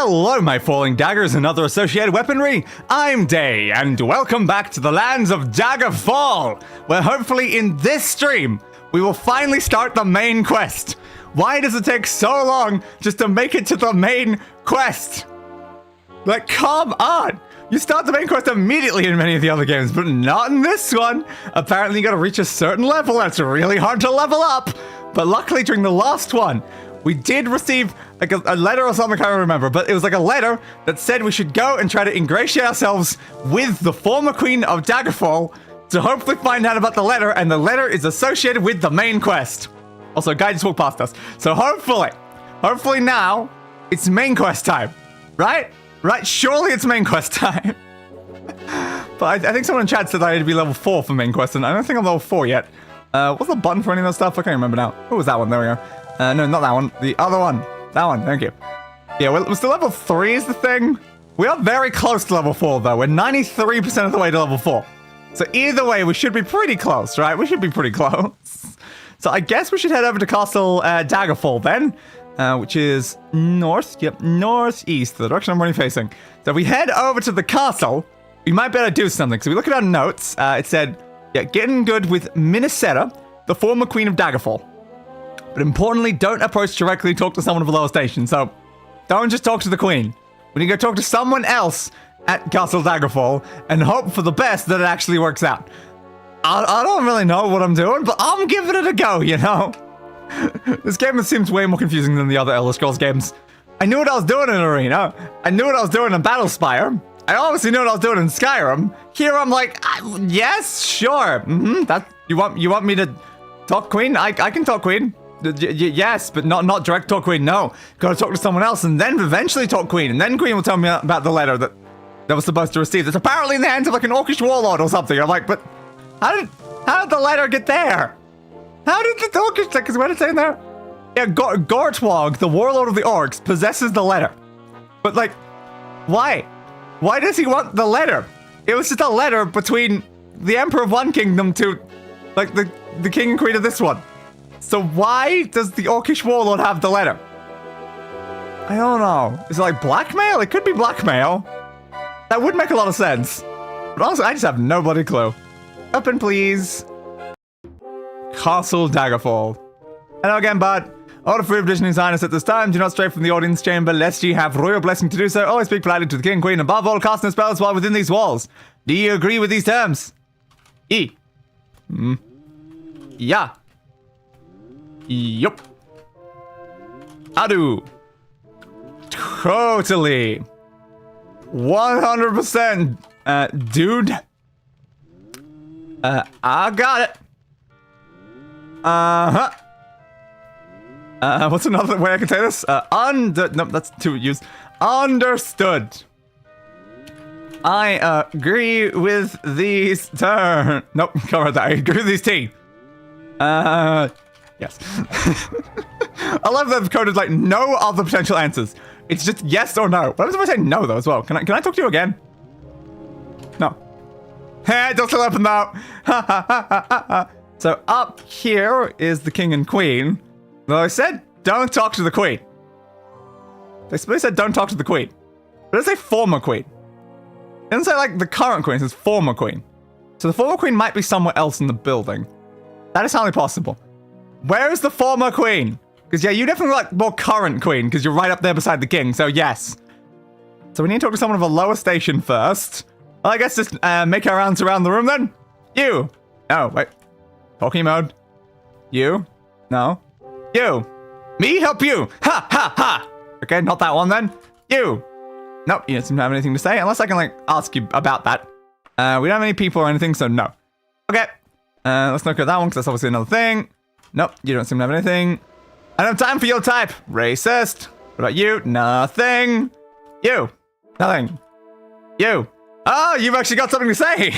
Hello, my falling daggers and other associated weaponry. I'm Day, and welcome back to the lands of Daggerfall, where hopefully in this stream, we will finally start the main quest. Why does it take so long just to make it to the main quest? Like, come on! You start the main quest immediately in many of the other games, but not in this one. Apparently you gotta reach a certain level, and it's really hard to level up. But luckily during the last one, we did receive like a letter or something, I can't remember, but it was like a letter that said we should go and try to ingratiate ourselves with the former Queen of Daggerfall to hopefully find out about the letter, and the letter is associated with the main quest. Also, a guy just walked past us. So hopefully now, it's main quest time, right? Right, surely it's main quest time. But I think someone in chat said I had to be level 4 for main quest, and I don't think I'm level 4 yet. What's the button for any of that stuff? I can't remember now. What was that one? There we go. No, not that one. The other one. That one, thank you. Yeah, we're still level 3 is the thing. We are very close to level 4, though. We're 93% of the way to level 4. So either way, we should be pretty close, right? We should be pretty close. So I guess we should head over to Castle Daggerfall then, which is north, northeast, the direction I'm already facing. So if we head over to the castle, we might be able to do something. So we look at our notes, it said, yeah, getting good with Mynisera, the former Queen of Daggerfall. But importantly, don't approach directly, talk to someone of a lower station. So don't just talk to the Queen. We need to go talk to someone else at Castle Daggerfall and hope for the best that it actually works out. I don't really know what I'm doing, but I'm giving it a go, you know? This game seems way more confusing than the other Elder Scrolls games. I knew what I was doing in Arena. I knew what I was doing in Battlespire. I obviously knew what I was doing in Skyrim. Here I'm like, yes, sure. That you want me to talk Queen? I can talk Queen. Yes, but not direct talk Queen. No, gotta talk to someone else and then eventually talk Queen, and then Queen will tell me about the letter that was supposed to receive. That's apparently in the hands of like an orcish warlord or something. I'm like, but how did the letter get there? How did the orcish? Because what it's saying there? Yeah, Gortwog, the warlord of the orcs, possesses the letter. But like, why? Why does he want the letter? It was just a letter between the Emperor of one kingdom to like the king and queen of this one. So why does the orcish warlord have the letter? I don't know. Is it like blackmail? It could be blackmail. That would make a lot of sense. But honestly, I just have no bloody clue. Open, please. Castle Daggerfall. Hello again, bud. Order for positioning signs at this time. Do not stray from the audience chamber, lest ye have royal blessing to do so. Always speak politely to the king and queen. Above all, cast no spells while within these walls. Do you agree with these terms? Yeah. Yup. I do. Totally. 100%. Dude. I got it. What's another way I can say this? Nope, that's too used. Understood. I agree with these terms. Nope, can't write that. I agree with these teeth. Yes. I love that they've coded like no other potential answers. It's just yes or no. What happens if I say no though as well? Can I talk to you again? No. Hey, don't let up now. So up here is the king and queen. Though I said don't talk to the queen. They said don't talk to the queen. But it doesn't say former queen. It doesn't say like the current queen, it says former queen. So the former queen might be somewhere else in the building. That is highly possible. Where is the former queen? Because yeah, you definitely like more current queen because you're right up there beside the king, so yes. So we need to talk to someone of a lower station first. Well, I guess just make our rounds around the room then. You. Oh, wait. Talking mode. You. No. You. Me help you. Ha, ha, ha. Okay, not that one then. You. Nope, you don't seem to have anything to say unless I can like ask you about that. We don't have any people or anything, so no. Okay. Let's look at that one because that's obviously another thing. Nope, you don't seem to have anything. I don't have time for your type. Racist. What about you? Nothing. You. Nothing. You. Oh, you've actually got something to say.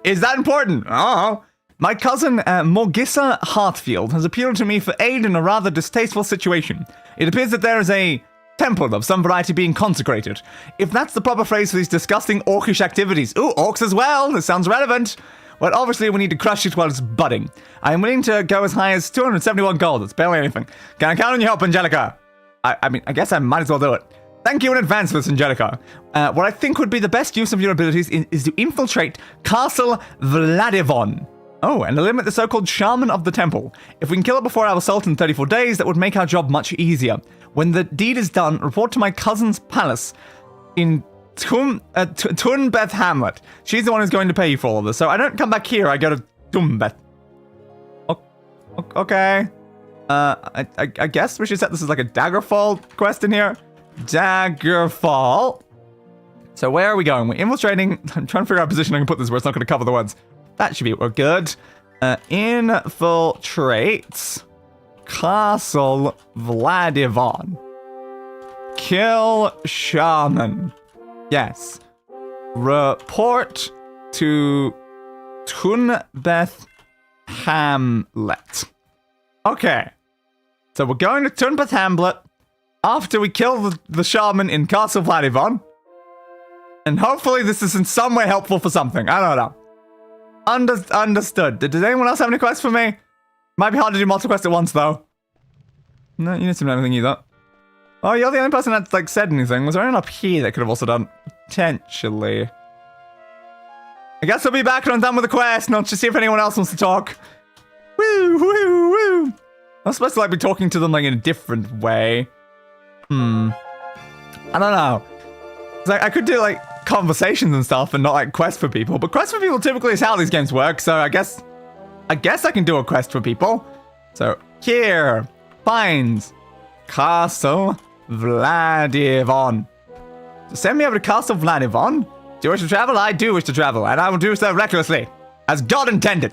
Is that important? Oh. My cousin, Morgissa Heartfield, has appealed to me for aid in a rather distasteful situation. It appears that there is a temple of some variety being consecrated. If that's the proper phrase for these disgusting orcish activities. Ooh, orcs as well. This sounds relevant. Well, obviously we need to crush it while it's budding. I am willing to go as high as 271 gold. That's barely anything. Can I count on your help, Angelica? I mean, I guess I might as well do it. Thank you in advance for this, Angelica. What I think would be the best use of your abilities is to infiltrate Castle Vladivon. Oh, and eliminate the so-called Shaman of the Temple. If we can kill it before our assault in 34 days, that would make our job much easier. When the deed is done, report to my cousin's palace in Tunbeth Hamlet. She's the one who's going to pay you for all of this. So I don't come back here, I go to Tunbeth. Okay. I guess we should set this as like a Daggerfall quest in here. Daggerfall. So where are we going? We're infiltrating. I'm trying to figure out a position I can put this where it's not going to cover the words. That should be we're good. Infiltrate Castle Vladivon. Kill Shaman. Yes. Report to Tunbeth Hamlet. Okay. So we're going to Tunbeth Hamlet after we kill the shaman in Castle Vladivon. And hopefully this is in some way helpful for something. I don't know. Understood. Does anyone else have any quests for me? Might be hard to do multiple quests at once, though. No, you didn't seem to have anything either. Oh, you're the only person that's, like, said anything. Was there anyone up here that could have also done? Potentially. I guess I'll be back when I'm done with the quest, not to see if anyone else wants to talk. Woo, woo, woo. I'm supposed to, like, be talking to them, like, in a different way. I don't know. I could do, like, conversations and stuff and not, like, quests for people. But quests for people typically is how these games work, so I guess I can do a quest for people. So, here. Find Castle Vladivon. So send me over to Castle Vladivon. Do you wish to travel? I do wish to travel, and I will do so recklessly, as God intended.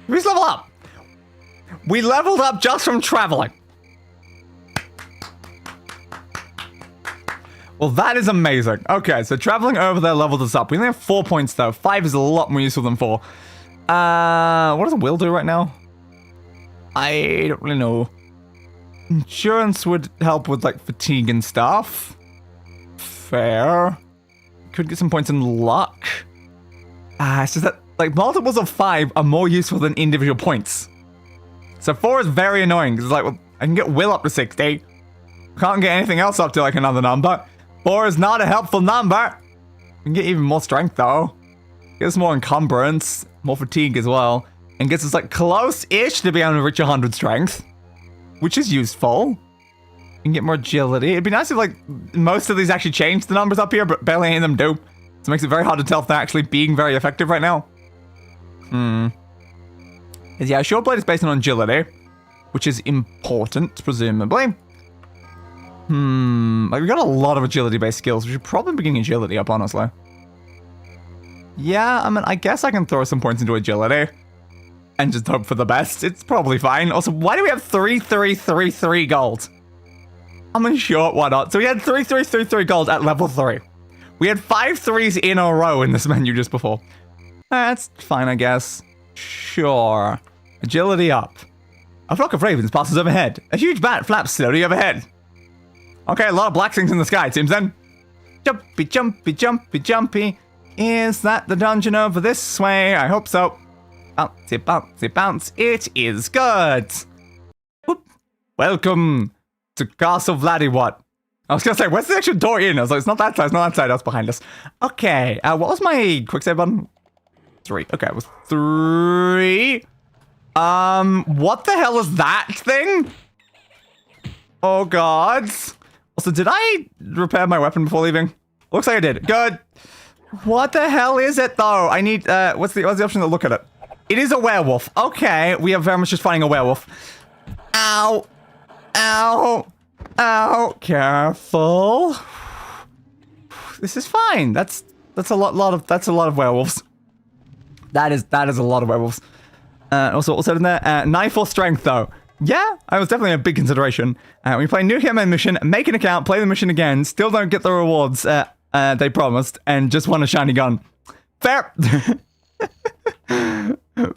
Please level up. We leveled up just from traveling. Well, that is amazing. Okay, so traveling over there leveled us up. We only have 4 points, though. 5 is a lot more useful than 4. What does a will do right now? I don't really know. Endurance would help with, like, fatigue and stuff. Fair. Could get some points in luck. It's just that, like, multiples of 5 are more useful than individual points. So 4 is very annoying, because it's like, well, I can get will up to 60. Can't get anything else up to, like, another number. 4 is not a helpful number. You can get even more strength, though. Gets more encumbrance, more fatigue as well. And gets us, like, close-ish to be able to reach 100 strength. Which is useful. You can get more agility. It'd be nice if, like, most of these actually change the numbers up here, but barely any of them do. So it makes it very hard to tell if they're actually being very effective right now. Yeah, Short Blade is based on agility. Which is important, presumably. Like, we got a lot of agility-based skills. We should probably be getting agility up, honestly. Yeah, I mean, I guess I can throw some points into agility. And just hope for the best. It's probably fine. Also, why do we have 3 gold? I mean, sure, why not? So we had 3 gold at level 3. We had 5 3s in a row in this menu just before. That's fine, I guess. Sure. Agility up. A flock of ravens passes overhead. A huge bat flaps slowly overhead. Okay, a lot of black things in the sky, it seems then. Jumpy, jumpy, jumpy, jumpy. Is that the dungeon over this way? I hope so. Bouncy, bouncy, bounce. It is good. Whoop. Welcome to Castle Vladivon. I was gonna say, where's the actual door in? I was like, it's not that side, it's not that side, that's behind us. Okay, what was my quick save button? 3. Okay, it was 3. What the hell is that thing? Oh, God. Also, did I repair my weapon before leaving? Looks like I did. Good. What the hell is it, though? I need, what's the option to look at it? It is a werewolf. Okay, we are very much just fighting a werewolf. Ow. Ow. Ow. Careful. This is fine. That's a lot of werewolves. That is a lot of werewolves. Also in there, knife or strength, though. Yeah, I was definitely a big consideration. When you play New Hero mission, make an account, play the mission again, still don't get the rewards they promised, and just want a shiny gun. Fair.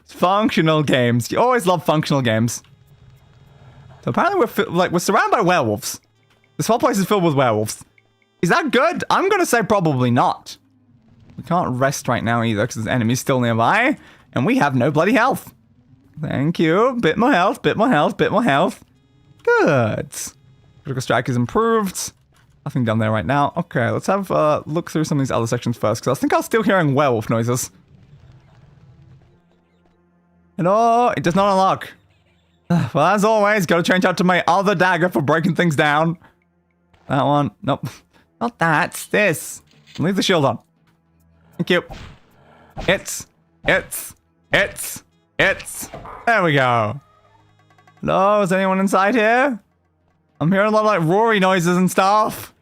Functional games. You always love functional games. So apparently we're surrounded by werewolves. This whole place is filled with werewolves. Is that good? I'm gonna say probably not. We can't rest right now either because there's enemies still nearby, and we have no bloody health. Thank you. Bit more health, bit more health, bit more health. Good. Critical strike is improved. Nothing down there right now. Okay, let's have a look through some of these other sections first, because I think I was still hearing werewolf noises. No, it does not unlock. Well, as always, gotta change out to my other dagger for breaking things down. That one. Nope. Not that. This. Leave the shield on. Thank you. It's. There we go. Hello, is anyone inside here? I'm hearing a lot of like roary noises and stuff.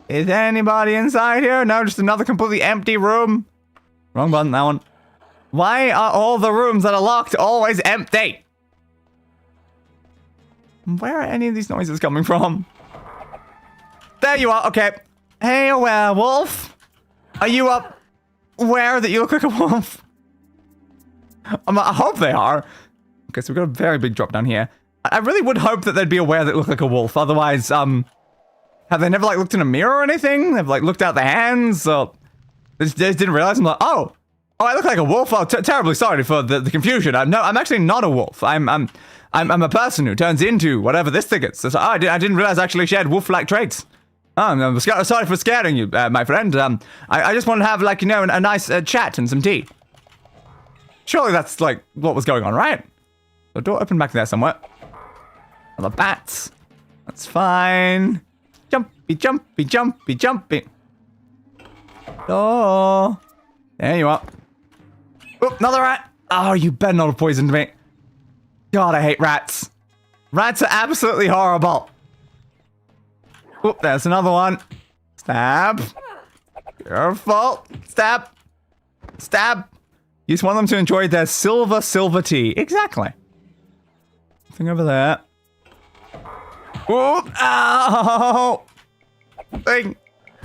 Is anybody inside here? No, just another completely empty room. Wrong button, that one. Why are all the rooms that are locked always empty? Where are any of these noises coming from? There you are, okay. Hey, a werewolf. Are you up? Aware that you look like a wolf? I hope they are. Okay, so we've got a very big drop down here. I really would hope that they'd be aware that look like a wolf. Otherwise, have they never like looked in a mirror or anything? They've like looked out their hands or they just didn't realize. I'm like, oh, I look like a wolf. Oh, terribly sorry for the confusion. No, I'm actually not a wolf. I'm a person who turns into whatever this thing is. So, I didn't realize actually she had wolf-like traits. I'm sorry for scaring you, my friend. I just want to have like, you know, a nice chat and some tea. Surely that's like what was going on, right? The door opened back there somewhere. The bats. That's fine. Jumpy. Oh. There you are. Oh, another rat. Oh, you better not have poisoned me. God, I hate rats. Rats are absolutely horrible. Oh, there's another one. Stab. Careful. Stab. You just want them to enjoy their silver tea. Exactly. Nothing over there. Oh, ow! Thing.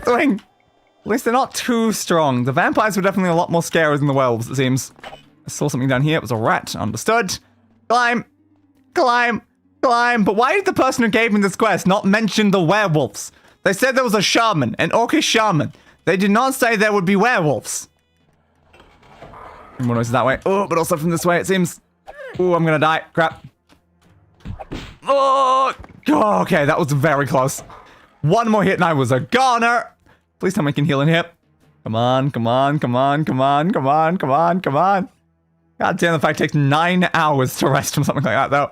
At least they're not too strong. The vampires were definitely a lot more scary than the werewolves, it seems. I saw something down here. It was a rat. Understood. Climb. But why did the person who gave me this quest not mention the werewolves? They said there was a shaman, an orcish shaman. They did not say there would be werewolves. More noises that way. Oh, but also from this way, it seems. Oh, I'm gonna die. Crap. Oh, okay, that was very close. One more hit and I was a goner. Please tell me I can heal in here. Come on. God damn, the fight takes 9 hours to rest from something like that, though.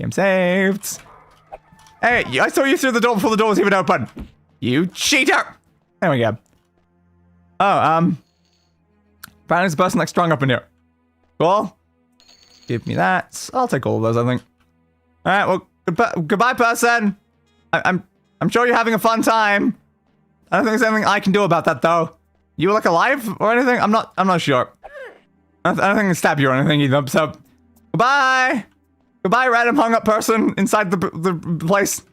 I'm saved. Hey, I saw you through the door before the door was even open. You cheater. There we go. Oh, apparently there's a person like strung up in here. Cool. Give me that. I'll take all of those, I think. All right, well, goodbye, person. I'm sure you're having a fun time. I don't think there's anything I can do about that, though. You like alive or anything? I'm not sure. I don't think I can stab you or anything either. So, goodbye, random hung up person inside the place.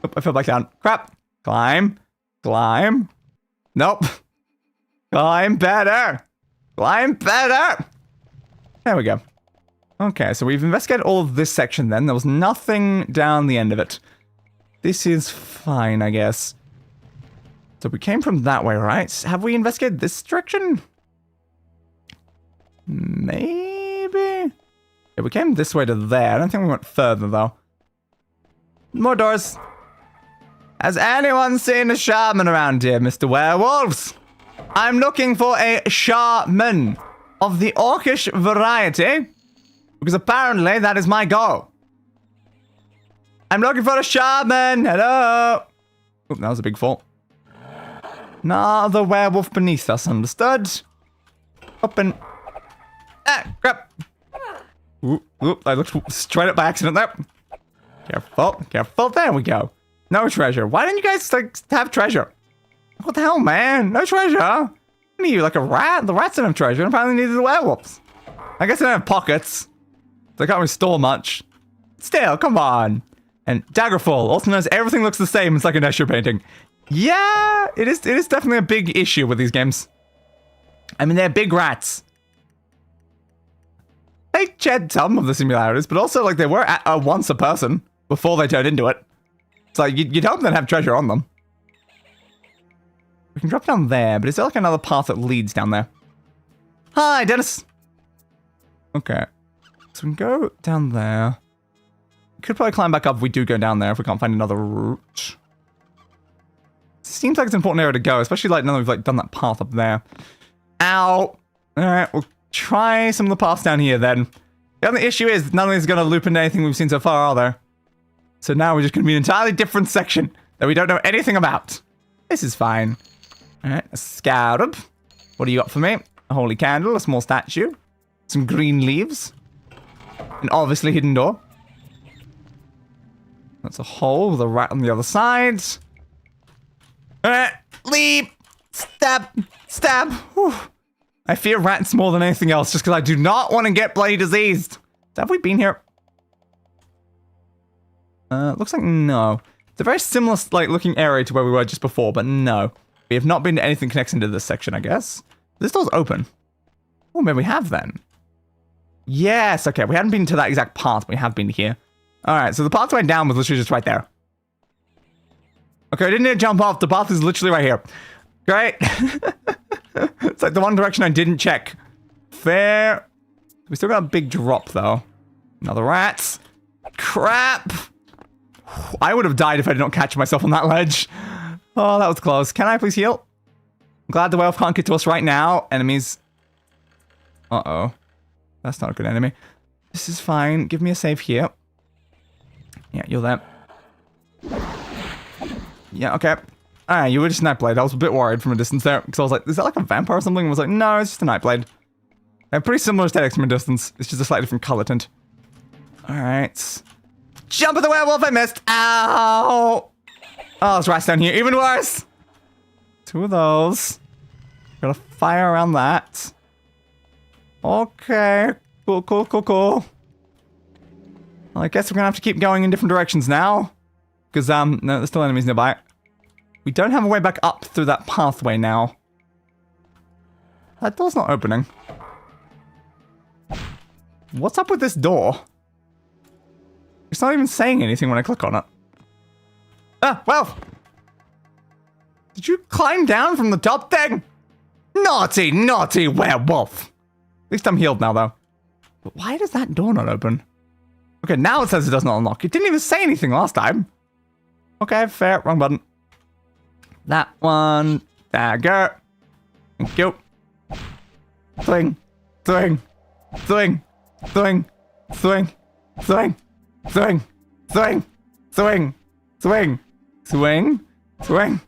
Oh, I fell back down. Crap. Climb. Nope. Climb better. There we go. Okay, so we've investigated all of this section then. There was nothing down the end of it. This is fine, I guess. So we came from that way, right? Have we investigated this direction? Maybe? Yeah, we came this way to there. I don't think we went further, though. More doors. Has anyone seen a shaman around here, Mr. Werewolves? I'm looking for a shaman of the orcish variety, because apparently that is my goal. I'm looking for a shaman. Hello. Oh, that was a big fall. Another werewolf beneath us. Understood. Open. Ah, crap. Oop, I looked straight up by accident there. Careful. There we go. No treasure. Why didn't you guys like have treasure? What the hell, man? No treasure. What are you, like a rat? The rats don't have treasure, and apparently neither do the werewolves. I guess they don't have pockets. They can't restore much. Still, come on. And Daggerfall, also known as everything looks the same. It's like an Escher painting. Yeah, it is definitely a big issue with these games. I mean, they're big rats. They shed some of the similarities, but also, like, they were once a person before they turned into it. It's like, you'd hope they'd have treasure on them. We can drop down there, but is there, like, another path that leads down there? Hi, Dennis! Okay. So we can go down there. We could probably climb back up if we do go down there, if we can't find another route. seems like it's an important area to go, especially like now that we've like done that path up there. Ow! Alright, we'll try some of the paths down here then. The only issue is none of these are going to loop into anything we've seen so far, are there? So now we're just going to be an entirely different section that we don't know anything about. This is fine. Alright, a scarab. What do you got for me? A holy candle, a small statue, some green leaves, an obviously hidden door. That's a hole with a rat on the other side. Alright, leap! Stab! Stab! Whew. I fear rats more than anything else just because I do not want to get bloody diseased. Have we been here? Looks like no. It's a very similar like looking area to where we were just before, but no. We have not been to anything connecting to this section, I guess. This door's open. Oh, maybe we have then. Yes, okay. We hadn't been to that exact path, but we have been here. Alright, so the pathway down was literally just right there. Okay, I didn't need to jump off. The path is literally right here. Great. It's like the one direction I didn't check. Fair. We still got a big drop, though. Another rat. Crap. I would have died if I did not catch myself on that ledge. Oh, that was close. Can I please heal? I'm glad the werewolf can't get to us right now. Enemies. Uh-oh. That's not a good enemy. This is fine. Give me a save here. Yeah, you're there. Yeah, okay. Alright, you were just a Nightblade. I was a bit worried from a distance there. Because I was like, is that like a vampire or something? I was like, no, it's just a Nightblade. They have pretty similar aesthetics from a distance. It's just a slightly different color tint. Alright. Jump at the werewolf! I missed! Ow! Oh, there's rats down here. Even worse! Two of those. Gotta fire around that. Okay. Cool, cool, cool, cool. Well, I guess we're gonna have to keep going in different directions now. Because, no, there's still enemies nearby. We don't have a way back up through that pathway now. That door's not opening. What's up with this door? It's not even saying anything when I click on it. Ah, well. Did you climb down from the top thing? Naughty, naughty werewolf. At least I'm healed now, though. But why does that door not open? Okay, now it says it does not unlock. It didn't even say anything last time. Okay, fair. Wrong button. That one. Dagger. Thank you. Swing. Swing. Swing. Swing. Swing. Swing. Swing. Swing. Swing. Swing. Swing.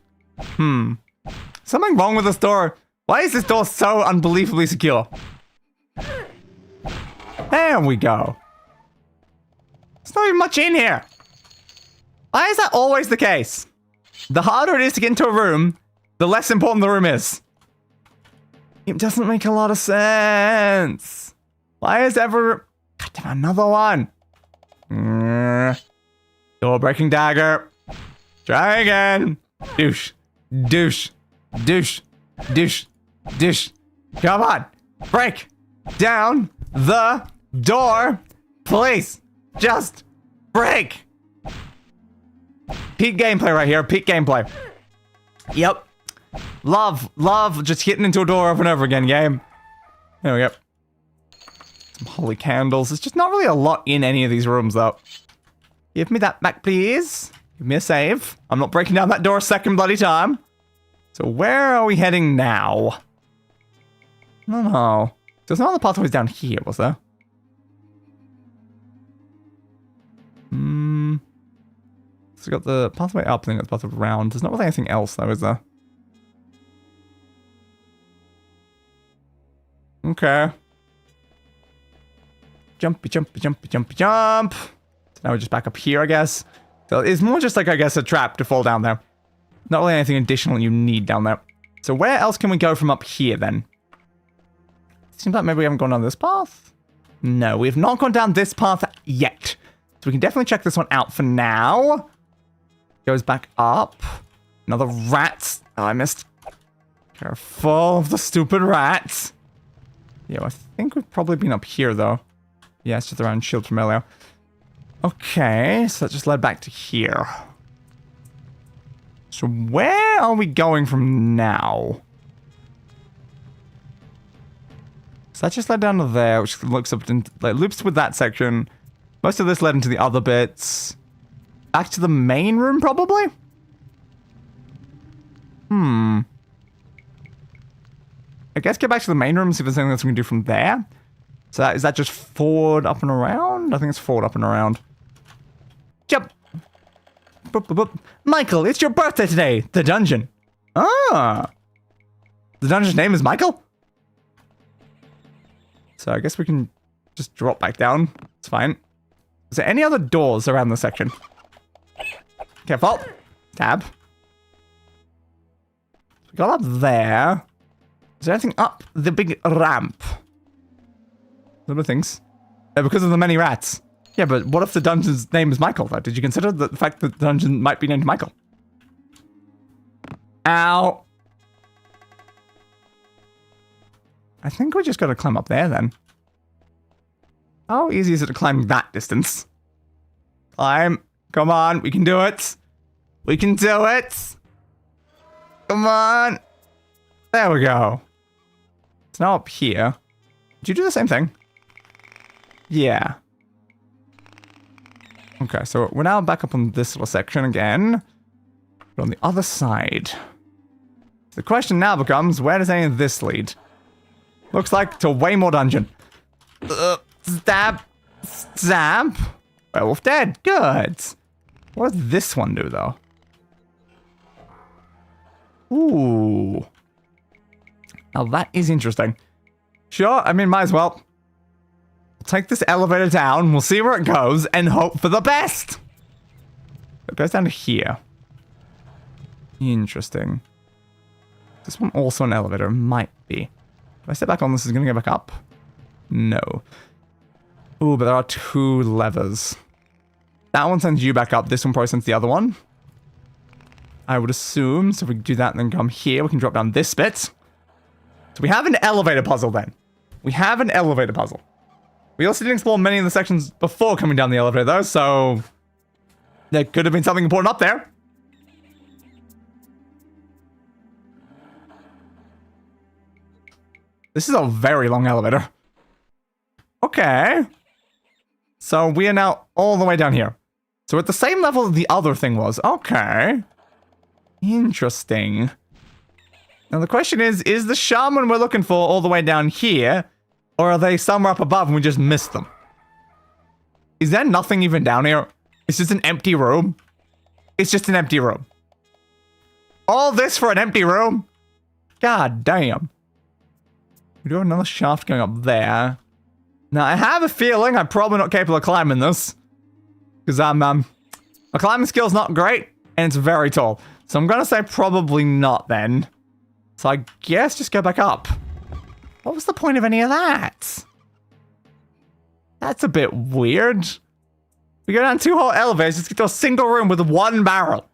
Swing. Something wrong with this door. Why is this door so unbelievably secure? There we go. There's not even much in here. Why is that always the case? The harder it is to get into a room, the less important the room is. It doesn't make a lot of sense. Why is ever... God damn, another one. Door breaking dagger. Try again. Douche. Douche. Douche. Douche. Douche. Come on. Break down the door. Please. Just break. Peak gameplay right here. Peak gameplay. Yep. Love just hitting into a door over and over again, game. There we go. Some holy candles. There's just not really a lot in any of these rooms, though. Give me that back, please. Give me a save. I'm not breaking down that door a second bloody time. So where are we heading now? I don't know. There's no other pathways down here, was there? So we got the pathway up, then got the pathway around. There's not really anything else, though, is there? Okay. Jumpy, jumpy, jumpy, jumpy, jump. So now we're just back up here, I guess. So it's more just like, I guess, a trap to fall down there. Not really anything additional you need down there. So where else can we go from up here, then? Seems like maybe we haven't gone down this path. No, we have not gone down this path yet. So we can definitely check this one out for now. Goes back up. Another rat. Oh, I missed. Careful of the stupid rats. Yeah, I think we've probably been up here, though. Yeah, it's just around Shield from earlier. Okay, so that just led back to here. So where are we going from now? So that just led down to there, which looks up into, like, loops with that section. Most of this led into the other bits. Back to the main room, probably? I guess get back to the main room and see if there's anything else we can do from there. So is that just forward, up and around? I think it's forward, up and around. Jump! Boop, boop, boop. Michael, it's your birthday today! The dungeon. Ah! The dungeon's name is Michael? So I guess we can just drop back down. It's fine. Is there any other doors around the section? Careful. Tab. We got up there. Is there anything up the big ramp? Little things. Because of the many rats. Yeah, but what if the dungeon's name is Michael, though? Did you consider the fact that the dungeon might be named Michael? Ow. I think we just gotta climb up there, then. How easy is it to climb that distance? Climb. Come on, we can do it. We can do it. Come on. There we go. It's now up here. Did you do the same thing? Yeah. Okay, so we're now back up on this little section again. But on the other side. The question now becomes, where does any of this lead? Looks like to way more dungeon. Stab. Stab. Werewolf dead. Good. What does this one do, though? Ooh. Now that is interesting. Sure, I mean, might as well. Take this elevator down, we'll see where it goes, and hope for the best! It goes down to here. Interesting. This one also an elevator? Might be. If I step back on this, is it gonna go back up? No. Ooh, but there are two levers. That one sends you back up, this one probably sends the other one. I would assume, so if we do that and then come here, we can drop down this bit. So we have an elevator puzzle then. We have an elevator puzzle. We also didn't explore many of the sections before coming down the elevator though, so there could have been something important up there. This is a very long elevator. Okay. So we are now all the way down here. So we're at the same level that the other thing was. Okay. Interesting. Now the question is the shaman we're looking for all the way down here? Or are they somewhere up above and we just missed them? Is there nothing even down here? It's just an empty room? It's just an empty room. All this for an empty room? God damn. We do have another shaft going up there. Now, I have a feeling I'm probably not capable of climbing this. Because my climbing skill's not great, and it's very tall. So I'm gonna say probably not then. So I guess just go back up. What was the point of any of that? That's a bit weird. We go down two whole elevators just to get to a single room with one barrel.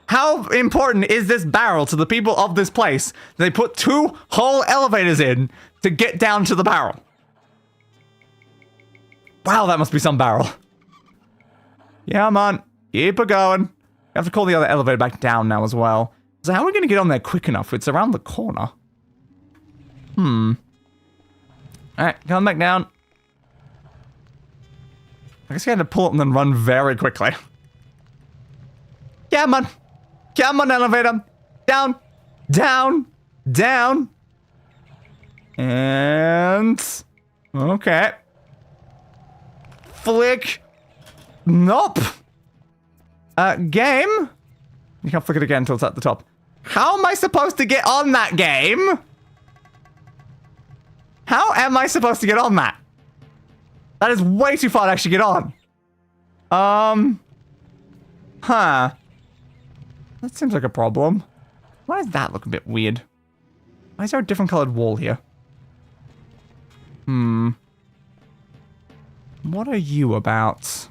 How important is this barrel to the people of this place? They put two whole elevators in to get down to the barrel. Wow, that must be some barrel. Yeah, man. Keep it going. We have to call the other elevator back down now as well. So how are we going to get on there quick enough? It's around the corner. Alright, come back down. I guess you had to pull it and then run very quickly. Come on. Come on, elevator. Down. Down. Down. And... okay. Flick. Nope. Game? You can't flick it again until it's at the top. How am I supposed to get on that game? How am I supposed to get on that? That is way too far to actually get on. Huh. That seems like a problem. Why does that look a bit weird? Why is there a different colored wall here? What are you about?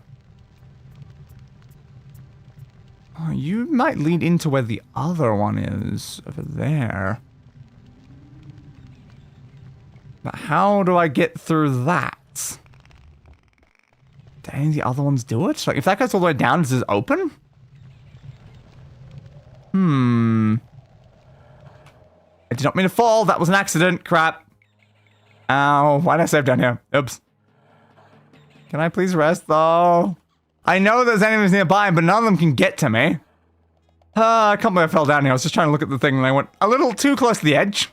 Oh, you might lead into where the other one is. Over there. But how do I get through that? Do any of the other ones do it? Like, if that goes all the way down, does this open? I did not mean to fall. That was an accident. Crap. Ow. Why did I save down here? Oops. Can I please rest, though? I know there's enemies nearby, but none of them can get to me. I can't believe I fell down here. I was just trying to look at the thing and I went a little too close to the edge.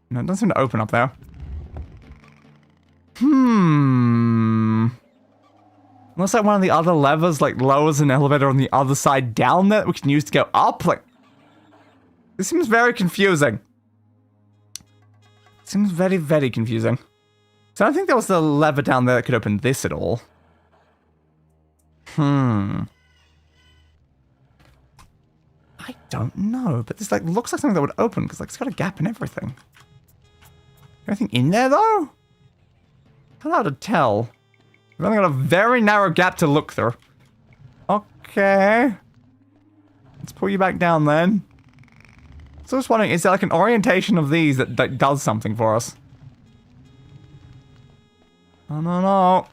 No, it doesn't seem to open up there. Looks like one of the other levers, like, lowers an elevator on the other side down there that we can use to go up. Like, this seems very confusing. Seems very, very confusing. So I don't think there was a lever down there that could open this at all. I don't know, but this, like, looks like something that would open, because, like, it's got a gap in everything. Anything in there, though? How hard to tell. We've only got a very narrow gap to look through. Okay. Let's pull you back down, then. So I was wondering, is there, like, an orientation of these that does something for us? I don't know.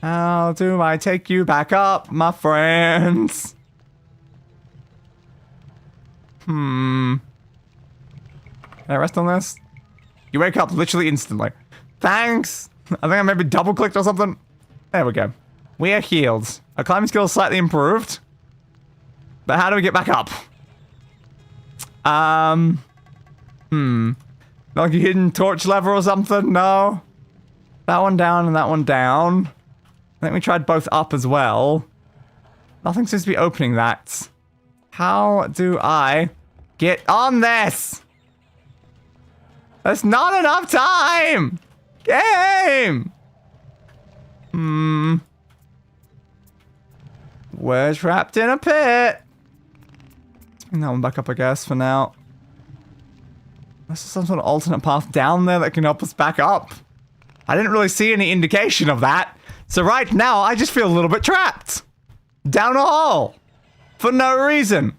How do I take you back up, my friends? Can I rest on this? You wake up literally instantly. Thanks! I think I maybe double-clicked or something. There we go. We are healed. Our climbing skill is slightly improved. But how do we get back up? Like a hidden torch lever or something? No. That one down and that one down. I think we tried both up as well. Nothing seems to be opening that. How do I get on this? There's not enough time! Game! We're trapped in a pit. Let's bring that one back up, I guess, for now. There's some sort of alternate path down there that can help us back up. I didn't really see any indication of that. So right now, I just feel a little bit trapped. Down a hole. For no reason.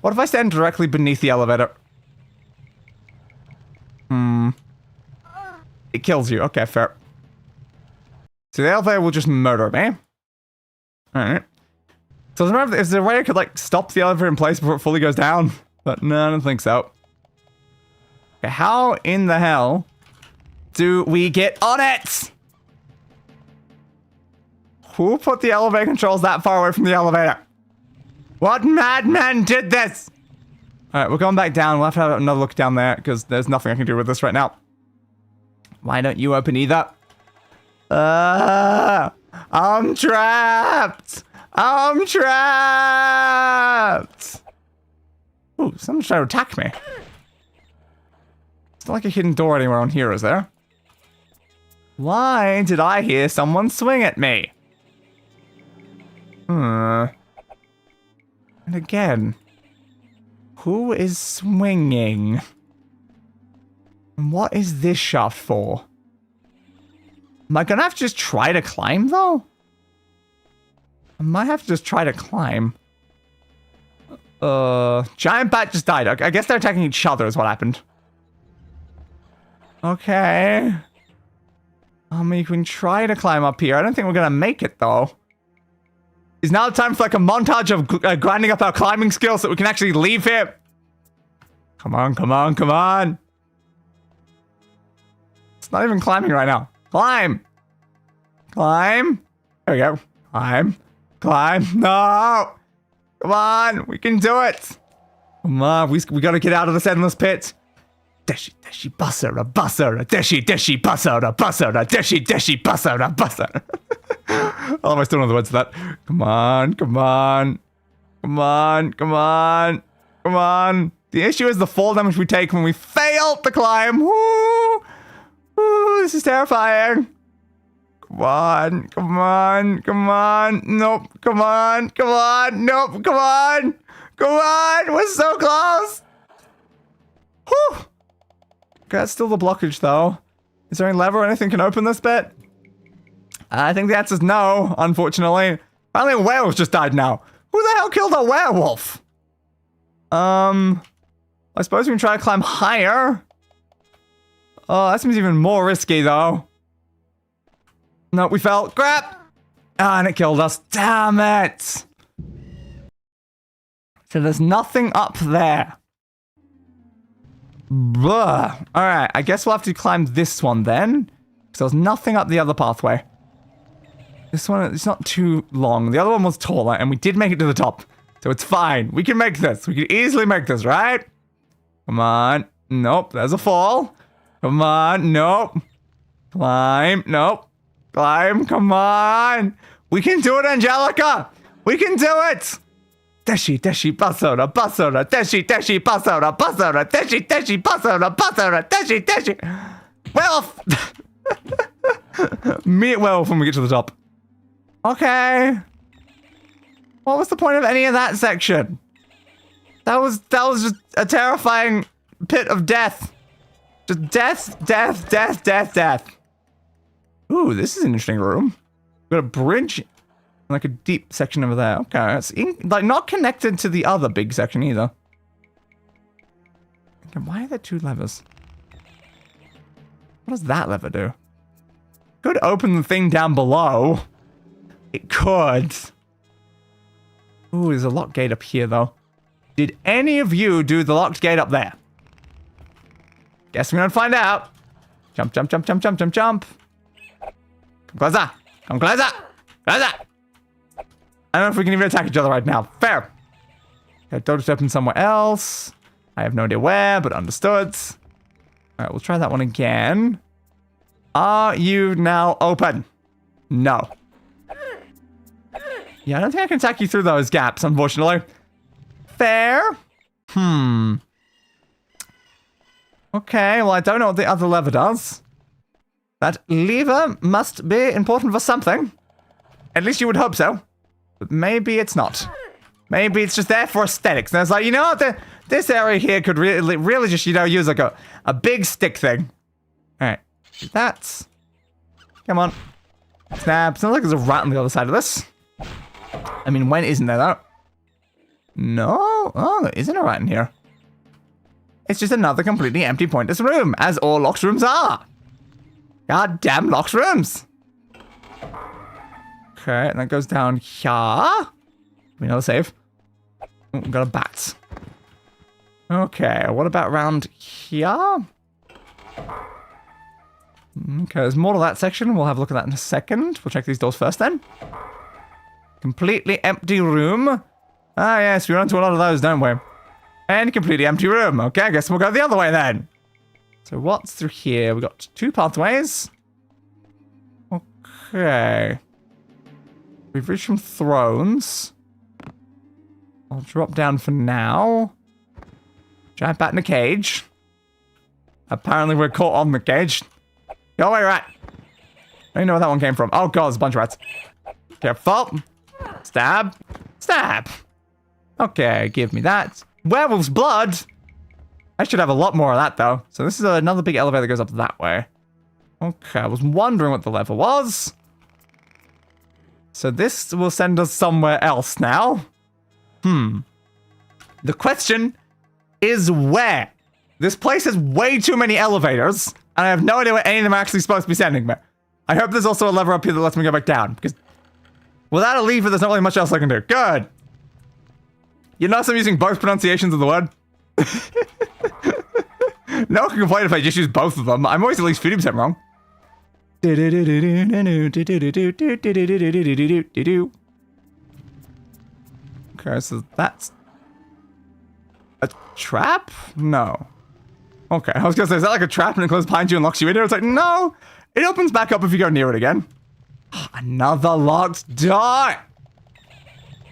What if I stand directly beneath the elevator? It kills you. Okay, fair. So the elevator will just murder me. Alright. So I was wondering if there's a way I could, like, stop the elevator in place before it fully goes down. But no, I don't think so. Okay, how in the hell do we get on it? Who put the elevator controls that far away from the elevator? What madman did this? Alright, we're going back down. We'll have to have another look down there, because there's nothing I can do with this right now. Why don't you open either? I'm trapped! I'm trapped! Ooh, someone's trying to attack me. It's not like a hidden door anywhere on here, is there? Why did I hear someone swing at me? And again, who is swinging? And what is this shaft for? Am I gonna have to just try to climb, though? I might have to just try to climb. Giant bat just died. I guess they're attacking each other is what happened. Okay. I mean, you can try to climb up here. I don't think we're gonna make it, though. Is now the time for, like, a montage of grinding up our climbing skills so that we can actually leave here? Come on, come on, come on. It's not even climbing right now. Climb. Climb. There we go. Climb. Climb. No. Come on. We can do it. Come on. We gotta get out of this endless pit. Deshi, deshi, basara, basara, deshi, deshi, basara, basara, deshi, deshi, basara, basara. Oh, I still know the words to that. Come on, come on. Come on, come on. Come on. The issue is the fall damage we take when we fail to climb. Woo! Woo, this is terrifying. Come on, come on, come on. Nope, come on, come on. Nope, come on. Come on, we're so close. Whew. Okay, that's still the blockage, though. Is there any lever or anything can open this bit? I think the answer's no, unfortunately. Apparently a werewolf just died now. Who the hell killed a werewolf? I suppose we can try to climb higher. Oh, that seems even more risky, though. No, we fell. Crap! Ah, and it killed us. Damn it! So there's nothing up there. Alright, I guess we'll have to climb this one then. Because there's nothing up the other pathway. This one, it's not too long. The other one was taller, and we did make it to the top. So it's fine. We can make this. We can easily make this, right? Come on. Nope, there's a fall. Come on. Nope. Climb. Nope. Climb. Come on. We can do it, Angelica. We can do it. Deshi, deshi, basora, basora, deshi, deshi, basora, basora, deshi, deshi, basora, basora, deshi, deshi. Werewolf! Meet werewolf when we get to the top. Okay. What was the point of any of that section? That was just a terrifying pit of death. Just death, death, death, death, death. Ooh, this is an interesting room. We've got a bridge, like a deep section over there. Okay, it's like not connected to the other big section either. Okay, why are there two levers? What does that lever do? Could open the thing down below. It could. Ooh, there's a locked gate up here, though. Did any of you do the locked gate up there? Guess we're gonna find out. Jump, jump, jump, jump, jump, jump, jump. Come closer. Come closer. Closer. I don't know if we can even attack each other right now. Fair. Okay, door just open somewhere else. I have no idea where, but understood. Alright, we'll try that one again. Are you now open? No. Yeah, I don't think I can attack you through those gaps, unfortunately. Fair. Okay, well, I don't know what the other lever does. That lever must be important for something. At least you would hope so. But maybe it's not. Maybe it's just there for aesthetics. And it's like, you know what? This area here could really just, you know, use like a big stick thing. Alright. That's... Come on. Snap. Sounds like there's a rat on the other side of this. I mean, when isn't there, though? No? Oh, there isn't a rat in here. It's just another completely empty, pointless room, as all locked rooms are. Goddamn locked rooms. Okay, and that goes down here. We know the save. Oh, we've got a bat. Okay, what about around here? Okay, there's more to that section. We'll have a look at that in a second. We'll check these doors first then. Completely empty room. Ah, yes, we run into a lot of those, don't we? And completely empty room. Okay, I guess we'll go the other way then. So what's through here? We've got two pathways. Okay. We've reached some thrones. I'll drop down for now. Giant bat in a cage. Apparently we're caught on the cage. Go away, rat. I don't know where that one came from. Oh god, there's a bunch of rats. Careful. Stab. Stab. Okay, give me that. Werewolf's blood. I should have a lot more of that, though. So this is another big elevator that goes up that way. Okay, I was wondering what the lever was. So this will send us somewhere else now. The question is where? This place has way too many elevators, and I have no idea where any of them are actually supposed to be sending me. I hope there's also a lever up here that lets me go back down, because without a lever, there's not really much else I can do. Good. You notice I'm using both pronunciations of the word? No one can complain if I just use both of them. I'm always at least 50% wrong. Okay, so that's a trap? No. Okay, I was gonna say, is that like a trap and it closes behind you and locks you in here? It's like, no! It opens back up if you go near it again. Another locked door!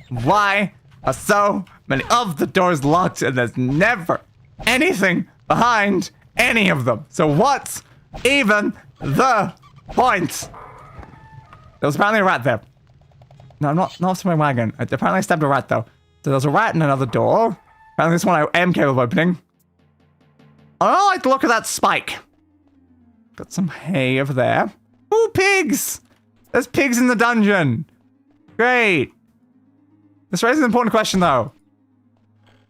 Why are so many of the doors locked and there's never anything behind any of them? So what's even the point? There was apparently a rat there. No, not to my wagon. Apparently I stabbed a rat though. So there's a rat in another door. Apparently this one I am capable of opening. I don't like the look of that spike. Got some hay over there. Ooh, pigs! There's pigs in the dungeon. Great. This raises an important question though.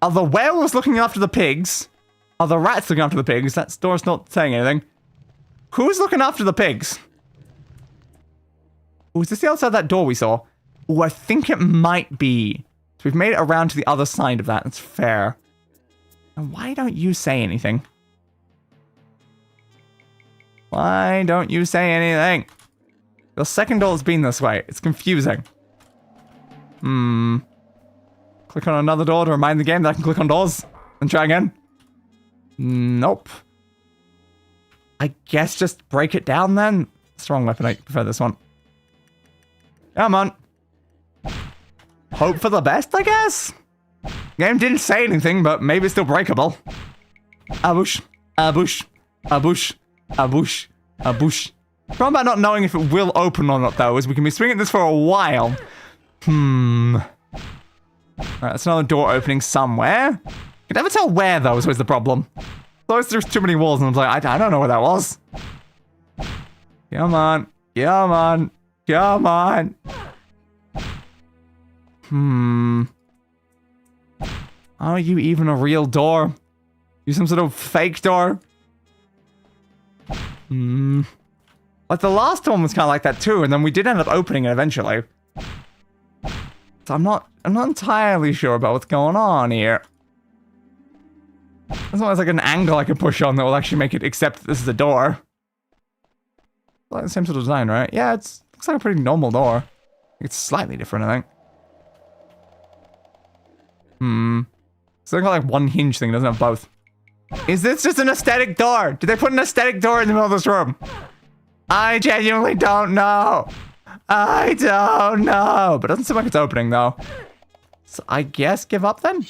Are the werewolves looking after the pigs? Are the rats looking after the pigs? That door's not saying anything. Who's looking after the pigs? Ooh, is this the outside of that door we saw? Ooh, I think it might be. So we've made it around to the other side of that. That's fair. And why don't you say anything? Why don't you say anything? The second door has been this way. It's confusing. Click on another door to remind the game that I can click on doors. And try again. Nope. I guess just break it down then. Strong weapon, I prefer this one. Come on. Hope for the best, I guess? Game didn't say anything, but maybe it's still breakable. Abush, abush, abush, abush, abush. The problem about not knowing if it will open or not, though, is we can be swinging this for a while. Alright, that's another door opening somewhere. I can never tell where, though, is always the problem. Always there's too many walls, and I'm like, I don't know where that was. Come on, come on, come on. Are you even a real door? You some sort of fake door? Like the last one was kind of like that too, and then we did end up opening it eventually. So I'm not entirely sure about what's going on here. There's almost like an angle I can push on that will actually make it accept that this is a door. Like the same sort of design, right? Yeah, looks like a pretty normal door. It's slightly different, I think. So they've got like one hinge thing, doesn't have both. Is this just an aesthetic door? Did they put an aesthetic door in the middle of this room? I genuinely don't know. I don't know. But it doesn't seem like it's opening though. So I guess give up then?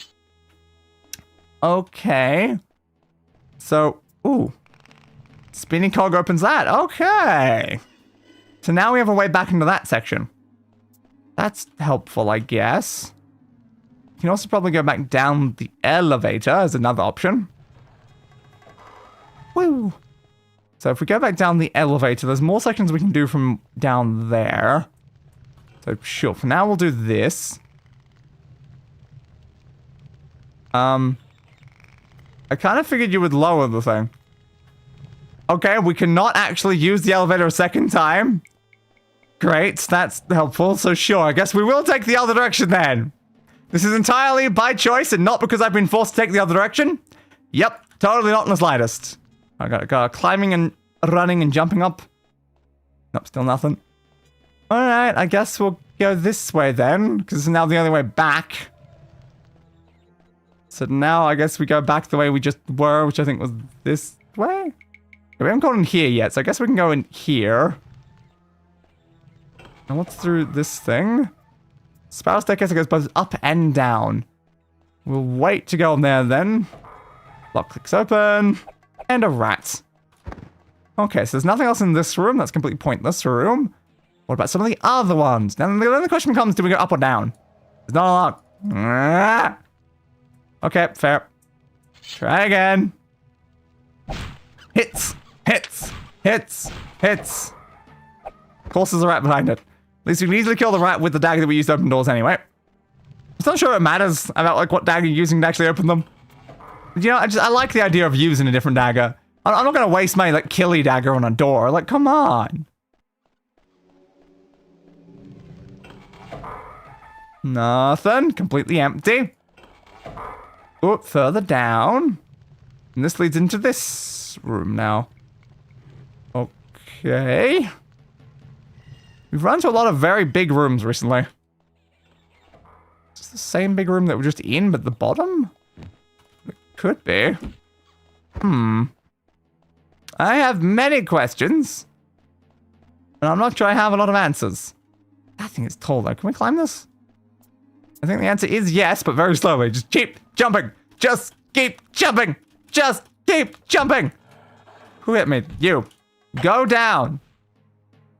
Okay. So, ooh. Spinning cog opens that. Okay. So now we have a way back into that section. That's helpful, I guess. You can also probably go back down the elevator as another option. Woo. So if we go back down the elevator, there's more sections we can do from down there. So sure, for now we'll do this. I kind of figured you would lower the thing. Okay, we cannot actually use the elevator a second time. Great, that's helpful. So sure, I guess we will take the other direction then. This is entirely by choice and not because I've been forced to take the other direction. Yep, totally not in the slightest. I got climbing and running and jumping up. Nope, still nothing. Alright, I guess we'll go this way then, because it's now the only way back. So now I guess we go back the way we just were, which I think was this way? We haven't gone in here yet, so I guess we can go in here. And what's through this thing? Spiral staircase that goes both up and down. We'll wait to go on there then. Lock clicks open. And a rat. Okay, so there's nothing else in this room. That's a completely pointless room. What about some of the other ones? Now the question becomes, do we go up or down? There's not a lot. Okay, fair. Try again. Hits. Hits. Hits. Hits. Of course there's a rat behind it. At least we can easily kill the rat with the dagger that we used to open doors anyway. I'm not sure it matters about like what dagger you're using to actually open them. But, you know, I like the idea of using a different dagger. I'm not going to waste my like killy dagger on a door. Like, come on. Nothing. Completely empty. Oh, further down. And this leads into this room now. Okay. We've run to a lot of very big rooms recently. Is this the same big room that we're just in, but the bottom? It could be. I have many questions. And I'm not sure I have a lot of answers. That thing is tall though. Can we climb this? I think the answer is yes, but very slowly. Just keep jumping. Just keep jumping. Just keep jumping. Who hit me? You. Go down.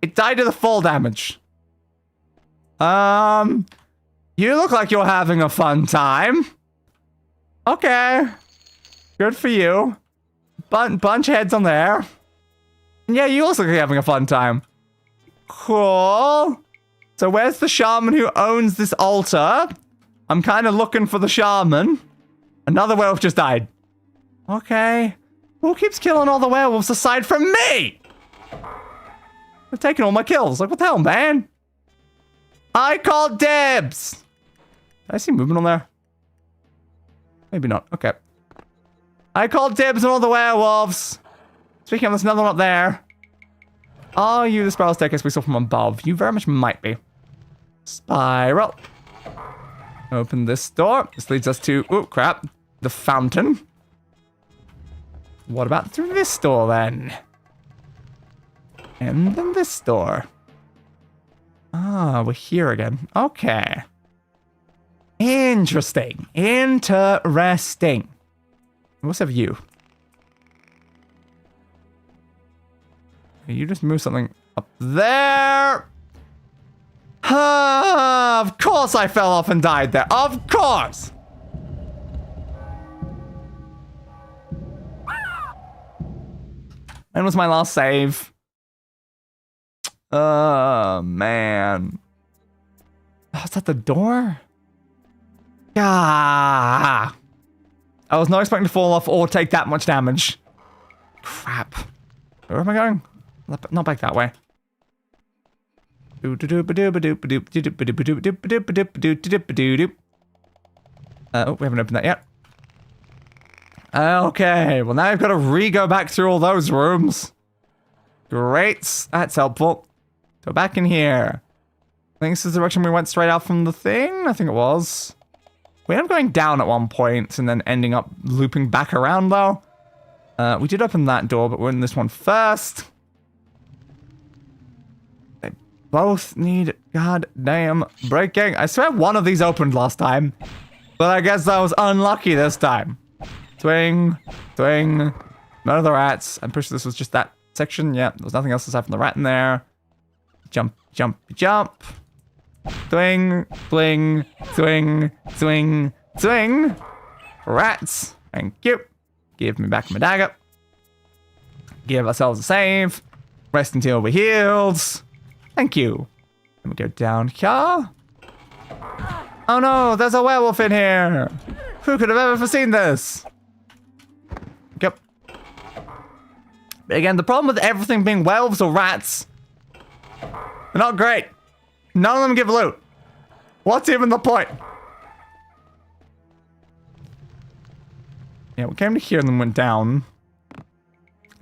It died to the fall damage. You look like you're having a fun time. Okay. Good for you. Bunch of heads on there. Yeah, you also look like you're having a fun time. Cool. So where's the shaman who owns this altar? I'm kind of looking for the shaman. Another werewolf just died. Okay. Who keeps killing all the werewolves aside from me? They're taking all my kills. Like, what the hell, man? I called dibs. Did I see movement on there? Maybe not. Okay. I called dibs on all the werewolves. Speaking of, there's another one up there. Are you the spiral staircase we saw from above? You very much might be. Spiral. Open this door. This leads us to, oh crap, the fountain. What about through this door then? And then this door. Ah, we're here again. Okay. Interesting. Interesting. What's have you? You just move something up there. Of course I fell off and died there. Of course. When was my last save? Oh, man. Oh, is that the door? Ah. I was not expecting to fall off or take that much damage. Crap. Where am I going? Not back that way. Oh, we haven't opened that yet. Okay, well now I've got to re-go back through all those rooms. Great, that's helpful. Go back in here. I think this is the direction we went straight out from the thing. I think it was. We ended up going down at one point and then ending up looping back around though. We did open that door, but we're in this one first. They both need goddamn breaking. I swear one of these opened last time, but I guess I was unlucky this time. Swing, swing. None of the rats. I'm pretty sure this was just that section. Yeah, there was nothing else aside from the rat in there. Jump, jump, jump. Swing, swing, swing, swing, swing. Rats. Thank you. Give me back my dagger. Give ourselves a save. Rest until we're healed. Thank you. Let me go down here. Oh no, there's a werewolf in here. Who could have ever foreseen this? Yep. But again, the problem with everything being werewolves or rats, they're not great. None of them give loot. What's even the point? Yeah, we came to here and then went down.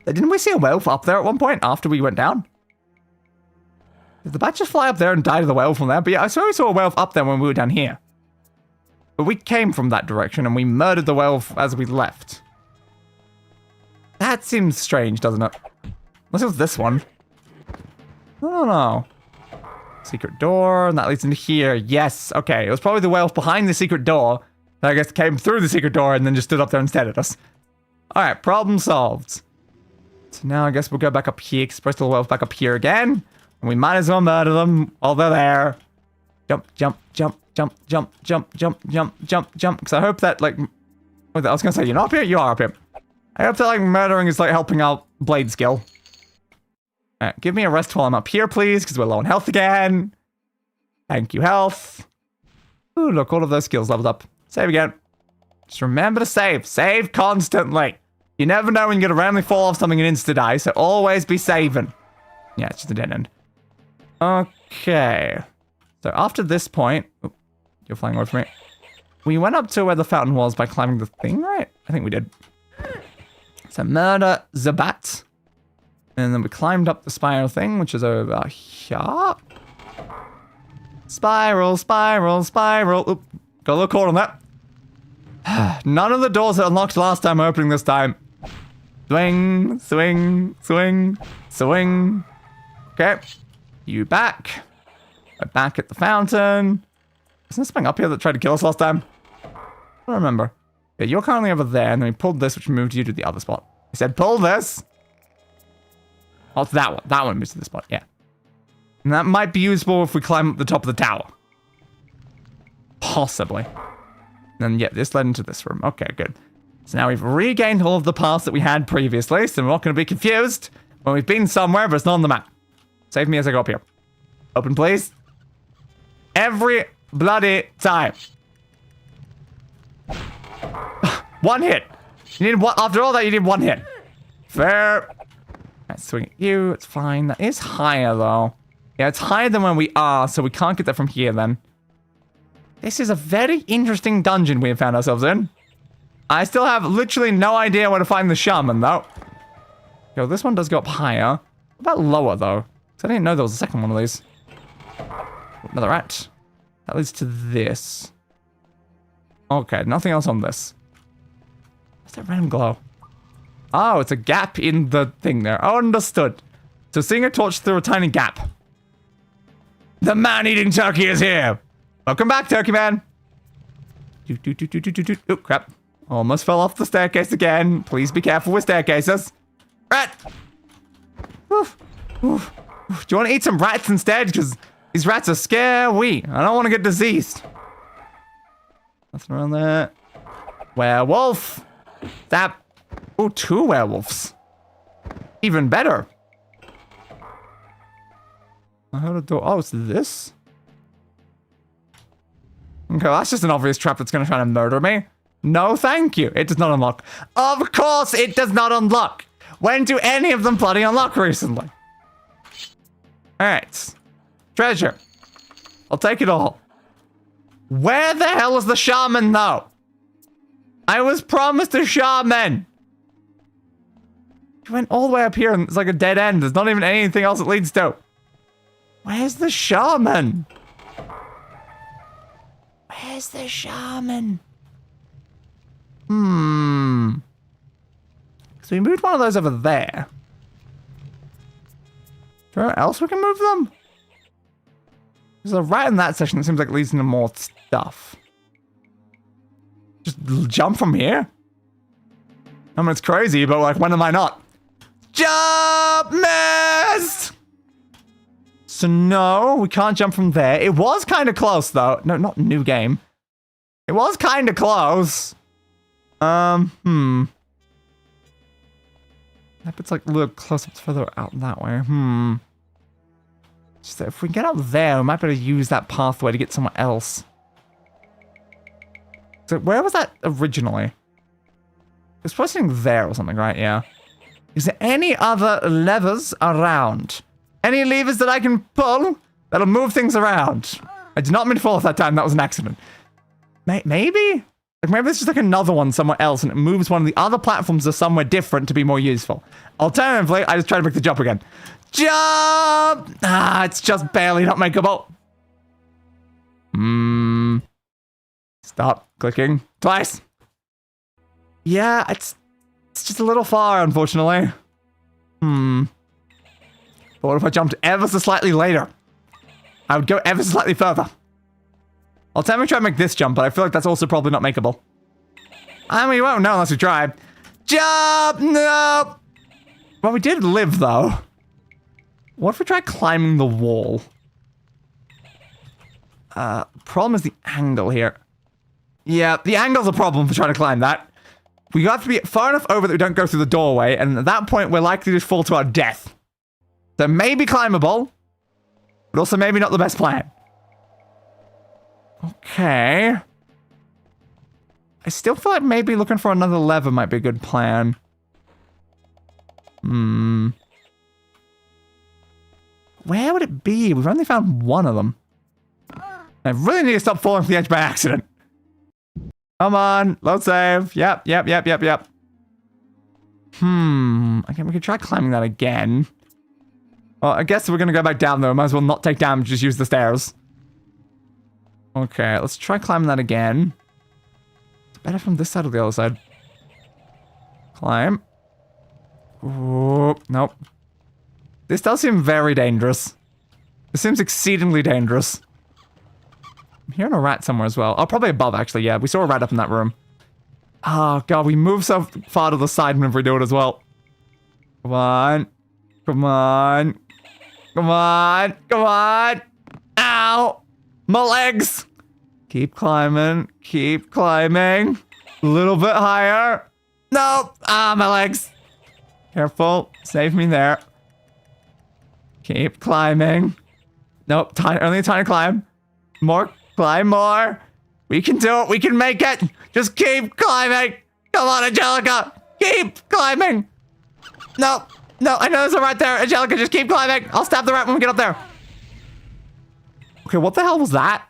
Didn't we see a werewolf up there at one point after we went down? Did the bat just fly up there and die to the werewolf from there? But yeah, I swear we saw a werewolf up there when we were down here. But we came from that direction and we murdered the werewolf as we left. That seems strange, doesn't it? Unless it was this one. I don't know. Secret door, and that leads into here. Yes, okay. It was probably the werewolf behind the secret door that I guess came through the secret door and then just stood up there and stared at us. Alright, problem solved. So now I guess we'll go back up here, express the werewolf back up here again. And we might as well murder them while they're there. Jump, jump, jump, jump, jump, jump, jump, jump, jump, jump. Because I hope that, like... I was going to say, you're not up here? You are up here. I hope that, like, murdering is, like, helping out blade skill. Alright, give me a rest while I'm up here, please, because we're low on health again. Thank you, health. Ooh, look, all of those skills leveled up. Save again. Just remember to save. Save constantly. You never know when you're going to randomly fall off something and insta-die, so always be saving. Yeah, it's just a dead end. Okay. So after this point... Oop, you're flying away from me. We went up to where the fountain was by climbing the thing, right? I think we did. So murder the bat. And then we climbed up the spiral thing, which is over here. Spiral, spiral, spiral. Oop, got a little caught on that. None of the doors that unlocked last time are opening this time. Swing, swing, swing, swing. Okay. You back. We're back at the fountain. Isn't there something up here that tried to kill us last time? I don't remember. Yeah, you're currently over there, and then we pulled this, which moved you to the other spot. I said, pull this. Oh, it's that one. That one moves to the spot, yeah. And that might be useful if we climb up the top of the tower. Possibly. And then, yeah, this led into this room. Okay, good. So now we've regained all of the paths that we had previously, so we're not going to be confused when we've been somewhere, but it's not on the map. Save me as I go up here. Open, please. Every bloody time. One hit. You need one. After all that, you need one hit. Fair. Let's swing at you. It's fine. That is higher, though. Yeah, it's higher than where we are, so we can't get that from here, then. This is a very interesting dungeon we have found ourselves in. I still have literally no idea where to find the shaman, though. Yo, this one does go up higher. What about lower, though? Because I didn't know there was a second one of these. Another rat. That leads to this. Okay, nothing else on this. What's that random glow? Oh, it's a gap in the thing there. Oh, understood. So seeing a torch through a tiny gap. The man-eating turkey is here! Welcome back, Turkey Man! Oh, crap. Almost fell off the staircase again. Please be careful with staircases. Rat! Oof. Oof. Oof. Do you want to eat some rats instead? Because these rats are scary. I don't want to get diseased. Nothing around there. Werewolf! That. Oh, 2 werewolves. Even better. I heard a door. Oh, it's this? Okay, well, that's just an obvious trap that's going to try to murder me. No, thank you. It does not unlock. Of course it does not unlock. When do any of them bloody unlock recently? Alright. Treasure. I'll take it all. Where the hell is the shaman, though? I was promised a shaman. He went all the way up here and it's like a dead end. There's not even anything else it leads to. Where's the shaman? Where's the shaman? So we moved one of those over there. Is there anywhere else we can move them? There's a rat in that section that seems like it leads into more stuff. Just jump from here? I mean, it's crazy, but like, when am I not? Jump! Missed! So no, we can't jump from there. It was kind of close, though. No, not new game. It was kind of close. That bit's like a little close up further out that way. Just if we can get out there, we might be able to use that pathway to get somewhere else. So where was that originally? It was supposed to be there or something, right? Yeah. Is there any other levers around? Any levers that I can pull that'll move things around? I did not mean to fall off that time. That was an accident. Maybe? Like maybe there's just like another one somewhere else and it moves one of the other platforms to somewhere different to be more useful. Alternatively, I just try to make the jump again. Jump! Ah, it's just barely not makeable. Stop clicking. Twice. Yeah, it's just a little far, unfortunately. But what if I jumped ever so slightly later? I would go ever so slightly further. I'll try to make this jump, but I feel like that's also probably not makeable. I mean, we won't know unless we try. Jump! No! Well, we did live, though. What if we try climbing the wall? Problem is the angle here. Yeah, the angle's a problem for trying to climb that. We have to be far enough over that we don't go through the doorway, and at that point, we're likely to fall to our death. So maybe climbable, but also maybe not the best plan. Okay. I still feel like maybe looking for another lever might be a good plan. Where would it be? We've only found one of them. I really need to stop falling off the edge by accident. Come on, load save. Yep. Okay, we could try climbing that again. Well, I guess we're gonna go back down though. Might as well not take damage, just use the stairs. Okay, let's try climbing that again. It's better from this side or the other side. Climb. Ooh, nope. This does seem very dangerous. This seems exceedingly dangerous. I'm hearing a rat somewhere as well. Oh, probably above, actually, yeah. We saw a rat up in that room. Oh, God, we move so far to the side whenever we do it as well. Come on. Come on. Come on. Come on. Ow. My legs. Keep climbing. Keep climbing. A little bit higher. Nope. Ah, my legs. Careful. Save me there. Keep climbing. Nope. Only a tiny climb. More. Climb more. We can do it. We can make it. Just keep climbing. Come on, Angelica. Keep climbing. No. No, I know there's a rat there. Angelica, just keep climbing. I'll stab the rat when we get up there. Okay, what the hell was that?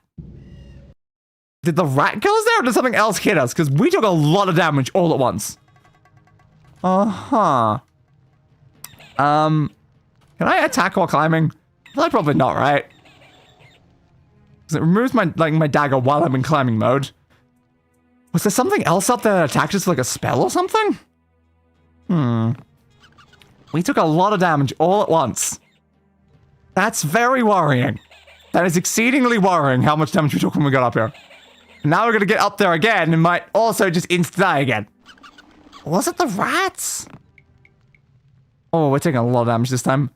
Did the rat kill us there or did something else hit us? Because we took a lot of damage all at once. Can I attack while climbing? I feel like probably not, right? Because it removes my dagger while I'm in climbing mode. Was there something else up there that attacked us like a spell or something? We took a lot of damage all at once. That's very worrying. That is exceedingly worrying how much damage we took when we got up here. And now we're gonna get up there again and might also just insta-die again. Was it the rats? Oh, we're taking a lot of damage this time.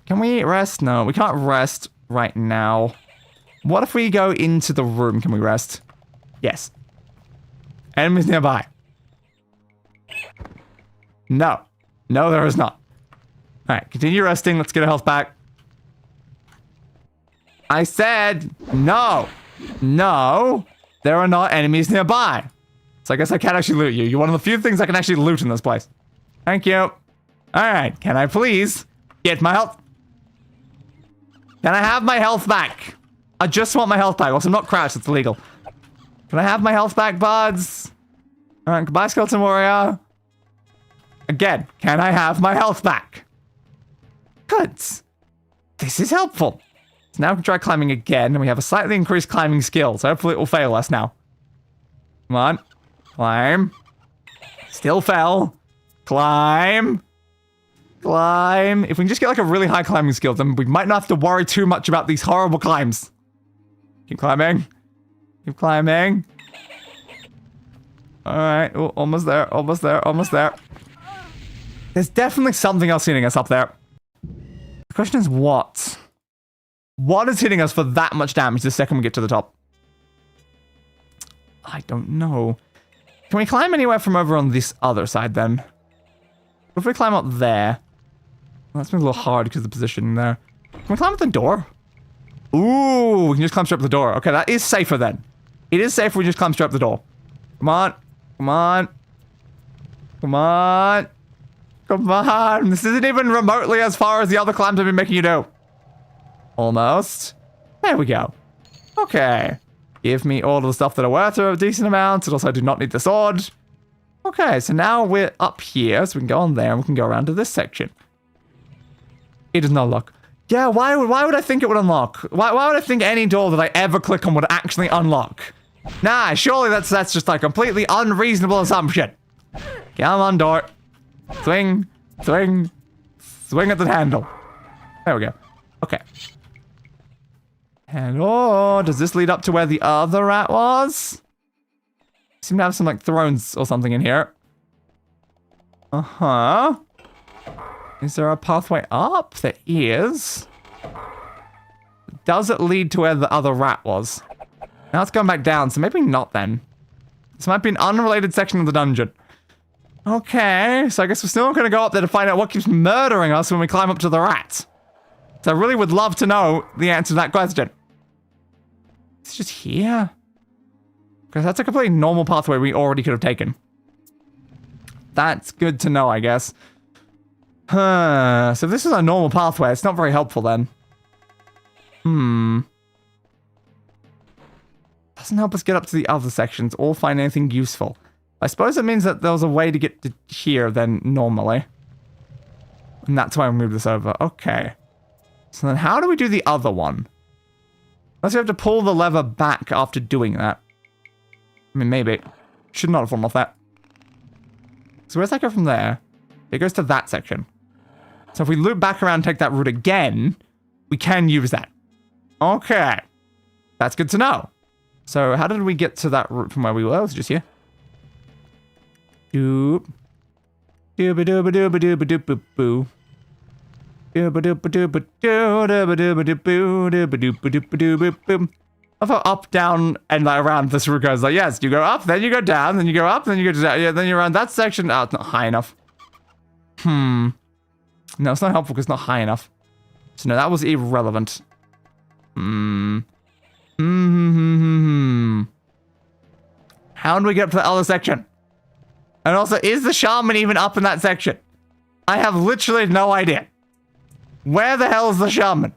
Can we rest? No, we can't rest right now. What if we go into the room? Can we rest? Yes. Enemies nearby. No. No, there is not. Alright, continue resting. Let's get our health back. I said no. No. There are not enemies nearby. So I guess I can't actually loot you. You're one of the few things I can actually loot in this place. Thank you. Alright, can I please get my health? Can I have my health back? I just want my health back. Also, I'm not crouched. It's illegal. Can I have my health back, buds? Alright, goodbye, Skeleton Warrior. Again, can I have my health back? Good. This is helpful. So now we can try climbing again, and we have a slightly increased climbing skill, so hopefully it will fail us now. Come on. Climb. Still fell. Climb. Climb. If we can just get like a really high climbing skill, then we might not have to worry too much about these horrible climbs. Keep climbing. Keep climbing. Alright, oh, almost there, almost there, almost there. There's definitely something else hitting us up there. The question is what? What is hitting us for that much damage the second we get to the top? I don't know. Can we climb anywhere from over on this other side then? What if we climb up there? Well, that's been a little hard because of the position there. Can we climb up the door? Ooh, we can just climb straight up the door. Okay, that is safer then. It is safer we just climb straight up the door. Come on. Come on. Come on. Come on. This isn't even remotely as far as the other climbs I've been making you do. Almost. There we go. Okay. Give me all of the stuff that are worth a decent amount. And also, I do not need the sword. Okay, so now we're up here. So we can go on there and we can go around to this section. It does not unlock. Yeah, why would I think it would unlock? Why would I think any door that I ever click on would actually unlock? Nah, surely that's just like a completely unreasonable assumption. Come on, door. Swing, swing, swing at the handle. There we go. Okay. And oh, does this lead up to where the other rat was? Seem to have some like thrones or something in here. Uh-huh. Is there a pathway up? There is. Does it lead to where the other rat was? Now it's going back down, so maybe not then. This might be an unrelated section of the dungeon. Okay, so I guess we're still going to go up there to find out what keeps murdering us when we climb up to the rat. So I really would love to know the answer to that question. It's just here. Because that's a completely normal pathway we already could have taken. That's good to know, I guess. So if this is a normal pathway, it's not very helpful then. Doesn't help us get up to the other sections or find anything useful. I suppose it means that there was a way to get to here then normally. And that's why I moved this over. Okay. So then how do we do the other one? Unless we have to pull the lever back after doing that. I mean, maybe. Should not have fallen off that. So where's that go from there? It goes to that section. So if we loop back around and take that route again, we can use that. Okay. That's good to know. So how did we get to that route from where we were? It was just here. Doop. Dooba dooba dooba dooba dooba boo. Dooba dooba dooba dooba dooba dooba dooba dooba dooba boom. I thought up, down, and like around this route goes like, yes, you go up, then you go down, then you go up, then you go down, yeah, then you're around that section. Oh, it's not high enough. No, it's not helpful because it's not high enough. So no, that was irrelevant. How do we get up to the other section? And also, is the shaman even up in that section? I have literally no idea. Where the hell is the shaman?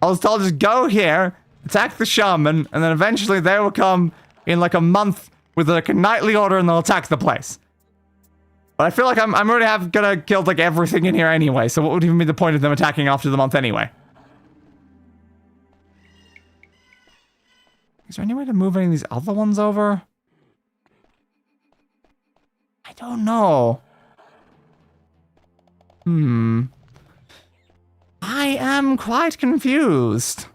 I was told just go here, attack the shaman, and then eventually they will come in like a month with like a knightly order and they'll attack the place. But I feel like I'm already gonna kill like everything in here anyway, so what would even be the point of them attacking after the month anyway? Is there any way to move any of these other ones over? I don't know. I am quite confused.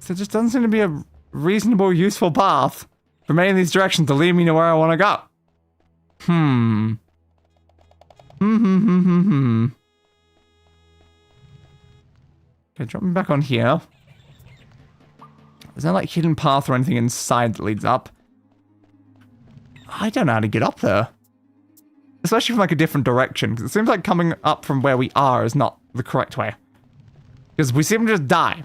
There just doesn't seem to be a reasonable, useful path from any of these directions to lead me to where I want to go. Okay, drop me back on here. Is there like hidden path or anything inside that leads up? I don't know how to get up there. Especially from like a different direction, because it seems like coming up from where we are is not the correct way. Because we seem to just die.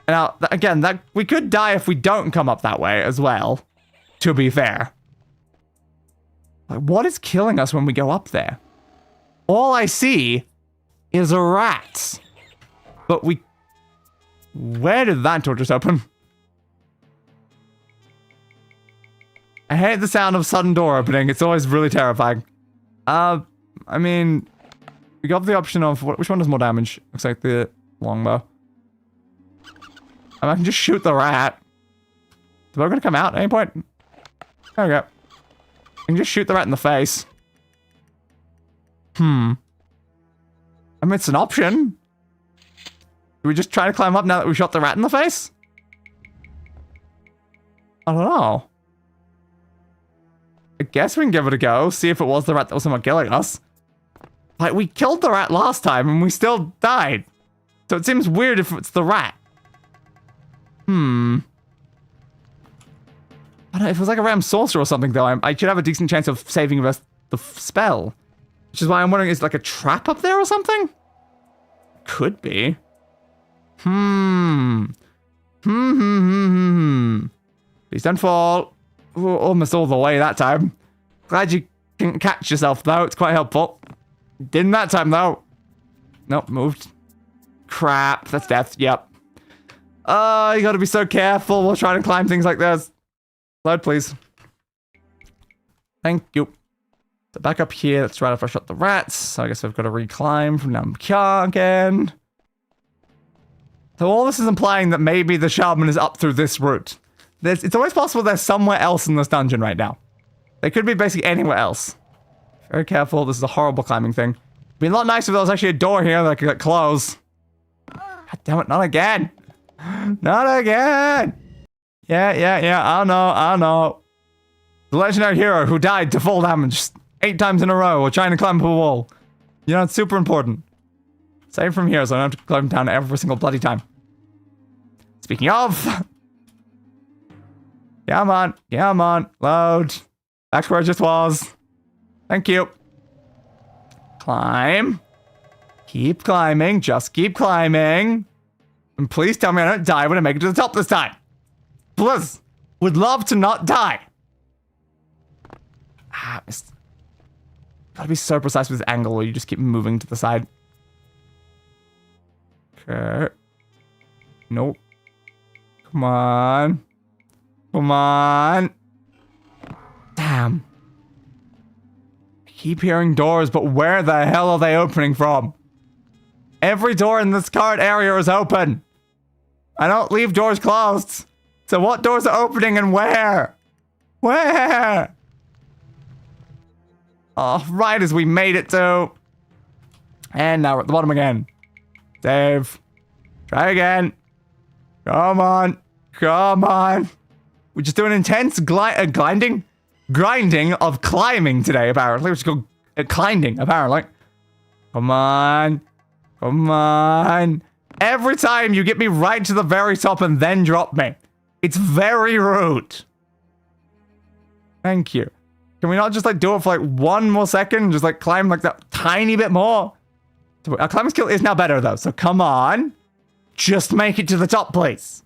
And now, again, we could die if we don't come up that way as well, to be fair. Like, what is killing us when we go up there? All I see is a rat. But where did that door just open? I hate the sound of sudden door opening. It's always really terrifying. I mean, we got the option of which one does more damage? Looks like the longbow. I can just shoot the rat. Is the bow gonna come out at any point? There we go. I can just shoot the rat in the face. I mean, it's an option. Do we just try to climb up now that we shot the rat in the face? I don't know. I guess we can give it a go, see if it was the rat that was someone killing us. Like, we killed the rat last time and we still died. So it seems weird if it's the rat. I don't know, if it was like a ram sorcerer or something though, I should have a decent chance of saving the spell. Which is why I'm wondering, is like a trap up there or something? Could be. Please don't fall. Ooh, almost all the way that time. Glad you can catch yourself though, it's quite helpful. Didn't that time though. Nope, moved. Crap, that's death, yep. You gotta be so careful while trying to climb things like this. Load, please. Thank you. So back up here, that's right after I shot the rats. So I guess I've got to reclimb from down here again. So all this is implying that maybe the shaman is up through this route. It's always possible there's somewhere else in this dungeon right now. They could be basically anywhere else. Very careful, this is a horrible climbing thing. It'd be a lot nicer if there was actually a door here that I could close. God damn it, not again! Not again! Yeah, I know. The legendary hero who died to full damage 8 times in a row while trying to climb up a wall. You know, it's super important. Save from here so I don't have to climb down every single bloody time. Speaking of... Come on, load. Back where I just was. Thank you. Climb. Keep climbing, just keep climbing. And please tell me I don't die when I make it to the top this time. Please. Would love to not die. Missed. Gotta be so precise with this angle where you just keep moving to the side. Okay. Nope. Come on. Damn. I keep hearing doors, but where the hell are they opening from? Every door in this current area is open. I don't leave doors closed. So what doors are opening and where? Where? Oh, right as we made it to. And now we're at the bottom again. Save. Try again. Come on. We're just doing intense grinding of climbing today, apparently. Which is called climbing, apparently. Come on. Every time you get me right to the very top and then drop me. It's very rude. Thank you. Can we not just like do it for like 1 more second? Just like climb like that tiny bit more? Our climbing skill is now better though, so come on. Just make it to the top, please.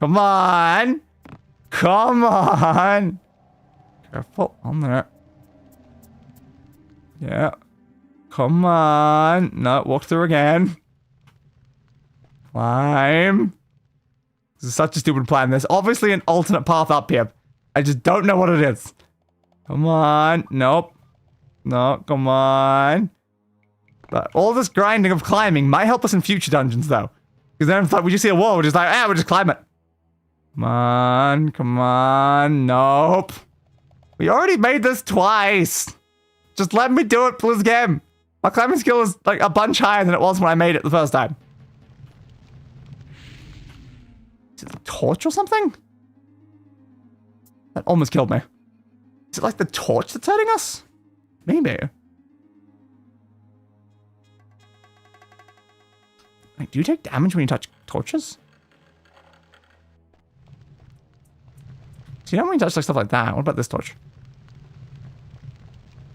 Come on. Careful on there. Yeah. Come on. No, walk through again. Climb. This is such a stupid plan. There's obviously an alternate path up here. I just don't know what it is. Come on. Nope. No, come on. But all this grinding of climbing might help us in future dungeons, though. Because then it's like, we just see a wall, we're just like, we'll just climb it. Come on, come on. Nope. We already made this twice. Just let me do it, please, game. My climbing skill is like a bunch higher than it was when I made it the first time. Is it a torch or something? That almost killed me. Is it like the torch that's hurting us? Maybe. Like, do you take damage when you touch torches? So you know when you touch like stuff like that? What about this torch?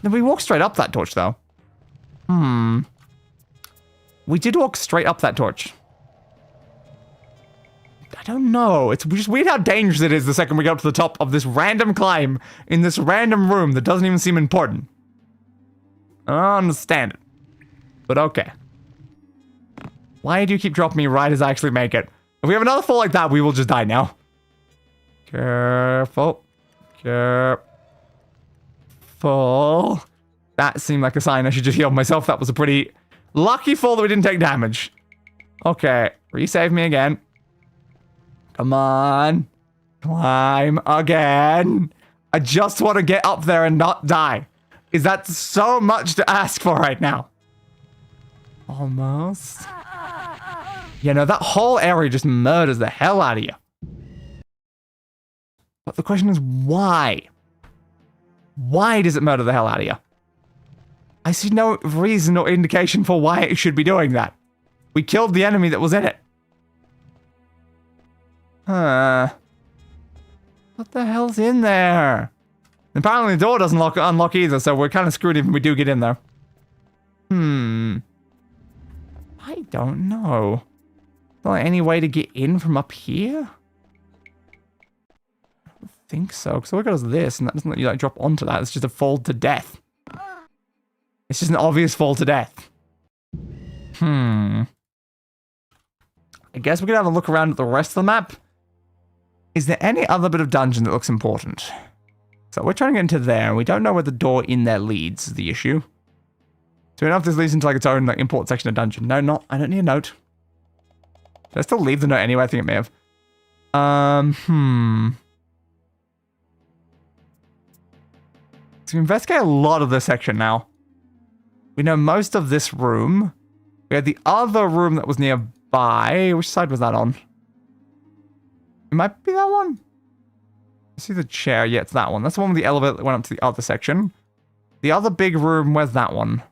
Then we walk straight up that torch, though. We did walk straight up that torch. I don't know. It's just weird how dangerous it is the second we go up to the top of this random climb in this random room that doesn't even seem important. I don't understand it. But okay. Why do you keep dropping me right as I actually make it? If we have another fall like that, we will just die now. Careful. Careful. That seemed like a sign I should just heal myself. That was a pretty lucky fall that we didn't take damage. Okay. Resave me again. Come on. Climb again. I just want to get up there and not die. Is that so much to ask for right now? Almost. You know, that whole area just murders the hell out of you. But the question is, why? Why does it murder the hell out of you? I see no reason or indication for why it should be doing that. We killed the enemy that was in it. What the hell's in there? Apparently the door doesn't unlock either, so we're kind of screwed if we do get in there. I don't know. Is there any way to get in from up here? I don't think so, because all it goes this, and that doesn't let you like drop onto that. It's just a fall to death. It's just an obvious fall to death. I guess we could have a look around at the rest of the map. Is there any other bit of dungeon that looks important? So we're trying to get into there, and we don't know where the door in there leads, is the issue. So we don't know if this leads into like its own like important section of dungeon. No, not. I don't need a note. Did I still leave the note anyway? I think it may have. So we investigate a lot of this section now. We know most of this room. We had the other room that was nearby. Which side was that on? It might be that one. I see the chair. Yeah, it's that one. That's the one with the elevator that went up to the other section. The other big room, where's that one?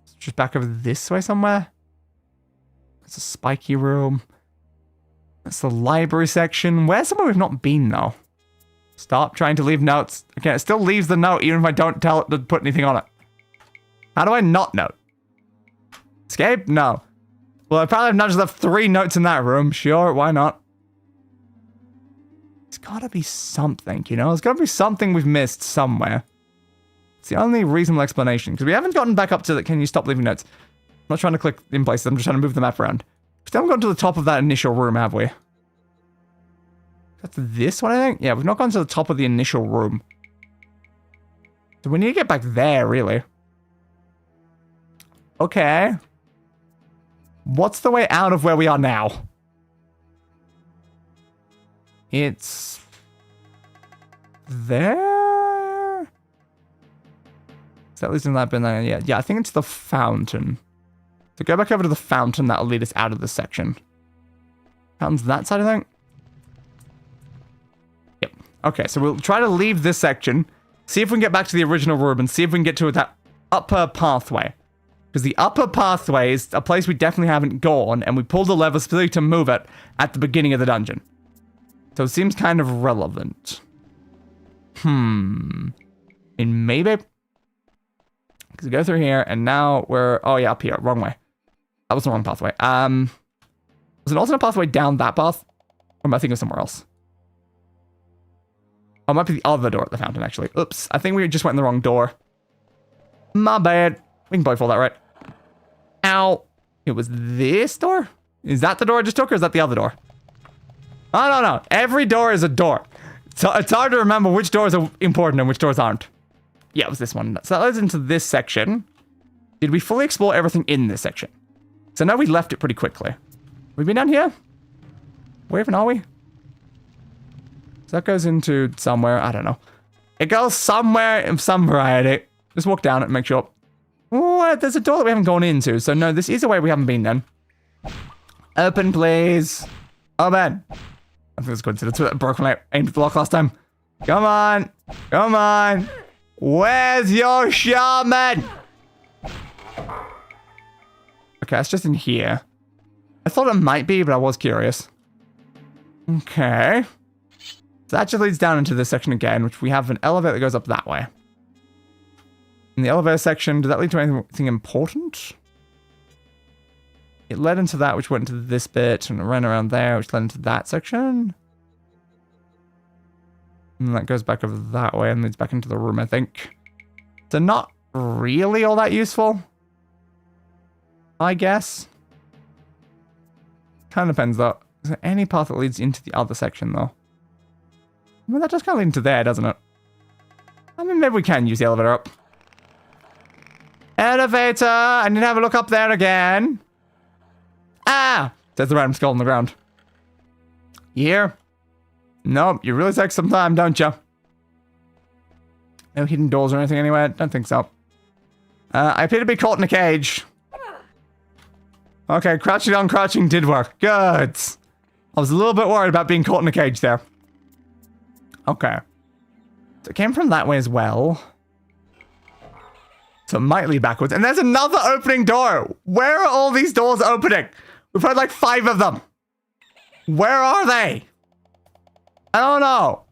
It's just back over this way somewhere. It's a spiky room. That's the library section. Where's somewhere we've not been, though? Stop trying to leave notes. Okay, it still leaves the note, even if I don't tell it to put anything on it. How do I not note? Escape? No. Well, I probably have not just left 3 notes in that room. Sure, why not? It's gotta be something, you know? There's gotta be something we've missed somewhere. It's the only reasonable explanation, because we haven't gotten back up to the, can you stop leaving notes? I'm not trying to click in places, I'm just trying to move the map around. We still haven't gotten to the top of that initial room, have we? That's this one, I think? Yeah, we've not gone to the top of the initial room. So we need to get back there, really. Okay. What's the way out of where we are now? It's... there? Is that leading that been there? Yeah, I think it's the fountain. So go back over to the fountain, that'll lead us out of this section. Fountain's that side, I think? Yep. Okay, so we'll try to leave this section, see if we can get back to the original room, and see if we can get to that upper pathway. Because the upper pathway is a place we definitely haven't gone, and we pulled the lever specifically to move it at the beginning of the dungeon. So it seems kind of relevant. And maybe... because we go through here, and now we're... oh yeah, up here. Wrong way. That was the wrong pathway. Was it also a pathway down that path? Or am I thinking of somewhere else? Oh, it might be the other door at the fountain, actually. Oops. I think we just went in the wrong door. My bad. We can probably pull that right. Ow. It was this door? Is that the door I just took, or is that the other door? I don't know. Every door is a door. So it's hard to remember which doors are important and which doors aren't. Yeah, it was this one. So that leads into this section. Did we fully explore everything in this section? So now we left it pretty quickly. We've been down here? Where even are we? So that goes into somewhere. I don't know. It goes somewhere in some variety. Just walk down it and make sure. Oh, there's a door that we haven't gone into. So no, this is a way we haven't been then. Open, please. Open. I think it's good. That's what broken light aimed at the lock last time. Come on. Come on. Where's your shaman? Okay, it's just in here. I thought it might be, but I was curious. Okay. So that just leads down into this section again, which we have an elevator that goes up that way. In the elevator section, did that lead to anything important? It led into that, which went into this bit, and it ran around there, which led into that section. And that goes back over that way and leads back into the room, I think. So not really all that useful, I guess. Kind of depends, though. Is there any path that leads into the other section, though? I mean, that does kind of lead into there, doesn't it? I mean, maybe we can use the elevator up. Elevator! I need to have a look up there again. Ah! There's the random skull on the ground. You here? Nope, you really take some time, don't you? No hidden doors or anything anywhere? Don't think so. I appear to be caught in a cage. Okay, crouching on crouching did work. Good. I was a little bit worried about being caught in a cage there. Okay. So it came from that way as well. So it might lead backwards. And there's another opening door. Where are all these doors opening? We've had like 5 of them. Where are they? I don't know.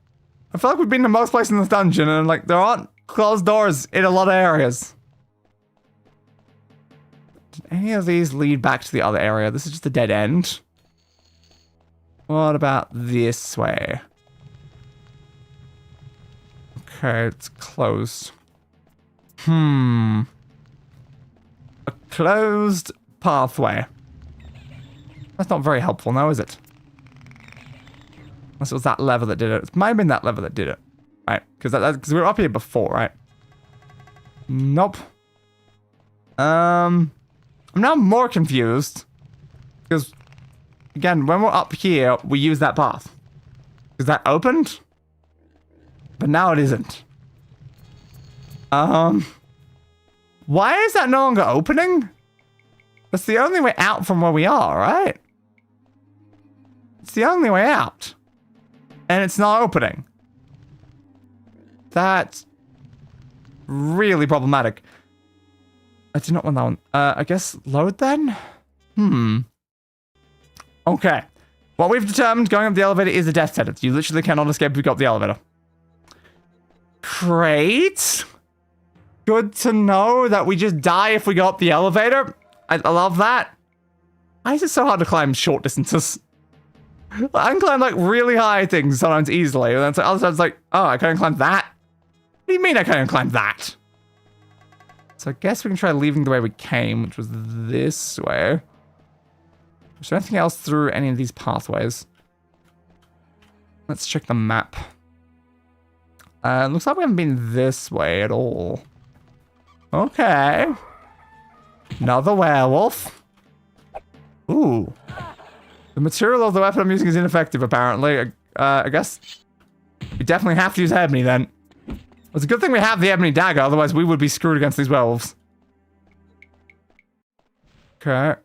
I feel like we've been to most places in this dungeon and like there aren't closed doors in a lot of areas. Did any of these lead back to the other area? This is just a dead end. What about this way? Okay, it's closed. A closed pathway. That's not very helpful now, is it? Unless it was that lever that did it. It might have been that lever that did it. Right? Because we were up here before, right? Nope. I'm now more confused. Because, again, when we're up here, we use that path. Is that opened? But now it isn't. Why is that no longer opening? That's the only way out from where we are, right? It's the only way out. And it's not opening. That's really problematic. I do not want that one. I guess load then? Okay. What we've determined going up the elevator is a death sentence. You literally cannot escape if you go up the elevator. Great. Good to know that we just die if we go up the elevator. I love that. Why is it so hard to climb short distances? I can climb like really high things sometimes easily, and then other times like, oh, I can't climb that. What do you mean I can't climb that? So I guess we can try leaving the way we came, which was this way. Is there anything else through any of these pathways? Let's check the map. Looks like we haven't been this way at all. Okay. Another werewolf. Ooh. The material of the weapon I'm using is ineffective, apparently. I guess we definitely have to use ebony, then. It's a good thing we have the ebony dagger, otherwise we would be screwed against these werewolves. Okay.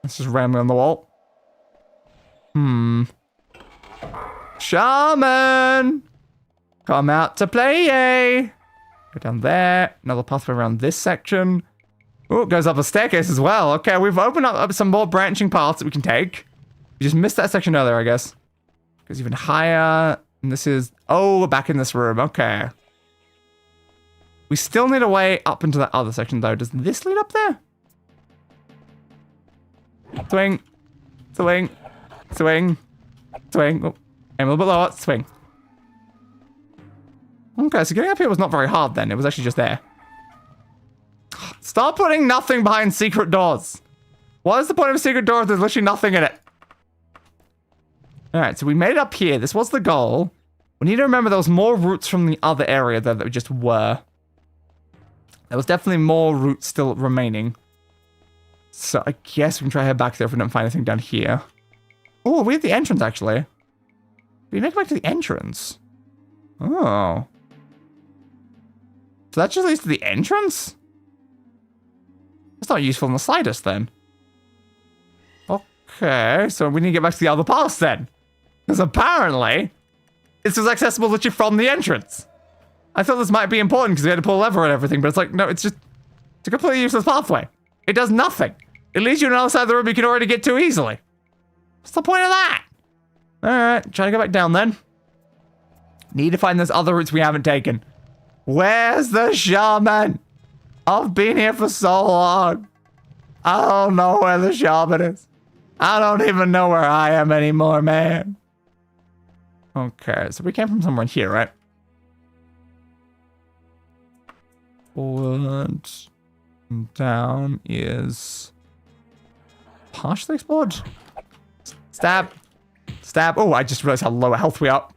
Let's just ram on the wall. Shaman! Come out to play! Go down there. Another pathway around this section. Oh, it goes up a staircase as well. Okay, we've opened up some more branching paths that we can take. We just missed that section earlier, I guess. Goes even higher. And this is... Oh, we're back in this room. Okay. We still need a way up into that other section, though. Does this lead up there? Swing. Swing. Swing. Swing. Oh, aim a little bit lower. Swing. Okay, so getting up here was not very hard then. It was actually just there. Stop putting nothing behind secret doors. What is the point of a secret door if there's literally nothing in it? Alright, so we made it up here. This was the goal. We need to remember there was more routes from the other area there that we just were. There was definitely more routes still remaining. So I guess we can try to head back there if we don't find anything down here. Oh, we're at the entrance, actually. We make it back to the entrance. Oh. So that just leads to the entrance? That's not useful in the slightest, then. Okay, so we need to get back to the other pass, then. Because apparently, this was accessible literally from the entrance. I thought this might be important because we had to pull a lever and everything, but it's like, no, it's a completely useless pathway. It does nothing. It leads you to another side of the room you can already get to easily. What's the point of that? Alright, try to go back down then. Need to find those other routes we haven't taken. Where's the shaman? I've been here for so long. I don't know where the shaman is. I don't even know where I am anymore, man. Okay, so we came from somewhere in here, right? Forward. Down is partially explored. Stab. Stab. Oh, I just realized how low health we are.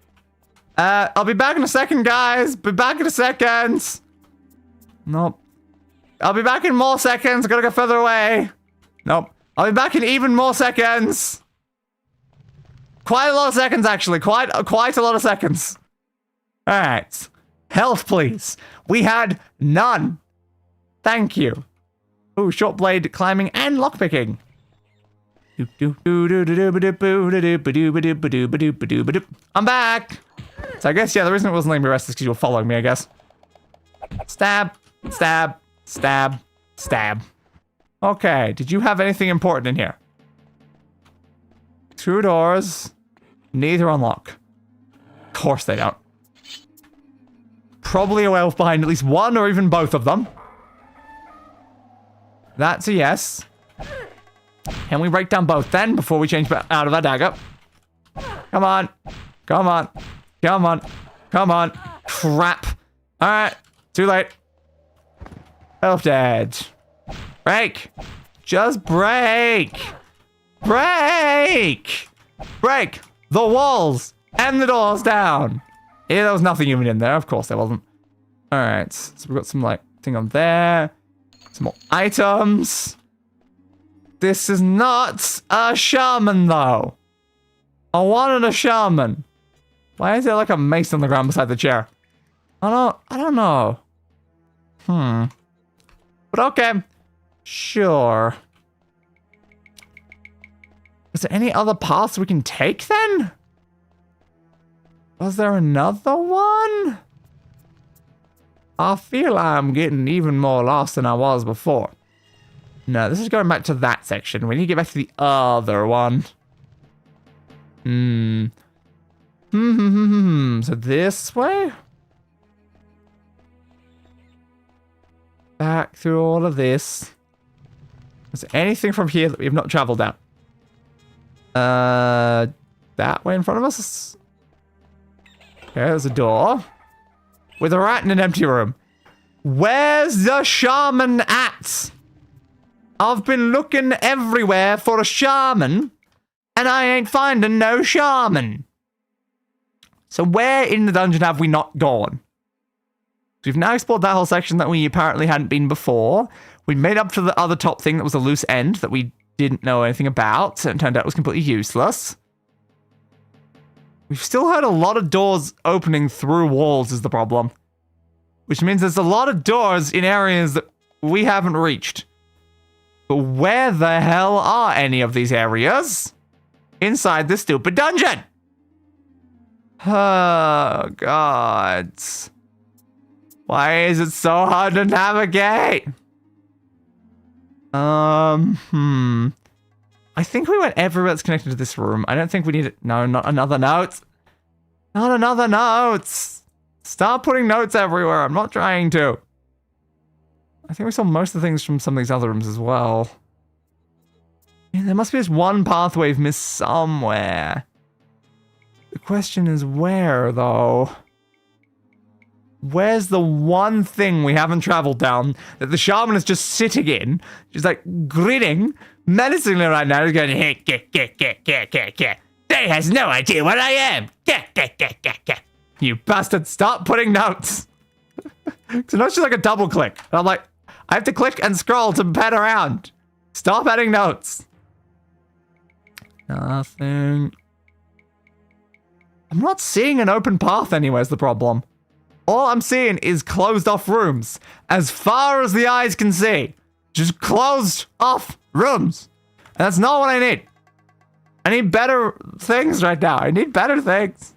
I'll be back in a second, guys. Be back in a second. Nope. I'll be back in more seconds. I gotta go further away. Nope. I'll be back in even more seconds. Quite a lot of seconds, actually. Quite a lot of seconds. All right. Health, please. We had none. Thank you. Ooh, short blade climbing and lockpicking. I'm back. So I guess, yeah, the reason it wasn't letting me rest is because you were following me, I guess. Stab, stab, stab, stab. Okay, did you have anything important in here? 2 doors. Neither unlock. Of course they don't. Probably a werewolf behind at least one or even both of them. That's a yes. Can we break down both then before we change out of our dagger? Come on. Come on. Come on. Come on. Crap. Alright. Too late. Elf dead. Break. Just break. Break. Break the walls and the doors down. Yeah, there was nothing even in there. Of course there wasn't. Alright. So we've got some, like, thing on there. Some more items. This is not a shaman, though. I wanted a shaman. Why is there like a mace on the ground beside the chair? I don't know. But okay. Sure. Is there any other paths we can take then? Was there another one? I feel I'm getting even more lost than I was before. No, this is going back to that section. We need to get back to the other one. So this way? Back through all of this. Is there anything from here that we have not traveled down? That way in front of us? Okay, there's a door. With a rat in an empty room. Where's the shaman at? I've been looking everywhere for a shaman, and I ain't finding no shaman. So where in the dungeon have we not gone? We've now explored that whole section that we apparently hadn't been before. We made up to the other top thing that was a loose end that we didn't know anything about, and it turned out it was completely useless. We've still heard a lot of doors opening through walls is the problem. Which means there's a lot of doors in areas that we haven't reached. But where the hell are any of these areas? Inside this stupid dungeon! Oh, God. Why is it so hard to navigate? I think we went everywhere that's connected to this room. I don't think we need it. No, not another note. Not another note. Stop putting notes everywhere. I'm not trying to. I think we saw most of the things from some of these other rooms as well. Yeah, there must be this one pathway we've missed somewhere. The question is where, though? Where's the one thing we haven't traveled down that the shaman is just sitting in? She's like grinning menacingly right now. He's going, hey, They has no idea what I am. You bastard, stop putting notes. So now it's just like a double click. And I'm like, I have to click and scroll to pan around. Stop adding notes. Nothing. I'm not seeing an open path anywhere is the problem. All I'm seeing is closed off rooms. As far as the eyes can see. Just closed off rooms. And that's not what I need. I need better things right now. I need better things.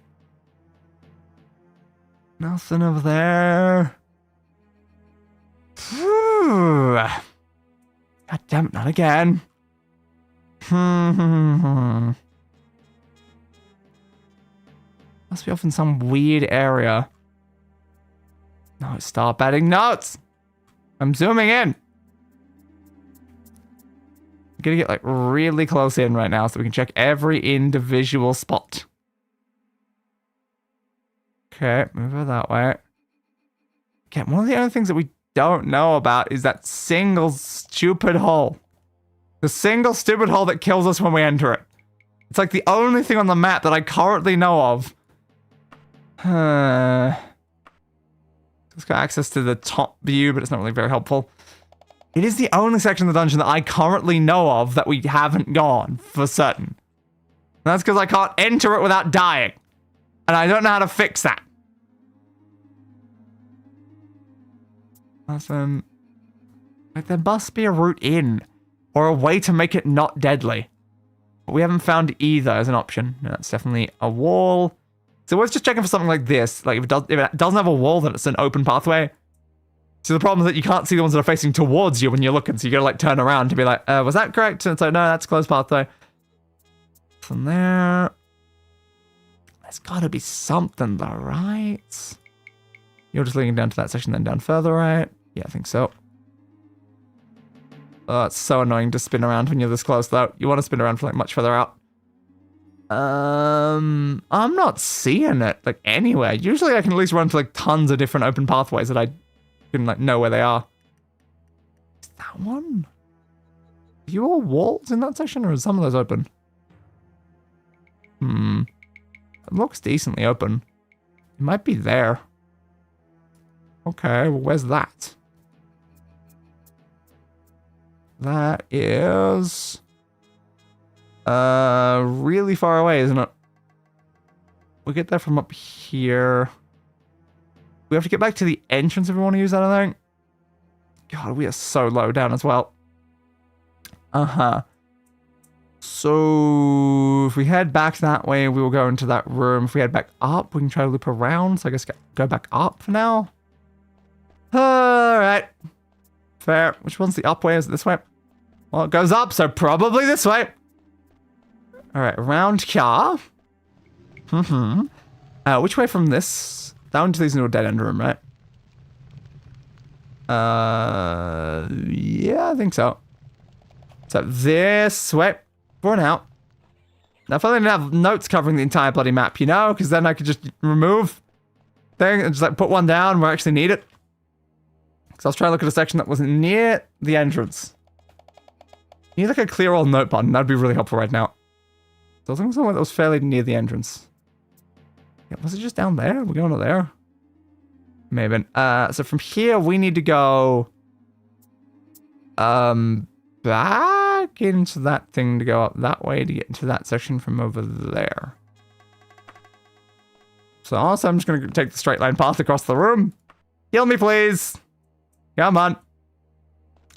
Nothing over there. God damn it, not again. Must be off in some weird area. No, stop adding notes. I'm zooming in. I'm gonna get like really close in right now so we can check every individual spot. Okay, move it that way. Okay, one of the only things that we don't know about is that single stupid hole. The single stupid hole that kills us when we enter it. It's like the only thing on the map that I currently know of. It's got access to the top view, but it's not really very helpful. It is the only section of the dungeon that I currently know of that we haven't gone for certain. And that's because I can't enter it without dying. And I don't know how to fix that. Awesome. Like, there must be a route in. Or a way to make it not deadly. But we haven't found either as an option. No, that's definitely a wall. So we're just checking for something like this. Like, if it doesn't have a wall, then it's an open pathway. So the problem is that you can't see the ones that are facing towards you when you're looking. So you gotta, like, turn around to be like, was that correct? And it's like, no, that's a closed pathway. From there. There's gotta be something though, right? You're just leading down to that section, then down further, right? Yeah, I think so. Oh, it's so annoying to spin around when you're this close, though. You want to spin around for, like, much further out. I'm not seeing it, like, anywhere. Usually I can at least run to, like, tons of different open pathways that I can, like, know where they are. Is that one? Are you all walls in that section, or is some of those open? It looks decently open. It might be there. Okay, well, where's that? That is really far away, isn't it? We'll get there from up here. We have to get back to the entrance if we want to use that, I think. God, we are so low down as well. So if we head back that way, we will go into that room. If we head back up, we can try to loop around. So I guess go back up for now. Alright. Fair. Which one's the up way? Is it this way? Well, it goes up, so probably this way. Alright, around here. Which way from this? Down to this new dead end room, right? Yeah, I think so. So this way. For now. Now, if I didn't have notes covering the entire bloody map, you know? Because then I could just remove thing and just like put one down where I actually need it. So I was trying to look at a section that was near the entrance. You need like a clear old note button. That'd be really helpful right now. So I was looking for somewhere that was fairly near the entrance. Yeah, was it just down there? We're going to there? Maybe. So from here, we need to go... back into that thing to go up that way to get into that section from over there. So also, I'm just going to take the straight line path across the room. Heal me, please. Come on.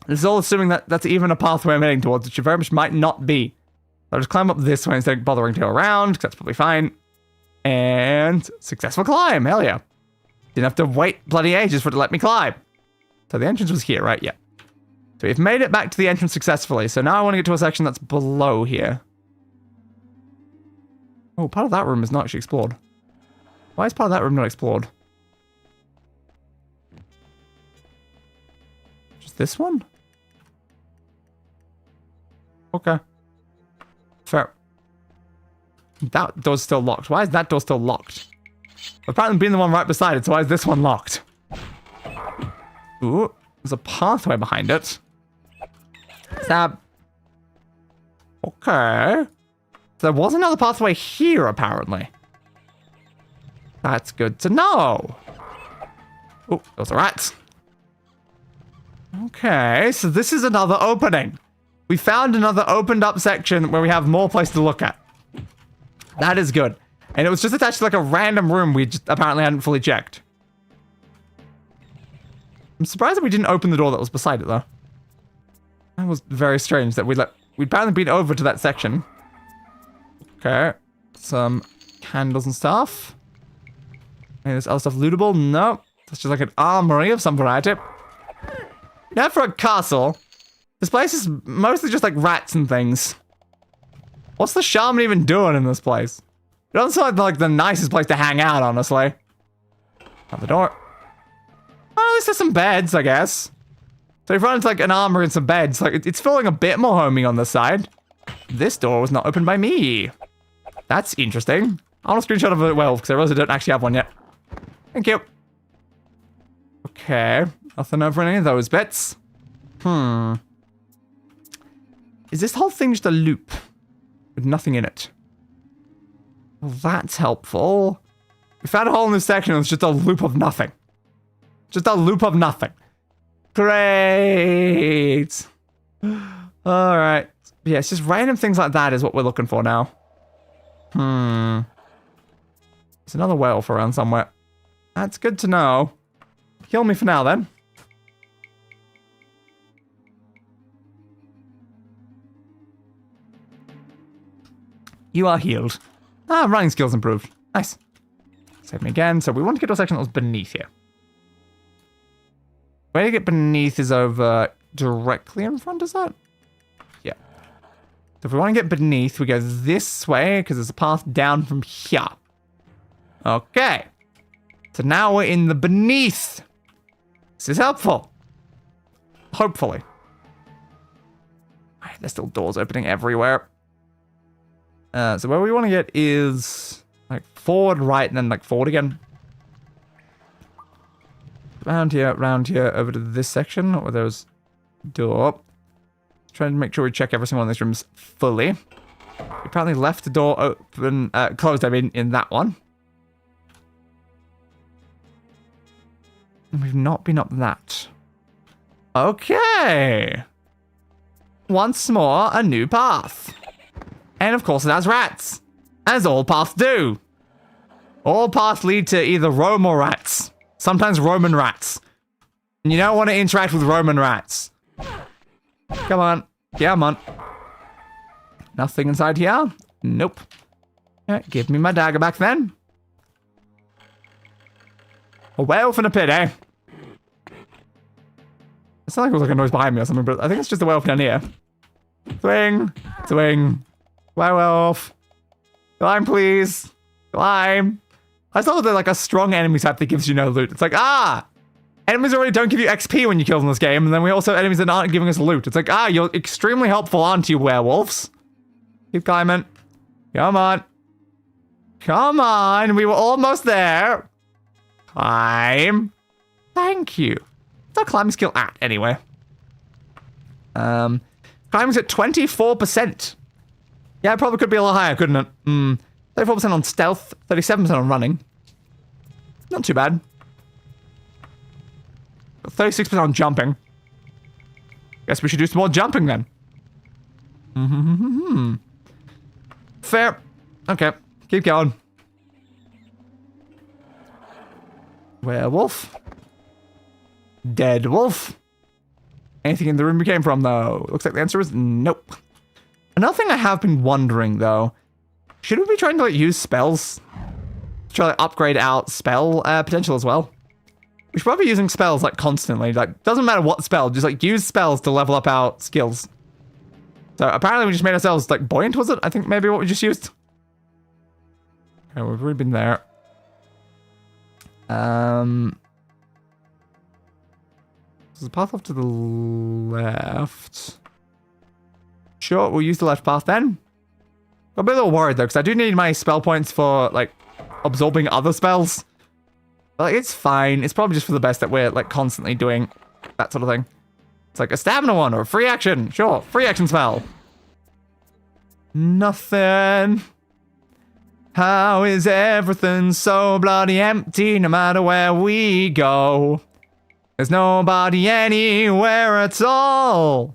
This is all assuming that that's even a pathway I'm heading towards, which it very much might not be. I'll just climb up this way instead of bothering to go around, because that's probably fine. And successful climb, hell yeah. Didn't have to wait bloody ages for it to let me climb. So the entrance was here, right? Yeah. So we've made it back to the entrance successfully. So now I want to get to a section that's below here. Oh, part of that room is not actually explored. Why is part of that room not explored? Just this one? Okay. Fair. That door's still locked. Why is that door still locked? Apparently being the one right beside it, so why is this one locked? Ooh, there's a pathway behind it. Stab. Okay. There was another pathway here, apparently. That's good to know. Oh, those are rats. Okay, so this is another opening. We found another opened up section where we have more place to look at. That is good. And it was just attached to like a random room we just apparently hadn't fully checked. I'm surprised that we didn't open the door that was beside it though. That was very strange that we'd apparently been over to that section. Okay. Some candles and stuff. Any of this other stuff lootable? No. That's just like an armory of some variety. Now for a castle. This place is mostly just like rats and things. What's the shaman even doing in this place? It doesn't sound like the nicest place to hang out, honestly. Out the door. Oh, at least there's some beds, I guess. So if you run into like an armory and some beds, like it's feeling a bit more homey on this side. This door was not opened by me. That's interesting. I want a screenshot of it well, because I realize I don't actually have one yet. Thank you. Okay. Nothing over any of those bits. Is this whole thing just a loop? With nothing in it? Well, that's helpful. We found a hole in this section and it's just a loop of nothing. Just a loop of nothing. Great. Alright. Yeah, it's just random things like that is what we're looking for now. There's another werewolf around somewhere. That's good to know. Kill me for now, then. You are healed. Ah, running skills improved. Nice. Save me again. So we want to get to a section that was beneath here. The way to get beneath is over directly in front, is that? Yeah. So if we want to get beneath, we go this way, because there's a path down from here. Okay. So now we're in the beneath. This is helpful. Hopefully. Right, there's still doors opening everywhere. So where we want to get is like forward, right, and then like forward again. Round here, over to this section where there's door. Trying to make sure we check every single one of these rooms fully. We apparently left the door open, closed, I mean, in that one. And we've not been up that. Okay. Once more, a new path. And of course it has rats. As all paths do. All paths lead to either Rome or rats. Sometimes Roman rats. And you don't want to interact with Roman rats. Come on. Come on. Nothing inside here? Nope. Yeah, give me my dagger back then. A werewolf in a pit, eh? It sounded like it was like a noise behind me or something, but I think it's just a werewolf down here. Swing. Swing. Werewolf. Climb, please. Climb. I saw that like a strong enemy type that gives you no loot. It's like, enemies already don't give you XP when you kill them in this game, and then we also have enemies that aren't giving us loot. It's like, you're extremely helpful, aren't you, werewolves? Keep climbing. Come on. Come on. We were almost there. Climb. Thank you. What's our climbing skill at, anyway? Climbing's at 24%. Yeah, it probably could be a lot higher, couldn't it? 34% on stealth, 37% on running. Not too bad. 36% on jumping. Guess we should do some more jumping then. Fair. Okay, keep going. Werewolf. Dead wolf. Anything in the room we came from, though? Looks like the answer is nope. Another thing I have been wondering, though, should we be trying to like use spells? Try to upgrade our spell potential as well. We should probably be using spells like constantly. Like, doesn't matter what spell, just like use spells to level up our skills. So apparently we just made ourselves like buoyant, was it? I think maybe what we just used. Okay, we've already been there. There's a path off to the left. Sure, we'll use the left path then. I'll be a little worried though, because I do need my spell points for like absorbing other spells. But like, it's fine. It's probably just for the best that we're like constantly doing that sort of thing. It's like a stamina one or a free action. Sure, free action spell. Nothing. How is everything so bloody empty no matter where we go? There's nobody anywhere at all.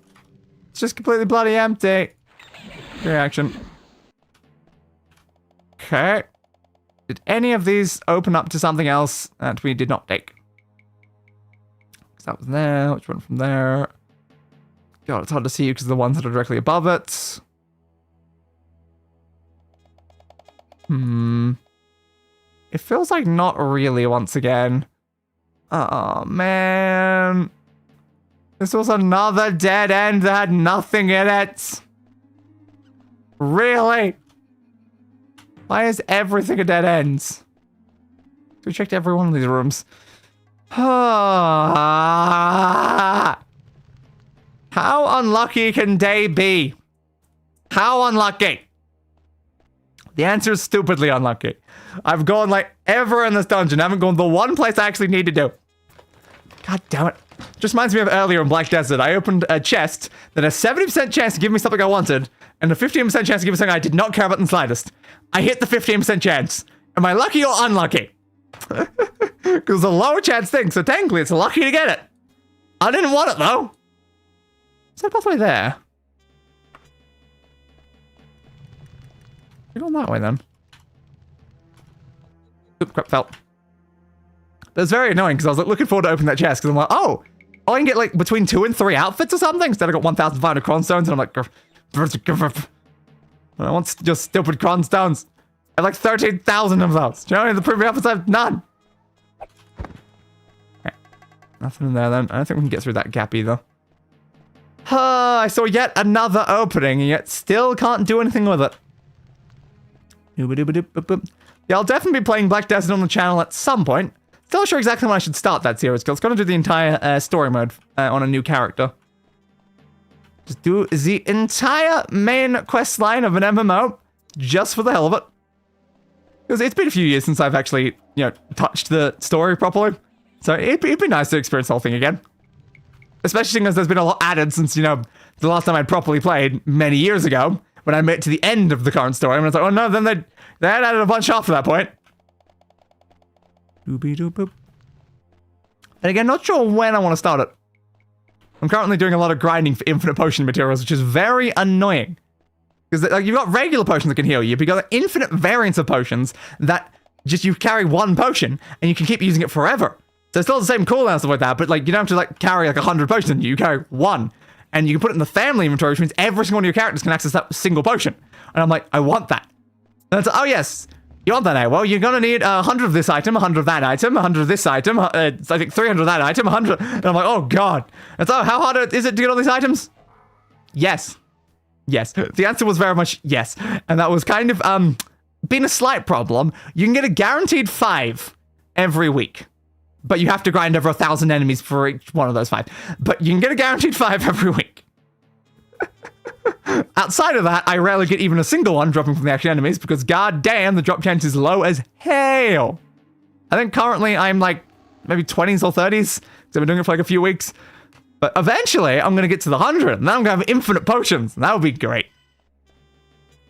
It's just completely bloody empty. Reaction. Okay. Did any of these open up to something else that we did not take? That was there, which went from there. God, it's hard to see because the ones that are directly above it. It feels like not really once again. Oh, man. This was another dead end that had nothing in it. Really? Why is everything a dead end? So we checked every one of these rooms. How unlucky can they be? How unlucky? The answer is stupidly unlucky. I've gone like ever in this dungeon. I haven't gone the one place I actually need to do. God damn it. Just reminds me of earlier in Black Desert. I opened a chest that has a 70% chance to give me something I wanted and a 15% chance to give me something I did not care about in the slightest. I hit the 15% chance. Am I lucky or unlucky? Because it's a lower chance thing, so technically it's lucky to get it. I didn't want it though. Is that pathway there? We're going that way then. Oop, crap, fell. That's very annoying because I was like looking forward to opening that chest because I'm like, oh, I can get like between 2 and 3 outfits or something. Instead I got 1,500 cronstones and I'm like, I want just stupid cronstones. I have like 13,000 of those. Do you know, in the previous outfits I have none. Okay. Nothing in there then. I don't think we can get through that gap either. I saw yet another opening and yet still can't do anything with it. Yeah, I'll definitely be playing Black Desert on the channel at some point. Still not sure exactly when I should start that series, because it's going to do the entire story mode on a new character. Just do the entire main quest line of an MMO, just for the hell of it. Because it's been a few years since I've actually, you know, touched the story properly. So it'd be nice to experience the whole thing again. Especially seeing as there's been a lot added since, you know, the last time I'd properly played many years ago, when I made it to the end of the current story, and I was like, oh no, then they had added a bunch after that point. Doopy-doop-boop. And again, not sure when I want to start it. I'm currently doing a lot of grinding for infinite potion materials, which is very annoying. Because like, you've got regular potions that can heal you, but you've got infinite variants of potions that just you carry one potion, and you can keep using it forever. So it's still the same cooldown and stuff like that, but like you don't have to like carry like 100 potions in you, you carry one. And you can put it in the family inventory, which means every single one of your characters can access that single potion. And I'm like, I want that. And it's like, oh yes, you want that now? Well, you're gonna need 100 of this item, 100 of that item, 100 of this item, I think 300 of that item, 100. And I'm like, oh god. And so how hard is it to get all these items? Yes. Yes. The answer was very much yes. And that was kind of, been a slight problem. You can get a guaranteed 5 every week. But you have to grind over 1,000 enemies for each one of those 5. But you can get a guaranteed 5 every week. Outside of that, I rarely get even a single one dropping from the actual enemies because god damn, the drop chance is low as hell. I think currently I'm like maybe 20s or 30s because I've been doing it for like a few weeks. But eventually I'm going to get to the 100 and then I'm going to have infinite potions. And that would be great.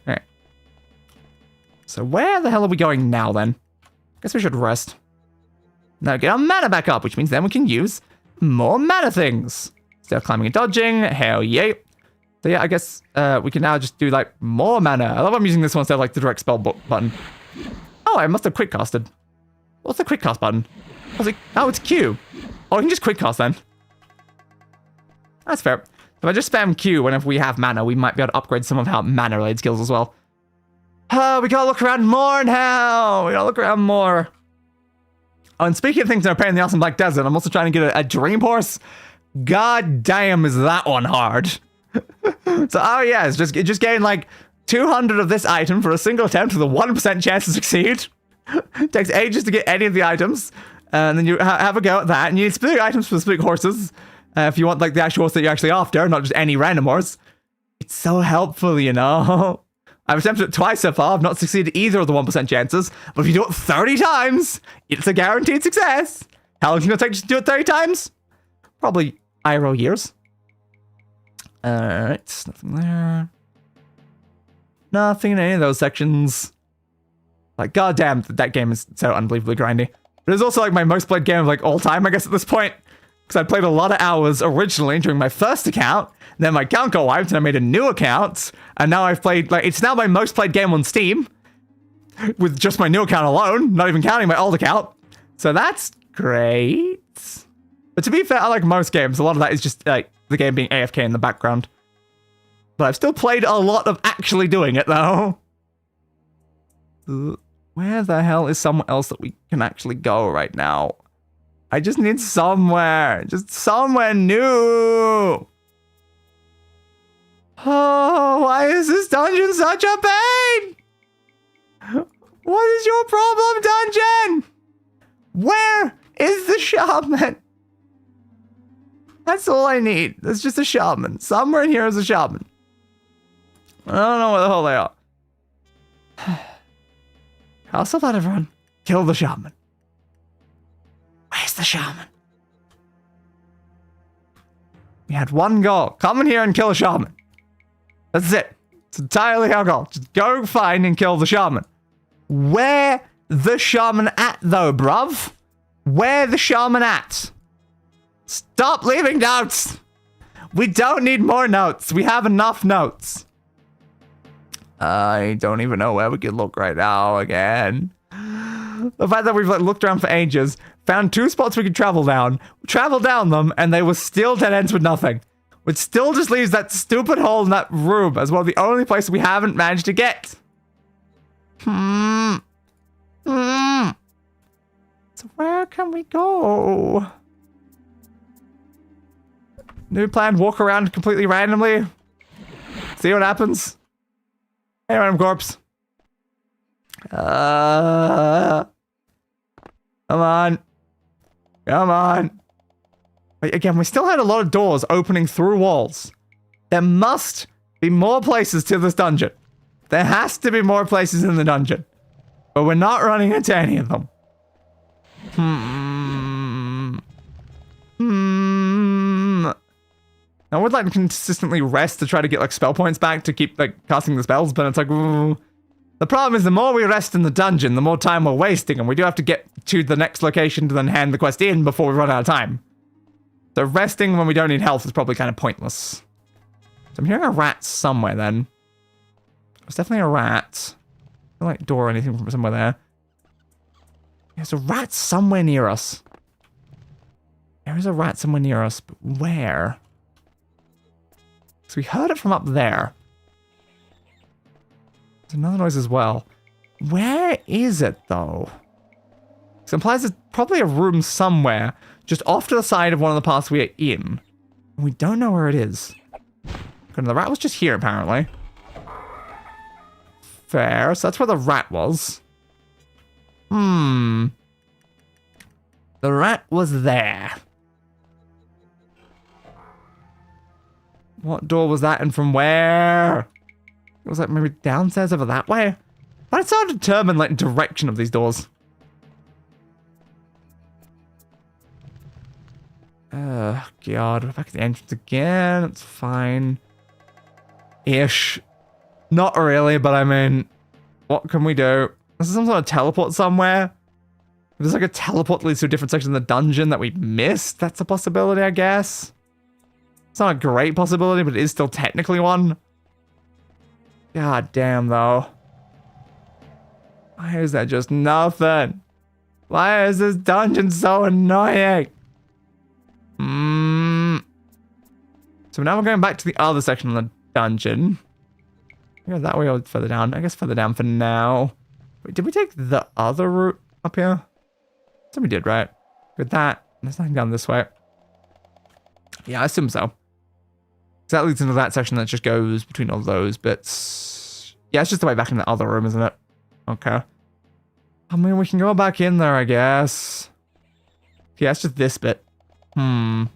Alright. So where the hell are we going now then? Guess we should rest. Now get our mana back up, which means then we can use more mana things. Instead of climbing and dodging, hell yeah. So yeah, I guess we can now just do like more mana. I love I'm using this one instead of like the direct spell button. Oh, I must have quick casted. What's the quick cast button? I was like, oh, it's Q. Oh, I can just quick cast then. That's fair. If I just spam Q whenever we have mana, we might be able to upgrade some of our mana related skills as well. We gotta look around more now. We gotta look around more. Oh, and speaking of things that are pain in the ass in Black Desert, I'm also trying to get a dream horse. God damn, is that one hard. So, oh yeah, it's just getting like 200 of this item for a single attempt with a 1% chance to succeed. Takes ages to get any of the items. And then you have a go at that. And you need specific items for specific horses. If you want like the actual horse that you're actually after, not just any random horse. It's so helpful, you know. I've attempted it twice so far. I've not succeeded either of the 1% chances. But if you do it 30 times, it's a guaranteed success. How long is it going to take to do it 30 times? Probably IRL years. Alright, nothing there. Nothing in any of those sections. Like, goddamn, that game is so unbelievably grindy. But it's also like my most played game of like all time, I guess, at this point. Because I played a lot of hours originally during my first account. Then my account got wiped and I made a new account. And now I've played, like, it's now my most played game on Steam. With just my new account alone, not even counting my old account. So that's great. But to be fair, I like most games. A lot of that is just like the game being AFK in the background. But I've still played a lot of actually doing it though. Where the hell is somewhere else that we can actually go right now? I just need somewhere. Just somewhere new. Oh, why is this dungeon such a pain? What is your problem, dungeon? Where is the shaman? That's all I need. There's just a shaman. Somewhere in here is a shaman. I don't know where the hell they are. Castle Vladivon, kill the shaman. Where's the shaman? We had one goal. Come in here and kill a shaman. That's it. It's entirely our goal. Just go find and kill the shaman. Where the shaman at, though, bruv? Where the shaman at? Stop leaving notes! We don't need more notes. We have enough notes. I don't even know where we could look right now again. The fact that we've like, looked around for ages, found 2 spots we could travel down them, and they were still dead ends with nothing. Which still just leaves that stupid hole in that room as well, the only place we haven't managed to get. So where can we go? New plan, walk around completely randomly. See what happens. Hey, random corpse. Come on. Come on. Wait, again, we still had a lot of doors opening through walls. There must be more places to this dungeon. There has to be more places in the dungeon. But we're not running into any of them. I would like to consistently rest to try to get like spell points back to keep like casting the spells, but it's like, ooh. The problem is the more we rest in the dungeon, the more time we're wasting, and we do have to get to the next location to then hand the quest in before we run out of time. So resting when we don't need health is probably kind of pointless. So I'm hearing a rat somewhere then. There's definitely a rat. I don't like door or anything from somewhere there. There's a rat somewhere near us. There is a rat somewhere near us, but where? So we heard it from up there. There's another noise as well. Where is it, though? It implies there's probably a room somewhere, just off to the side of one of the paths we are in. And we don't know where it is. Okay, the rat was just here, apparently. Fair, so that's where the rat was. The rat was there. What door was that and from where? It was like maybe downstairs over that way? But it's hard to determine like direction of these doors. God, we're back at the entrance again. It's fine. Ish. Not really, but I mean, what can we do? Is there some sort of teleport somewhere? If there's like a teleport that leads to a different section of the dungeon that we missed, that's a possibility, I guess. It's not a great possibility, but it is still technically one. God damn, though. Why is that just nothing? Why is this dungeon so annoying? So now we're going back to the other section of the dungeon. Yeah, that way or further down. I guess further down for now. Wait, did we take the other route up here? So we did, right? With that, there's nothing down this way. Yeah, I assume so. So that leads into that section that just goes between all those bits. Yeah, it's just the way back in the other room, isn't it? Okay. I mean, we can go back in there, I guess. Yeah, it's just this bit. Well,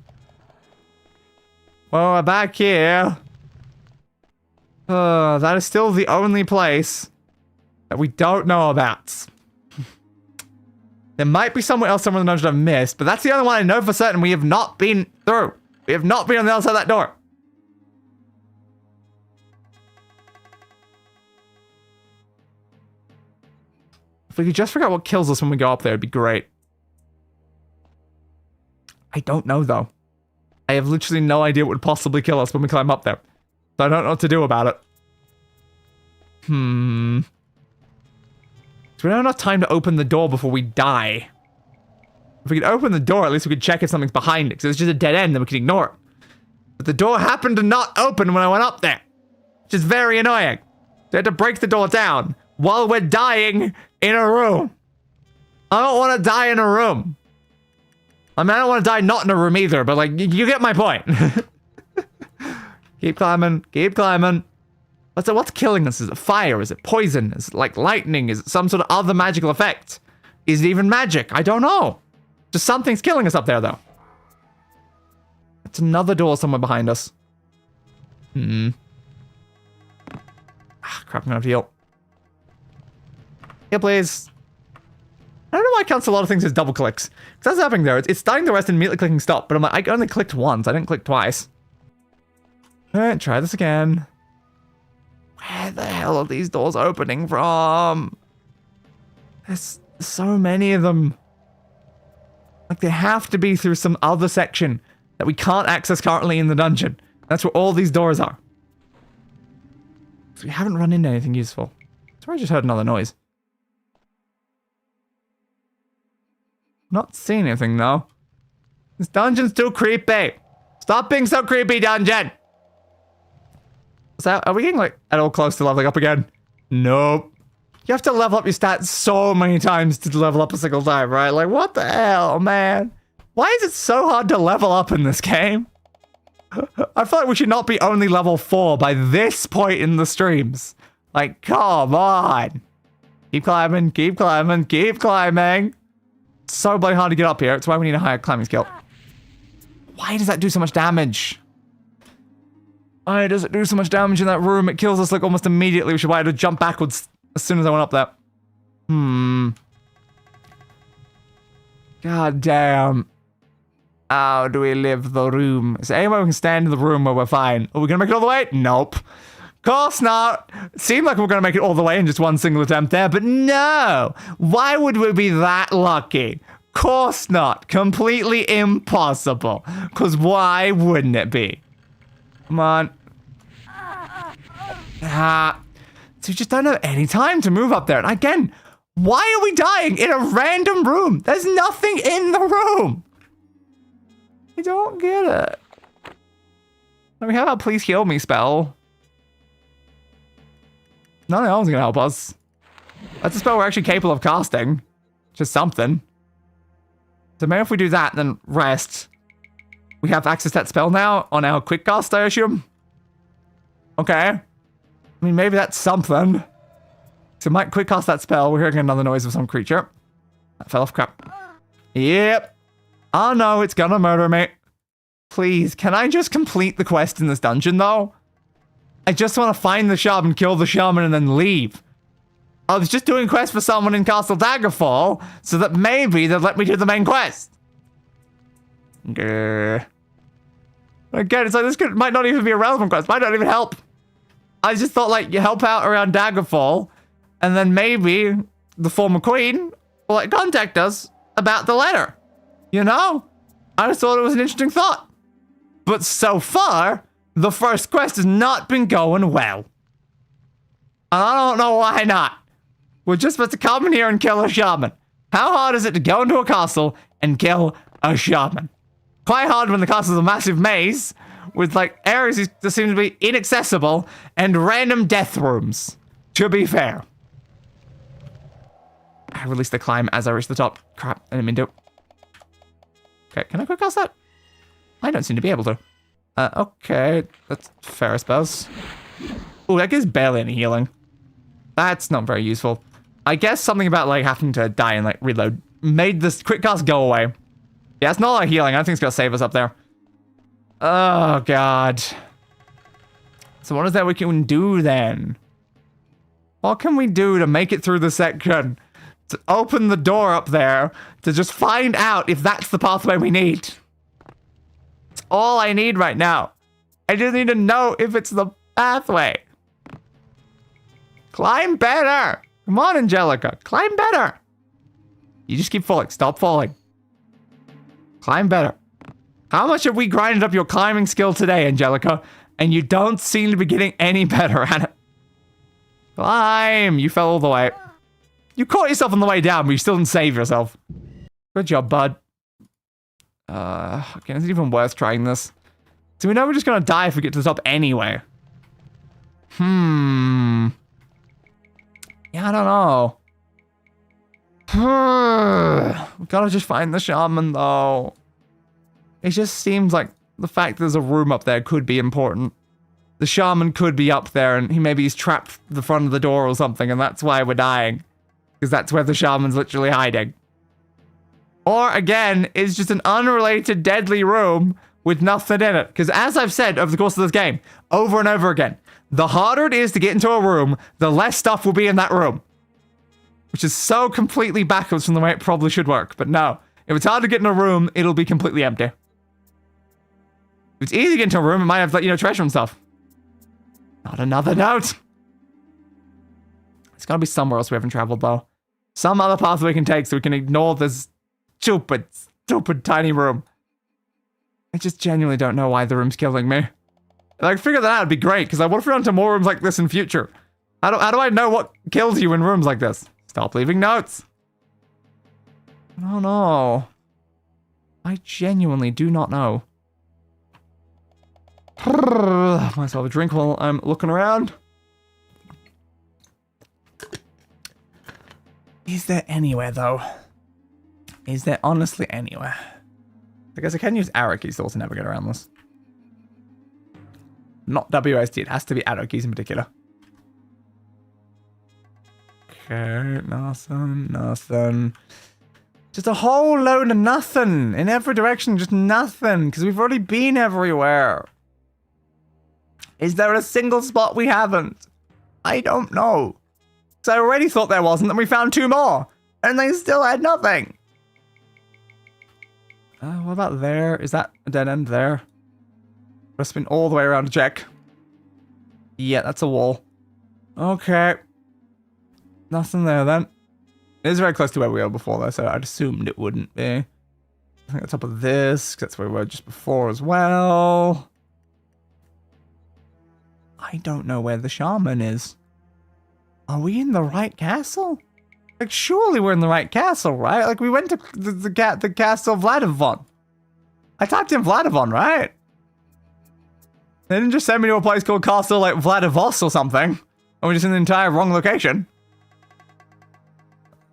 we're back here. That is still the only place that we don't know about. There might be somewhere else somewhere in the dungeon I've missed, but that's the only one I know for certain we have not been through. We have not been on the other side of that door. If we could just figure out what kills us when we go up there, it'd be great. I don't know, though. I have literally no idea what would possibly kill us when we climb up there. So I don't know what to do about it. So we don't have enough time to open the door before we die. If we could open the door, at least we could check if something's behind it. Because it's just a dead end, then we can ignore it. But the door happened to not open when I went up there. Which is very annoying. So I had to break the door down while we're dying in a room. I don't want to die in a room. I mean, I don't want to die not in a room either, but like, you get my point. Keep climbing, keep climbing. What's killing us? Is it fire? Is it poison? Is it like lightning? Is it some sort of other magical effect? Is it even magic? I don't know. Just something's killing us up there, though. It's another door somewhere behind us. Ah, crap, I'm gonna have to heal. Heal, please. I don't know why I count a lot of things as double clicks. Because that's happening there. It's starting the rest and immediately clicking stop, but I'm like, I only clicked once. I didn't click twice. Alright, try this again. Where the hell are these doors opening from? There's so many of them. Like, they have to be through some other section that we can't access currently in the dungeon. That's where all these doors are. So we haven't run into anything useful. So I just heard another noise. Not seeing anything, though. This dungeon's too creepy. Stop being so creepy, dungeon! So, are we getting, like, at all close to leveling up again? Nope. You have to level up your stats so many times to level up a single time, right? Like, what the hell, man? Why is it so hard to level up in this game? I feel like we should not be only level 4 by this point in the streams. Like, come on. Keep climbing, keep climbing, keep climbing. It's so bloody hard to get up here. It's why we need a higher climbing skill. Why does that do so much damage? Why does it do so much damage in that room? It kills us like almost immediately, which is why I had to jump backwards as soon as I went up there. God damn. How do we live the room? Is there any way we can stand in the room where we're fine? Are we gonna make it all the way? Nope. Course not. It seemed like we were gonna make it all the way in just one single attempt there, but no. Why would we be that lucky? Course not. Completely impossible. Because why wouldn't it be? Come on. So we just don't have any time to move up there. And again, why are we dying in a random room? There's nothing in the room. I don't get it. I mean, how about please heal me spell? None else is gonna help us. That's a spell we're actually capable of casting. Just something. So maybe if we do that, then rest. We have access to that spell now on our quick cast, I assume. Okay. I mean, maybe that's something. So might quick cast that spell. We're hearing another noise of some creature. That fell off, crap. Yep. Oh no, it's gonna murder me. Please, can I just complete the quest in this dungeon, though? I just want to find the shaman, kill the shaman, and then leave. I was just doing quests for someone in Castle Daggerfall, so that maybe they'd let me do the main quest. Grr. Again, it's like this might not even be a relevant quest. Might not even help. I just thought, like, you help out around Daggerfall, and then maybe the former queen will, like, contact us about the letter. You know? I just thought it was an interesting thought. But so far, the first quest has not been going well. And I don't know why not. We're just supposed to come in here and kill a shaman. How hard is it to go into a castle and kill a shaman? Quite hard when the castle's a massive maze with, like, areas that seem to be inaccessible and random death rooms, to be fair. I released the climb as I reached the top. Crap, I didn't mean to. Okay, can I quick cast that? I don't seem to be able to. Okay, that's fair, I suppose. Oh, that gives barely any healing. That's not very useful. I guess something about, like, having to die and, like, reload made this quick cast go away. Yeah, it's not a lot of healing. I don't think it's gonna save us up there. Oh, God. So what is that we can do, then? What can we do to make it through the section? To open the door up there, to just find out if that's the pathway we need. It's all I need right now. I just need to know if it's the pathway. Climb better. Come on, Angelica. Climb better. You just keep falling. Stop falling. Climb better. How much have we grinded up your climbing skill today, Angelica? And you don't seem to be getting any better at it. Climb. You fell all the way. You caught yourself on the way down, but you still didn't save yourself. Good job, bud. Okay, is it even worth trying this? So we know we're just gonna die if we get to the top anyway. Yeah, I don't know. We gotta just find the shaman, though. It just seems like the fact there's a room up there could be important. The shaman could be up there, and he's trapped the front of the door or something, and that's why we're dying. Because that's where the shaman's literally hiding. Or, again, it's just an unrelated deadly room with nothing in it. Because as I've said over the course of this game, over and over again, the harder it is to get into a room, the less stuff will be in that room. Which is so completely backwards from the way it probably should work. But no, if it's hard to get in a room, it'll be completely empty. If it's easy to get into a room, it might have, treasure and stuff. Not another note. It's gotta be somewhere else we haven't traveled, though. Some other path we can take so we can ignore this stupid tiny room. I just genuinely don't know why the room's killing me. Like, figure that out, it'd be great, because I want to run into more rooms like this in future. How do I know what kills you in rooms like this? Stop leaving notes. I don't know. I genuinely do not know. Might as well have a drink while I'm looking around. Is there anywhere, though? Is there honestly anywhere? I guess I can use arrow keys to also navigate around this. Not WSD, it has to be arrow keys in particular. Okay, nothing. Just a whole load of nothing. In every direction, just nothing. Because we've already been everywhere. Is there a single spot we haven't? I don't know. So I already thought there wasn't, and we found 2 more. And they still had nothing. What about there? Is that a dead end there? Let's spin all the way around to check. Yeah, that's a wall. Okay. Nothing there then. It is very close to where we were before though, so I'd assumed it wouldn't be. I think on top of this, 'cause that's where we were just before as well. I don't know where the shaman is. Are we in the right castle? Like, surely we're in the right castle, right? Like, we went to the castle of Vladivon. I typed in Vladivon, right? They didn't just send me to a place called Castle, like, Vladivos or something. Or we're just in the entire wrong location.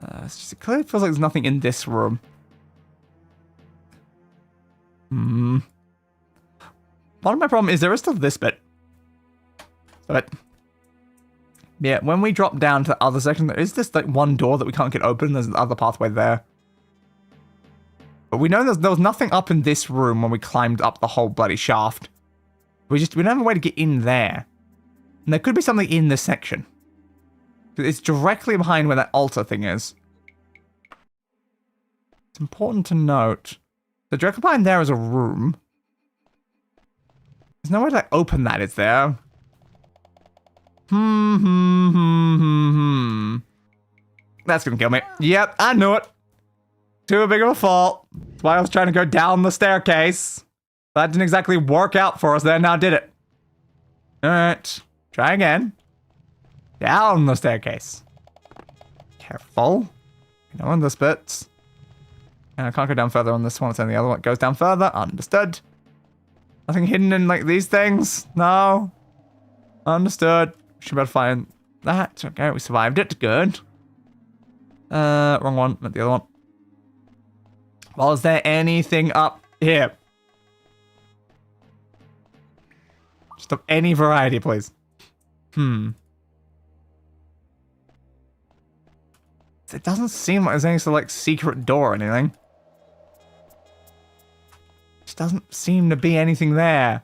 It clearly feels like there's nothing in this room. Part of my problem is there is still this bit. But yeah, when we drop down to the other section, there is this like one door that we can't get open. There's the other pathway there. But we know there was nothing up in this room when we climbed up the whole bloody shaft. We don't have a way to get in there. And there could be something in this section. It's directly behind where that altar thing is. It's important to note. So directly behind there is a room. There's no way to like, open that, is there? That's gonna kill me. Yep, I knew it. Too big of a fault. That's why I was trying to go down the staircase. That didn't exactly work out for us there, now did it? Alright, try again. Down the staircase. Careful. You know, on this bit. And I can't go down further on this one, it's on the other one. It goes down further, understood. Nothing hidden in, like, these things? No. Understood. Should be able to find that. Okay, we survived it. Good. Wrong one. Not the other one. Well, is there anything up here? Just of any variety, please. It doesn't seem like there's any sort of, like, secret door or anything. Just doesn't seem to be anything there.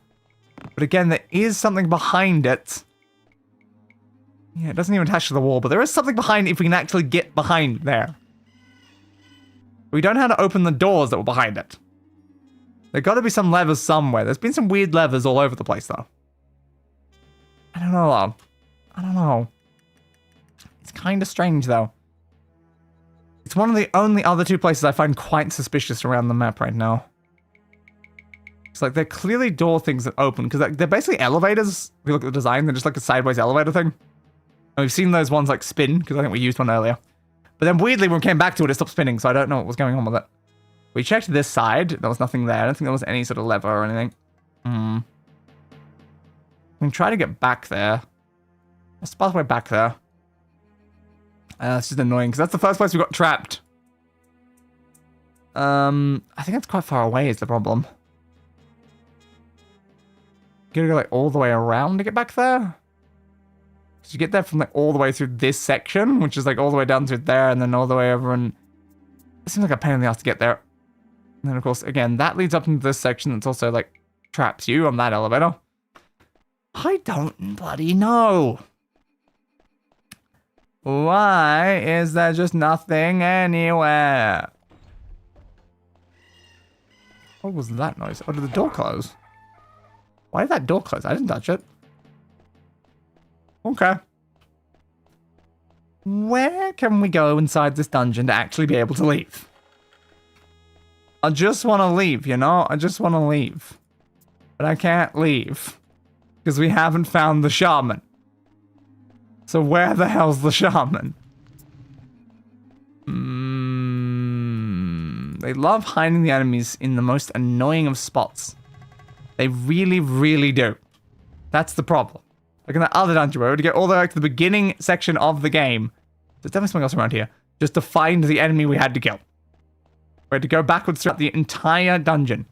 But again, there is something behind it. Yeah, it doesn't even attach to the wall, but there is something behind it if we can actually get behind there. We don't know how to open the doors that were behind it. There gotta be some levers somewhere. There's been some weird levers all over the place, though. I don't know. kind of strange, though. It's one of the only other two places I find quite suspicious around the map right now. It's like they're clearly door things that open, because they're basically elevators. If you look at the design, they're just like a sideways elevator thing. And we've seen those ones like spin, because I think we used one earlier. But then weirdly, when we came back to it, it stopped spinning, so I don't know what was going on with it. We checked this side. There was nothing there. I don't think there was any sort of lever or anything. We can try to get back there. What's the pathway back there? It's just annoying, because that's the first place we got trapped. I think that's quite far away is the problem. You gotta go like all the way around to get back there? Did you get there from like all the way through this section, which is like all the way down through there and then all the way over, and it seems like a pain in the ass to get there. And then of course, again, that leads up into this section that's also like traps you on that elevator. I don't bloody know. Why is there just nothing anywhere? What was that noise? Oh, did the door close? Why did that door close? I didn't touch it. Okay. Where can we go inside this dungeon to actually be able to leave? I just want to leave, you know? I just want to leave. But I can't leave. Because we haven't found the shaman. So where the hell's the shaman? They love hiding the enemies in the most annoying of spots. They really, really do. That's the problem. Like in that other dungeon where we had to get all the way back to the beginning section of the game. There's definitely something else around here. Just to find the enemy we had to kill. We had to go backwards throughout the entire dungeon.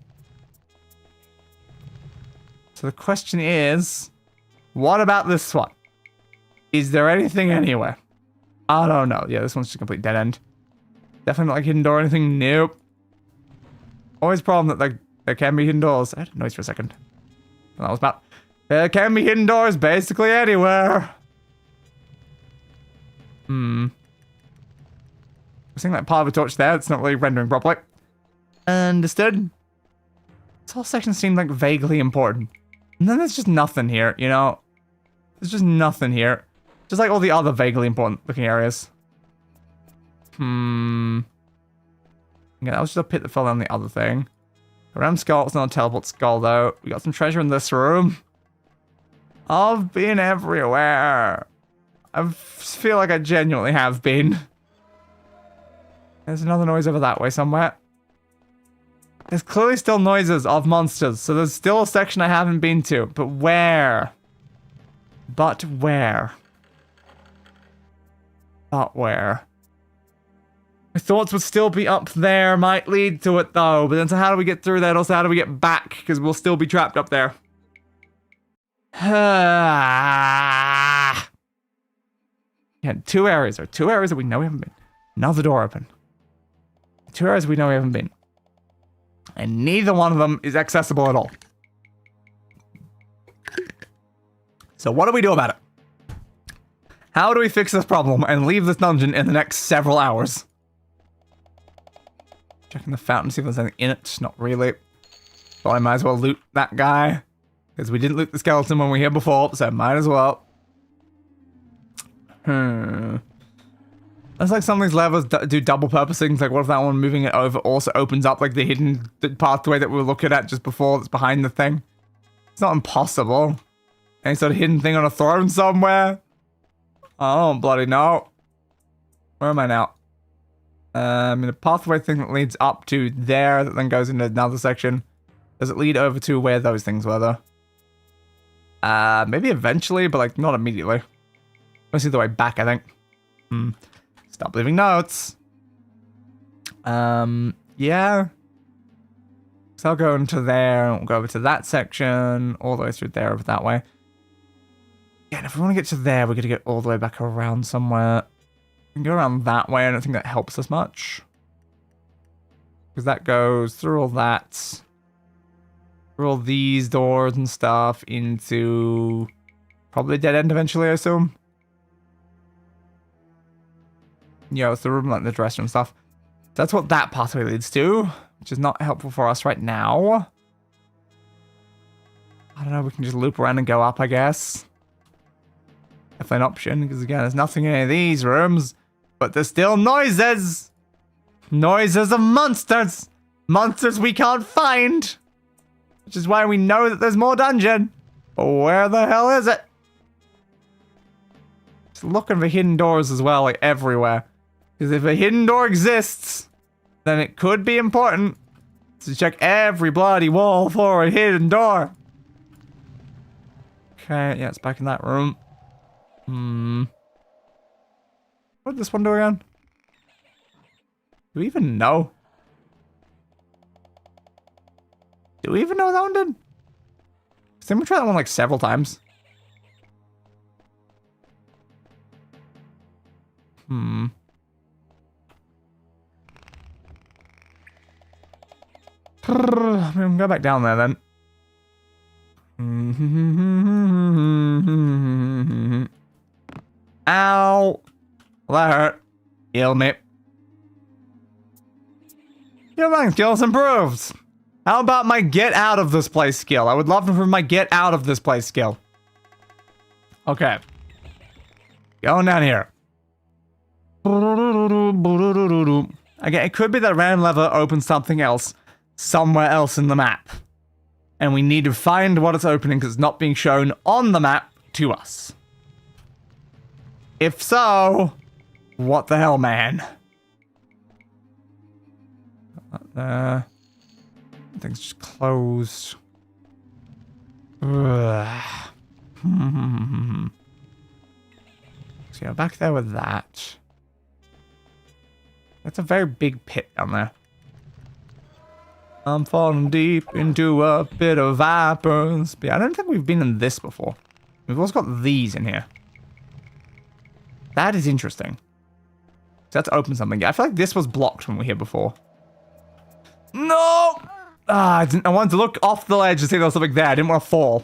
So the question is, what about this one? Is there anything anywhere? I don't know. Yeah, this one's just a complete dead end. Definitely not like hidden door or anything. Nope. Always problem that like there can be hidden doors. I had a noise for a second. That was about. There can be hidden doors basically anywhere. I'm seeing that part of a torch there. It's not really rendering properly. Understood. This whole section seemed like vaguely important. And then there's just nothing here, you know? There's just nothing here. Just like all the other vaguely important looking areas. Yeah, that was just a pit that fell down the other thing. Around skull, it's not a teleport skull though. We got some treasure in this room. I've been everywhere. I feel like I genuinely have been. There's another noise over that way somewhere. There's clearly still noises of monsters, so there's still a section I haven't been to. But where? But where? But where? My thoughts would still be up there, might lead to it though. But then so how do we get through that? Also, how do we get back? Because we'll still be trapped up there. Yeah, 2 areas. Or 2 areas that we know we haven't been. Another door open. 2 areas we know we haven't been. And neither one of them is accessible at all. So what do we do about it? How do we fix this problem and leave this dungeon in the next several hours? Checking the fountain, see if there's anything in it. Not really. But I might as well loot that guy. Because we didn't loot the skeleton when we were here before, so might as well. That's like some of these levels do double purposing. Like, what if that one moving it over also opens up like the hidden pathway that we were looking at just before that's behind the thing? It's not impossible. Any sort of hidden thing on a throne somewhere? I don't bloody know. Where am I now? In the pathway thing that leads up to there that then goes into another section. Does it lead over to where those things were though? Maybe eventually, but like not immediately. Mostly the way back, I think. Stop leaving notes. Yeah. So I'll go into there, and we'll go over to that section, all the way through there over that way. Yeah, and if we want to get to there, we're going to get all the way back around somewhere. We can go around that way, I don't think that helps us much. Because that goes through all that. Through all these doors and stuff into probably a dead end eventually, I assume. Yeah, it's the room like the dresser and stuff. That's what that pathway leads to, which is not helpful for us right now. I don't know, we can just loop around and go up, I guess. I definitely an option, because again, there's nothing in any of these rooms, but there's still noises. Noises of monsters. Monsters we can't find. Which is why we know that there's more dungeon. But where the hell is it? Just looking for hidden doors as well, like everywhere. Because if a hidden door exists, then it could be important to check every bloody wall for a hidden door. Okay, yeah, it's back in that room. What did this one do again? Do we even know? Do we even know what that one did? I think we tried that one like several times. I'm gonna go back down there then. Ow! That hurt. Heal me. Your mind skills improved. How about my get out of this place skill? I would love to improve my get out of this place skill. Okay. Going down here. Again, it could be that a random lever opens something else somewhere else in the map. And we need to find what it's opening because it's not being shown on the map to us. If so, what the hell, man? Things just closed. So yeah, back there with that. That's a very big pit down there. I'm falling deep into a pit of vipers. But yeah, I don't think we've been in this before. We've also got these in here. That is interesting. So let's open something. I feel like this was blocked when we were here before. No! I wanted to look off the ledge to see there was something there. I didn't want to fall.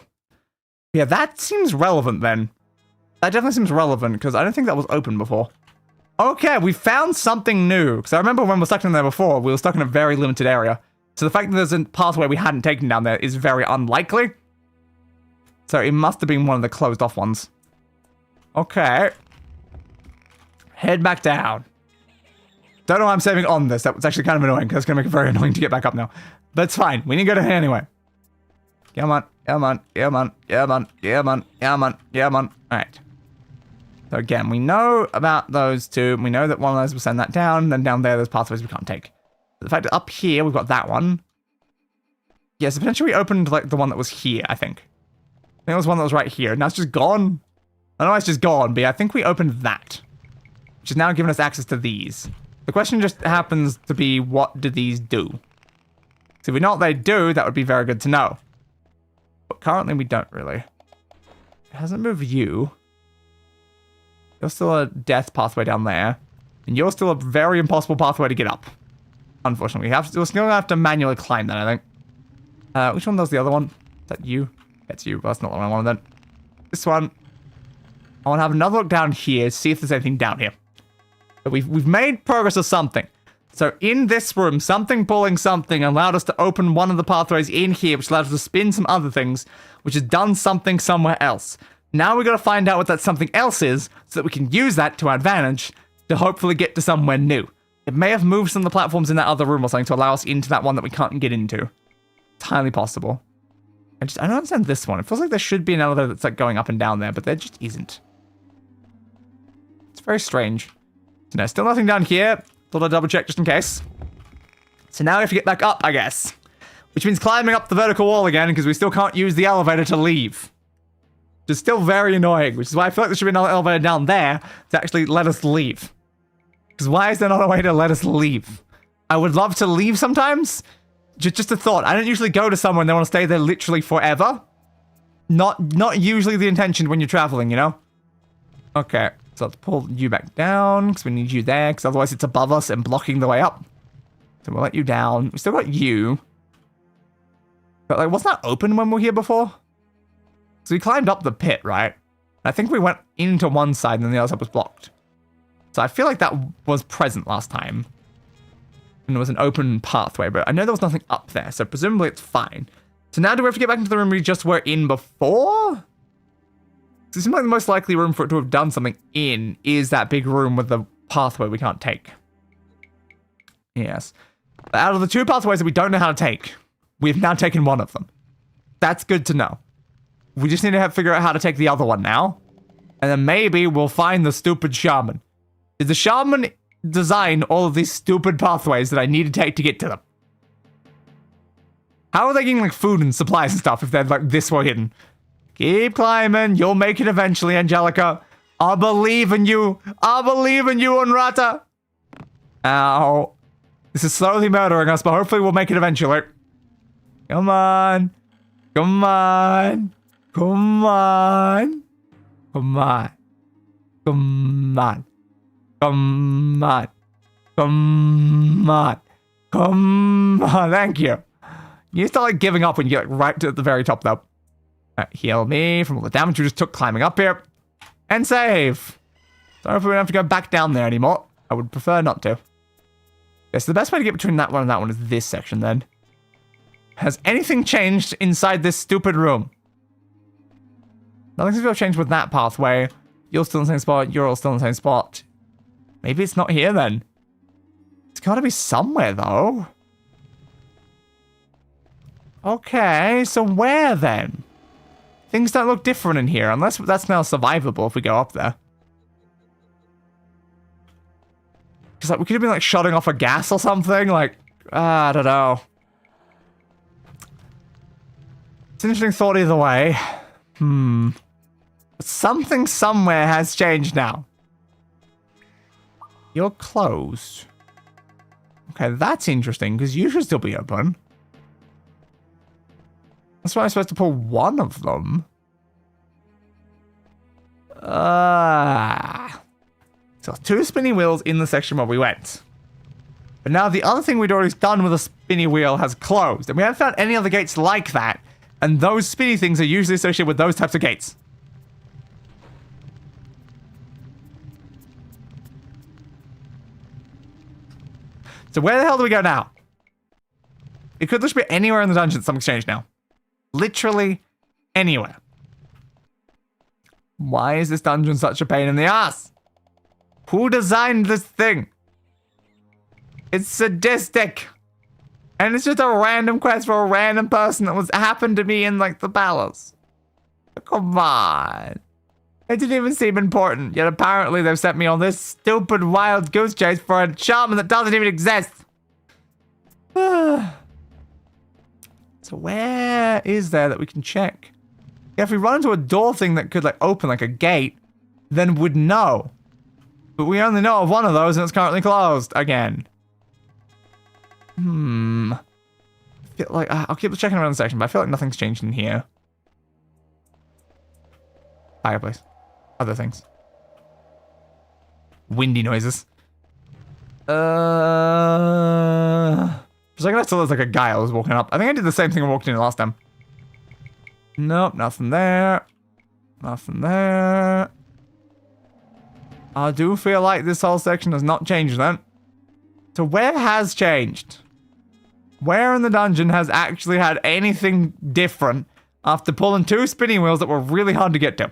Yeah, that seems relevant then. That definitely seems relevant because I don't think that was open before. Okay, we found something new. Because I remember when we were stuck in there before, we were stuck in a very limited area. So the fact that there's a pathway we hadn't taken down there is very unlikely. So it must have been one of the closed off ones. Okay. Head back down. Don't know why I'm saving on this. That was actually kind of annoying because it's going to make it very annoying to get back up now. But it's fine. We need to go down here anyway. Come on. Come on. Come on. Come on. Come on. Come on. Come on. Alright. So again, we know about those two. We know that one of those will send that down. Then down there, there's pathways we can't take. But the fact that up here, we've got that one. Yes, potentially we opened like the one that was here, I think. I think it was one that was right here. Now it's just gone. I know it's just gone, but yeah, I think we opened that. Which is now giving us access to these. The question just happens to be, what do these do? So if we know what they do, that would be very good to know. But currently we don't really. It hasn't moved you. You're still a death pathway down there. And you're still a very impossible pathway to get up. Unfortunately, we're still gonna have to manually climb that, I think. Which one does the other one? Is that you? That's you. Well, that's not the one I wanted then. This one. I want to have another look down here, see if there's anything down here. But we've made progress of something. So in this room, something pulling something allowed us to open one of the pathways in here, which allowed us to spin some other things, which has done something somewhere else. Now we got to find out what that something else is, so that we can use that to our advantage to hopefully get to somewhere new. It may have moved some of the platforms in that other room or something to allow us into that one that we can't get into. It's highly possible. I don't understand this one. It feels like there should be an elevator that's like going up and down there, but there just isn't. It's very strange. So no, still nothing down here. Thought I'd double check just in case. So now we have to get back up, I guess. Which means climbing up the vertical wall again, because we still can't use the elevator to leave. Which is still very annoying, which is why I feel like there should be another elevator down there to actually let us leave. Because why is there not a way to let us leave? I would love to leave sometimes. Just a thought. I don't usually go to somewhere and they want to stay there literally forever. Not usually the intention when you're traveling, you know? Okay. So let's pull you back down, because we need you there, because otherwise it's above us and blocking the way up. So we'll let you down. We still got you. But, like, wasn't that open when we were here before? So we climbed up the pit, right? I think we went into one side and then the other side was blocked. So I feel like that was present last time. And there was an open pathway, but I know there was nothing up there, so presumably it's fine. So now do we have to get back into the room we just were in before? So it seems like the most likely room for it to have done something in is that big room with the pathway we can't take. Yes. But out of the 2 pathways that we don't know how to take, we've now taken one of them. That's good to know. We just need to figure out how to take the other one now. And then maybe we'll find the stupid shaman. Did the shaman design all of these stupid pathways that I need to take to get to them? How are they getting, like, food and supplies and stuff if they're, like, this well hidden? Keep climbing. You'll make it eventually, Angelica. I believe in you. I believe in you, Un-Ratta. Ow. This is slowly murdering us, but hopefully we'll make it eventually. Come on. Come on. Come on. Come on. Come on. Come on. Come on. Come on. Thank you. You start, like, giving up when you get, like, right to the very top, though. Heal me from all the damage we just took climbing up here. And save. Sorry if we don't have to go back down there anymore. I would prefer not to. Yes, the best way to get between that one and that one is this section, then. Has anything changed inside this stupid room? Nothing seems to have changed with that pathway. You're still in the same spot. You're all still in the same spot. Maybe it's not here, then. It's got to be somewhere, though. Okay, so where, then? Things don't look different in here, unless that's now survivable if we go up there. Because, like, we could have been, like, shutting off a gas or something. Like, I don't know. It's an interesting thought either way. But something somewhere has changed now. You're closed. Okay, that's interesting, because you should still be open. That's why I'm supposed to pull one of them. So 2 spinny wheels in the section where we went. But now the other thing we'd already done with a spinny wheel has closed. And we haven't found any other gates like that. And those spinny things are usually associated with those types of gates. So where the hell do we go now? It could just be anywhere in the dungeon. Something's changed now. Literally anywhere. Why is this dungeon such a pain in the ass? Who designed this thing? It's sadistic. And it's just a random quest for a random person that happened to be in, like, the palace. Come on. It didn't even seem important, yet apparently they've sent me on this stupid wild goose chase for a shaman that doesn't even exist. So where is there that we can check? Yeah, if we run into a door thing that could, like, open like a gate, then we'd know. But we only know of one of those and it's currently closed again. I feel like I'll keep checking around the section, but I feel like nothing's changed in here. Fireplace. Other things. Windy noises. For a second I thought there was like a guy I was walking up. I think I did the same thing I walked in last time. Nope, nothing there. Nothing there. I do feel like this whole section has not changed then. So where has changed? Where in the dungeon has actually had anything different after pulling 2 spinning wheels that were really hard to get to?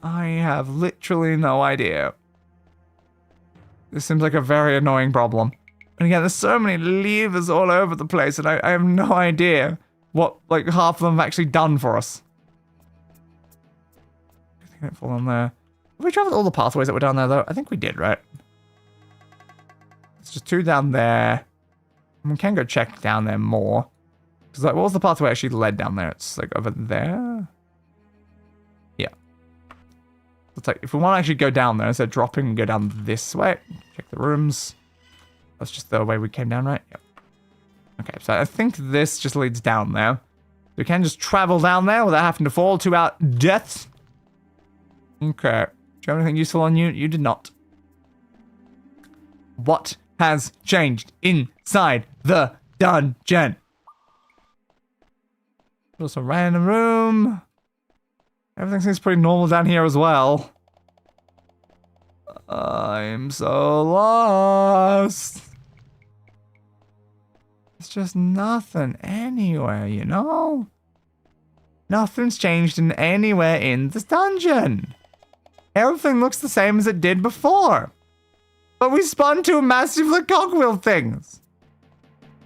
I have literally no idea. This seems like a very annoying problem. And again, there's so many levers all over the place and I have no idea what, like, half of them have actually done for us. I think it fall on there. Have we traveled all the pathways that were down there, though? I think we did, right? It's just 2 down there. And we can go check down there more. Because, like, what was the pathway actually led down there? It's, like, over there? Yeah. It's like, if we want to actually go down there, instead of dropping, go down this way. Check the rooms. That's just the way we came down, right? Yep. Okay, so I think this just leads down there. We can just travel down there without having to fall to our deaths. Okay. Do you have anything useful on you? You did not. What has changed inside the dungeon? Just a random room. Everything seems pretty normal down here as well. I'm so lost. It's just nothing anywhere, you know? Nothing's changed in anywhere in this dungeon. Everything looks the same as it did before. But we spawned two massive like cogwheel things.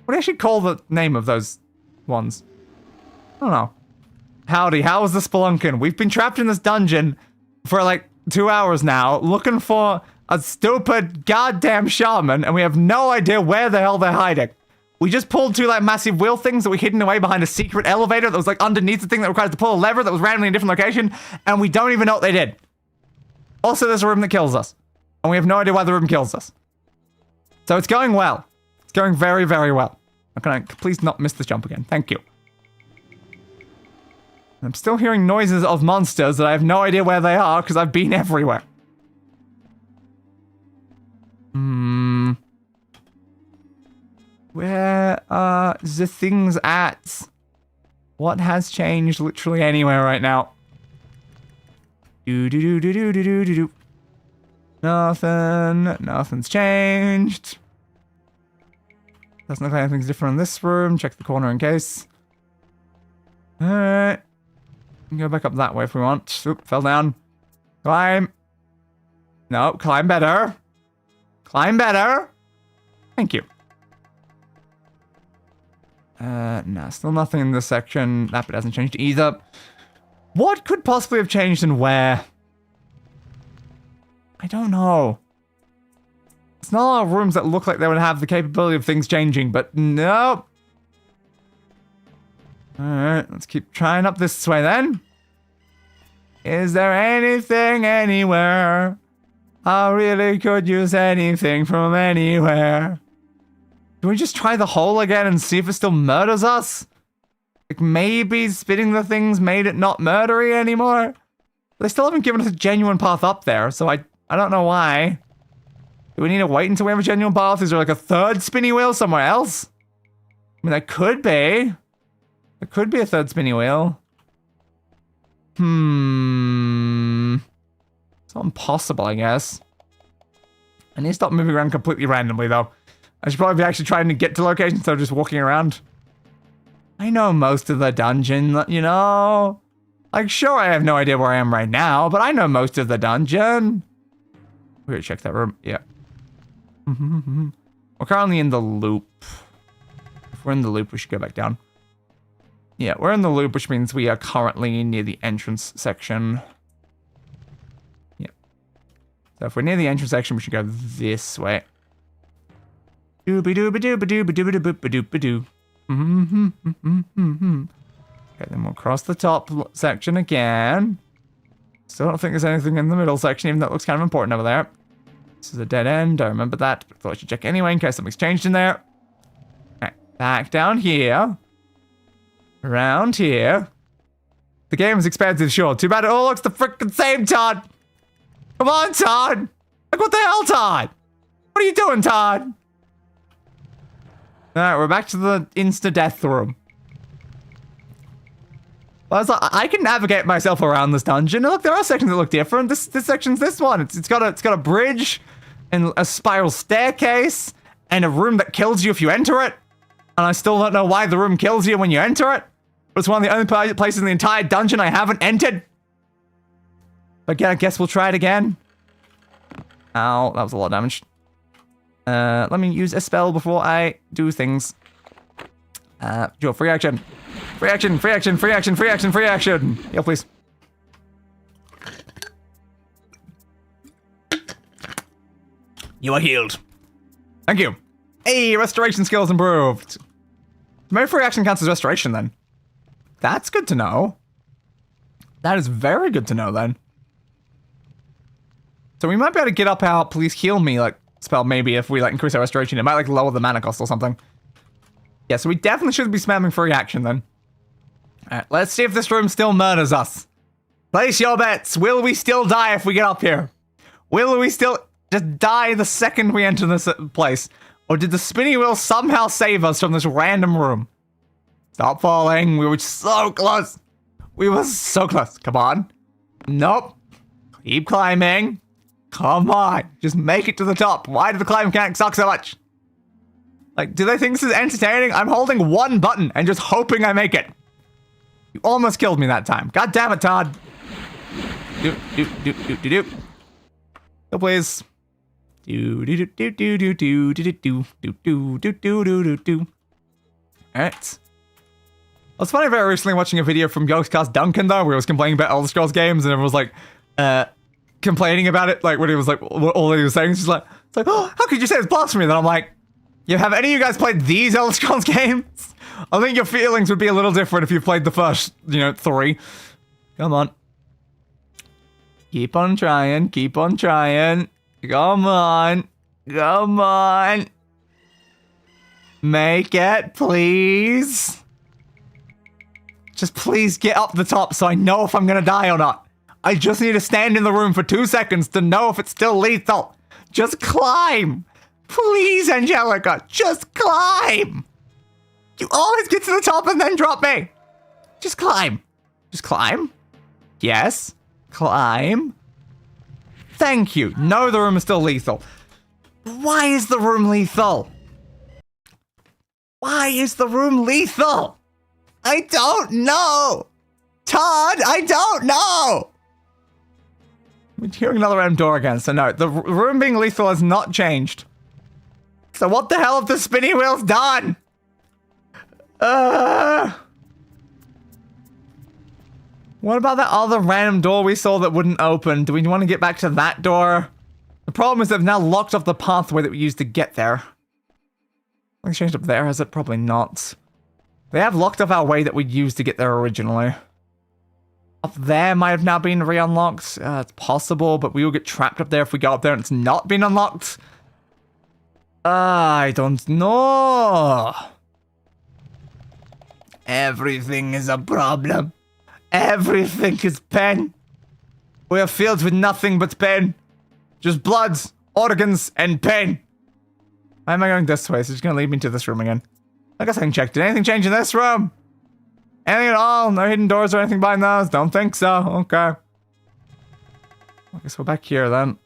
What do you actually call the name of those ones? I don't know. Howdy, how is the spelunking? We've been trapped in this dungeon for like 2 hours now, looking for a stupid goddamn shaman, and we have no idea where the hell they're hiding. We just pulled two like massive wheel things that were hidden away behind a secret elevator that was like underneath the thing that requires to pull a lever that was randomly in a different location, and we don't even know what they did. Also, there's a room that kills us, and we have no idea why the room kills us. So it's going well. It's going very, very well. Can I please not miss this jump again? Thank you. I'm still hearing noises of monsters that I have no idea where they are because I've been everywhere. Where are the things at? What has changed literally anywhere right now? Do. Nothing's changed. Doesn't look like anything's different in this room. Check the corner in case. Alright. We can go back up that way if we want. Oop, fell down. Climb. No, climb better. Climb better. Thank you. Nah, still nothing in this section. That bit hasn't changed either. What could possibly have changed and where? I don't know. It's not a lot of rooms that look like they would have the capability of things changing, but nope. Alright, let's keep trying up this way then. Is there anything anywhere? I really could use anything from anywhere. Do we just try the hole again and see if it still murders us? Like maybe spitting the things made it not murdery anymore? They still haven't given us a genuine path up there, so I don't know why. Do we need to wait until we have a genuine path? Is there like a third spinny wheel somewhere else? I mean, that could be. There could be a third spinny wheel. It's not impossible, I guess. I need to stop moving around completely randomly, though. I should probably be actually trying to get to locations instead of just walking around. I know most of the dungeon, you know? Like, sure, I have no idea where I am right now, but I know most of the dungeon. We're gonna check that room. Yeah. We're currently in the loop. If we're in the loop, we should go back down. Yeah, we're in the loop, which means we are currently near the entrance section. Yeah. So if we're near the entrance section, we should go this way. Dooby-dooby-dooby-dooby-dooby-dooby-dooby-doo. Okay, then we'll cross the top section again. Still don't think there's anything in the middle section, even though it looks kind of important over there. This is a dead end, I remember that. But I thought I should check anyway in case something's changed in there. Alright, back down here. Around here. The game is expansive, sure. Too bad it all looks the frickin' same, Todd. Come on, Todd. Like, what the hell, Todd? What are you doing, Todd? Alright, we're back to the insta-death room. I was like, I can navigate myself around this dungeon. And look, there are sections that look different. This section's this one. It's got a bridge and a spiral staircase and a room that kills you if you enter it. And I still don't know why the room kills you when you enter it. But it's one of the only places in the entire dungeon I haven't entered. But yeah, I guess we'll try it again. Ow, that was a lot of damage. Let me use a spell before I do things. Sure, free action. Free action, free action, free action, free action, free action. Yeah, please. You are healed. Thank you. Hey, restoration skills improved. Maybe free action counts as restoration then. That's good to know. That is very good to know then. So we might be able to get up our please heal me like spell maybe if we like increase our restoration. It might like lower the mana cost or something. Yeah, so we definitely should be spamming free action then. Alright, let's see if this room still murders us. Place your bets. Will we still die if we get up here? Will we still just die the second we enter this place? Or did the spinny wheel somehow save us from this random room? Stop falling. We were so close. We were so close. Come on. Nope. Keep climbing. Come on. Just make it to the top. Why do the climb mechanics suck so much? Like, do they think this is entertaining? I'm holding one button and just hoping I make it. You almost killed me that time. God damn it, Todd. Do. Go, please. Do. Alright. I was funny very recently watching a video from Yogscast Duncan, though, where he was complaining about Elder Scrolls games, and everyone was like, complaining about it, like, when he was like, all he was saying, it's like, oh, how could you say it's blasphemy? Then I'm like, have any of you guys played these Elder Scrolls games? I think your feelings would be a little different if you played the first, 3. Come on. Keep on trying, keep on trying. Come on. Come on. Make it, please. Just please get up the top so I know if I'm gonna die or not. I just need to stand in the room for 2 seconds to know if it's still lethal. Just climb. Please, Angelica, just climb. You always get to the top and then drop me. Just climb. Just climb. Yes. Climb. Thank you. No, the room is still lethal. Why is the room lethal? Why is the room lethal? I don't know. Todd, I don't know. I'm hearing another random door again, so no, the room being lethal has not changed. So what the hell have the spinny wheels done? What about that other random door we saw that wouldn't open? Do we want to get back to that door? The problem is they've now locked off the pathway that we used to get there. Something's changed up there, has it? Probably not. They have locked off our way that we used to get there originally. Up there might have now been re-unlocked. It's possible, but we will get trapped up there if we go up there and it's not been unlocked. I don't know. Everything is a problem. Everything is pain. We are filled with nothing but pain. Just bloods, organs, and pain. Why am I going this way? So it's going to lead me to this room again. I guess I can check. Did anything change in this room? Anything at all? No hidden doors or anything behind those? Don't think so. Okay. I guess we're back here then.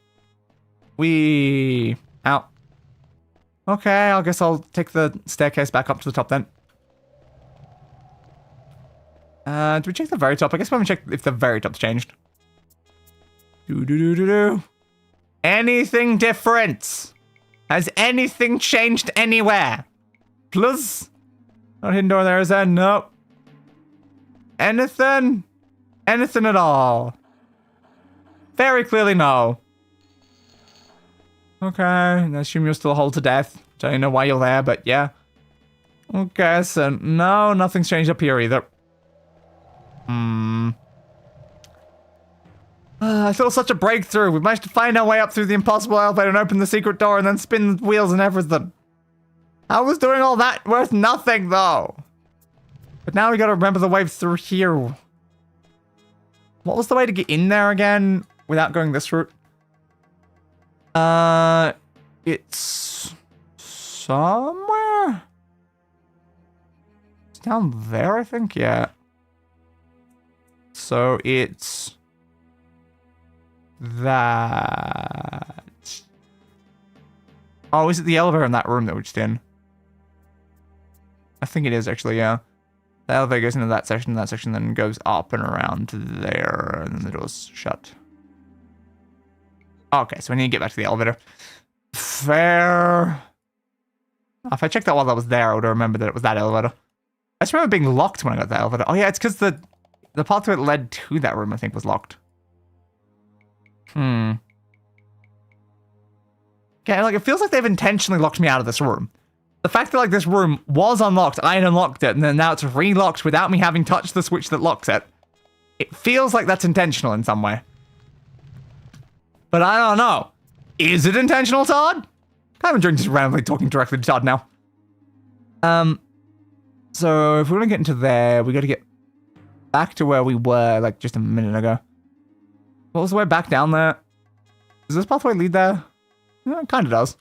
Out. Okay, I guess I'll take the staircase back up to the top then. Did we check the very top? I guess we haven't checked if the very top's changed. Anything different? Has anything changed anywhere? Plus? No hidden door there, is there? Nope. Anything? Anything at all? Very clearly no. Okay, I assume you're still a hole to death. Don't know why you're there, but yeah. Okay, so no, nothing's changed up here either. I feel such a breakthrough. We managed to find our way up through the impossible elevator and open the secret door and then spin the wheels and everything. How was doing all that worth nothing, though? But now we gotta remember the way through here. What was the way to get in there again without going this route? It's somewhere? It's down there, I think, yeah. So it's that. Oh, is it the elevator in that room that we're just in? I think it is actually, yeah. The elevator goes into that section then goes up and around to there, and then the door's shut. Okay, so we need to get back to the elevator. Fair. If I checked that while I was there, I would have remembered that it was that elevator. I just remember being locked when I got to that elevator. Oh yeah, it's because the pathway that led to that room, I think, was locked. Okay, like, it feels like they've intentionally locked me out of this room. The fact that, like, this room was unlocked, I had unlocked it, and then now it's re-locked without me having touched the switch that locks it. It feels like that's intentional in some way. But I don't know. Is it intentional, Todd? I'm enjoying just randomly talking directly to Todd now. So if we want to get into there, we got to get back to where we were, like, just a minute ago. What was the way back down there? Does this pathway lead there? Yeah, it kind of does.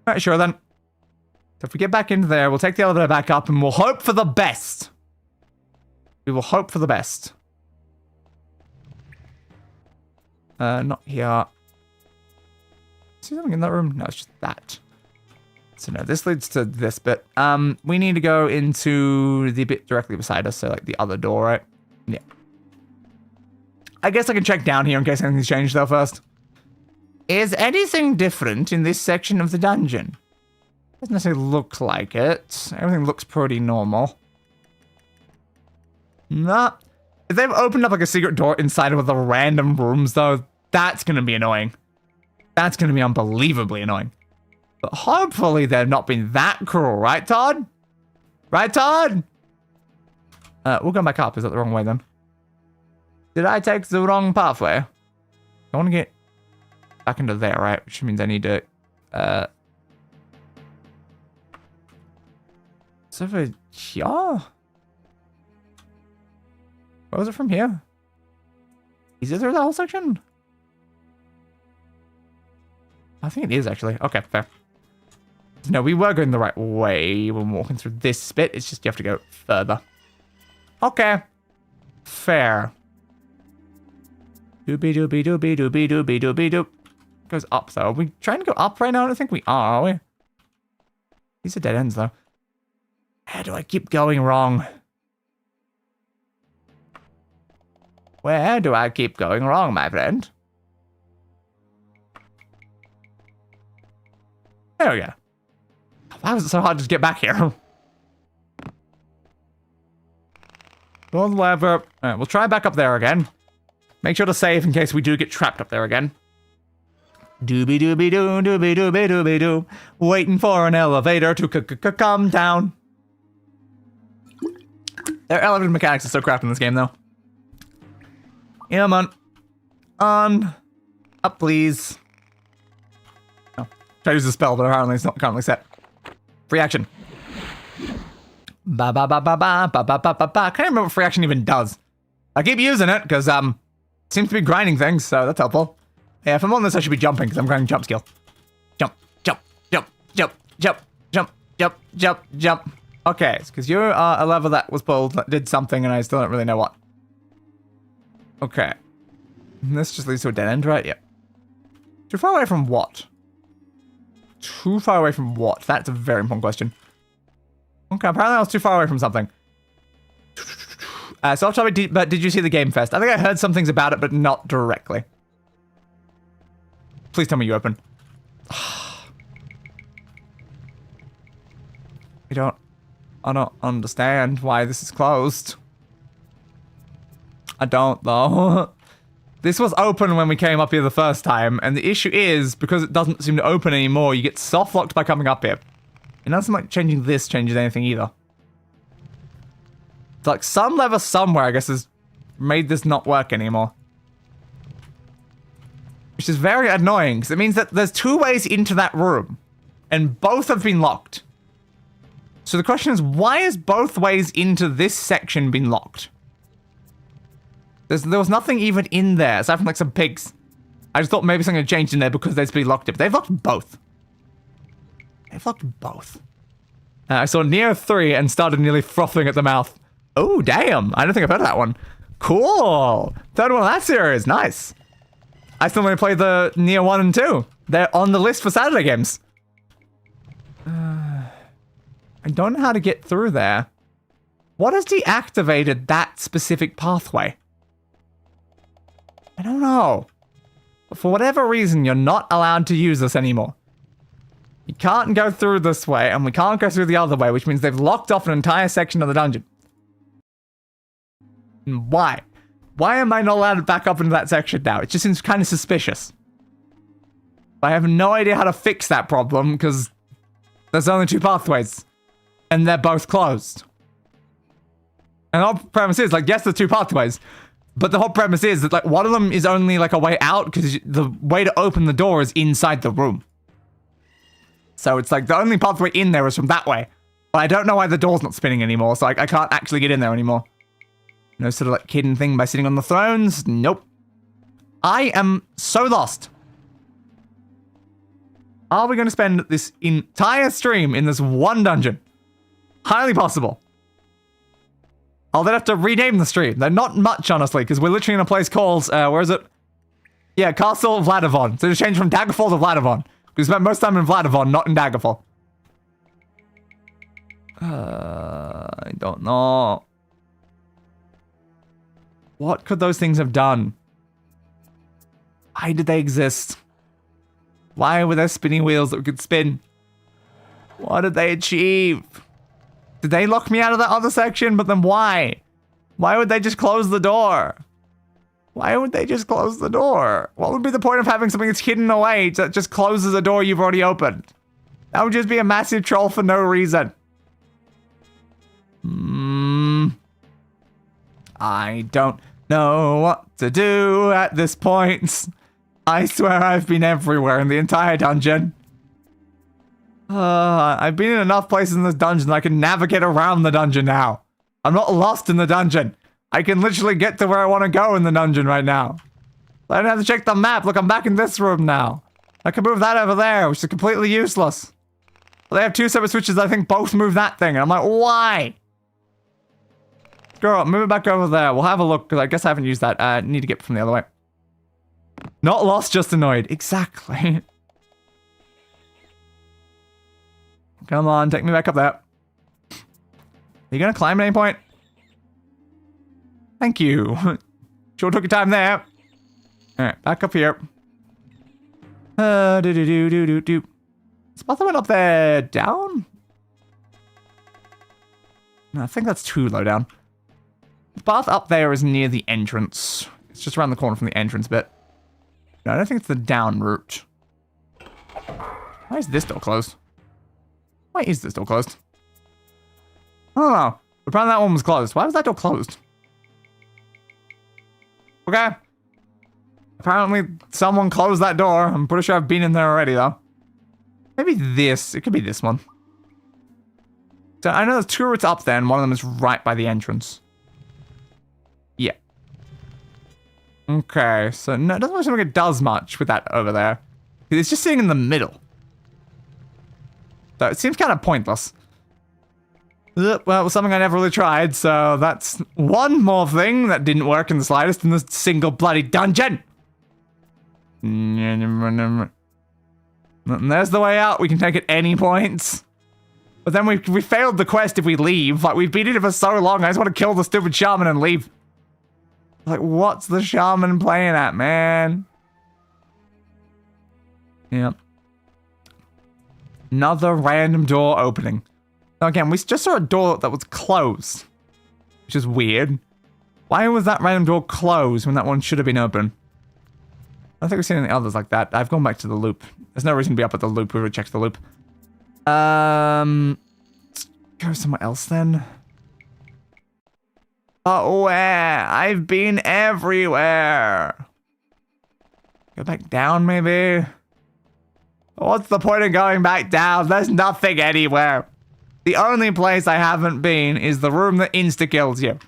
Alright, sure then. So if we get back into there, we'll take the elevator back up and we'll hope for the best. We will hope for the best. Not here. See something in that room? No, it's just that. So no, this leads to this bit. We need to go into the bit directly beside us, so like the other door, right? Yeah. I guess I can check down here in case anything's changed though first. Is anything different in this section of the dungeon? Doesn't necessarily look like it. Everything looks pretty normal. Nah. If they've opened up like a secret door inside of the random rooms though, that's gonna be annoying. That's gonna be unbelievably annoying. But hopefully they've not been that cruel, right, Todd? Right, Todd? We'll go back up. Is that the wrong way then? Did I take the wrong pathway? I want to get back into there, right? Which means I need to, It's over here? What was it from here? Is it through the whole section? I think it is, actually. Okay, fair. No, we were going the right way when walking through this bit. It's just you have to go further. Okay. Fair. Doobie doobie doobie doobie doobie doobie doop. Goes up though. Are we trying to go up right now? I don't think we are we? These are dead ends though. How do I keep going wrong? Where do I keep going wrong, my friend? There we go. Why was it so hard to get back here? Pull the lever. Alright, we'll try back up there again. Make sure to save in case we do get trapped up there again. Doobie doobie doo, doobie doobie doobie doo. Waiting for an elevator to come down. Their elevator mechanics are so crap in this game, though. Yeah, man. On. Up, please. Oh, try to use the spell, but apparently it's not currently set. Free action. Ba ba ba ba ba ba ba ba ba ba. I can't remember what free action even does. I keep using it because seems to be grinding things, so that's helpful. Yeah, if I'm on this, I should be jumping because I'm grinding jump skill. Jump, jump, jump, jump, jump, jump, jump, jump, jump. Okay, it's because you're a lever that was pulled that did something, and I still don't really know what. Okay, this just leads to a dead end, right? Yep. Too far away from what? Too far away from what? That's a very important question. Okay, apparently I was too far away from something. So off topic, but did you see the Game Fest? I think I heard some things about it, but not directly. Please tell me you open. I don't understand why this is closed. I don't, though. This was open when we came up here the first time, and the issue is, because it doesn't seem to open anymore, you get soft-locked by coming up here. It doesn't like changing this changes anything either. It's like some lever somewhere, I guess, has made this not work anymore. Which is very annoying, because it means that there's two ways into that room, and both have been locked. So the question is, why has both ways into this section been locked? There was nothing even in there, aside from like some pigs. I just thought maybe something had changed in there because they'd be locked up. They've locked both. They've locked both. I saw Neo 3 and started nearly frothing at the mouth. Oh, damn. I don't think I've heard of that one. Cool. Third one of that series. Nice. I still want to play the Neo 1 and 2. They're on the list for Saturday games. I don't know how to get through there. What has deactivated that specific pathway? I don't know. But for whatever reason, you're not allowed to use this anymore. You can't go through this way, and we can't go through the other way, which means they've locked off an entire section of the dungeon. And why? Why am I not allowed to back up into that section now? It just seems kind of suspicious. I have no idea how to fix that problem, because there's only two pathways, and they're both closed. And the whole premise is, like, yes, there's two pathways, but the whole premise is that, like, one of them is only, like, a way out, because the way to open the door is inside the room. So it's like, the only pathway in there is from that way. But I don't know why the door's not spinning anymore, so I can't actually get in there anymore. No sort of, like, hidden thing by sitting on the thrones? Nope. I am so lost. Are we going to spend this entire stream in this one dungeon? Highly possible. I'll then have to rename the stream. They're not much, honestly, because we're literally in a place called, where is it? Yeah, Castle Vladivon. So just change from Daggerfall to Vladivon. We spent most time in Vladivon, not in Daggerfall. I don't know. What could those things have done? Why did they exist? Why were there spinning wheels that we could spin? What did they achieve? Did they lock me out of that other section? But then why? Why would they just close the door? Why would they just close the door? What would be the point of having something that's hidden away that just closes a door you've already opened? That would just be a massive troll for no reason. I don't know what to do at this point. I swear I've been everywhere in the entire dungeon. I've been in enough places in this dungeon that I can navigate around the dungeon now. I'm not lost in the dungeon. I can literally get to where I want to go in the dungeon right now. I don't have to check the map. Look, I'm back in this room now. I can move that over there, which is completely useless. They have two separate switches that I think both move that thing. And I'm like, why? Girl, move it back over there. We'll have a look, because I guess I haven't used that. Need to get from the other way. Not lost, just annoyed. Exactly. Come on, take me back up there. Are you going to climb at any point? Thank you. Sure took your time there. Alright, back up here. Is Spot went up there down? No, I think that's too low down. The path up there is near the entrance. It's just around the corner from the entrance bit. No, I don't think it's the down route. Why is this door closed? Why is this door closed? I don't know. Apparently that one was closed. Why was that door closed? Okay. Apparently someone closed that door. I'm pretty sure I've been in there already though. Maybe this. It could be this one. So I know there's two routes up there and one of them is right by the entrance. Yeah. Okay, so no, it doesn't look like it does much with that over there. It's just sitting in the middle. So it seems kind of pointless. Well, it was something I never really tried, so that's one more thing that didn't work in the slightest in this single bloody dungeon. And there's the way out. We can take at any point. But then we failed the quest if we leave. Like, we've been in it for so long, I just want to kill the stupid shaman and leave. Like, what's the shaman playing at, man? Yep. Another random door opening. Now again, we just saw a door that was closed. Which is weird. Why was that random door closed when that one should have been open? I don't think we've seen any others like that. I've gone back to the loop. There's no reason to be up at the loop. We would check the loop. Let's go somewhere else then. Oh, where? I've been everywhere. Go back down, maybe? What's the point of going back down? There's nothing anywhere. The only place I haven't been is the room that insta-kills you.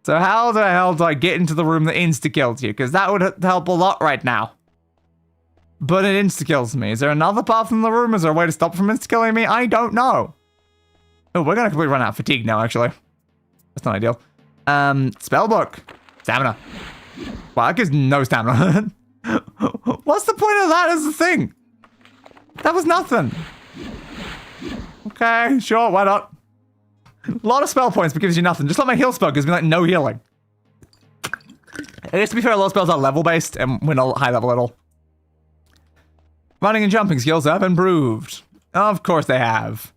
So how the hell do I get into the room that insta-kills you? Because that would help a lot right now. But it insta-kills me. Is there another path in the room? Is there a way to stop from insta-killing me? I don't know. Oh, we're going to completely run out of fatigue now, actually. That's not ideal. Spellbook. Stamina. Wow, that gives no stamina. What's the point of that as a thing? That was nothing. Okay, sure, why not? A lot of spell points, but gives you nothing. Just like my heal spell gives me like no healing. I guess to be fair, a lot of spells are level based, and we're not high level at all. Running and jumping skills have improved. Of course they have.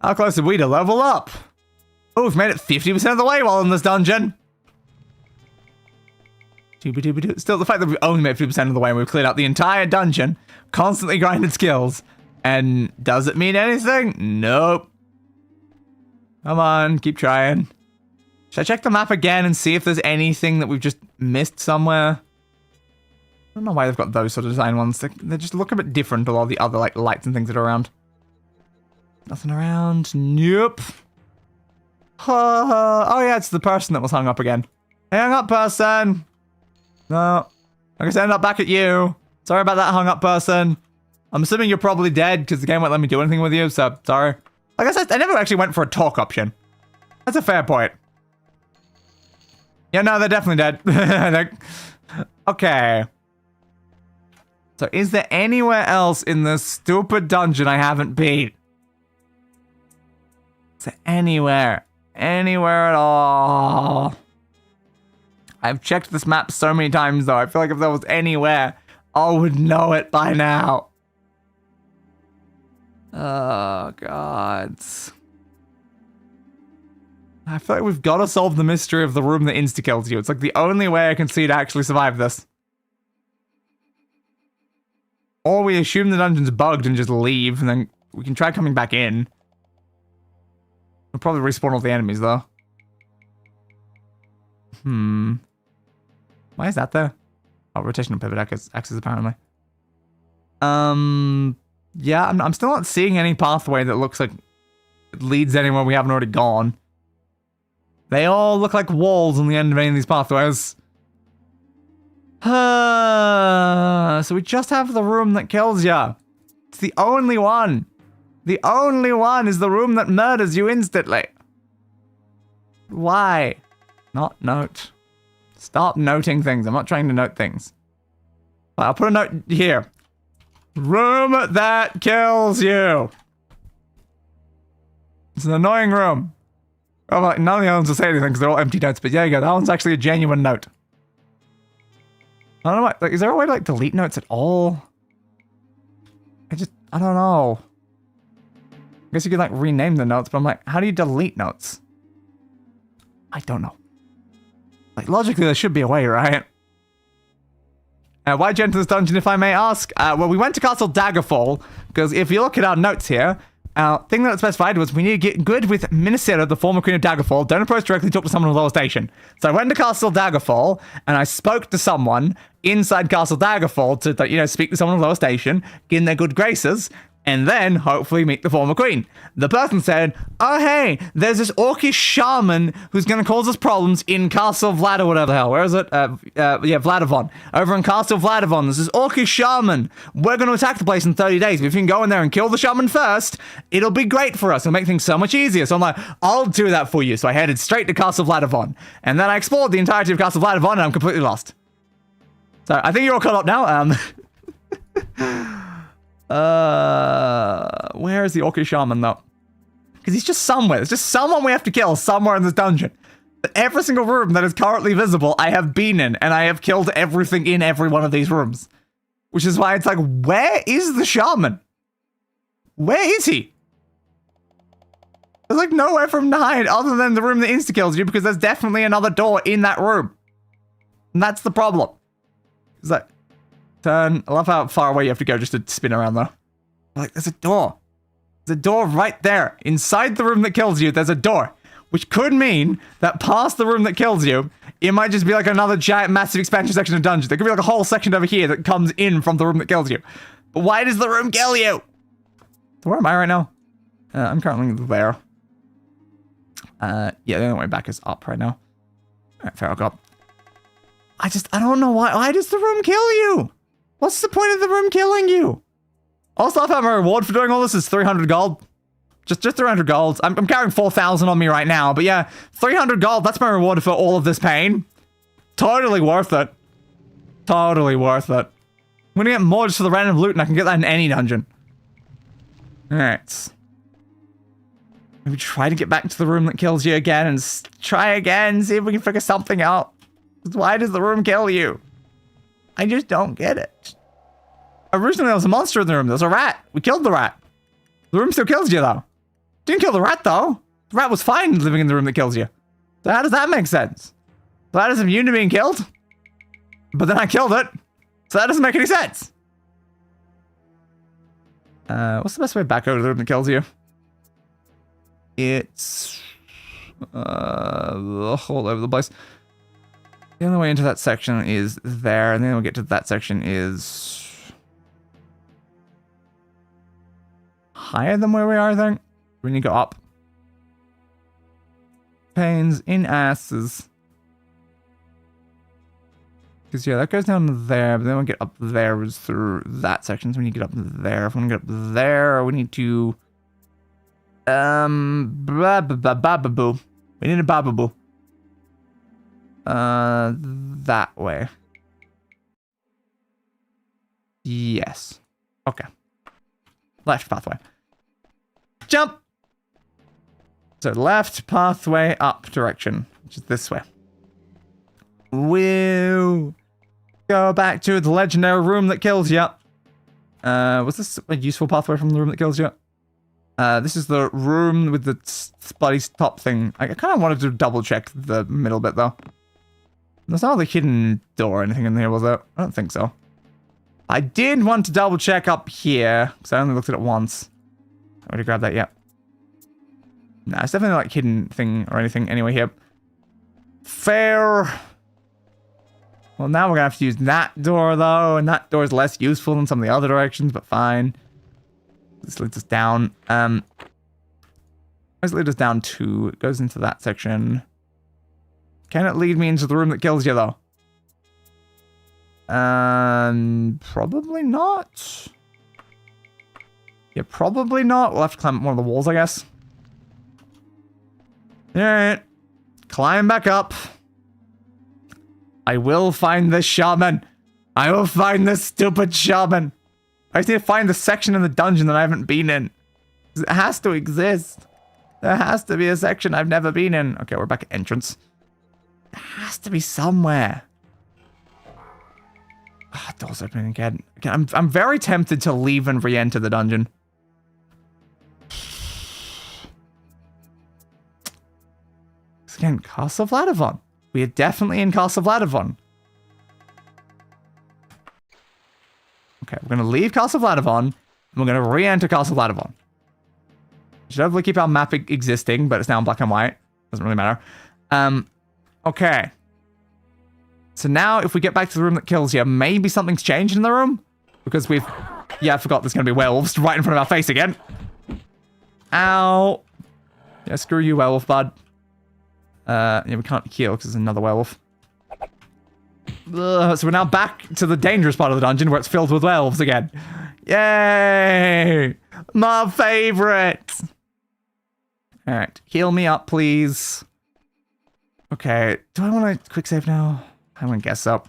How close are we to level up? Oh, we've made it 50% of the way while in this dungeon. Still, the fact that we've only made 50% of the way and we've cleared out the entire dungeon, constantly grinded skills, and does it mean anything? Nope. Come on, keep trying. Should I check the map again and see if there's anything that we've just missed somewhere? I don't know why they've got those sort of design ones. They just look a bit different to all the other like lights and things that are around. Nothing around. Nope. Oh yeah, it's the person that was hung up again. Hey, hung up person. No. I guess I ended up back at you. Sorry about that hung up person. I'm assuming you're probably dead because the game won't let me do anything with you, so sorry. I guess I never actually went for a talk option. That's a fair point. Yeah, no, they're definitely dead. Okay. So is there anywhere else in this stupid dungeon I haven't been? Is it anywhere? Anywhere at all? I've checked this map so many times, though. I feel like if there was anywhere, I would know it by now. Oh, God. I feel like we've got to solve the mystery of the room that insta-kills you. It's like the only way I can see to actually survive this. Or we assume the dungeon's bugged and just leave, and then we can try coming back in. We'll probably respawn all the enemies, though. Why is that there? Oh, rotational pivot axis, apparently. Yeah, I'm still not seeing any pathway that looks like it leads anywhere we haven't already gone. They all look like walls on the end of any of these pathways. So we just have the room that kills ya. It's the only one. The only one is the room that murders you instantly. Why? Not note. Stop noting things. I'm not trying to note things. Right, I'll put a note here. Room that kills you. It's an annoying room. Oh, well, none of the other ones will say anything because they're all empty notes, but there you go. That one's actually a genuine note. I don't know what, like, is there a way to, like, delete notes at all? I don't know. I guess you could, like, rename the notes, but I'm like, how do you delete notes? I don't know. Like, logically, there should be a way, right? Why enter this dungeon, if I may ask? Well, we went to Castle Daggerfall, because if you look at our notes here, thing that specified was we need to get good with Mynisera, the former Queen of Daggerfall. Don't approach directly, talk to someone on the lower station. So I went to Castle Daggerfall, and I spoke to someone inside Castle Daggerfall to, you know, speak to someone on the lower station, get in their good graces, and then hopefully meet the former queen. The person said, oh hey, there's this orcish shaman who's gonna cause us problems in Castle Vlad or whatever the hell. Where is it? Yeah, Vladivon. Over in Castle Vladivon, there's this orcish shaman. We're gonna attack the place in 30 days. But if you can go in there and kill the shaman first, it'll be great for us. It'll make things so much easier. So I'm like, I'll do that for you. So I headed straight to Castle Vladivon. And then I explored the entirety of Castle Vladivon and I'm completely lost. So I think you're all caught up now. Where is the orcish shaman though? Because he's just somewhere. There's just someone we have to kill somewhere in this dungeon. But every single room that is currently visible, I have been in, and I have killed everything in every one of these rooms. Which is why it's like, where is the shaman? Where is he? There's like nowhere for him to hide other than the room that insta-kills you, because there's definitely another door in that room. And that's the problem. It's like, turn. I love how far away you have to go just to spin around though. Like, there's a door. There's a door right there. Inside the room that kills you, there's a door. Which could mean that past the room that kills you, it might just be like another giant, massive expansion section of dungeon. There could be like a whole section over here that comes in from the room that kills you. But why does the room kill you? So where am I right now? I'm currently there. Yeah, the only way back is up right now. Alright, fair, I'll go up. I don't know why. Why does the room kill you? What's the point of the room killing you? Also, I thought my reward for doing all this is 300 gold. Just 300 gold. I'm carrying 4,000 on me right now, but yeah, 300 gold, that's my reward for all of this pain. Totally worth it. Totally worth it. I'm gonna get more just for the random loot, and I can get that in any dungeon. Alright. Maybe try to get back to the room that kills you again, and try again, see if we can figure something out. Why does the room kill you? I just don't get it. Originally, there was a monster in the room. There was a rat. We killed the rat. The room still kills you, though. Didn't kill the rat, though. The rat was fine living in the room that kills you. So how does that make sense? The rat is immune to being killed. But then I killed it. So that doesn't make any sense. What's the best way back over to the room that kills you? It's... all over the place. The only way into that section is there, and then we'll get to that section is... higher than where we are, I think. We need to go up. Pains in asses. Because, yeah, that goes down there, but then we'll get up there is through that section, so we need to get up there. If we want to get up there, we need to... bababoo. We need a bababoo. That way. Yes. Okay. Left pathway. Jump! So left pathway up direction, which is this way. We'll go back to the legendary room that kills you. Was this a useful pathway from the room that kills you? This is the room with the bloody top thing. I kind of wanted to double check the middle bit though. There's not a hidden door or anything in here, was there? I don't think so. I did want to double check up here, because I only looked at it once. I already grabbed that yet. Nah, it's definitely like hidden thing or anything anyway here. Fair. Well, now we're gonna have to use that door though, and that door is less useful than some of the other directions, but fine. This leads us down. Where's it lead us down to? It goes into that section. Can it lead me into the room that kills you though? Probably not. Yeah, probably not. We'll have to climb up one of the walls, I guess. Alright. Climb back up. I will find this shaman. I will find this stupid shaman. I just need to find the section in the dungeon that I haven't been in. It has to exist. There has to be a section I've never been in. Okay, we're back at entrance. It has to be somewhere. Ah, door's opening again. I'm very tempted to leave and re-enter the dungeon. Again, Castle Vladivon. We are definitely in Castle Vladivon. Okay, we're going to leave Castle Vladivon, and we're going to re-enter Castle Vladivon. We should hopefully keep our map existing, but it's now in black and white. Doesn't really matter. Okay. So now, if we get back to the room that kills you, maybe something's changed in the room? Because we've... Yeah, I forgot there's going to be werewolves right in front of our face again. Ow. Yeah, screw you, werewolf bud. Yeah, we can't heal because there's another werewolf. Ugh, so we're now back to the dangerous part of the dungeon where it's filled with werewolves again. Yay! My favorite! Alright, heal me up, please. Okay, do I want to quick save now? I'm gonna guess so.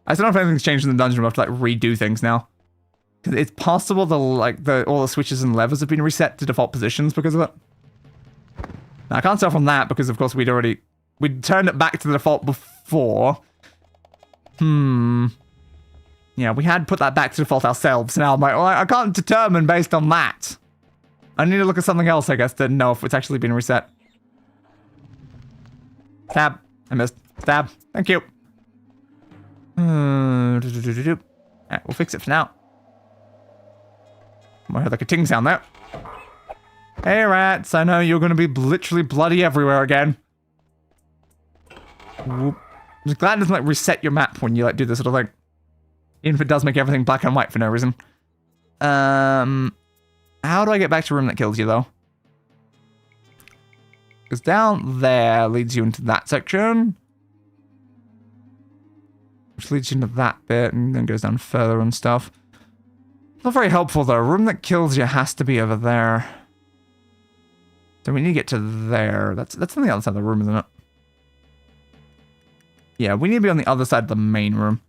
I don't know if anything's changed in the dungeon. We'll have to, like, redo things now. Because it's possible all the switches and levers have been reset to default positions because of it. Now, I can't tell from that because, of course, we'd turned it back to the default before. Yeah, we had put that back to default ourselves. Now I'm like, well, I can't determine based on that. I need to look at something else, I guess, to know if it's actually been reset. Stab. I missed. Stab. Thank you. Alright, we'll fix it for now. I heard like a ting sound there. Hey rats, I know you're gonna be literally bloody everywhere again. Whoop. I'm just glad it doesn't like reset your map when you like do this sort of thing. Even if it does make everything black and white for no reason. How do I get back to the room that kills you though? Because down there leads you into that section. Which leads you into that bit and then goes down further and stuff. Not very helpful though. Room that kills you has to be over there. So we need to get to there. That's on the other side of the room, isn't it? Yeah, we need to be on the other side of the main room.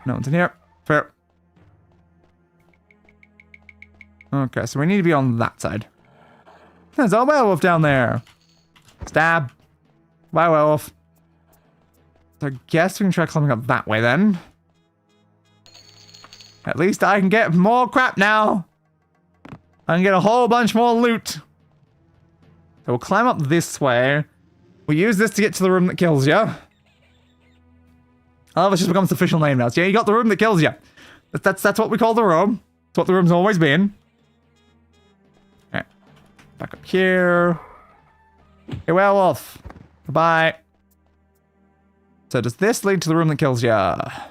No one's in here. Fair. Okay, so we need to be on that side. There's a werewolf down there. Stab. Bye, werewolf. So I guess we can try climbing up that way then. At least I can get more crap now. I can get a whole bunch more loot. So we'll climb up this way. We'll use this to get to the room that kills you. I love it just becomes the official name now. So yeah, you got the room that kills you. That's what we call the room. That's what the room's always been. Alright. Back up here. Hey, werewolf. Goodbye. So does this lead to the room that kills you? That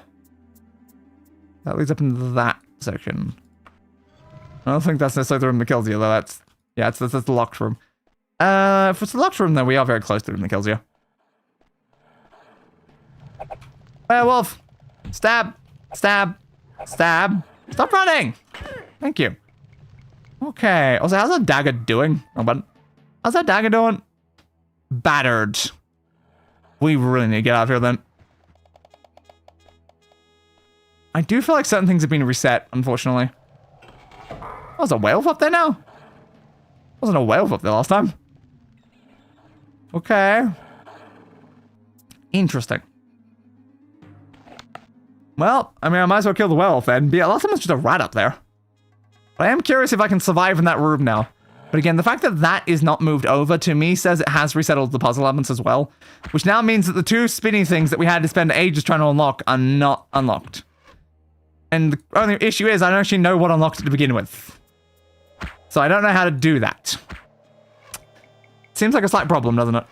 leads up into that section. I don't think that's necessarily the room that kills you, though. That's the locked room. If it's the locked room, then we are very close to the room that kills you. Werewolf! Stab! Stab! Stab! Stop running! Thank you. Okay. Also, how's that dagger doing? Oh, button. How's that dagger doing? Battered. We really need to get out of here, then. I do feel like certain things have been reset, unfortunately. Oh, there's a werewolf up there now? Wasn't a werewolf up there last time. Okay. Interesting. Well, I mean, I might as well kill the werewolf then. But yeah, last time was just a rat up there. But I am curious if I can survive in that room now. But again, the fact that that is not moved over to me says it has resettled the puzzle elements as well. Which now means that the two spinny things that we had to spend ages trying to unlock are not unlocked. And the only issue is I don't actually know what unlocked it to begin with. So I don't know how to do that. Seems like a slight problem, doesn't it?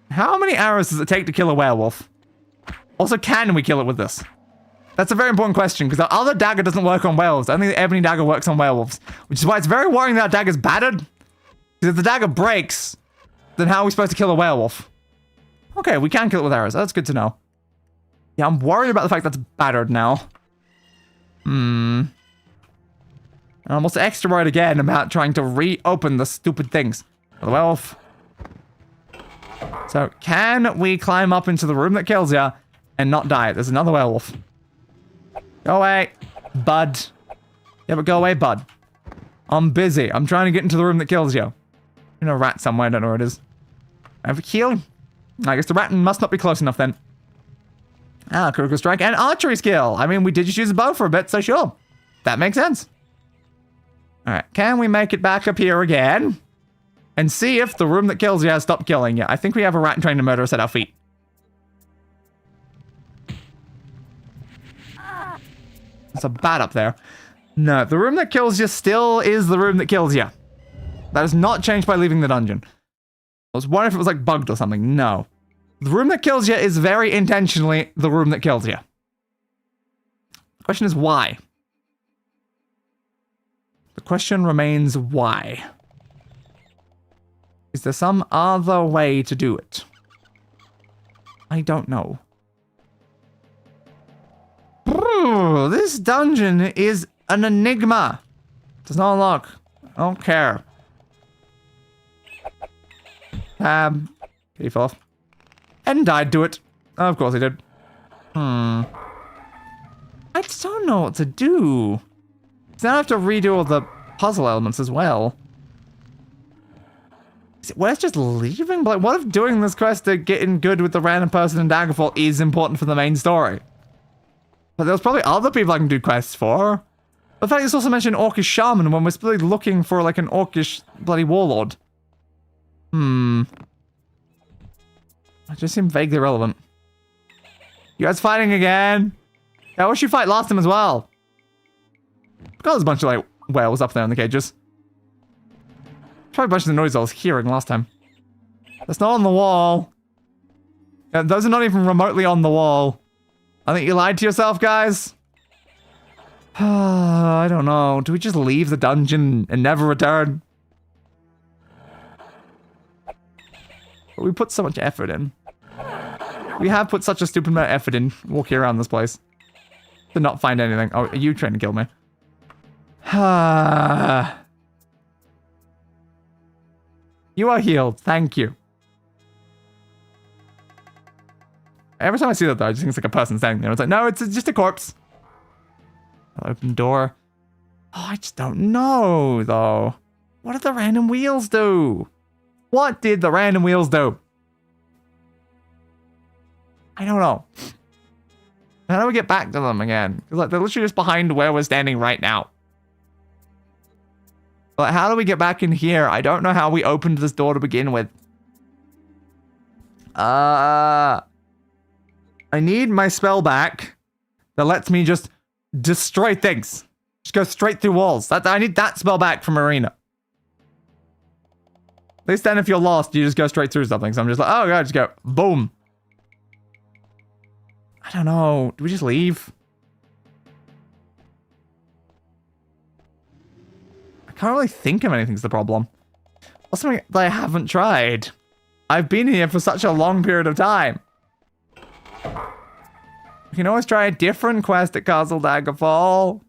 How many arrows does it take to kill a werewolf? Also, can we kill it with this? That's a very important question, because the other dagger doesn't work on werewolves. I don't think the ebony dagger works on werewolves. Which is why it's very worrying that dagger's battered. Because if the dagger breaks, then how are we supposed to kill a werewolf? Okay, we can kill it with arrows. That's good to know. Yeah, I'm worried about the fact that's battered now. And I'm also extra worried again about trying to reopen the stupid things. The werewolf. So, can we climb up into the room that kills you and not die? There's another werewolf. Go away, bud. Yeah, but go away, bud. I'm busy. I'm trying to get into the room that kills you. In a rat somewhere. I don't know where it is. I have a heal. I guess the rat must not be close enough then. Ah, critical strike and archery skill. I mean, we did just use a bow for a bit, so sure. That makes sense. Alright, can we make it back up here again? And see if the room that kills you has stopped killing you. I think we have a rat trying to murder us at our feet. There's a bat up there. No, the room that kills you still is the room that kills you. That is not changed by leaving the dungeon. I was wondering if it was like bugged or something. No. The room that kills you is very intentionally the room that kills you. The question is why? The question remains why? Is there some other way to do it? I don't know. Ooh, this dungeon is an enigma. Does not unlock. I don't care. He fell off. And died to it. Oh, of course he did. I just don't know what to do. So now I have to redo all the puzzle elements as well. Is it worth just leaving? But like, what if doing this quest to get in good with the random person in Daggerfall is important for the main story? But there's probably other people I can do quests for. But the fact it's also mentioned Orcish Shaman when we're really looking for like an Orcish bloody warlord. It just seemed vaguely relevant. You guys fighting again? Yeah, I wish you fight last time as well. God, there's a bunch of like whales up there in the cages. Probably a bunch of the noise I was hearing last time. That's not on the wall. Yeah, those are not even remotely on the wall. I think you lied to yourself, guys. I don't know. Do we just leave the dungeon and never return? But we put so much effort in. We have put such a stupid amount of effort in walking around this place. To not find anything. Oh, are you trying to kill me? You are healed. Thank you. Every time I see that, though, I just think it's like a person standing there. It's like, no, it's just a corpse. Open door. Oh, I just don't know, though. What did the random wheels do? What did the random wheels do? I don't know. How do we get back to them again? Like, they're literally just behind where we're standing right now. But how do we get back in here? I don't know how we opened this door to begin with. I need my spell back that lets me just destroy things. Just go straight through walls. I need that spell back from Arena. At least then if you're lost, you just go straight through something. So I'm just like, oh god, just go boom. I don't know. Do we just leave? I can't really think of anything's the problem. What's something that I haven't tried? I've been here for such a long period of time. We can always try a different quest at Castle Daggerfall.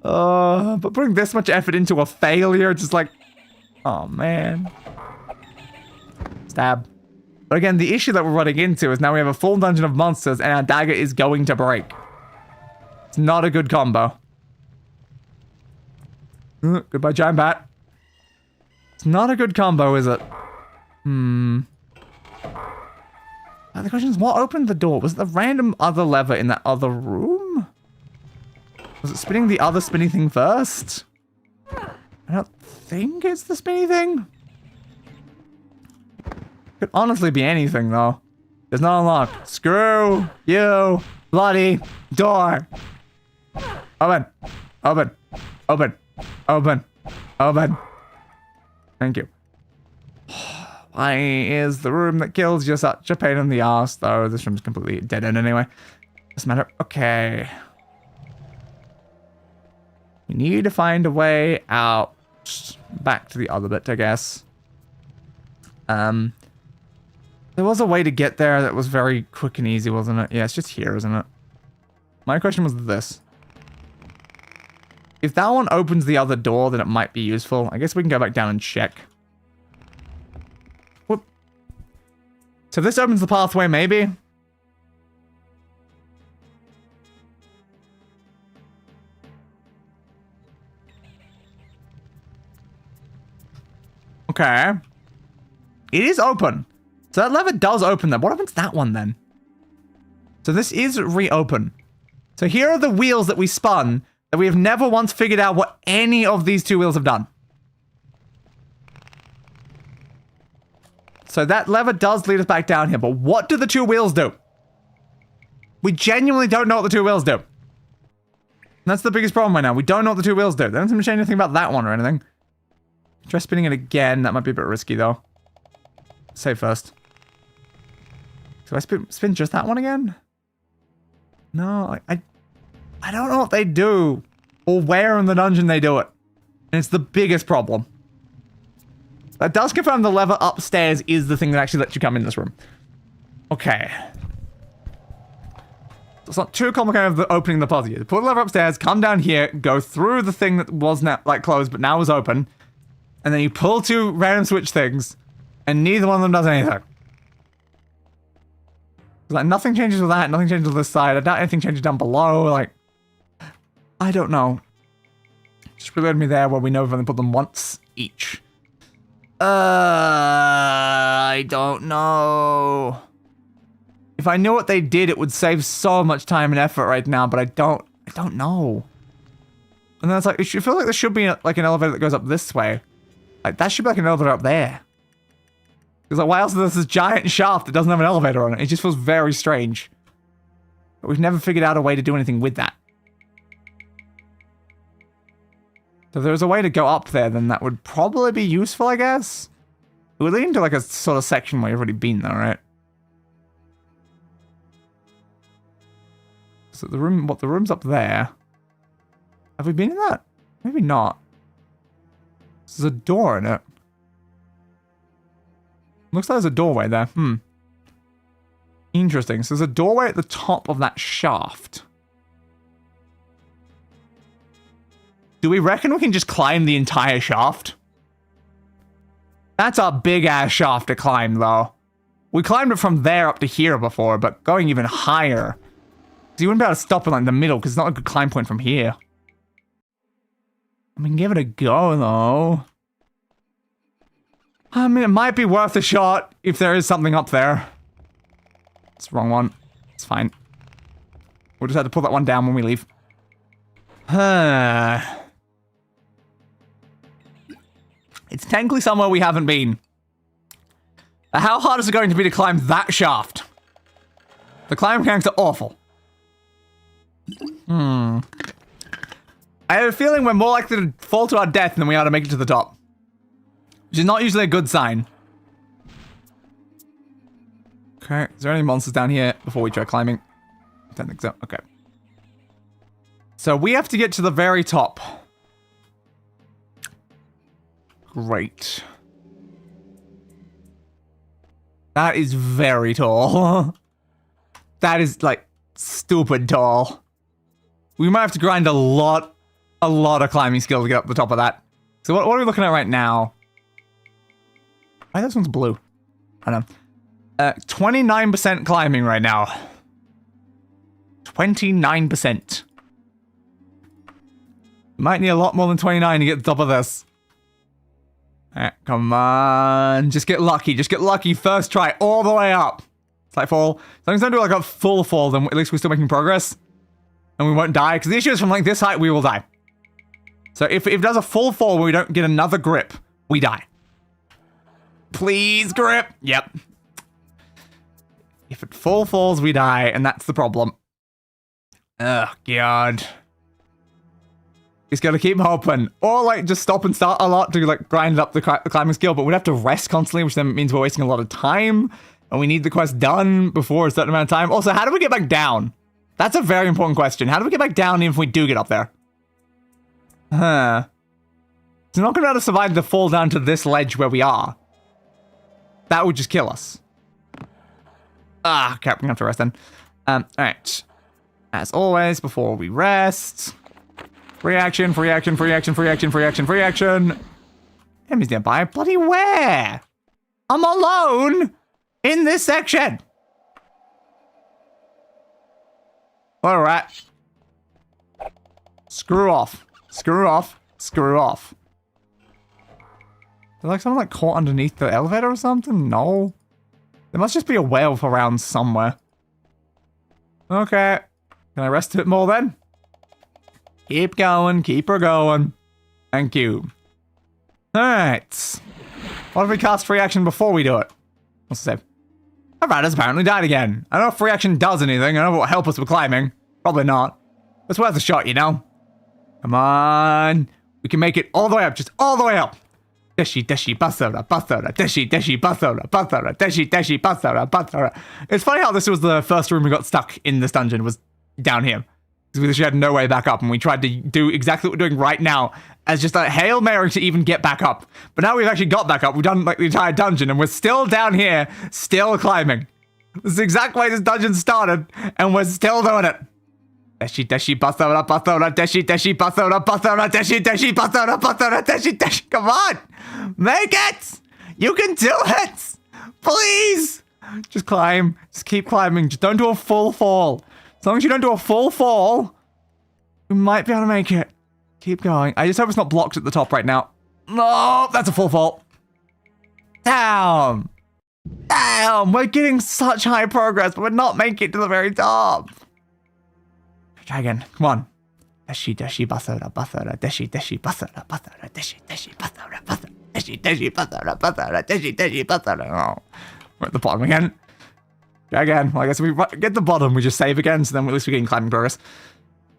But putting this much effort into a failure, just like... Oh, man. Stab. But again, the issue that we're running into is now we have a full dungeon of monsters and our dagger is going to break. It's not a good combo. Goodbye, giant bat. It's not a good combo, is it? The question is, what opened the door? Was it the random other lever in that other room? Was it spinning the other spinny thing first? I don't think it's the spinny thing. Could honestly be anything, though. It's not unlocked. Screw you, bloody door. Open. Open. Open. Open. Open. Thank you. Why is the room that kills you such a pain in the ass, though? This room's completely dead end anyway. Doesn't matter. Okay. We need to find a way out. Back to the other bit, I guess. There was a way to get there that was very quick and easy, wasn't it? Yeah, it's just here, isn't it? My question was this. If that one opens the other door, then it might be useful. I guess we can go back down and check. Whoop. So if this opens the pathway, maybe? Okay. It is open. So that lever does open them. What happens to that one then? So this is reopen. So here are the wheels that we spun that we have never once figured out what any of these two wheels have done. So that lever does lead us back down here, but what do the two wheels do? We genuinely don't know what the two wheels do. And that's the biggest problem right now. We don't know what the two wheels do. They don't seem to change anything about that one or anything. Try spinning it again. That might be a bit risky though. Save first. So I spin just that one again? No, I don't know what they do. Or where in the dungeon they do it. And it's the biggest problem. That does confirm the lever upstairs is the thing that actually lets you come in this room. Okay. It's not too complicated of the opening the puzzle. You put the lever upstairs, come down here, go through the thing that was now like closed but now is open. And then you pull two random switch things. And neither one of them does anything. Like, nothing changes with that, nothing changes with this side. I doubt anything changes down below, like... I don't know. Just reload me there where we know we've only put them once each. I don't know. If I knew what they did, it would save so much time and effort right now, but I don't know. And then it's like, it feels like there should be like an elevator that goes up this way. Like, that should be like an elevator up there. Because like, why else is there this giant shaft that doesn't have an elevator on it? It just feels very strange. But we've never figured out a way to do anything with that. So if there's a way to go up there, then that would probably be useful, I guess. It would lead into like a sort of section where you've already been there, right? So the room, the room's up there. Have we been in that? Maybe not. There's a door in it. Looks like there's a doorway there. Interesting. So there's a doorway at the top of that shaft. Do we reckon we can just climb the entire shaft? That's a big-ass shaft to climb, though. We climbed it from there up to here before, but going even higher. So you wouldn't be able to stop in like the middle, because it's not a good climb point from here. I mean, give it a go, though. I mean, it might be worth a shot if there is something up there. It's the wrong one. It's fine. We'll just have to pull that one down when we leave. It's technically somewhere we haven't been. How hard is it going to be to climb that shaft? The climb mechanics are awful. I have a feeling we're more likely to fall to our death than we are to make it to the top. Which is not usually a good sign. Okay, is there any monsters down here before we try climbing? I don't think so. Okay. So we have to get to the very top. Great. That is very tall. That is, like, stupid tall. We might have to grind a lot of climbing skill to get up the top of that. So what are we looking at right now? Why this one's blue? I don't know. 29% climbing right now. 29%. Might need a lot more than 29 to get to the top of this. Come on. Just get lucky. Just get lucky. First try all the way up. Slight fall. As long as I don't do like a full fall, then at least we're still making progress. And we won't die. Because the issue is from like this height, we will die. So if it does a full fall where we don't get another grip, we die. Please grip. Yep. If it full falls, we die. And that's the problem. Oh, God. Just gotta keep hoping. Or, like, just stop and start a lot to, like, grind up the climbing skill. But we'd have to rest constantly, which then means we're wasting a lot of time. And we need the quest done before a certain amount of time. Also, how do we get back down? That's a very important question. How do we get back down even if we do get up there? Huh. It's not gonna be able to survive the fall down to this ledge where we are. That would just kill us. Ah, okay, we're gonna have to rest then. Alright. As always, before we rest... Free action, free action, free action, free action, free action, free action. Enemies nearby. Bloody where? I'm alone in this section. Alright. Screw off. Screw off. Screw off. Is there like someone like caught underneath the elevator or something? No. There must just be a whale around somewhere. Okay. Can I rest a bit more then? Keep going, keep her going. Thank you. Alright. What if we cast free action before we do it? What's the save? Alright, apparently died again. I don't know if free action does anything. I don't know if it will help us with climbing. Probably not. It's worth a shot, you know? Come on. We can make it all the way up, just all the way up. Deshi, deshi, basara, basara, deshi, deshi, basara, basara, deshi, deshi, basara, basara. It's funny how this was the first room we got stuck in this dungeon, was down here. Because we literally had no way back up, and we tried to do exactly what we're doing right now as just a Hail Mary to even get back up. But now we've actually got back up. We've done like the entire dungeon, and we're still down here, still climbing. This is the exact way this dungeon started, and we're still doing it. Deshi, deshi, basara, basara, deshi, deshi, basara, basara, deshi, deshi, basara, basara, deshi, deshi. Come on! Make it! You can do it! Please! Just climb. Just keep climbing. Just don't do a full fall. As long as you don't do a full fall, we might be able to make it. Keep going. I just hope it's not blocked at the top right now. No, that's a full fall. Damn. Damn, we're getting such high progress, but we're not making it to the very top. Try again. Come on. Deshi, deshi, basara, basara, deshi, deshi, basara, basara, deshi, deshi, basara, basara, deshi, deshi, basara, basara, deshi, deshi, basara. Oh, we're at the bottom again. Try again. Well, I guess if we get the bottom, we just save again, so then at least we're getting climbing progress.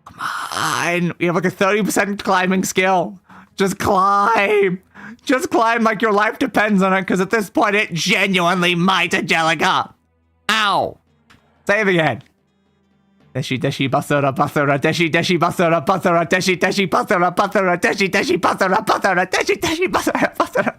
Come on. We have like a 30% climbing skill. Just climb. Just climb like your life depends on it, because at this point, it genuinely might, Angelica. Ow. Save again. Deshi, deshi, basara, basara, deshi, deshi, basara, basara, deshi, deshi, basara, basara, deshi, deshi, basara, basara, deshi, deshi, basara, basara.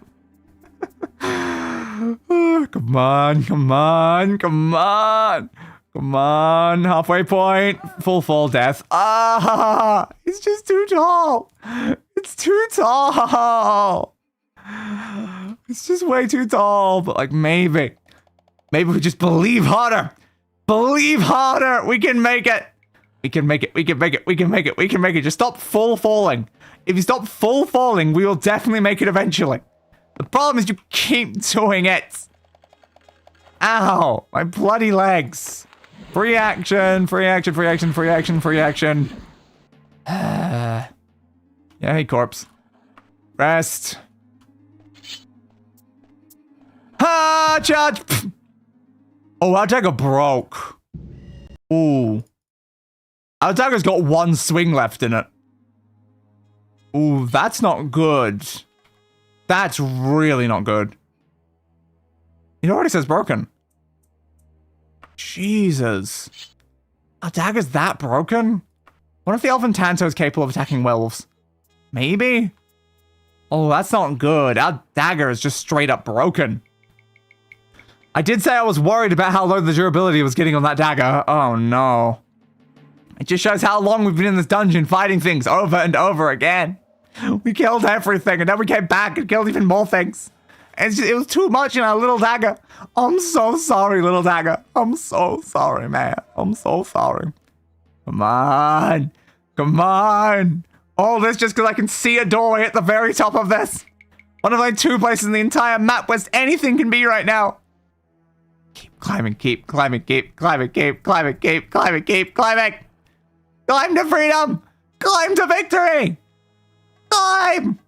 Come on, come on, come on. Come on, halfway point. Full fall death. Ah, it's just too tall. It's too tall. It's just way too tall, but like maybe we just believe harder. Believe harder. We can make it. We can make it. We can make it. We can make it. We can make it. Just stop full falling. If you stop full falling, we will definitely make it eventually. The problem is you keep doing it. Ow, my bloody legs. Free action, free action, free action, free action, free action. Yeah, hey, corpse. Rest. Ah, charge. Oh, our dagger broke. Ooh. Our dagger's got one swing left in it. Ooh, that's not good. That's really not good. It already says broken. Jesus. Our dagger's that broken? What if the Elven Tanto is capable of attacking werewolves? Maybe? Oh, that's not good. Our dagger is just straight up broken. I did say I was worried about how low the durability was getting on that dagger. Oh no. It just shows how long we've been in this dungeon fighting things over and over again. We killed everything and then we came back and killed even more things. And it was too much in our little dagger. I'm so sorry, little dagger. I'm so sorry, man. I'm so sorry. Come on. Come on. All this just because I can see a doorway at the very top of this. One of like 2 places in the entire map where anything can be right now. Keep climbing, keep climbing, keep climbing, keep climbing, keep climbing, keep climbing. Climb to freedom! Climb to victory! Climb!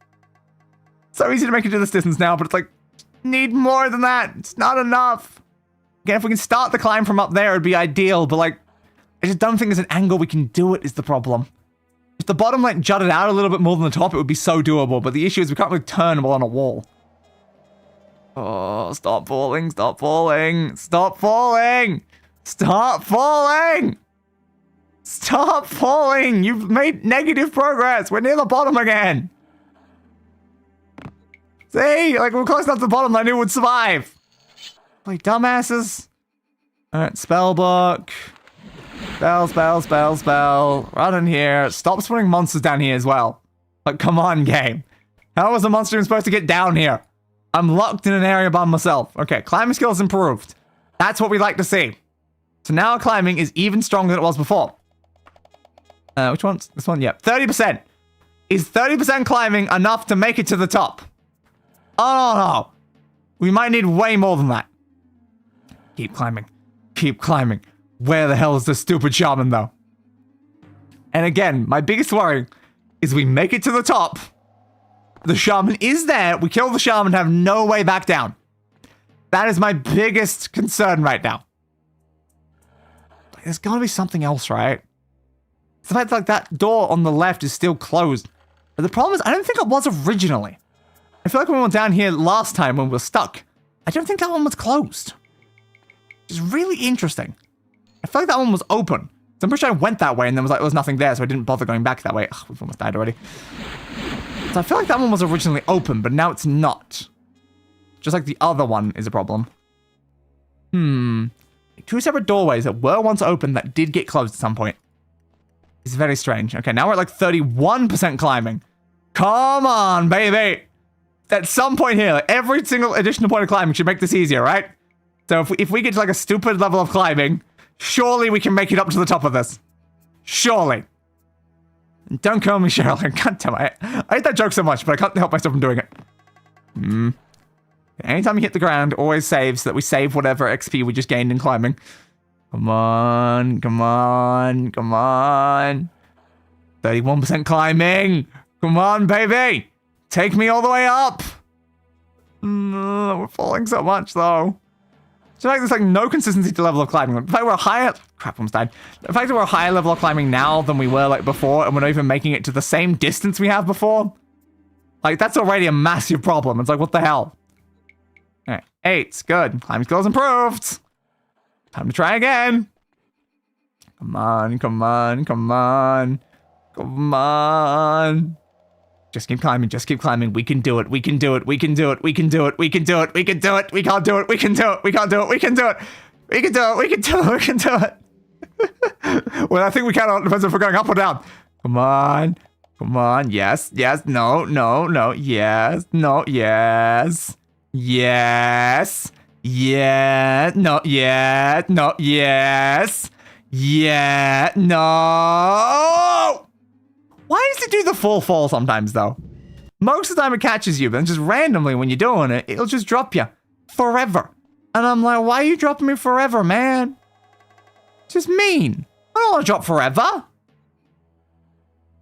So easy to make it to this distance now, but it's like, need more than that. It's not enough. Again, if we can start the climb from up there, it'd be ideal, but like, I just don't think there's an angle we can do it is the problem. If the bottom like jutted out a little bit more than the top, it would be so doable, but the issue is we can't really turn while on a wall. Oh, stop falling, stop falling, stop falling, stop falling, stop falling. You've made negative progress. We're near the bottom again. See, like we're close enough to the bottom that I knew would survive. Like dumbasses. All right, spellbook. Spell, spell, spell, spell. Right in here. Stop spawning monsters down here as well. Like, come on, game. How was the monster even supposed to get down here? I'm locked in an area by myself. Okay, climbing skills improved. That's what we like to see. So now our climbing is even stronger than it was before. Which one's this one? Yep, 30%. Is 30% climbing enough to make it to the top? Oh, no. We might need way more than that. Keep climbing. Keep climbing. Where the hell is the stupid shaman, though? And again, my biggest worry is we make it to the top. The shaman is there. We kill the shaman and have no way back down. That is my biggest concern right now. There's gotta be something else, right? It's the fact that, like, that door on the left is still closed. But the problem is, I don't think it was originally. I feel like when we went down here last time when we were stuck, I don't think that one was closed. It's really interesting. I feel like that one was open. So I'm pretty sure I went that way and there was nothing there, so I didn't bother going back that way. Ugh, we've almost died already. So I feel like that one was originally open, but now it's not. Just like the other one is a problem. 2 separate doorways that were once open that did get closed at some point. It's very strange. Okay, now we're at like 31% climbing. Come on, baby! At some point here, like every single additional point of climbing should make this easier, right? So if we get to like a stupid level of climbing, surely we can make it up to the top of this. Surely. Don't call me Cheryl. God damn it. I hate that joke so much, but I can't help myself from doing it. Anytime you hit the ground, always save so that we save whatever XP we just gained in climbing. Come on, come on, come on. 31% climbing. Come on, baby. Take me all the way up. We're falling so much, though. So like there's like no consistency to level of climbing. In fact, we're a higher... Crap, almost died. The fact that we're a higher level of climbing now than we were like before, and we're not even making it to the same distance we have before. Like, that's already a massive problem. It's like, what the hell? Alright, 8. Good. Climbing skills improved. Time to try again. Come on, come on, come on. Come on. Just keep climbing, just keep climbing. We can do it, we can do it, we can do it, we can do it, we can do it, we can do it, we can't do it, we can do it, we can't do it, we can do it, we can do it, we can do it, we can do it. Well, I think we can, it depends if we're going up or down. Come on, come on, yes, yes, no, no, no, yes, no, yes, yes, yeah, no, yeah, no, yes, yeah, no. Why does it do the full fall sometimes, though? Most of the time it catches you, but then just randomly when you're doing it, it'll just drop you. Forever. And I'm like, why are you dropping me forever, man? It's just mean. I don't want to drop forever.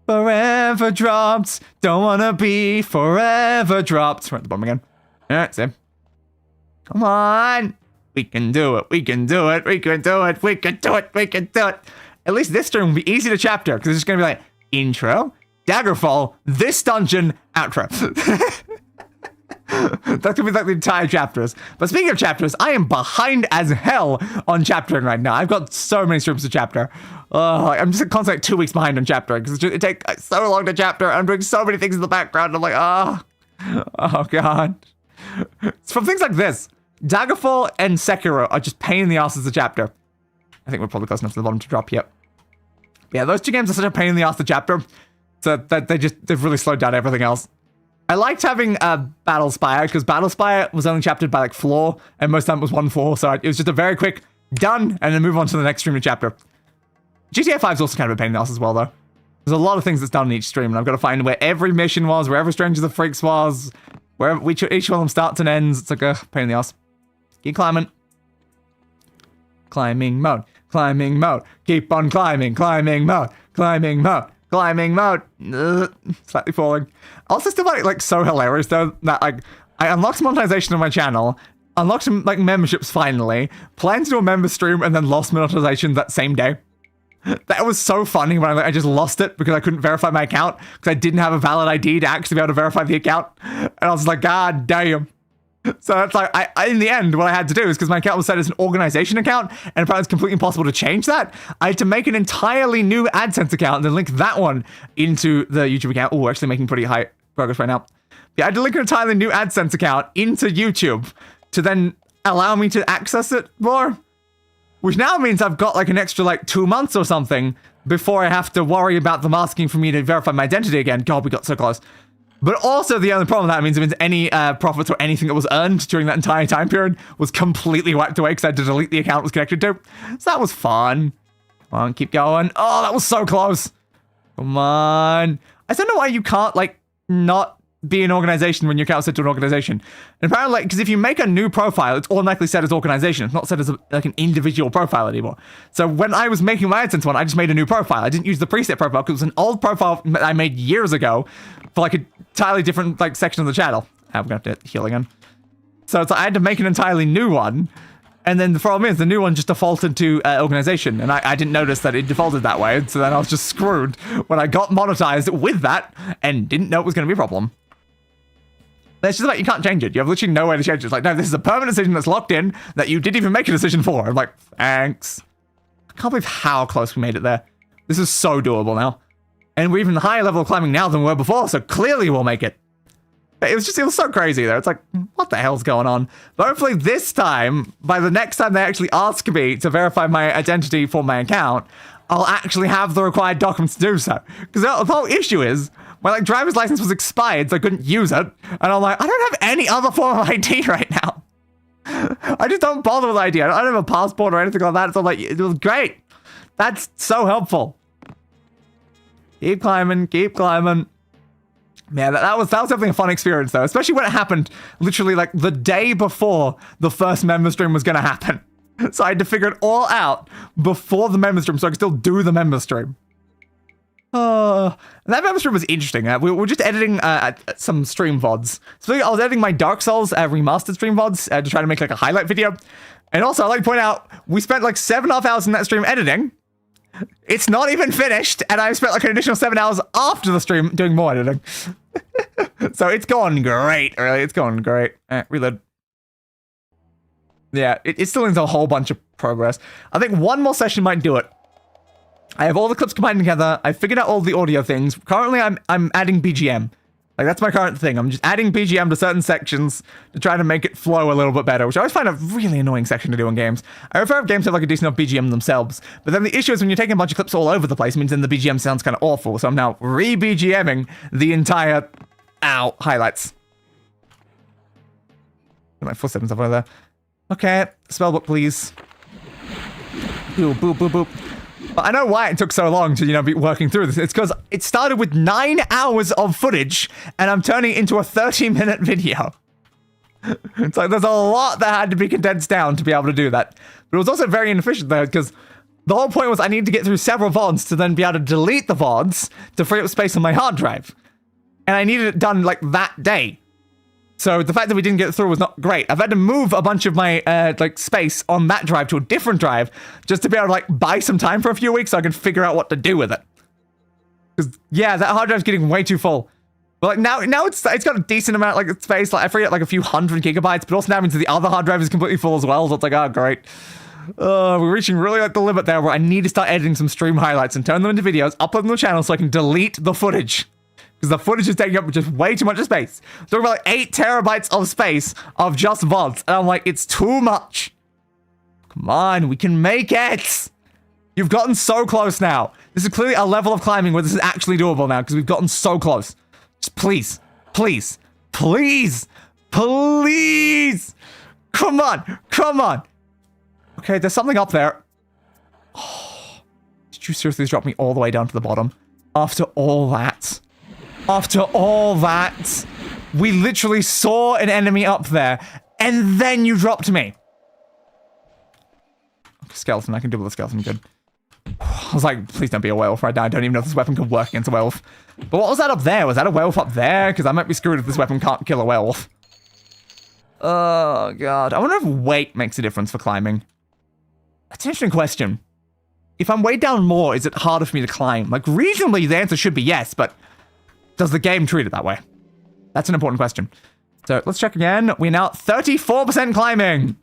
Forever dropped. Don't want to be forever dropped. We're at the bottom again. Alright, same. Come on. We can do it. We can do it. We can do it. We can do it. We can do it. At least this turn will be easy to chapter, because it's just going to be like, intro, Daggerfall, this dungeon, outro. That could be like the entire chapters. But speaking of chapters, I am behind as hell on chaptering right now. I've got so many streams to chapter. I'm just constantly like 2 weeks behind on chaptering because it takes so long to chapter. I'm doing so many things in the background. I'm like, oh god. It's from things like this. Daggerfall and Sekiro are just pain in the asses to chapter. I think we're probably close enough to the bottom to drop yet. Yeah, those 2 games are such a pain in the ass to chapter, so that they've really slowed down everything else. I liked having Battlespire, because Battlespire was only chaptered by like floor, and most of the time it was 1 floor, so it was just a very quick done, and then move on to the next stream to chapter. GTA 5 is also kind of a pain in the ass as well, though. There's a lot of things that's done in each stream, and I've got to find where every mission was, where every Stranger of the Freaks was, Where each one of them starts and ends, it's like a pain in the ass. Keep climbing. Climbing mode. Climbing mode. Keep on climbing. Climbing mode. Climbing mode. Climbing mode. Slightly falling. I also still find it like so hilarious though that like I unlocked monetization on my channel, unlocked some like memberships finally, planned to do a member stream, and then lost monetization that same day. That was so funny when I just lost it because I couldn't verify my account because I didn't have a valid ID to actually be able to verify the account. And I was like, God damn. So it's like, I in the end, what I had to do is because my account was set as an organization account and apparently it's completely impossible to change that. I had to make an entirely new AdSense account and then link that one into the YouTube account. Oh, we're actually making pretty high progress right now. Yeah, I had to link an entirely new AdSense account into YouTube to then allow me to access it more. Which now means I've got like an extra like 2 months or something before I have to worry about them asking for me to verify my identity again. God, we got so close. But also the only problem that means any profits or anything that was earned during that entire time period was completely wiped away because I had to delete the account it was connected to. So that was fun. Come on, keep going. Oh, that was so close. Come on. I don't know why you can't like not be an organization when your account is set to an organization. And apparently, like, because if you make a new profile, it's automatically set as organization. It's not set as like an individual profile anymore. So when I was making my AdSense one, I just made a new profile. I didn't use the preset profile because it was an old profile that I made years ago for like a entirely different like section of the channel. I'm gonna have to heal again. So it's like I had to make an entirely new one. And then the problem is the new one just defaulted to organization. And I didn't notice that it defaulted that way. So then I was just screwed when I got monetized with that and didn't know it was going to be a problem. It's just like you can't change it. You have literally no way to change it. It's like, no, this is a permanent decision that's locked in that you didn't even make a decision for. I'm like, thanks. I can't believe how close we made it there. This is so doable now. And we're even higher level of climbing now than we were before, so clearly we'll make it. But it was so crazy there. It's like, what the hell's going on? But hopefully this time, by the next time they actually ask me to verify my identity for my account, I'll actually have the required documents to do so. Because the whole issue is, my like driver's license was expired, so I couldn't use it. And I'm like, I don't have any other form of ID right now. I just don't bother with ID. I don't have a passport or anything like that. So I'm like, it was great. That's so helpful. Keep climbing, keep climbing. Man, that was definitely a fun experience though, especially when it happened literally like the day before the first member stream was going to happen. So I had to figure it all out before the member stream so I could still do the member stream. That member stream was interesting. We were just editing some stream VODs. So I was editing my Dark Souls remastered stream VODs to try to make like a highlight video. And also, I'd like to point out, we spent like 7.5 hours in that stream editing. It's not even finished, and I spent like an additional 7 hours after the stream doing more editing. So it's going great, really. It's going great. Reload. Yeah, it still needs a whole bunch of progress. I think one more session might do it. I have all the clips combined together. I figured out all the audio things. Currently, I'm adding BGM. Like, that's my current thing. I'm just adding BGM to certain sections to try to make it flow a little bit better, which I always find a really annoying section to do in games. I prefer if games have like a decent enough BGM themselves. But then the issue is when you're taking a bunch of clips all over the place, it means then the BGM sounds kind of awful. So I'm now re-BGMing the entire highlights. Get my footsteps up over there. Okay, spellbook, please. Boop, boop, boop, boop. But I know why it took so long to, be working through this. It's because it started with 9 hours of footage, and I'm turning it into a 30-minute video. It's like there's a lot that had to be condensed down to be able to do that. But it was also very inefficient, though, because the whole point was I needed to get through several VODs to then be able to delete the VODs to free up space on my hard drive. And I needed it done, like, that day. So the fact that we didn't get through was not great. I've had to move a bunch of my space on that drive to a different drive just to be able to like buy some time for a few weeks so I can figure out what to do with it. Because yeah, that hard drive's getting way too full. But like now it's got a decent amount like space. Like I free up like a few hundred gigabytes, but also now means the other hard drive is completely full as well. So it's like, oh great. We're reaching really like the limit there where I need to start editing some stream highlights and turn them into videos, upload them to the channel so I can delete the footage. Because the footage is taking up just way too much space. We're talking about like 8 terabytes of space of just VODs. And I'm like, it's too much. Come on, we can make it. You've gotten so close now. This is clearly a level of climbing where this is actually doable now because we've gotten so close. Just please, please, please, please. Come on, come on. Okay, there's something up there. Oh, did you seriously drop me all the way down to the bottom? After all that? After all that? We literally saw an enemy up there, and then you dropped me. Skeleton, I can deal with a skeleton, good. I was like, please don't be a werewolf right now. I don't even know if this weapon could work against a werewolf. But what was that up there? Was that a werewolf up there? Because I might be screwed if this weapon can't kill a werewolf. Oh, God. I wonder if weight makes a difference for climbing. That's an interesting question. If I'm weighed down more, is it harder for me to climb? Like, reasonably, the answer should be yes, but does the game treat it that way? That's an important question. So, let's check again. We're now at 34% climbing.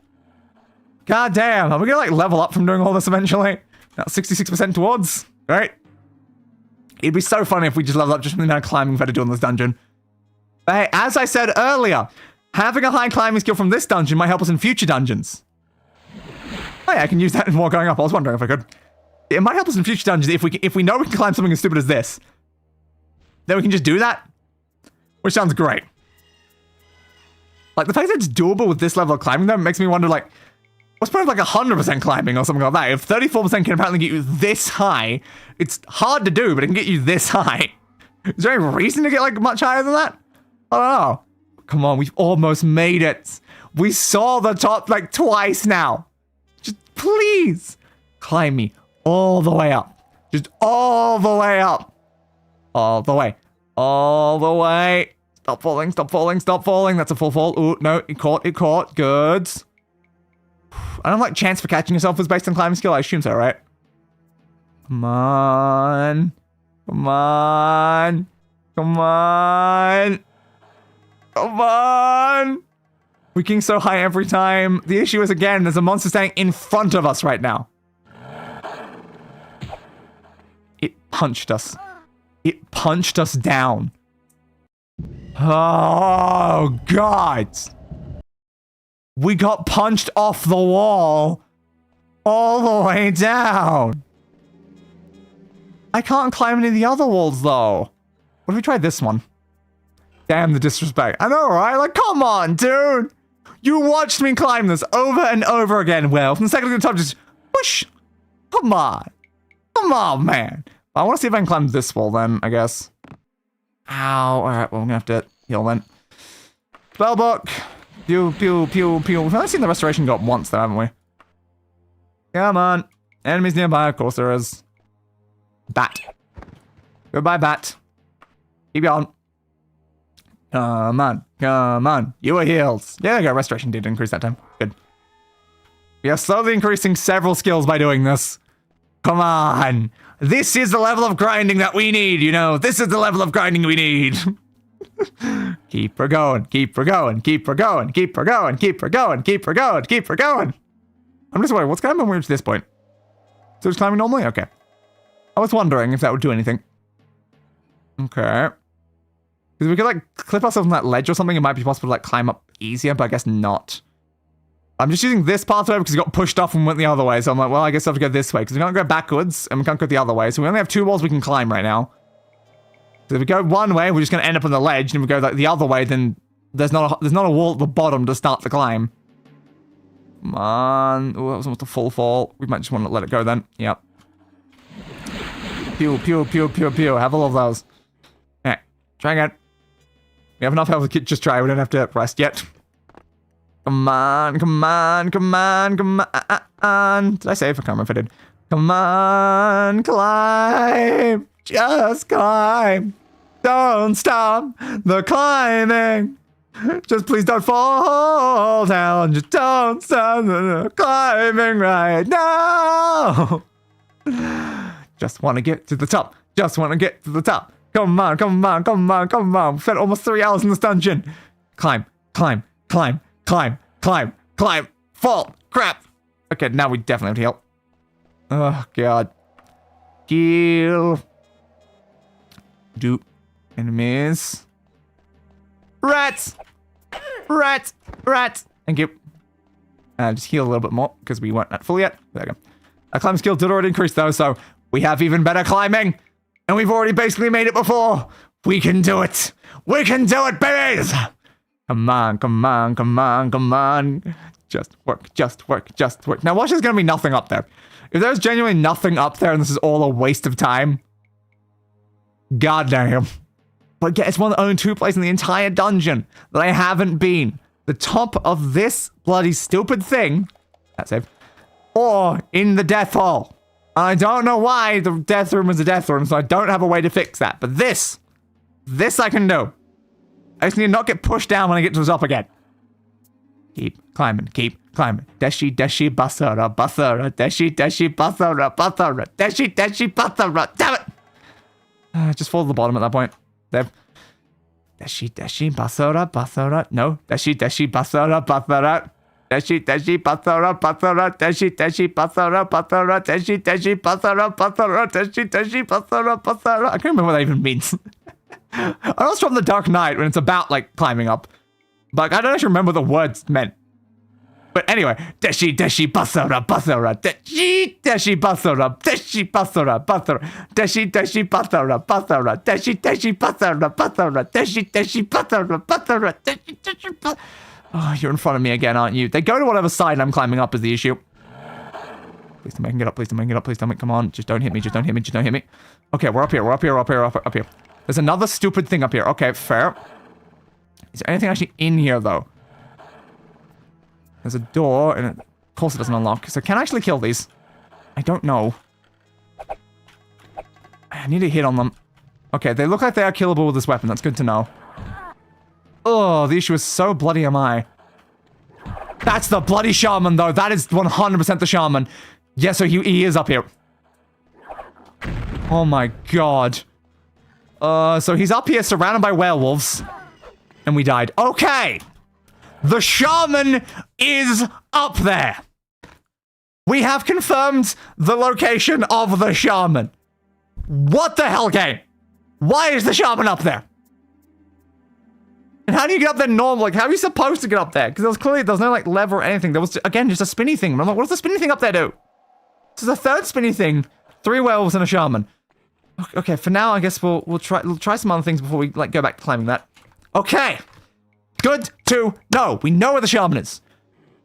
God damn. Are we gonna, like, level up from doing all this eventually? Now 66% towards. Right? It'd be so funny if we just level up just from the amount of climbing we've had to do in this dungeon. But hey, as I said earlier, having a high climbing skill from this dungeon might help us in future dungeons. Oh yeah, I can use that while going up. I was wondering if I could. It might help us in future dungeons if we know we can climb something as stupid as this. Then we can just do that. Which sounds great. Like, the fact that it's doable with this level of climbing, though, makes me wonder, like, what's the point of, like, 100% climbing or something like that? If 34% can apparently get you this high, it's hard to do, but it can get you this high. Is there any reason to get, like, much higher than that? I don't know. Come on, we've almost made it. We saw the top, like, twice now. Just please climb me all the way up. Just all the way up. All the way. All the way. Stop falling, stop falling, stop falling. That's a full fall. Ooh, no, it caught, it caught. Good. I don't like chance for catching yourself is based on climbing skill. I assume so, right? Come on. Come on. Come on. Come on. We're getting so high every time. The issue is, again, there's a monster standing in front of us right now. It punched us. It punched us down. Oh, God. We got punched off the wall all the way down. I can't climb any of the other walls, though. What if we tried this one? Damn the disrespect. I know, right? Like, come on, dude. You watched me climb this over and over again. Well, from the second to the top, just push. Come on. Come on, man. I want to see if I can climb this wall then, I guess. Ow. All right, well, I'm going to have to heal then. Spellbook. Pew, pew, pew, pew. We've only seen the restoration go up once, though, haven't we? Come on. Enemies nearby, of course there is. Bat. Goodbye, bat. Keep going. Come on. Come on. You are healed. Yeah, there you go. Restoration did increase that time. Good. We are slowly increasing several skills by doing this. Come on. This is the level of grinding that we need, you know. This is the level of grinding we need. Keep her going. Keep her going. Keep her going. Keep her going. Keep her going. Keep her going. Keep her going. I'm just wondering, what's going on when we reach this point? So it's climbing normally? Okay. I was wondering if that would do anything. Okay. Because we could, like, clip ourselves on that ledge or something. It might be possible to, like, climb up easier, but I guess not. I'm just using this pathway because it got pushed off and went the other way. So I'm like, well, I guess I have to go this way. Because we can't go backwards and we can't go the other way. So we only have 2 walls we can climb right now. So if we go one way, we're just going to end up on the ledge. And if we go like, the other way, then there's not a wall at the bottom to start the climb. Come on. Oh, that was almost a full fall. We might just want to let it go then. Yep. Pew, pew, pew, pew, pew. Have all of those. Alright. Try again. We have enough health to just try. We don't have to rest yet. Come on, come on, come on, come on. Did I save? I can't remember if I did. Come on, climb. Just climb. Don't stop the climbing. Just please don't fall down. Just don't stop the climbing right now. Just want to get to the top. Just want to get to the top. Come on, come on, come on, come on. We've spent almost 3 hours in this dungeon. Climb, climb, climb, climb, climb, climb, fall, crap. Okay, now we definitely have to heal. Oh, God. Heal. Dupe. Enemies. Rats! Rats! Rats! Thank you. Just heal a little bit more, because we weren't at full yet. There we go. Our climb skill did already increase, though, so we have even better climbing. And we've already basically made it before. We can do it. We can do it, babies! Come on, come on, come on, come on. Just work, just work, just work. Now watch, there's gonna be nothing up there. If there's genuinely nothing up there and this is all a waste of time, goddamn. But it's one of the only 2 places in the entire dungeon that I haven't been. The top of this bloody stupid thing. That's safe. Or in the death hall. I don't know why the death room is a death room, so I don't have a way to fix that. But this I can do. I just need to not get pushed down when I get to the top again. Keep climbing, keep climbing. Deshi, deshi, basara, basara. Deshi, deshi, basara, basara. Deshi, deshi, basara. Damn it! Just fall to the bottom at that point. There. Deshi, deshi, basara, basara. No. Deshi, deshi, basara, basara. Deshi, deshi, basara, basara. Deshi, deshi, basara, basara. Deshi, deshi, basara, basara. Deshi, deshi, basara, basara. I can't remember what that even means. I know it's from the Dark Knight when it's about, like, climbing up. But I don't actually remember what the words meant. But anyway, deshi, deshi, basara, basara. Deshi, deshi, basara. Deshi, basara, basara. Deshi, deshi, basara, basara. Deshi, deshi, basara, basara. Deshi, deshi, basara, basara. Deshi, deshi, basara. Oh, you're in front of me again, aren't you? They go to whatever side I'm climbing up is the issue. Please don't make me get up, please don't make me get up, please don't make, come on. Just don't hit me, just don't hit me, just don't hit me. Okay, we're up here, we're up here, we're up here, up here. There's another stupid thing up here. Okay, fair. Is there anything actually in here, though? There's a door, and of course it doesn't unlock. So can I actually kill these? I don't know. I need to hit on them. Okay, they look like they are killable with this weapon. That's good to know. Oh, the issue is so bloody am I. That's the bloody shaman, though. That is 100% the shaman. Yeah, so he is up here. Oh my god. So he's up here surrounded by werewolves. And we died. Okay! The shaman is up there. We have confirmed the location of the shaman. What the hell, game? Why is the shaman up there? And how do you get up there normally? Like, how are you supposed to get up there? Because there was no, like, lever or anything. There was, again, just a spinny thing. I'm like, what does the spinny thing up there do? This is a third spinny thing. 3 werewolves and a shaman. Okay, for now, I guess we'll try some other things before we, like, go back to climbing that. Okay. Good to know. We know where the shaman is.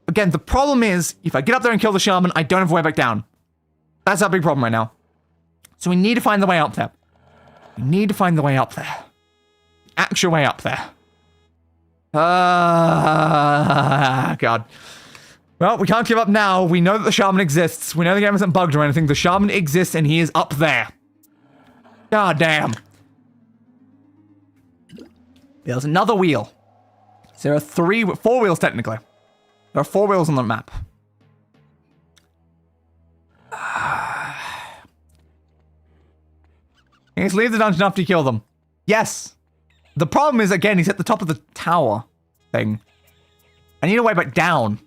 Again, the problem is, if I get up there and kill the shaman, I don't have a way back down. That's our big problem right now. So we need to find the way up there. We need to find the way up there. Actual way up there. God. Well, we can't give up now. We know that the shaman exists. We know the game isn't bugged or anything. The shaman exists and he is up there. God damn. There's another wheel. So there are 4 wheels technically. There are 4 wheels on the map. He's leave the dungeon after you kill them. Yes. The problem is, again, he's at the top of the tower thing. I need a way back down.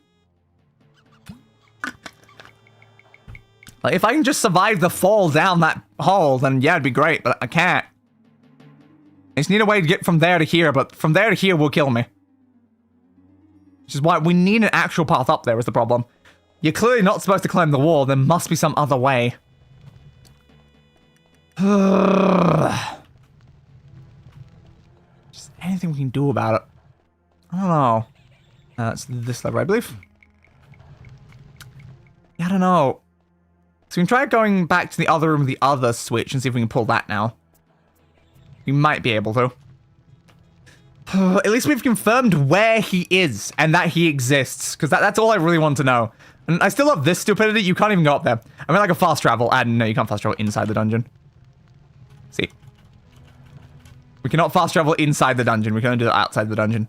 Like, if I can just survive the fall down that hole, then yeah, it'd be great, but I can't. I just need a way to get from there to here, but from there to here will kill me. Which is why we need an actual path up there is the problem. You're clearly not supposed to climb the wall. There must be some other way. Just anything we can do about it. I don't know. It's this lever, I believe. Yeah, I don't know. So we can try going back to the other room with the other switch and see if we can pull that now. We might be able to. At least we've confirmed where he is and that he exists. Because that's all I really want to know. And I still love this stupidity. You can't even go up there. I mean, like a fast travel. And no, you can't fast travel inside the dungeon. See. We cannot fast travel inside the dungeon. We can only do that outside the dungeon.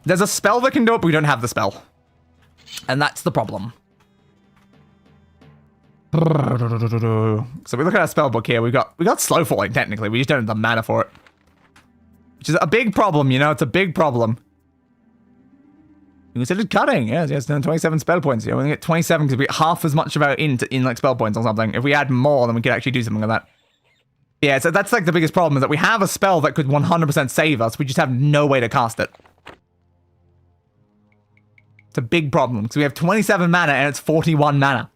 There's a spell that can do it, but we don't have the spell. And that's the problem. So we look at our spell book here. We got slow falling technically. We just don't have the mana for it, which is a big problem. You know, it's a big problem. We considered cutting. Yes, yes. 27 spell points. Yeah, we only get 27 because we get half as much of our in like spell points or something. If we add more, then we could actually do something like that. Yeah, so that's like the biggest problem is that we have a spell that could 100% save us. We just have no way to cast it. It's a big problem because we have 27 mana and it's 41 mana.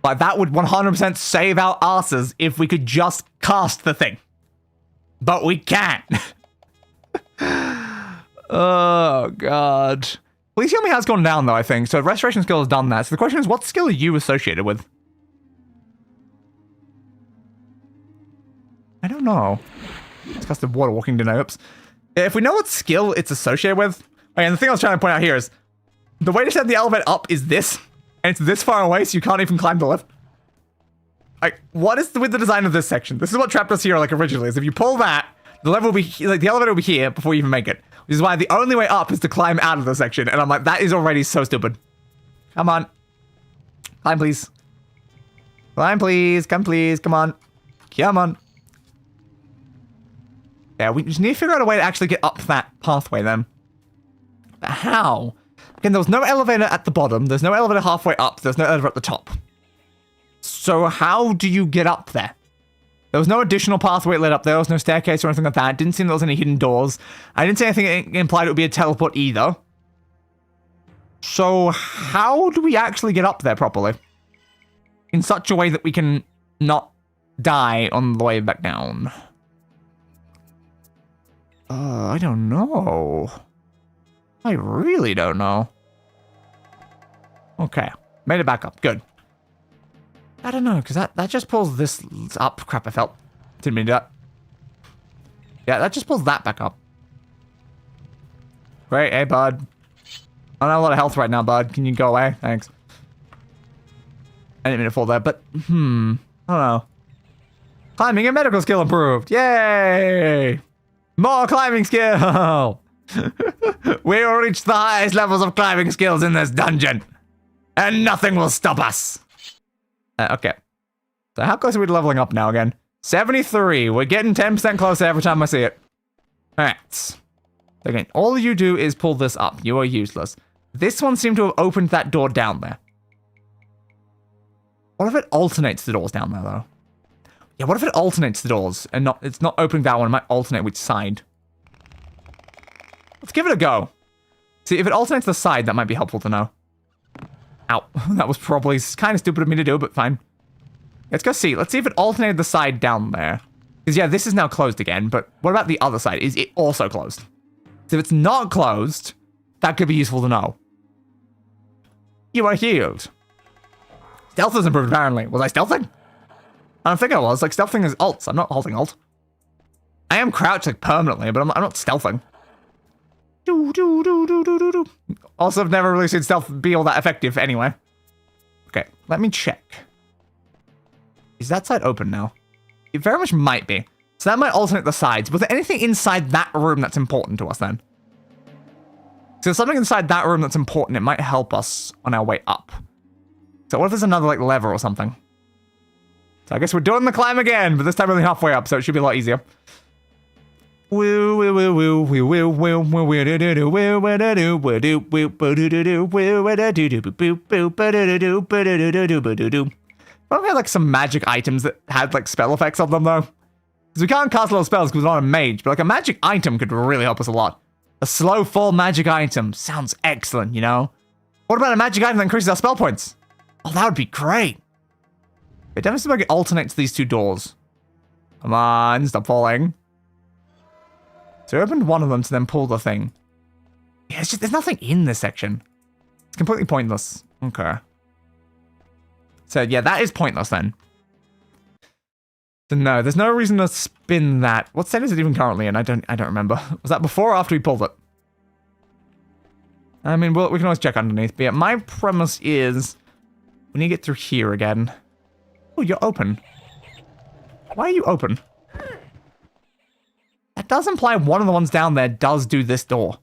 Like, that would 100% save our asses if we could just cast the thing. But we can't. Oh, God. Please tell me how it's gone down, though, I think. So, Restoration skill has done that. So, the question is, what skill are you associated with? I don't know. It's custom water walking to know. Oops. If we know what skill it's associated with, and the thing I was trying to point out here is the way to set the elevator up is this, and it's this far away, so you can't even climb the lift. Like, what is with the design of this section? This is what trapped us here, like, originally, is if you pull that, the level will be, like, the elevator will be here before you even make it. Which is why the only way up is to climb out of the section, and I'm like, that is already so stupid. Come on. Climb, please. Climb, please. Come, please. Come on. Come on. Yeah, we just need to figure out a way to actually get up that pathway, then. But how? Again, there was no elevator at the bottom. There's no elevator halfway up. There's no elevator at the top. So how do you get up there? There was no additional pathway led up there. There was no staircase or anything like that. Didn't seem there was any hidden doors. I didn't see anything that implied it would be a teleport either. So how do we actually get up there properly? In such a way that we can not die on the way back down. I don't know. I really don't know. Okay. Made it back up. Good. I don't know, because that just pulls this up. Crap, I felt. Didn't mean to do that. Yeah, that just pulls that back up. Great. Hey, bud. I don't have a lot of health right now, bud. Can you go away? Thanks. I didn't mean to fall there, but, I don't know. Climbing and medical skill improved. Yay! More climbing skill! We will reach the highest levels of climbing skills in this dungeon. And nothing will stop us. Okay. So how close are we to leveling up now again? 73. We're getting 10% closer every time I see it. Alright. Again, all you do is pull this up. You are useless. This one seemed to have opened that door down there. What if it alternates the doors down there, though? Yeah, what if it alternates the doors and it's not opening that one, it might alternate which side. Let's give it a go. See, if it alternates the side, that might be helpful to know. Ow. That was probably kind of stupid of me to do, but fine. Let's go see. Let's see if it alternated the side down there. Because, yeah, this is now closed again, but what about the other side? Is it also closed? So if it's not closed, that could be useful to know. You are healed. Stealth is improved, apparently. Was I stealthing? I don't think I was. Like, stealthing is alt. I'm not holding alt. I am crouched, like, permanently, but I'm not stealthing. Also, I've never really seen stealth be all that effective anyway. Okay, let me check. Is that side open now? It very much might be. So that might alternate the sides. Was there anything inside that room that's important to us then? So there's something inside that room that's important. It might help us on our way up. So what if there's another, like, lever or something? So I guess we're doing the climb again, but this time we're only halfway up, so it should be a lot easier. What if we had, like, some magic items that had, like, spell effects on them, though? Because we can't cast a lot of spells because we're not a mage, but, like, a magic item could really help us a lot. A slow fall magic item sounds excellent, you know? What about a magic item that increases our spell points? Oh, that would be great. It definitely seems like it alternates these two doors. Come on, stop falling. So we opened one of them to then pull the thing. Yeah, it's just, there's nothing in this section. It's completely pointless. Okay. So yeah, that is pointless then. So no, there's no reason to spin that. What set is it even currently in? I don't remember. Was that before or after we pulled it? I mean, we can always check underneath. But yeah, my premise is we need to get through here again. Oh, you're open. Why are you open? That does imply one of the ones down there does do this door.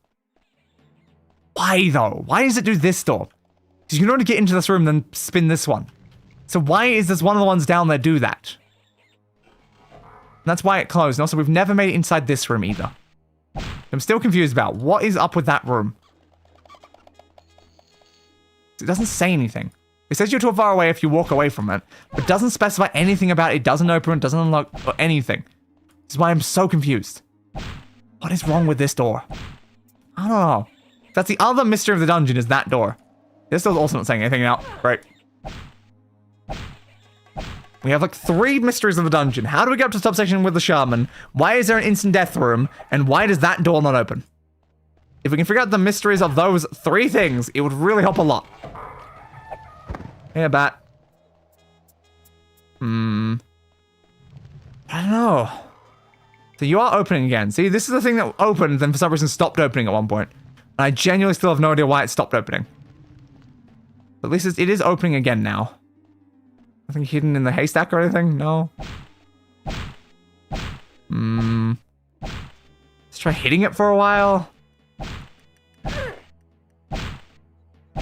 Why, though? Why does it do this door? Because you can only get into this room, then spin this one. So why is this one of the ones down there do that? And that's why it closed. And also, we've never made it inside this room either. I'm still confused about what is up with that room. It doesn't say anything. It says you're too far away if you walk away from it, but doesn't specify anything about it. It doesn't open, it doesn't unlock, or anything. This is why I'm so confused. What is wrong with this door? I don't know. That's the other mystery of the dungeon, is that door. This door's also not saying anything now. Right. We have like 3 mysteries of the dungeon. How do we get up to subsection with the shaman? Why is there an instant death room? And why does that door not open? If we can figure out the mysteries of those 3 things, it would really help a lot. Hey, bat. I don't know. So you are opening again. See, this is the thing that opened, then for some reason stopped opening at one point. And I genuinely still have no idea why it stopped opening. But at least it is opening again now. Nothing hidden in the haystack or anything? No. Let's try hitting it for a while.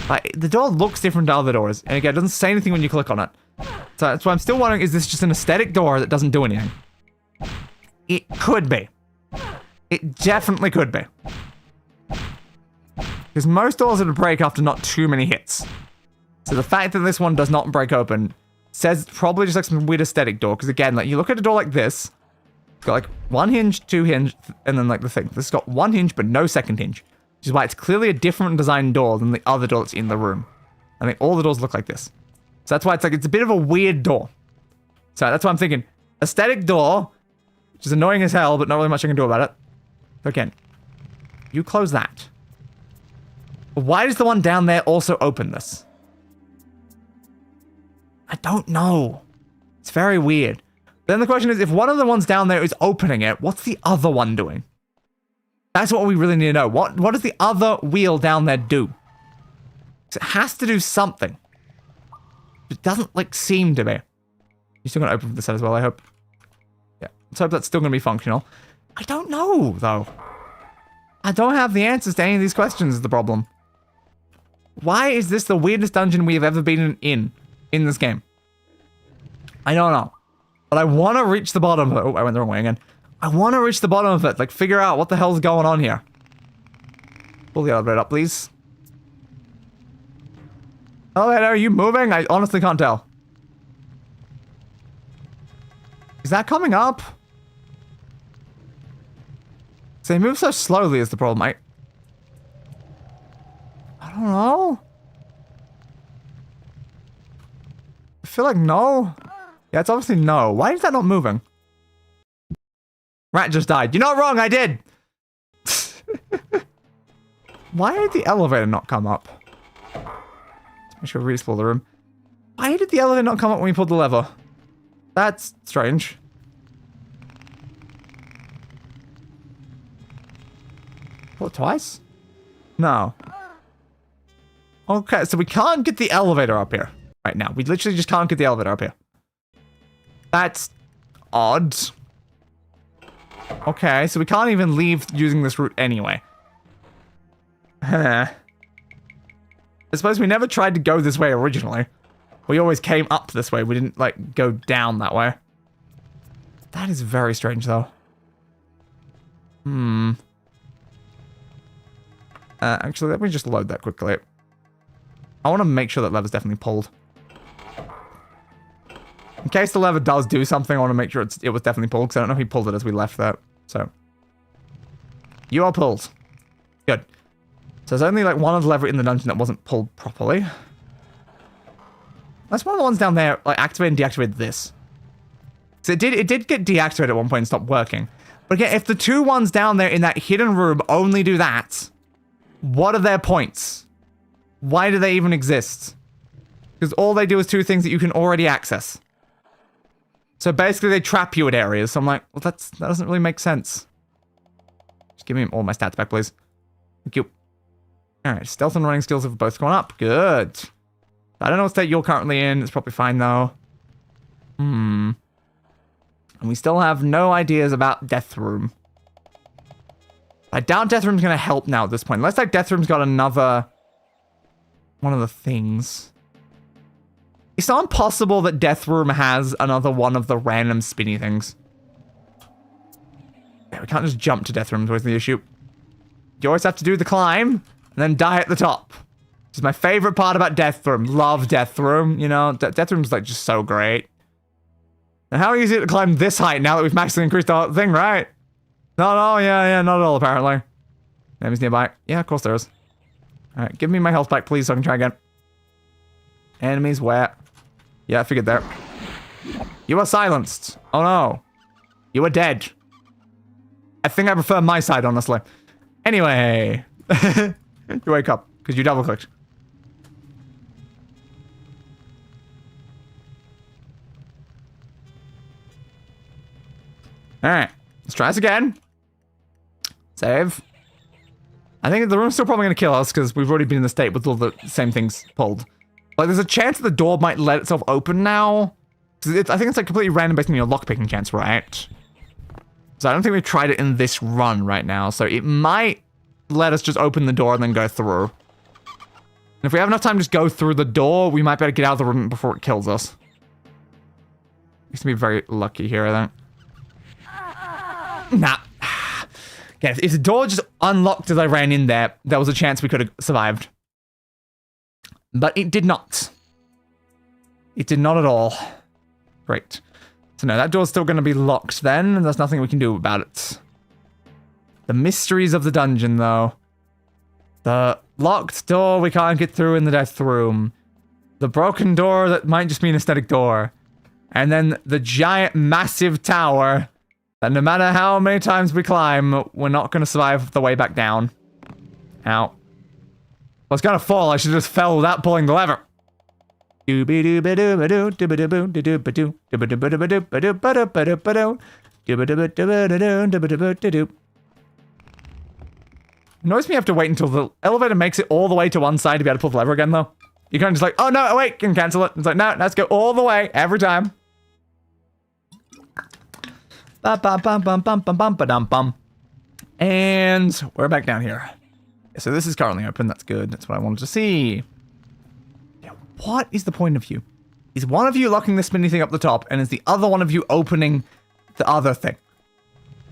Like, the door looks different to other doors. And again, it doesn't say anything when you click on it. So that's why I'm still wondering, is this just an aesthetic door that doesn't do anything? It could be. It definitely could be. Because most doors would break after not too many hits. So the fact that this one does not break open says it's probably just like some weird aesthetic door. Because again, like you look at a door like this, it's got like one hinge, two hinge, and then like the thing. This has got one hinge but no second hinge. Which is why it's clearly a different design door than the other door that's in the room. I think all the doors look like this. So that's why it's like, it's a bit of a weird door. So that's why I'm thinking, aesthetic door, which is annoying as hell, but not really much I can do about it. Again, you close that. Why does the one down there also open this? I don't know. It's very weird. Then the question is, if one of the ones down there is opening it, what's the other one doing? That's what we really need to know. What does the other wheel down there do? It has to do something. It doesn't, like, seem to be. You're still going to open this set as well, I hope. Yeah, let's hope that's still going to be functional. I don't know, though. I don't have the answers to any of these questions is the problem. Why is this the weirdest dungeon we have ever been in this game? I don't know. But I want to reach the bottom of it. Oh, I went the wrong way again. I want to reach the bottom of it. Like, figure out what the hell's going on here. Pull the elevator up, please. Elevator, are you moving? I honestly can't tell. Is that coming up? So they move so slowly is the problem. I don't know. I feel like no. Yeah, it's obviously no. Why is that not moving? Rat just died. You're not wrong, I did! Why did the elevator not come up? Let's make sure we explore the room. Why did the elevator not come up when we pulled the lever? That's strange. Pull it twice? No. Okay, so we can't get the elevator up here right now. We literally just can't get the elevator up here. That's odd. Okay, so we can't even leave using this route anyway. I suppose we never tried to go this way originally. We always came up this way. We didn't, like, go down that way. That is very strange, though. Actually, let me just load that quickly. I want to make sure that lever's definitely pulled. In case the lever does do something, I want to make sure it was definitely pulled, because I don't know if he pulled it as we left that. So, you are pulled. Good. So there's only like one other lever in the dungeon that wasn't pulled properly. That's one of the ones down there, like, activated and deactivated this. So it did get deactivated at one point and stopped working. But again, if the two ones down there in that hidden room only do that, what are their points? Why do they even exist? Because all they do is two things that you can already access. So basically they trap you at areas. So I'm like, well, that doesn't really make sense. Just give me all my stats back, please. Thank you. Alright, stealth and running skills have both gone up. Good. I don't know what state you're currently in. It's probably fine, though. And we still have no ideas about Death Room. I doubt Death Room's going to help now at this point. Unless, like, Death Room's got another... one of the things. It's not impossible that Death Room has another one of the random spinny things. Yeah, we can't just jump to Death Room, is always the issue. You always have to do the climb, and then die at the top. Which is my favorite part about Death Room. Love Death Room, you know? Death Room's, like, just so great. And how easy is it to climb this height now that we've maximally increased the thing, right? No, yeah, not at all, apparently. Enemies nearby. Yeah, of course there is. Alright, give me my health back, please, so I can try again. Enemies where? Yeah, I figured there. You are silenced. Oh no. You are dead. I think I prefer my side, honestly. Anyway. You wake up, because you double-clicked. Alright. Let's try this again. Save. I think the room's still probably going to kill us because we've already been in the state with all the same things pulled. Like, there's a chance that the door might let itself open now. I think it's like completely random based on your lockpicking chance, right? So I don't think we've tried it in this run right now. So it might let us just open the door and then go through. And if we have enough time to just go through the door, we might be able to get out of the room before it kills us. Used to be very lucky here, I think. Nah. Yeah, if the door just unlocked as I ran in there, there was a chance we could have survived. But it did not. It did not at all. Great. So no, that door's still going to be locked then, and there's nothing we can do about it. The mysteries of the dungeon, though. The locked door we can't get through in the death room. The broken door that might just be an aesthetic door. And then the giant, massive tower that no matter how many times we climb, we're not going to survive the way back down. Ow. I was going to fall. I should have just fell without pulling the lever. Annoys me you have to wait until the elevator makes it all the way to one side to be able to pull the lever again, though. You can't just like, oh no, wait, can cancel it. It's like, no, let's go all the way every time. And we're back down here. So this is currently open. That's good. That's what I wanted to see. Yeah, what is the point of you? Is one of you locking this spinny thing up the top, and is the other one of you opening the other thing?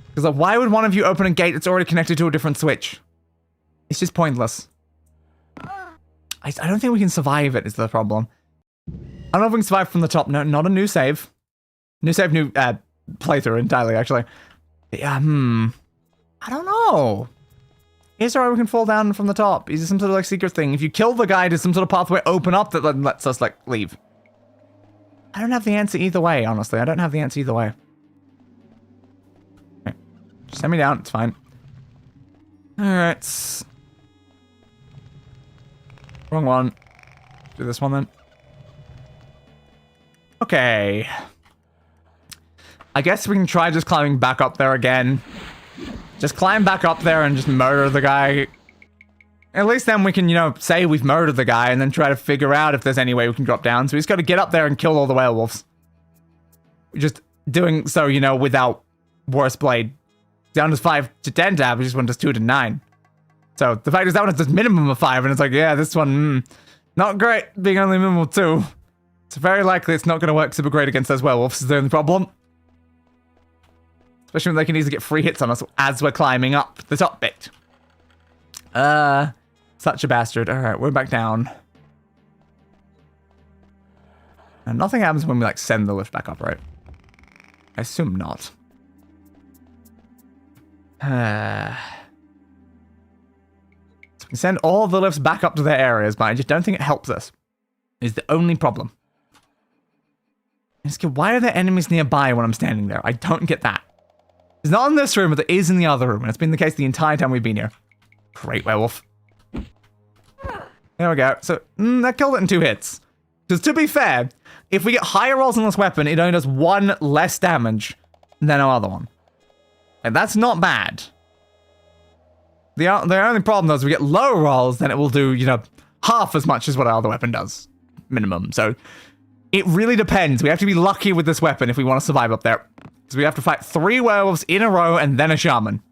Because like, why would one of you open a gate that's already connected to a different switch? It's just pointless. I don't think we can survive it, is the problem. I don't know if we can survive from the top. No, not a new save. New save, new playthrough entirely, actually. Yeah, I don't know. Is there a way we can fall down from the top? Is there some sort of like secret thing? If you kill the guy, does some sort of pathway open up that then lets us like leave? I don't have the answer either way, honestly. I don't have the answer either way. Okay. Just send me down, it's fine. Alright. Wrong one. Do this one then. Okay. I guess we can try just climbing back up there again. Just climb back up there and just murder the guy. At least then we can, you know, say we've murdered the guy and then try to figure out if there's any way we can drop down. So we just got to get up there and kill all the werewolves. We're just doing so, you know, without worse blade. Down to 5 to 10 tab, we just went to 2 to 9. So the fact is that one has a minimum of 5, and it's like, yeah, this one, not great, being only minimum 2. It's very likely it's not going to work super great against those werewolves, is the only problem. Especially when they can easily get free hits on us as we're climbing up the top bit. Such a bastard. Alright, we're back down. And nothing happens when we, like, send the lift back up, right? I assume not. So we send all the lifts back up to their areas, but I just don't think it helps us. It's the only problem. Why are there enemies nearby when I'm standing there? I don't get that. It's not in this room, but it is in the other room, and it's been the case the entire time we've been here. Great werewolf. There we go. So, that killed it in 2 hits. Because to be fair, if we get higher rolls on this weapon, it only does 1 less damage than our other one. And that's not bad. The only problem, though, is we get low rolls, then it will do, you know, half as much as what our other weapon does. Minimum. So, it really depends. We have to be lucky with this weapon if we want to survive up there. So we have to fight 3 werewolves in a row and then a shaman.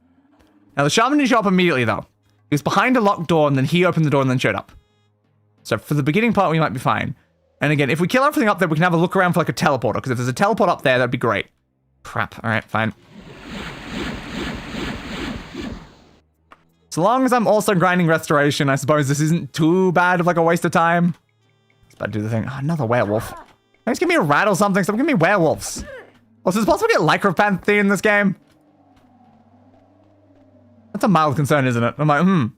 Now, the shaman didn't show up immediately, though. He was behind a locked door, and then he opened the door and then showed up. So for the beginning part, we might be fine. And again, if we kill everything up there, we can have a look around for like a teleporter, because if there's a teleport up there, that'd be great. Crap. All right, fine. So long as I'm also grinding restoration, I suppose this isn't too bad of like a waste of time. Let's about to do the thing. Oh, another werewolf. Just give me a rat or something. Stop giving me werewolves. Also, is it possible to get lycropanthy in this game? That's a mild concern, isn't it? I'm like, I don't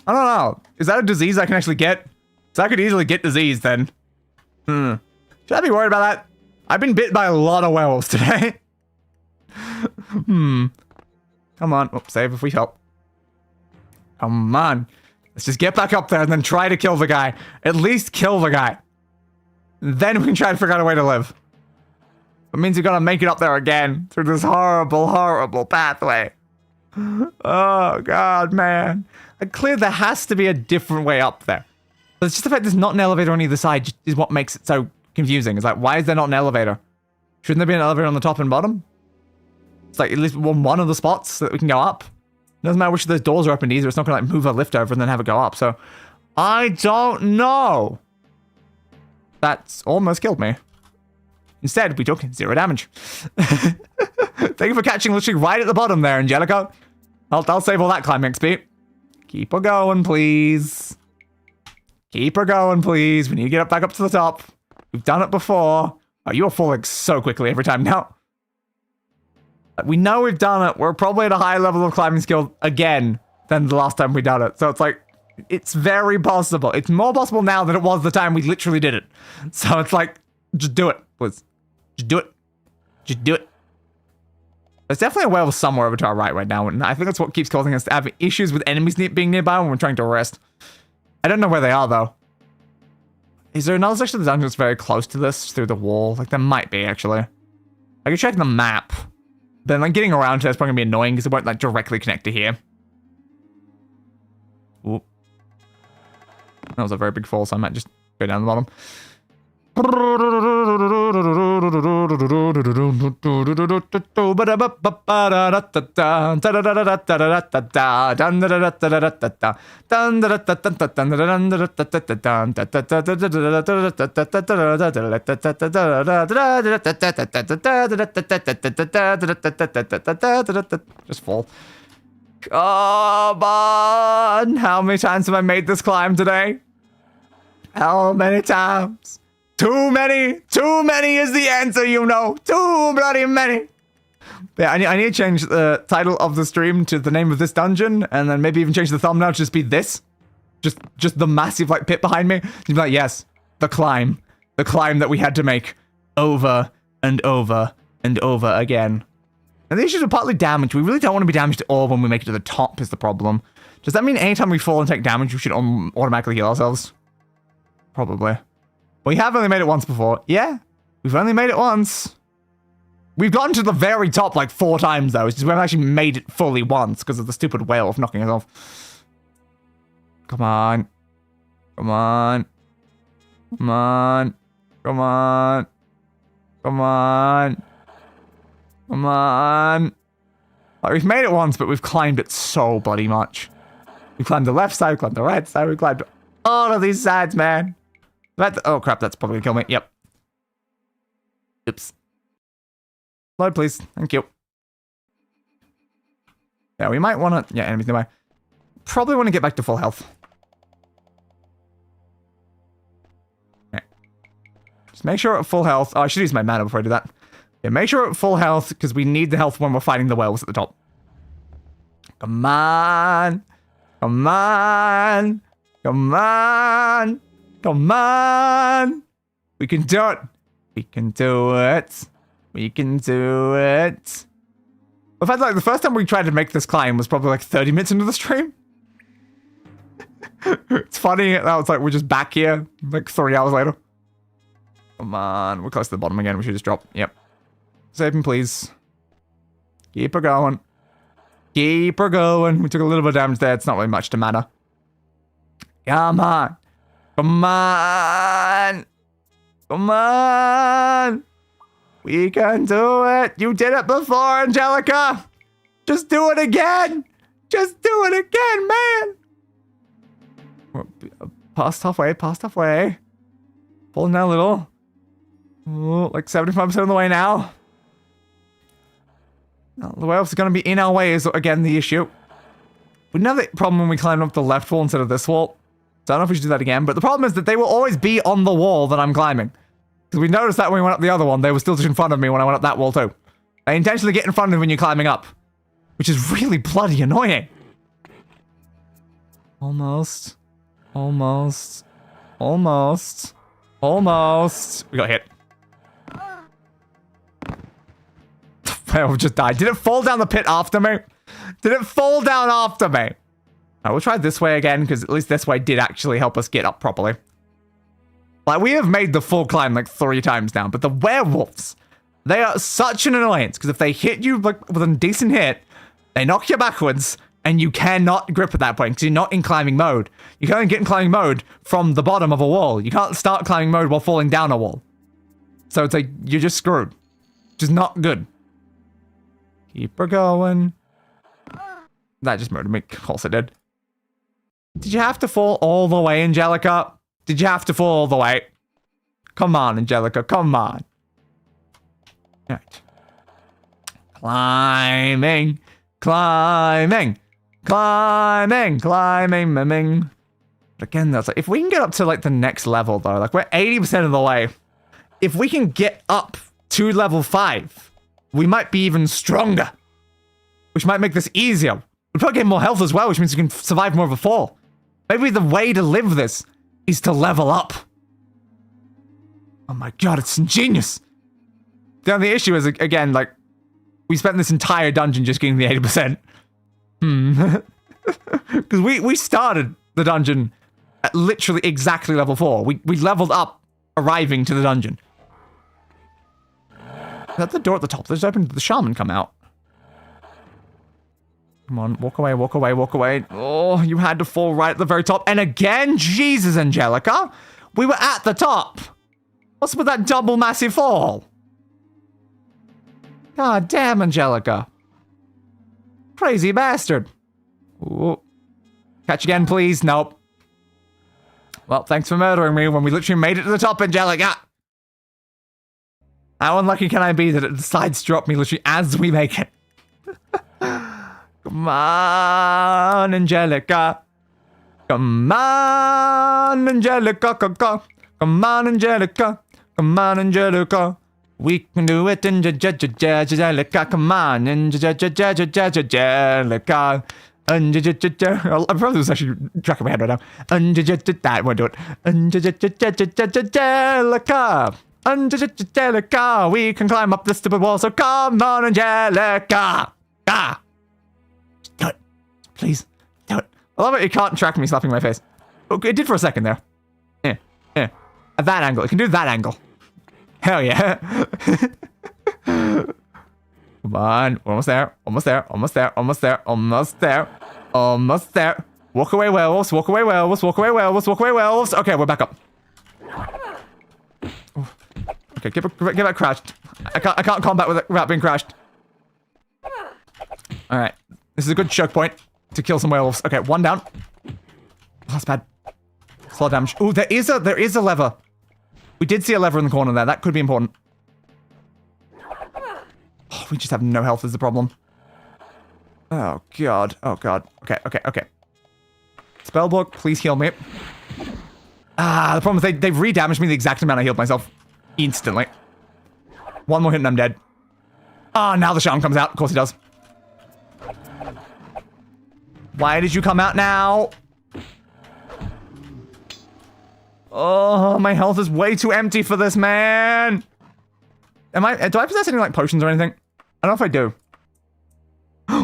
know. Is that a disease I can actually get? So I could easily get disease then. Should I be worried about that? I've been bit by a lot of werewolves today. Come on. Oh, save if we help. Come on. Let's just get back up there and then try to kill the guy. At least kill the guy. Then we can try to figure out a way to live. It means we've got to make it up there again through this horrible, horrible pathway. Oh, God, man. Like, clearly there has to be a different way up there. But it's just the fact there's not an elevator on either side is what makes it so confusing. It's like, why is there not an elevator? Shouldn't there be an elevator on the top and bottom? It's like at least one of the spots so that we can go up. It doesn't matter which of those doors are open either. It's not going to like move a lift over and then have it go up. So I don't know. That's almost killed me. Instead, we took 0 damage. Thank you for catching literally right at the bottom there, Angelica. I'll save all that climbing XP. Keep her going, please. Keep her going, please. We need to get back up to the top. We've done it before. Oh, you're falling so quickly every time now. We know we've done it. We're probably at a higher level of climbing skill again than the last time we done it. So it's like, it's very possible. It's more possible now than it was the time we literally did it. So it's like, just do it, please. Just do it. Just do it. There's definitely a werewolf somewhere over to our right now, and I think that's what keeps causing us to have issues with enemies being nearby when we're trying to rest. I don't know where they are, though. Is there another section of the dungeon that's very close to this, through the wall? Like, there might be, actually. I could check the map. Then, like, getting around to that's probably gonna be annoying, because it won't, like, directly connect to here. Oop. That was a very big fall, so I might just go down the bottom. Just fall. Come on! How many times have I made this climb today? How many times? Too many! Too many is the answer, you know! Too bloody many! Yeah, I need to change the title of the stream to the name of this dungeon, and then maybe even change the thumbnail to just be this. Just the massive, like, pit behind me. You'd be like, yes, the climb. The climb that we had to make over and over and over again. And the issues are partly damage. We really don't want to be damaged at all when we make it to the top is the problem. Does that mean anytime we fall and take damage, we should automatically heal ourselves? Probably. We have only made it once before. Yeah, we've only made it once. We've gotten to the very top like 4 times though. It's just we haven't actually made it fully once because of the stupid whale of knocking us off. Come on. Come on. Come on. Come on. Come on. Come on. Like, we've made it once, but we've climbed it so bloody much. We climbed the left side, we climbed the right side, we climbed all of these sides, man. Oh crap, that's probably gonna kill me. Yep. Oops. Load, please. Thank you. Yeah, we might want to... Yeah, enemies nearby. Probably want to get back to full health. Okay. Just make sure we're at full health. Oh, I should use my mana before I do that. Yeah, make sure we're at full health, because we need the health when we're fighting the werewolves at the top. Come on. Come on. Come on. Come on. We can do it. We can do it. We can do it. In fact, like, the first time we tried to make this climb was probably like 30 minutes into the stream. It's funny that it's like we're just back here like 3 hours later. Come on. We're close to the bottom again. We should just drop. Yep. Save him, please. Keep her going. Keep her going. We took a little bit of damage there. It's not really much to matter. Come on. Come on. Come on. We can do it. You did it before, Angelica. Just do it again. Just do it again, man. We're past halfway, past halfway. Pulling down a little. Ooh, like 75% of the way now. No, the werewolves are going to be in our way is, again, the issue. We know the problem when we climb up the left wall instead of this wall. So I don't know if we should do that again. But the problem is that they will always be on the wall that I'm climbing. Because we noticed that when we went up the other one, they were still just in front of me when I went up that wall too. They intentionally get in front of you when you're climbing up. Which is really bloody annoying. Almost. Almost. Almost. Almost. We got hit. Well, we just died. Did it fall down the pit after me? Did it fall down after me? I will try this way again, because at least this way did actually help us get up properly. Like, we have made the full climb like 3 times now, but the werewolves, They are such an annoyance, because if they hit you like with a decent hit, they knock you backwards, and you cannot grip at that point, because you're not in climbing mode. You can only get in climbing mode from the bottom of a wall. You can't start climbing mode while falling down a wall. So it's like, you're just screwed. Which is not good. Keep her going. That just murdered me. Of course it did. Did you have to fall all the way, Angelica? Did you have to fall all the way? Come on, Angelica, come on. Alright. Climbing, climbing, climbing, climbing. But again, that's like, if we can get up to like the next level though, like we're 80% of the way. If we can get up to level 5, we might be even stronger. Which might make this easier. We'll probably get more health as well, which means we can survive more of a fall. Maybe the way to live this is to level up. Oh my god, it's ingenious. The only issue is, again, like, we spent this entire dungeon just getting the 80%. Because we started the dungeon at literally exactly level 4. We leveled up arriving to the dungeon. Is that the door at the top? There's open. Did the shaman come out? Come on, walk away, walk away, walk away. Oh, you had to fall right at the very top. And again, Jesus, Angelica. We were at the top. What's with that double massive fall? God damn, Angelica. Crazy bastard. Ooh. Catch again, please. Nope. Well, thanks for murdering me when we literally made it to the top, Angelica. How unlucky can I be that it decides to drop me literally as we make it? Come on, Angelica. Come on, Angelica. Come on, Angelica. Come on, Angelica. We can do it, Angelica. Come on, Angelica. I'm probably was actually tracking my head right now. I won't do it. Angelica. Angelica. We can climb up this stupid wall, so come on, Angelica. Ah. Do it. Please. Do it. I love it. You can't track me slapping my face. Okay, it did for a second there. Yeah. At that angle. It can do that angle. Hell yeah. Come on. We're almost there. Almost there. Almost there. Almost there. Almost there. Almost there. Walk away, werewolves. Walk away, werewolves. Walk away, werewolves. Walk away, werewolves. Okay, we're back up. Okay, get back crouched. I can't combat without being crashed. Alright. This is a good choke point to kill some werewolves. Okay, one down. Oh, that's bad. Slow damage. Ooh, there is a lever. We did see a lever in the corner there. That could be important. Oh, we just have no health is the problem. Oh, God. Oh, God. Okay. Spellbook, please heal me. Ah, the problem is they've re-damaged me the exact amount I healed myself. Instantly. One more hit and I'm dead. Ah, now the shaman comes out. Of course he does. Why did you come out now? Oh, my health is way too empty for this, man. Do I possess any, like, potions or anything? I don't know if I do.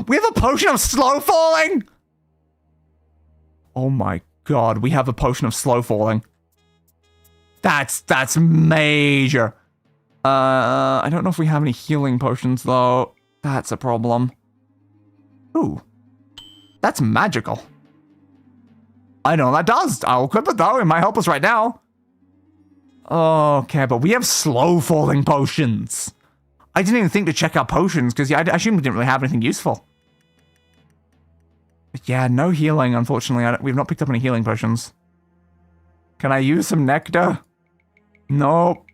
We have a potion of slow falling! Oh my god, we have a potion of slow falling. That's major. I don't know if we have any healing potions, though. That's a problem. Ooh. That's magical. I know that does. I'll equip it, though. It might help us right now. Okay, but we have slow falling potions. I didn't even think to check our potions, because I assumed we didn't really have anything useful. But yeah, no healing, unfortunately. We've not picked up any healing potions. Can I use some nectar? Nope.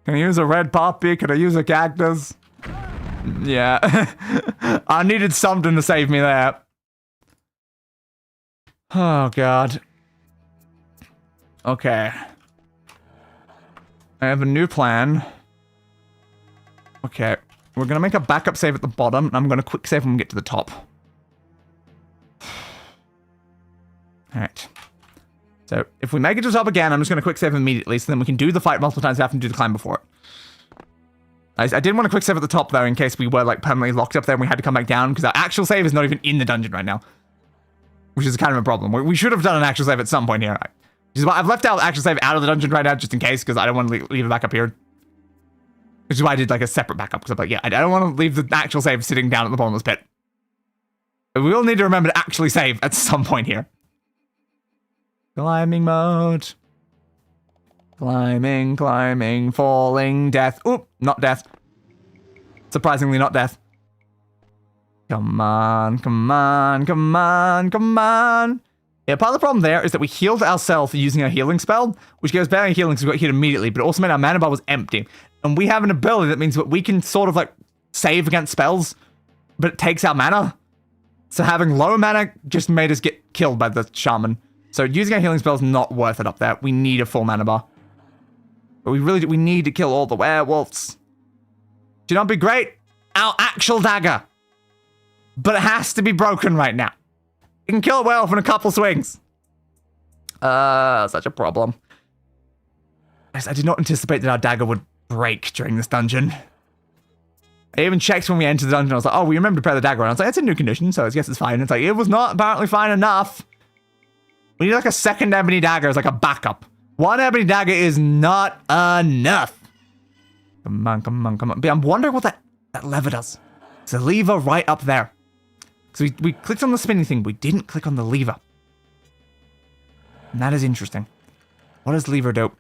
Can I use a red poppy? Can I use a cactus? Yeah. I needed something to save me there. Oh, God. Okay. I have a new plan. Okay. We're gonna make a backup save at the bottom, and I'm gonna quick save when we get to the top. Alright. So, if we make it to the top again, I'm just gonna quick save immediately, so then we can do the fight multiple times without having to do the climb before it. I did want to quick save at the top, though, in case we were, like, permanently locked up there and we had to come back down, because our actual save is not even in the dungeon right now. Which is kind of a problem. We should have done an actual save at some point here. Which is why I've left out actual save out of the dungeon right now, just in case, because I don't want to leave it back up here. Which is why I did like a separate backup, because I'm like, yeah, I don't want to leave the actual save sitting down at the bottomless pit. But we will need to remember to actually save at some point here. Climbing mode. Climbing, climbing, falling, death. Oop, not death. Surprisingly not death. Come on, come on, come on, come on. Yeah, part of the problem there is that we healed ourselves using a healing spell, which gave us better healing because we got hit immediately, but it also meant our mana bar was empty. And we have an ability that means that we can sort of like save against spells, but it takes our mana. So having low mana just made us get killed by the shaman. So using our healing spell is not worth it up there. We need a full mana bar. But we need to kill all the werewolves. Do you not be great? Our actual dagger. But it has to be broken right now. You can kill a werewolf in a couple swings. Such a problem. I did not anticipate that our dagger would break during this dungeon. I even checked when we entered the dungeon. I was like, oh, we remember to prepare the dagger. And I was like, it's in new condition, so I guess it's fine. It's like, it was not apparently fine enough. We need like a second ebony dagger as like a backup. One ebony dagger is not enough. Come on, come on, come on. But I'm wondering what that lever does. There's a lever right up there. So we clicked on the spinning thing, we didn't click on the lever. And that is interesting. What does lever do?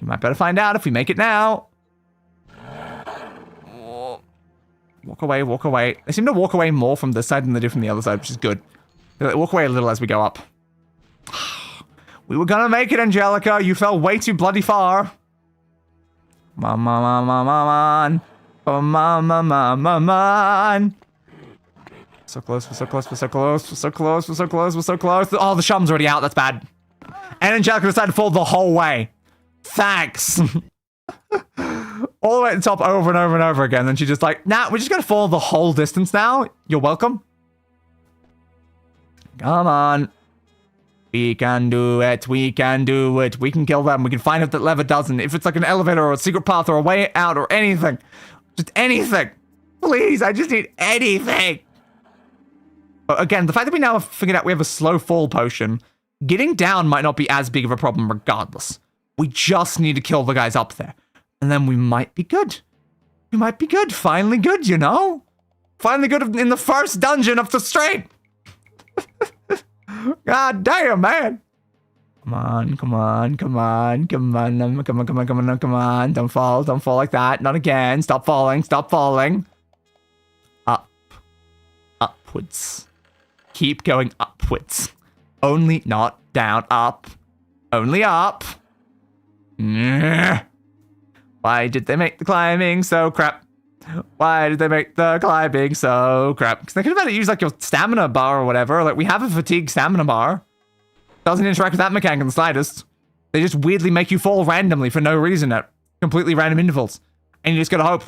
You might better find out if we make it now. Walk away, walk away. They seem to walk away more from this side than they do from the other side, which is good. They walk away a little as we go up. We were gonna make it, Angelica. You fell way too bloody far. Come on. Come on. So close, we're so close, we're so close, we're so close, we're so close, we're so close. Oh, the Shum's already out, that's bad. And Angelica decided to fall the whole way. Thanks. All the way at the top over and over and over again. Then she's just like, nah, we're just gonna fall the whole distance now. You're welcome. Come on. We can do it, we can do it. We can kill them, we can find out that lever doesn't. If it's like an elevator or a secret path or a way out or anything. Just anything. Please, I just need anything. But again, the fact that we now have figured out we have a slow fall potion, getting down might not be as big of a problem regardless. We just need to kill the guys up there. And then we might be good. We might be good. Finally good, you know? Finally good in the first dungeon of the stream. God damn, man. Come on, come on, come on, come on, come on, come on, come on, come on. Don't fall like that. Not again. Stop falling, stop falling. Up. Upwards. Keep going upwards. Only not down, up. Only up. Why did they make the climbing so crap? Why did they make the climbing so crap? Because they could have had to use like your stamina bar or whatever. Like we have a fatigue stamina bar. Doesn't interact with that mechanic in the slightest. They just weirdly make you fall randomly for no reason at completely random intervals. And you just gotta hope.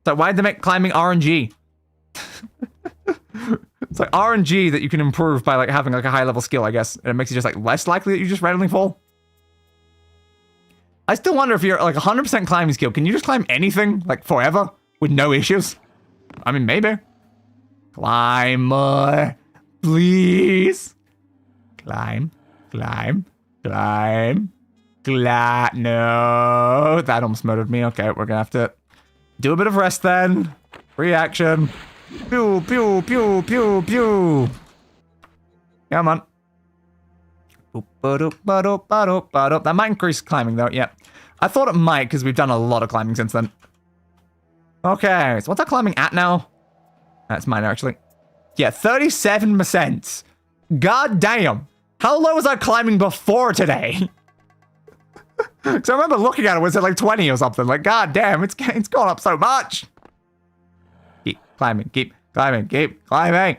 So why did they make climbing RNG? It's like RNG that you can improve by like having like a high level skill, I guess. And it makes it just like less likely that you just randomly fall. I still wonder if you're like 100% climbing skill, can you just climb anything like forever with no issues? I mean, maybe. Climb more, please. Climb, climb, climb, climb. No, that almost murdered me. Okay, we're gonna have to do a bit of rest then. Reaction. Pew, pew, pew, pew, pew. Come on. That might increase climbing though, yeah. I thought it might because we've done a lot of climbing since then. Okay, so what's our climbing at now? That's mine actually. Yeah, 37%. God damn. How low was our climbing before today? Because I remember looking at it, was it like 20 or something? Like, god damn, it's gone up so much. Keep climbing, keep climbing, keep climbing.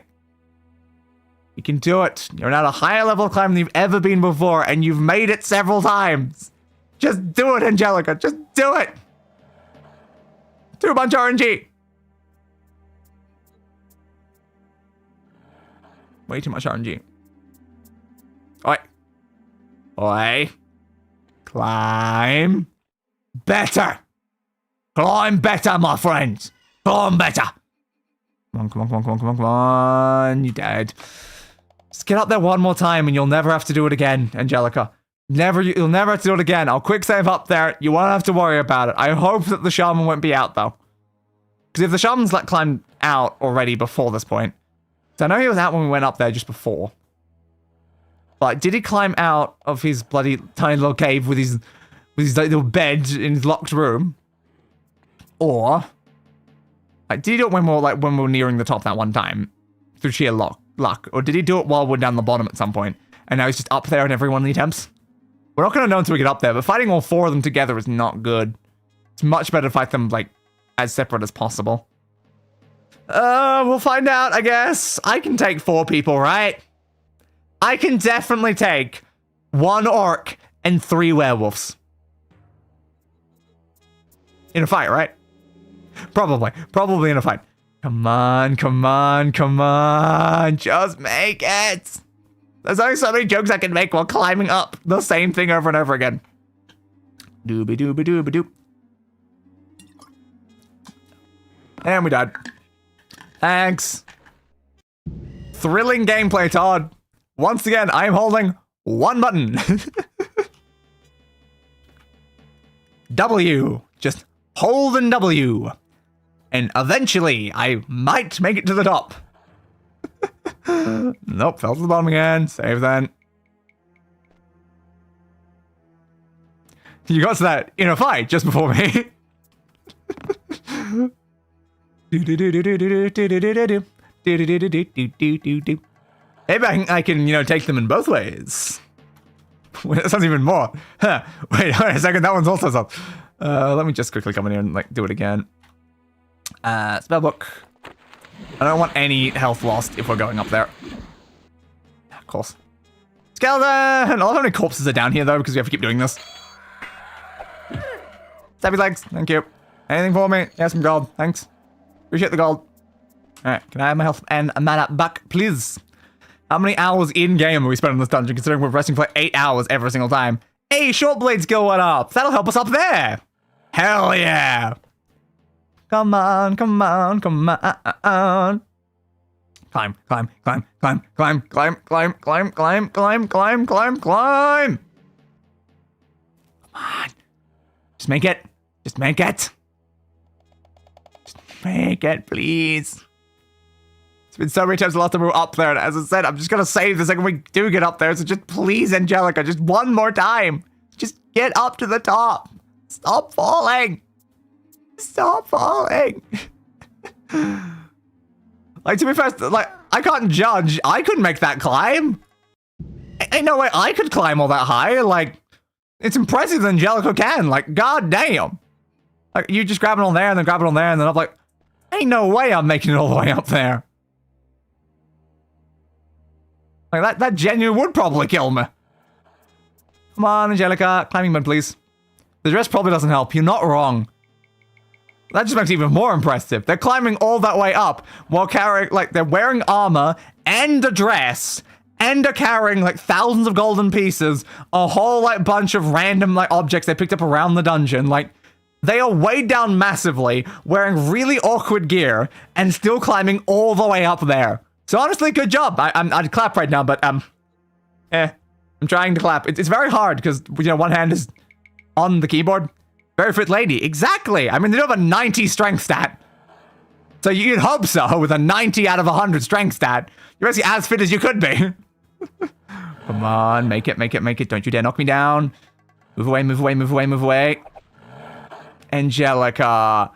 You can do it. You're at a higher level of climbing than you've ever been before, and you've made it several times. Just do it, Angelica. Just do it. Too much RNG. Way too much RNG. Oi. Oi. Climb. Better. Climb better, my friends. Climb better. Come on, come on, come on, come on, come on, come on. You dead. Just get up there one more time and you'll never have to do it again, Angelica. You'll never have to do it again. I'll quick save up there. You won't have to worry about it. I hope that the shaman won't be out, though. Because if the shaman's, like, climbed out already before this point. So I know he was out when we went up there just before. But did he climb out of his bloody tiny little cave with his like, little bed in his locked room? Or... Like, did he do it when we were nearing the top that one time? Through sheer luck? Or did he do it while we're down the bottom at some point? And now he's just up there in every one of the attempts? We're not going to know until we get up there, but fighting all four of them together is not good. It's much better to fight them, like, as separate as possible. We'll find out, I guess. I can take 4 people, right? I can definitely take 1 orc and 3 werewolves. In a fight, right? Probably in a fight. Come on, come on, come on. Just make it. There's only so many jokes I can make while climbing up the same thing over and over again. Dooby dooby dooby doop. And we died. Thanks. Thrilling gameplay, Todd. Once again, I am holding 1 button. W. Just holding W. And eventually, I might make it to the top. Nope, fell to the bottom again. Save then. You got to that in a fight just before me. Maybe I can, you know, take them in both ways. That sounds even more. Huh. Wait a second, that one's also up. Let me just quickly come in here and, like, do it again. Spellbook. I don't want any health lost if we're going up there. Of course. Skeleton! I love how many corpses are down here, though, because we have to keep doing this. Stabby legs, thank you. Anything for me? Yeah, some gold, thanks. Appreciate the gold. Alright, can I have my health and mana back, please? How many hours in-game are we spending in this dungeon, considering we're resting for 8 hours every single time? Hey, short blade skill went up! That'll help us up there! Hell yeah! Come on, come on, come on. Climb, climb, climb, climb, climb, climb, climb, climb, climb, climb, climb, climb, climb. Come on. Just make it. Just make it. Just make it, please. It's been so many times the last time we were up there, and as I said, I'm just gonna save the second we do get up there, so just please, Angelica, just one more time. Just get up to the top. Stop falling. Stop falling. Like, to be fair, like, I can't judge. I couldn't make that climb. Ain't no way I could climb all that high. Like, it's impressive that Angelica can. Like, god damn. Like, you just grab it on there and then grab it on there and then I'm like, ain't no way I'm making it all the way up there. Like, that genuinely would probably kill me. Come on, Angelica. Climbing mode, please. The dress probably doesn't help. You're not wrong. That just makes it even more impressive. They're climbing all that way up while carrying, like, they're wearing armor and a dress and are carrying, like, thousands of golden pieces, a whole, like, bunch of random, like, objects they picked up around the dungeon. Like, they are weighed down massively, wearing really awkward gear, and still climbing all the way up there. So honestly, good job. I'd clap right now, but, I'm trying to clap. It's very hard because, you know, one hand is on the keyboard. Very fit lady. Exactly. I mean, they do have a 90 strength stat. So you'd hope so, with a 90 out of 100 strength stat. You're basically as fit as you could be. Come on, make it, make it, make it. Don't you dare knock me down. Move away, move away, move away, move away. Angelica.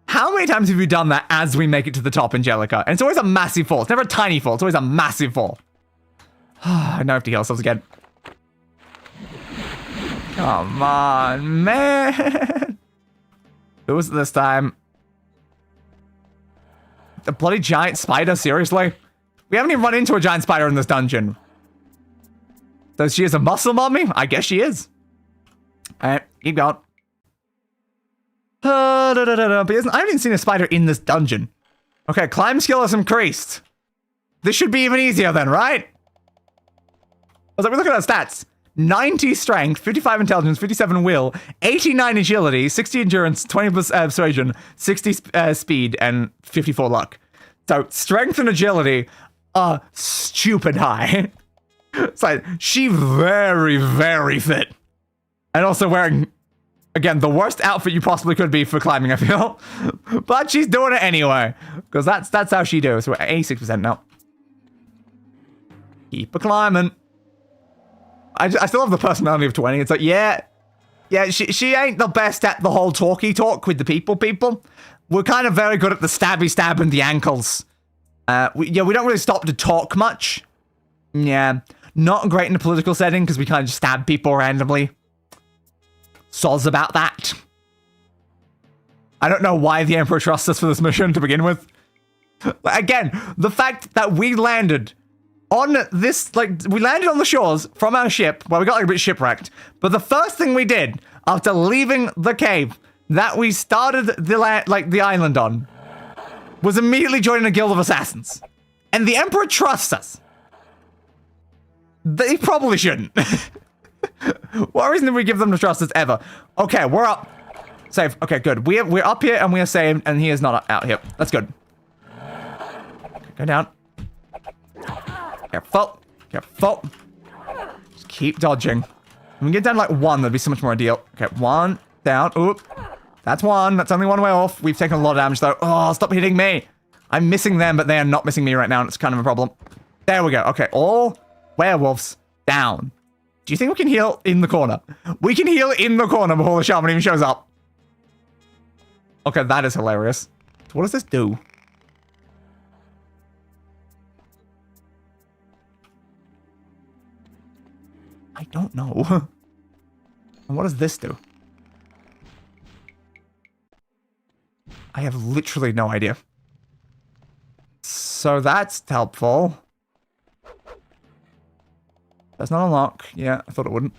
How many times have you done that as we make it to the top, Angelica? And it's always a massive fall. It's never a tiny fall. It's always a massive fall. I now have to heal ourselves again. Come on, man. Who was it this time? The bloody giant spider, seriously? We haven't even run into a giant spider in this dungeon. So she is a muscle mummy? I guess she is. Alright, keep going. But I haven't even seen a spider in this dungeon. Okay, climb skill is increased. This should be even easier then, right? I was like, we look at our stats. 90 strength, 55 intelligence, 57 will, 89 agility, 60 endurance, 20 persuasion, 60 speed, and 54 luck. So strength and agility are stupid high. It's like, she very, very fit. And also wearing, again, the worst outfit you possibly could be for climbing, I feel. But she's doing it anyway. Because that's how she does. So we're at 86% now. Keep a climbing. I still have the personality of 20. It's like, yeah, she ain't the best at the whole talky talk with the people. We're kind of very good at the stabby stab and the ankles. We don't really stop to talk much. Yeah, not great in a political setting because we kind of just stab people randomly. Soz about that. I don't know why the Emperor trusts us for this mission to begin with. Again, the fact that we landed on this, we landed on the shores from our ship, well, we got a bit shipwrecked, but the first thing we did after leaving the cave that we started the island on was immediately joining a guild of assassins. And the Emperor trusts us. They probably shouldn't. What reason did we give them to trust us ever? Okay, we're up. Safe. Okay, good. We're up here and we are saved, and he is not out here. That's good. Go down. Careful. Just keep dodging. When we get down to like 1, that'd be so much more ideal. Okay, 1 down. Oop. That's 1. That's only 1 way off. We've taken a lot of damage though. Oh, stop hitting me. I'm missing them, but they are not missing me right now, and it's kind of a problem. There we go. Okay, all werewolves down. Do you think we can heal in the corner? We can heal in the corner before the shaman even shows up. Okay, that is hilarious. So what does this do? I don't know. And what does this do? I have literally no idea. So that's helpful. That's not unlock. Yeah, I thought it wouldn't.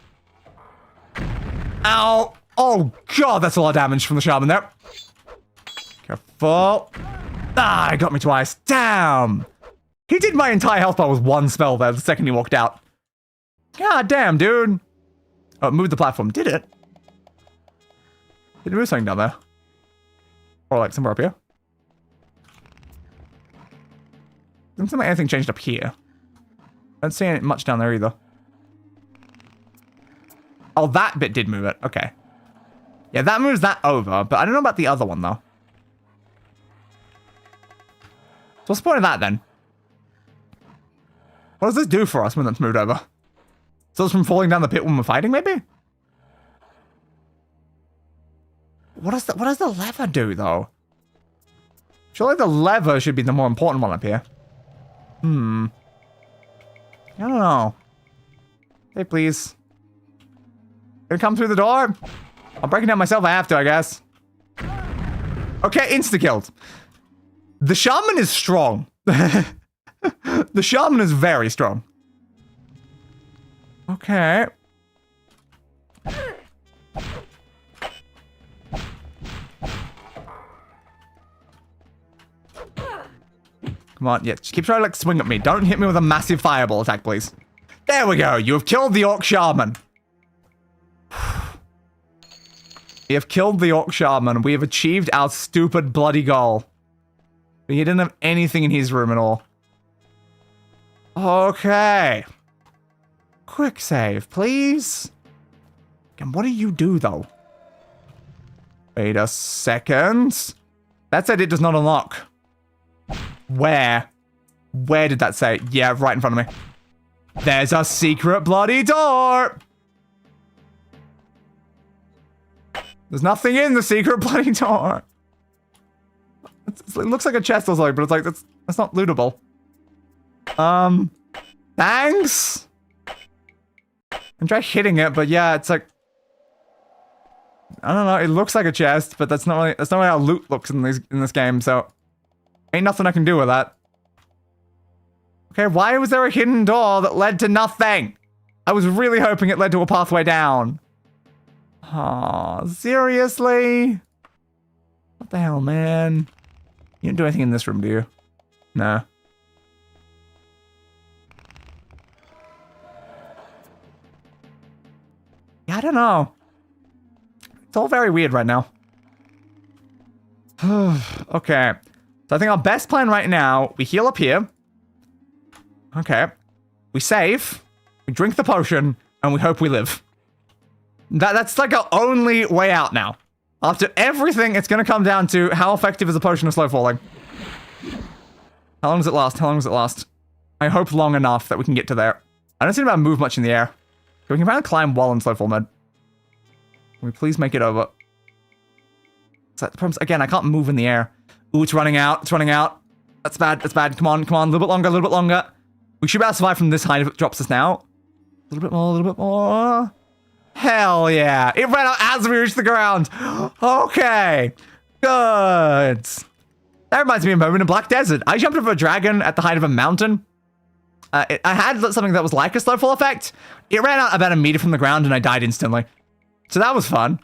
Ow! Oh god, that's a lot of damage from the shaman there. Careful. Ah, he got me twice. Damn! He did my entire health bar with 1 spell there the second he walked out. God damn, dude. Oh, it moved the platform. Did it? Did it move something down there? Or like somewhere up here? Doesn't seem like anything changed up here. I don't see much down there either. Oh, that bit did move it. Okay. Yeah, that moves that over, but I don't know about the other one, though. So what's the point of that, then? What does this do for us when that's moved over? So it's from falling down the pit when we're fighting, maybe? What does the lever do, though? Surely the lever should be the more important one up here. I don't know. Hey, please. Gonna come through the door? I'm breaking down myself. I have to, I guess. Okay, insta-killed. The shaman is strong. The shaman is very strong. Okay. Come on, yeah, just keep trying to, like, swing at me. Don't hit me with a massive fireball attack, please. There we go. You have killed the Orc Shaman. We have killed the Orc Shaman. We have achieved our stupid bloody goal. He didn't have anything in his room at all. Okay. Quick save, please. And what do you do, though? Wait a second. That said it does not unlock. Where? Where did that say? Yeah, right in front of me. There's a secret bloody door! There's nothing in the secret bloody door. It looks like a chest or something, but it's like, that's not lootable. Thanks? I try hitting it, but yeah, it's like, I don't know, it looks like a chest, but that's not really how loot looks in this game, so ain't nothing I can do with that. Okay, why was there a hidden door that led to nothing? I was really hoping it led to a pathway down. Aw, seriously? What the hell, man? You didn't do anything in this room, do you? No. Yeah, I don't know. It's all very weird right now. Okay. So I think our best plan right now, we heal up here. Okay. We save. we drink the potion, and we hope we live. That's like our only way out now. After everything, it's going to come down to how effective is the potion of slow falling. How long does it last? How long does it last? I hope long enough that we can get to there. I don't seem to be able to move much in the air. We can apparently climb while in slow fall mode. Can we please make it over? So the problem's, again, I can't move in the air. Ooh, it's running out. It's running out. That's bad. That's bad. Come on, come on. A little bit longer, a little bit longer. We should be able to survive from this height if it drops us now. A little bit more, a little bit more. Hell yeah. It ran out as we reached the ground. Okay. Good. That reminds me of a moment in Black Desert. I jumped over a dragon at the height of a mountain. I had something that was like a slow fall effect. It ran out about a meter from the ground and I died instantly. So that was fun.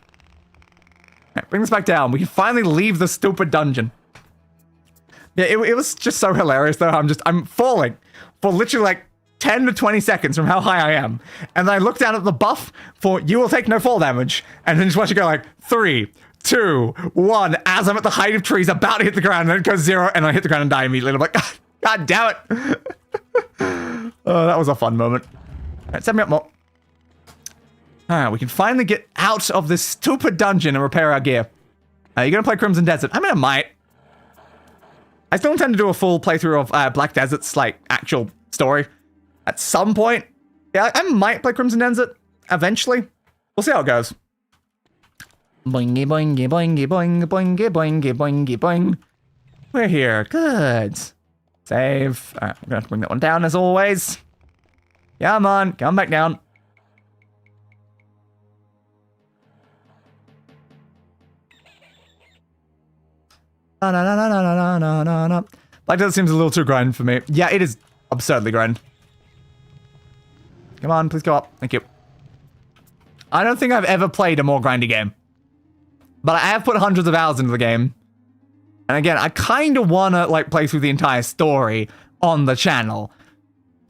Right, bring this back down. We can finally leave the stupid dungeon. Yeah, it was just so hilarious though. I'm falling for literally like 10 to 20 seconds from how high I am. And then I look down at the buff for you will take no fall damage. And then just watch it go like 3, 2, 1. As I'm at the height of trees, about to hit the ground, and then it goes 0, and I hit the ground and die immediately. And I'm like, God damn it. Oh, that was a fun moment. All right, set me up more. Alright, we can finally get out of this stupid dungeon and repair our gear. You're gonna play Crimson Desert? I mean, I might. I still intend to do a full playthrough of Black Desert's, like, actual story. At some point. Yeah, I might play Crimson Desert eventually. We'll see how it goes. Boingy, boingy, boingy, boingy, boingy, boingy, boingy, boing. We're here. Good. Save. Alright, I'm gonna have to bring that one down as always. Come on, come back down. Black Desert seems a little too grind for me. Yeah, it is absurdly grind. Come on, please go up. Thank you. I don't think I've ever played a more grindy game. But I have put hundreds of hours into the game. And again, I kind of want to, like, play through the entire story on the channel.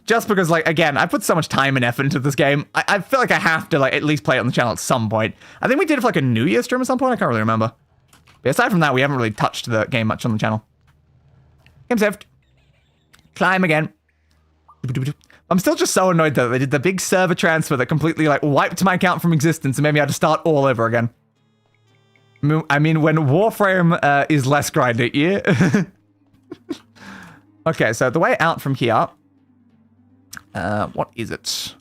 Just because, like, again, I put so much time and effort into this game. I feel like I have to, like, at least play it on the channel at some point. I think we did it for, like, a New Year stream at some point. I can't really remember. But aside from that, we haven't really touched the game much on the channel. Game saved. Climb again. I'm still just so annoyed that they did the big server transfer that completely, like, wiped my account from existence and made me have to start all over again. I mean, when Warframe is less grindy, yeah. Okay, so the way out from here. What is it?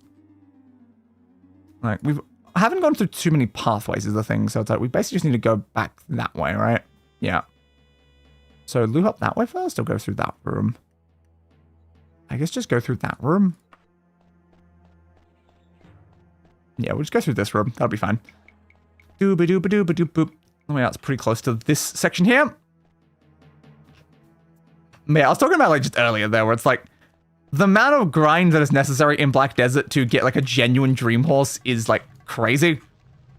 Like, I haven't gone through too many pathways is the thing, so it's like we basically just need to go back that way, right? Yeah. So loop up that way first or go through that room? I guess just go through that room. Yeah, we'll just go through this room. That'll be fine. Dooba-dooba-dooba-doop-boop. Oh yeah, it's pretty close to this section here. Yeah, I was talking about like just earlier there where it's like the amount of grind that is necessary in Black Desert to get like a genuine dream horse is like crazy.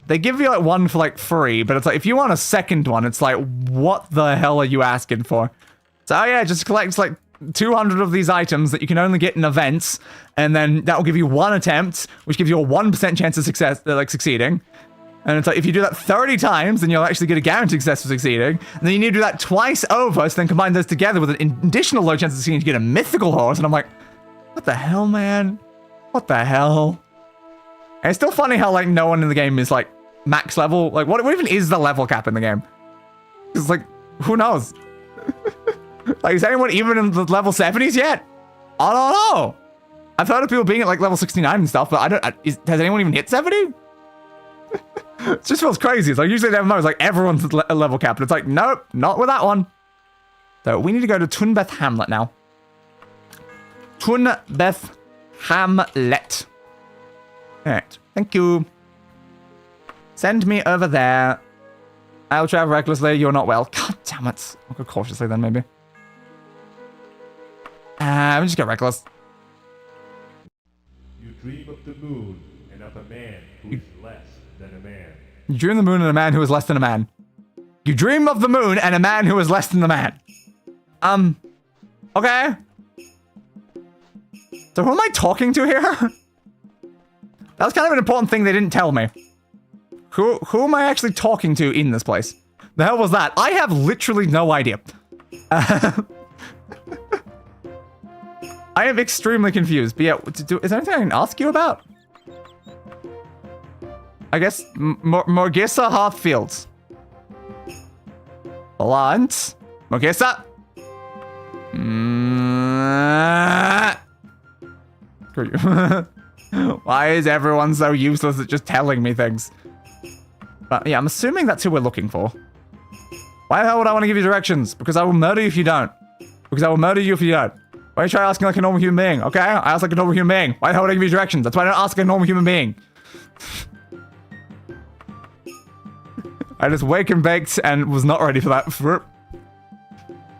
They give you like one for like free, but it's like if you want a second one, it's like what the hell are you asking for? So oh yeah, just collect like 200 of these items that you can only get in events, and then that will give you one attempt, which gives you a 1% chance of success, like succeeding. And it's like, if you do that 30 times, then you'll actually get a guaranteed success of succeeding. And then you need to do that twice over, so then combine those together with an additional low chance of succeeding to get a mythical horse. And I'm like, what the hell, man? What the hell? And it's still funny how, like, no one in the game is, like, max level. Like, what even is the level cap in the game? It's like, who knows? Like, is anyone even in the level 70s yet? I don't know. I've heard of people being at, like, level 69 and stuff, but I don't... has anyone even hit 70? It just feels crazy. It's like usually they have moments like everyone's at level cap, and it's like, nope, not with that one. So we need to go to Tunbeth Hamlet now. Tunbeth Hamlet. Alright, thank you. Send me over there. I'll travel recklessly, you're not well. God damn it. I'll go cautiously then, maybe. We'll just go reckless. You dream of the moon and of a man who is less than a man. You dream of the moon and a man who is less than a man. You dream of the moon and a man who is less than the man. Okay. So who am I talking to here? That was kind of an important thing they didn't tell me. Who am I actually talking to in this place? The hell was that? I have literally no idea. I am extremely confused. But yeah, is there anything I can ask you about? I guess Morgissa Hearthfields. Blunt. Morgissa. Screw you. Why is everyone so useless at just telling me things? But yeah, I'm assuming that's who we're looking for. Why the hell would I want to give you directions? Because I will murder you if you don't. Because I will murder you if you don't. Why do you try asking like a normal human being? Okay, I ask like a normal human being. Why the hell would I give you directions? That's why I don't ask like a normal human being. I just wake and baked and was not ready for that.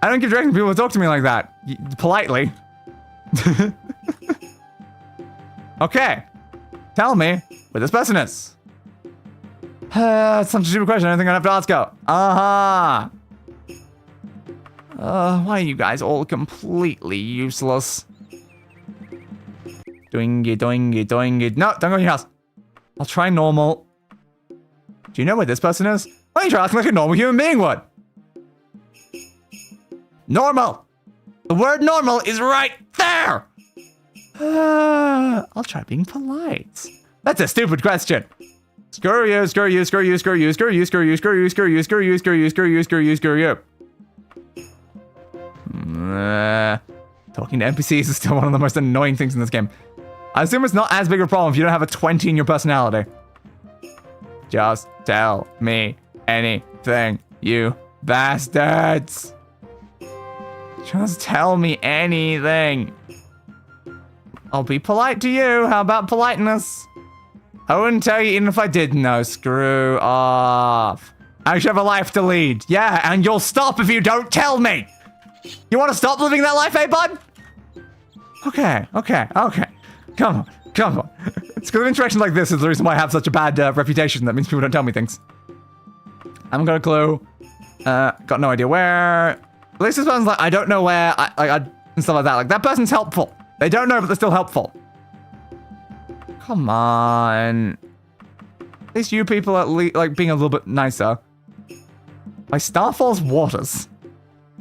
I don't give directions to people who talk to me like that. Politely. Okay. Tell me where this person is. It's such a stupid question. I don't think I'd have to ask her. Uh-huh. Why are you guys all completely useless? Doing it. No, don't go in your house. I'll try normal. Do you know where this person is? Why don't you try asking like a normal human being would? Normal. The word normal is right there. I'll try being polite. That's a stupid question. Screw you. Talking to NPCs is still one of the most annoying things in this game. I assume it's not as big a problem if you don't have a 20 in your personality. Just tell me anything, you bastards. Just tell me anything. I'll be polite to you. How about politeness? I wouldn't tell you even if I did know. Screw off. I actually have a life to lead. Yeah, and you'll stop if you don't tell me. You want to stop living that life, eh, bud? Okay. Come on. It's because of interactions like this is the reason why I have such a bad reputation. That means people don't tell me things. I haven't got a clue. Got no idea where. At least this person's like, I don't know where. And stuff like that. Like, that person's helpful. They don't know, but they're still helpful. Come on. At least you people are like being a little bit nicer. By Starfall's Waters.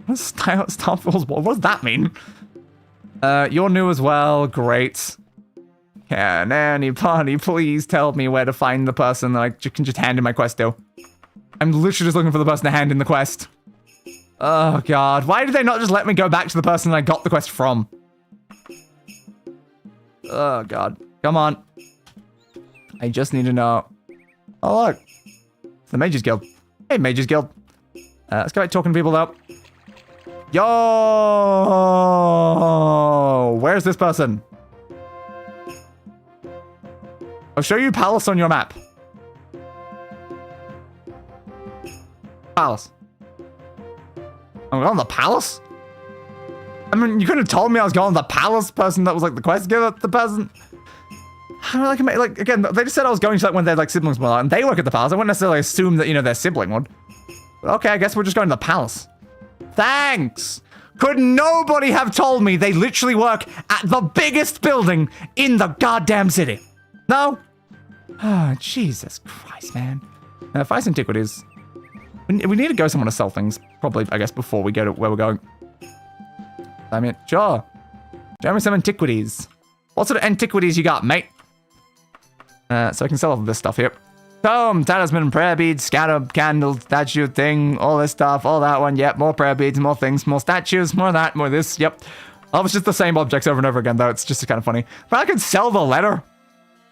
What is Starfall's Waters? What does that mean? You're new as well. Great. Can anybody please tell me where to find the person that I can just hand in my quest to? I'm literally just looking for the person to hand in the quest. Oh, God. Why did they not just let me go back to the person I got the quest from? Oh, God. Come on. I just need to know. Oh, look. It's the Mages Guild. Hey, Mages Guild. Let's go back talking to people, though. Yo! Where's this person? I'll show you Palace on your map. Palace. I'm going to the Palace? I mean, you could have told me I was going to the Palace person that was like the quest giver, the person. How do I like again, they just said I was going to like when their like siblings were and they work at the Palace. I wouldn't necessarily assume that, you know, their sibling would. But okay, I guess we're just going to the Palace. Thanks. Could nobody have told me they literally work at the biggest building in the goddamn city? No? Oh, Jesus Christ, man. Find antiquities. We need to go somewhere to sell things. Probably, I guess, before we go to where we're going. I mean, sure. Show me some antiquities. What sort of antiquities you got, mate? So I can sell all this stuff here. Tome, talisman, prayer beads, scatter, candle, statue thing, all this stuff, all that one. Yep, more prayer beads, more things, more statues, more of that, more of this. Yep. Oh, it's just the same objects over and over again, though. It's just kind of funny. But I could sell the letter.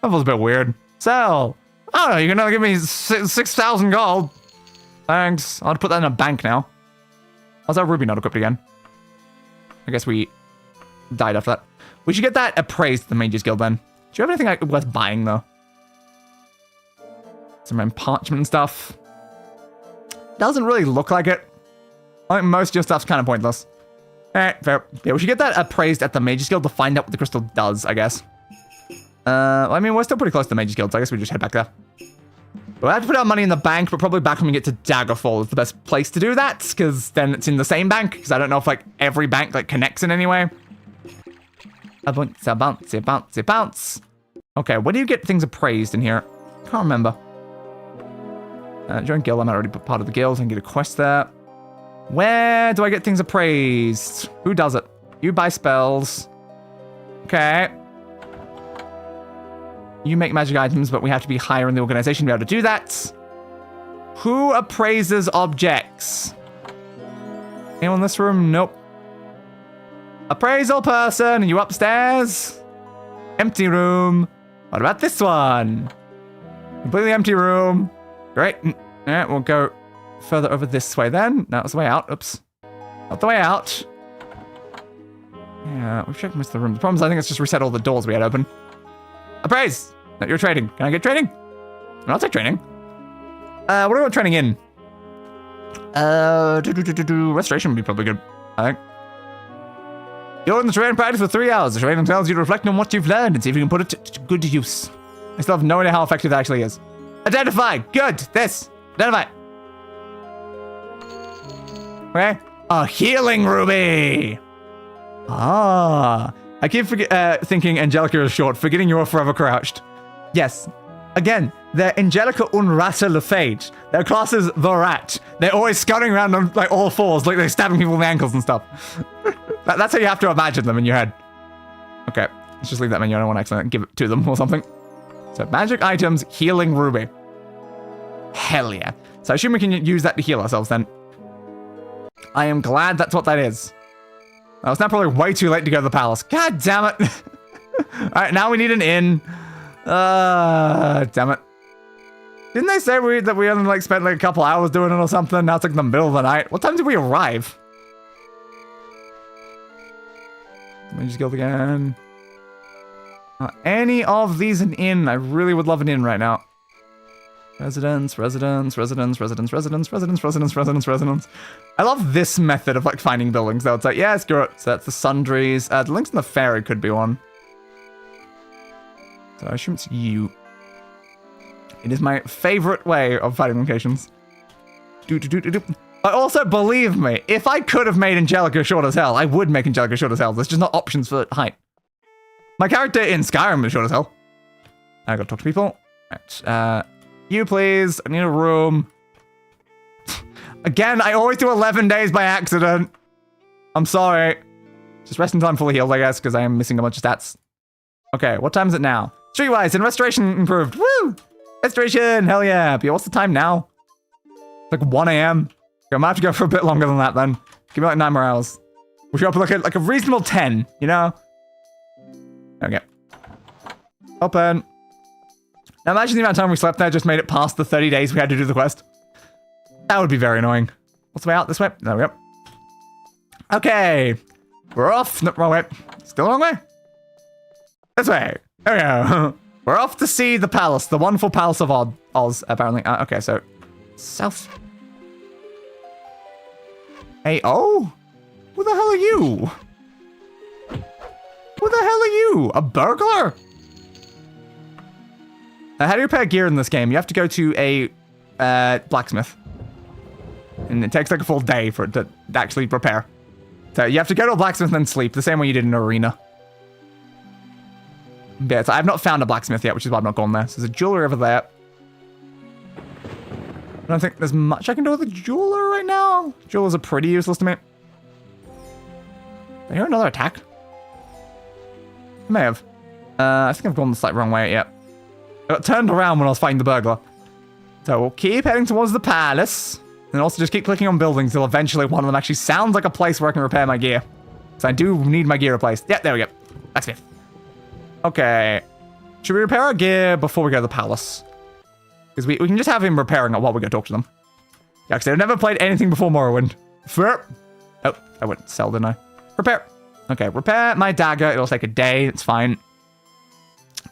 That was a bit weird. Sell. I don't know, you're gonna give me 6,000 gold. Thanks. I'll put that in a bank now. How's our ruby not equipped again? I guess we died after that. We should get that appraised at the Mages Guild then. Do you have anything worth buying, though? Some parchment and stuff. Doesn't really look like it. I think most of your stuff's kind of pointless. Alright, fair. Yeah, we should get that appraised at the Mages Guild to find out what the crystal does, I guess. I mean, we're still pretty close to the Mages Guild, so I guess we just head back there. We'll have to put our money in the bank, but probably back when we get to Daggerfall is the best place to do that, because then it's in the same bank, because I don't know if, like, every bank, like, connects in any way. Bounce. Okay, where do you get things appraised in here? Can't remember. Join guild, I'm already part of the guild, I can get a quest there. Where do I get things appraised? Who does it? You buy spells. Okay. You make magic items, but we have to be higher in the organization to be able to do that. Who appraises objects? Anyone in this room? Nope. Appraisal person, are you upstairs? Empty room. What about this one? Completely empty room. Great. Alright, we'll go further over this way then. No, it's the way out. Oops. Not the way out. Yeah, we've checked most of the room. The problem is I think it's just reset all the doors we had open. Appraise! No, you're trading. Can I get trading? I'll take trading. What do we want trading in? Restoration would be probably good, I think. You're in the terrain practice for 3 hours. The terrain tells you to reflect on what you've learned and see if you can put it to good use. I still have no idea how effective that actually is. Identify! Good! This! Identify! Okay. A healing ruby! Ah. I keep thinking Angelica is short, forgetting you're forever crouched. Yes. Again, they're Angelica Un-Ratta La Fadé. Their class is the rat. They're always scurrying around on like all fours, like they're stabbing people in the ankles and stuff. That's how you have to imagine them in your head. Okay, let's just leave that menu. I don't want to accidentally give it to them or something. So magic items, healing ruby. Hell yeah. So I assume we can use that to heal ourselves then. I am glad that's what that is. It's now probably way too late to go to the palace. God damn it. Alright, now we need an inn. Damn it. Didn't they say that we only like spent like a couple hours doing it or something? Now it's like the middle of the night. What time did we arrive? Mage Guild again. Any of these an inn? I really would love an inn right now. Residence. I love this method of like finding buildings though. It's like, yeah, screw it. So that's the sundries. The links in the ferry could be one. So I assume it's you. It is my favorite way of finding locations. But also, believe me, if I could have made Angelica short as hell, I would make Angelica short as hell. There's just not options for height. My character in Skyrim is short as hell. I gotta talk to people. Right, you please, I need a room. Again, I always do 11 days by accident. I'm sorry. Just resting until I'm fully healed, I guess, because I am missing a bunch of stats. Okay, what time is it now? Streetwise and restoration improved. Woo! Restoration, hell yeah. But what's the time now? Like 1 a.m. Okay, I might have to go for a bit longer than that then. Give me like 9 more hours. We should open like a reasonable 10, you know? Okay. Open. Now imagine the amount of time we slept there just made it past the 30 days we had to do the quest. That would be very annoying. What's the way out? This way? There we go. Okay. We're off. No, wrong way. Still wrong way? This way. There we go. We're off to see the palace. The wonderful palace of Oz, apparently. Okay, so... South. Hey, oh? Who the hell are you? Who the hell are you? A burglar? How do you repair gear in this game? You have to go to a blacksmith. And it takes like a full day for it to actually repair. So you have to go to a blacksmith and then sleep, the same way you did in an arena. Yeah, so I've not found a blacksmith yet, which is why I've not gone there. So there's a jeweler over there. I don't think there's much I can do with a jeweler right now. Jewelers are pretty useless to me. Did I hear another attack? I may have. I think I've gone the slight wrong way, yeah. I got turned around when I was fighting the burglar. So we'll keep heading towards the palace. And also just keep clicking on buildings until eventually one of them actually sounds like a place where I can repair my gear. So I do need my gear replaced. Yeah, there we go. That's it. Okay. Should we repair our gear before we go to the palace? Because we can just have him repairing it while we go talk to them. Yeah, because I've never played anything before Morrowind. Fair. Oh, I went sell, didn't I? Repair. Okay, repair my dagger. It'll take a day. It's fine.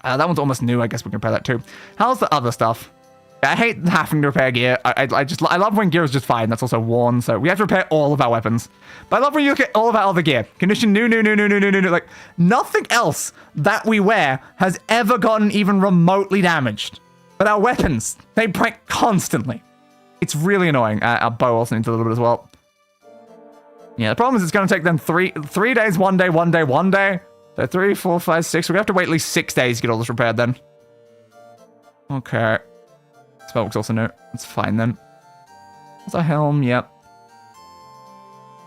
That one's almost new. I guess we can repair that too. How's the other stuff? I hate having to repair gear. I love when gear is just fine. That's also worn. So we have to repair all of our weapons. But I love when you look at all of our other gear. Condition new. Like nothing else that we wear has ever gotten even remotely damaged. But our weapons, they break constantly. It's really annoying. Our bow also needs a little bit as well. Yeah, the problem is it's going to take them three days, 1 day, 1 day, 1 day. So 3, 4, 5, 6. We're going to have to wait at least 6 days to get all this repaired then. Okay. Spellbook's also new. That's fine then. What's our helm? Yep.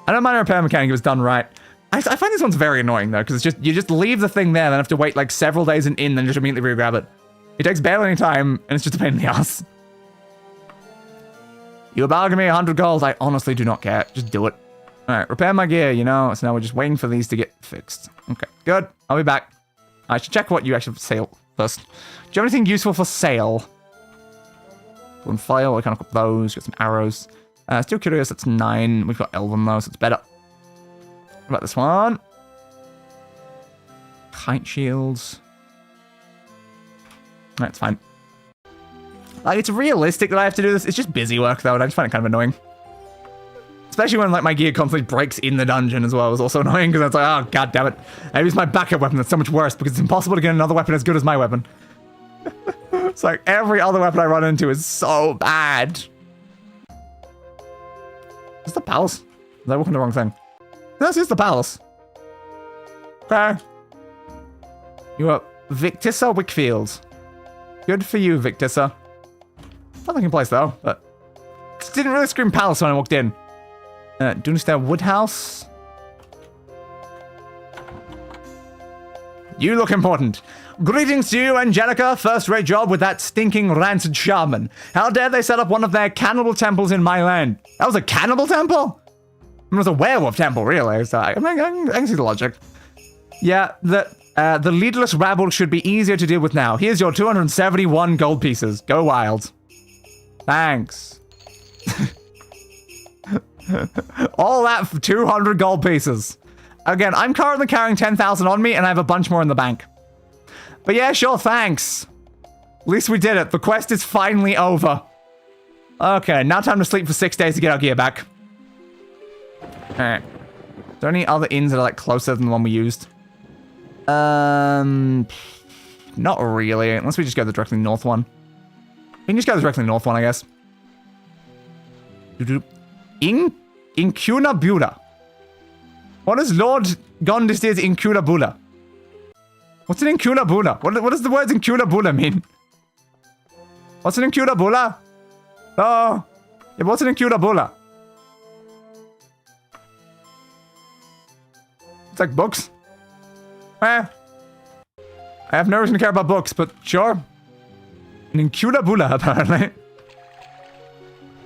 I don't mind a repair mechanic if it's done right. I find this one's very annoying though, because it's just you just leave the thing there, then have to wait like several days in, then just immediately re-grab it. It takes barely any time, and it's just a pain in the ass. You bargain me 100 gold. I honestly do not care. Just do it. All right, repair my gear. You know, so now we're just waiting for these to get fixed. Okay, good. I'll be back. I should check what you actually sale first. Do you have anything useful for sale? One file. I kind of got those. Got some arrows. Still curious. That's 9. We've got Elven though, so it's better. What about this one? Kite shields. That's fine. Like, it's realistic that I have to do this. It's just busy work, though, and I just find it kind of annoying. Especially when, like, my gear constantly breaks in the dungeon as well. It's also annoying, because it's like, oh, god damn it. I use my backup weapon that's so much worse, because it's impossible to get another weapon as good as my weapon. It's like, every other weapon I run into is so bad. Is this the palace? Did I walk in the wrong thing? This is the palace. Okay. You are Victissa Wickfield. Good for you, Victissa. Not looking place though, but it didn't really scream palace when I walked in. Peristair Woodhouse. You look important. Greetings to you, Angelica. First-rate job with that stinking rancid shaman. How dare they set up one of their cannibal temples in my land? That was a cannibal temple? It was a werewolf temple, really. So I can see the logic. Yeah, the leaderless rabble should be easier to deal with now. Here's your 271 gold pieces. Go wild. Thanks. All that for 200 gold pieces. Again, I'm currently carrying 10,000 on me, and I have a bunch more in the bank. But yeah, sure, thanks. At least we did it. The quest is finally over. Okay, now time to sleep for 6 days to get our gear back. Alright. Are there any other inns that are, like, closer than the one we used? Not really. Unless we just go the directly north one. We can just go the directly north one, I guess. Incunabula. What is Lord Gondistir's Incunabula? What's an Incunabula? What does the words Incunabula mean? What's an Incunabula? Oh. Yeah, what's an Incunabula? It's like books. I have no reason to care about books, but sure. An Incunabula, apparently.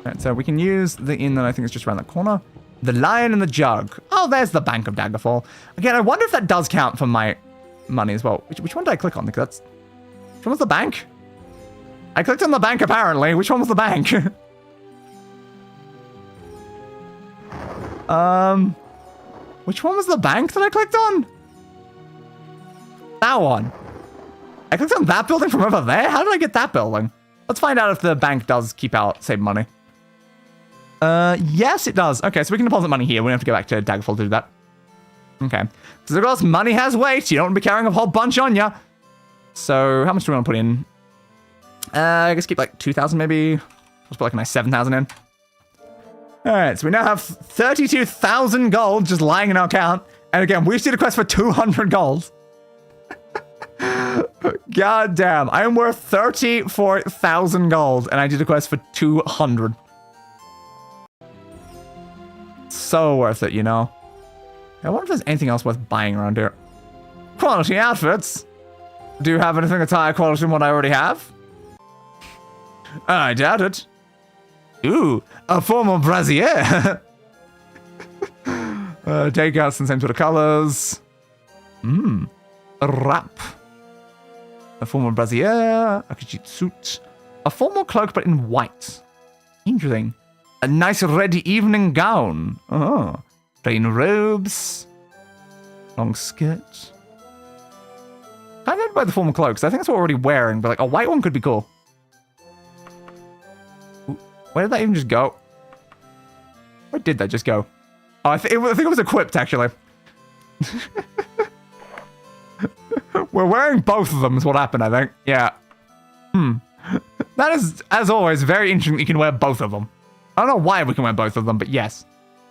Alright, so we can use the inn that I think is just around that corner. The Lion and the Jug. Oh, there's the Bank of Daggerfall. Again, I wonder if that does count for my money as well. Which one did I click on? Because that's... Which one was the bank? I clicked on the bank, apparently. Which one was the bank? Which one was the bank that I clicked on? That one. I clicked on that building from over there? How did I get that building? Let's find out if the bank does keep out save money. Yes, it does. Okay, so we can deposit money here. We don't have to go back to Daggerfall to do that. Okay. Because of course, money has weight. You don't want to be carrying a whole bunch on you. So, how much do we want to put in? I guess keep like 2,000 maybe. Let's put like a nice 7,000 in. Alright, so we now have 32,000 gold just lying in our account. And again, we just did a quest for 200 gold. God damn, I am worth 34,000 gold, and I did a quest for 200. So worth it, you know? I wonder if there's anything else worth buying around here. Quality outfits? Do you have anything that's higher quality than what I already have? I doubt it. Ooh, a formal brassiere. Take out some same sort of colors. A wrap. A formal brassiere. A kajit suit. A formal cloak, but in white. Interesting. A nice red evening gown. Oh. Plain robes. Long skirt. I don't buy the formal cloaks. I think that's what we're already wearing, but like a white one could be cool. Ooh, where did that even just go? Where did that just go? Oh, I think it was equipped, actually. We're wearing both of them is what happened, I think. Yeah. That is, as always, very interesting that you can wear both of them. I don't know why we can wear both of them, but yes.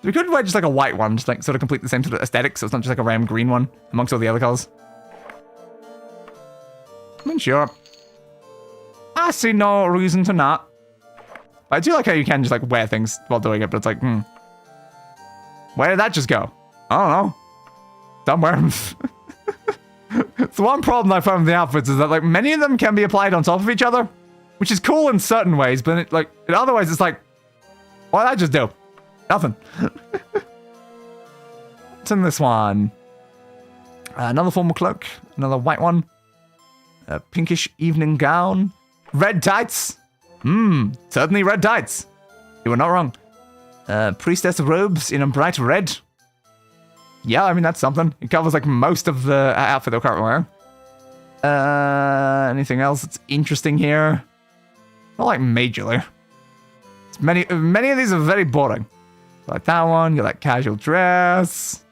We could wear just like a white one, just like sort of complete the same sort of aesthetic, so it's not just like a random green one amongst all the other colors. I mean, sure. I see no reason to not. But I do like how you can just like wear things while doing it, but it's like, Where did that just go? I don't know. somewhere. It's the one problem I found with the outfits is that like many of them can be applied on top of each other, which is cool in certain ways, but in other ways it's like, what did I just do? Nothing. What's in this one? Another formal cloak, another white one, a pinkish evening gown, red tights. Certainly red tights. You were not wrong. Priestess robes in a bright red. Yeah, I mean, that's something. It covers, like, most of the outfit they're currently wearing. Anything else that's interesting here? Not, like, majorly. Many of these are very boring. Like that one, you got that casual dress.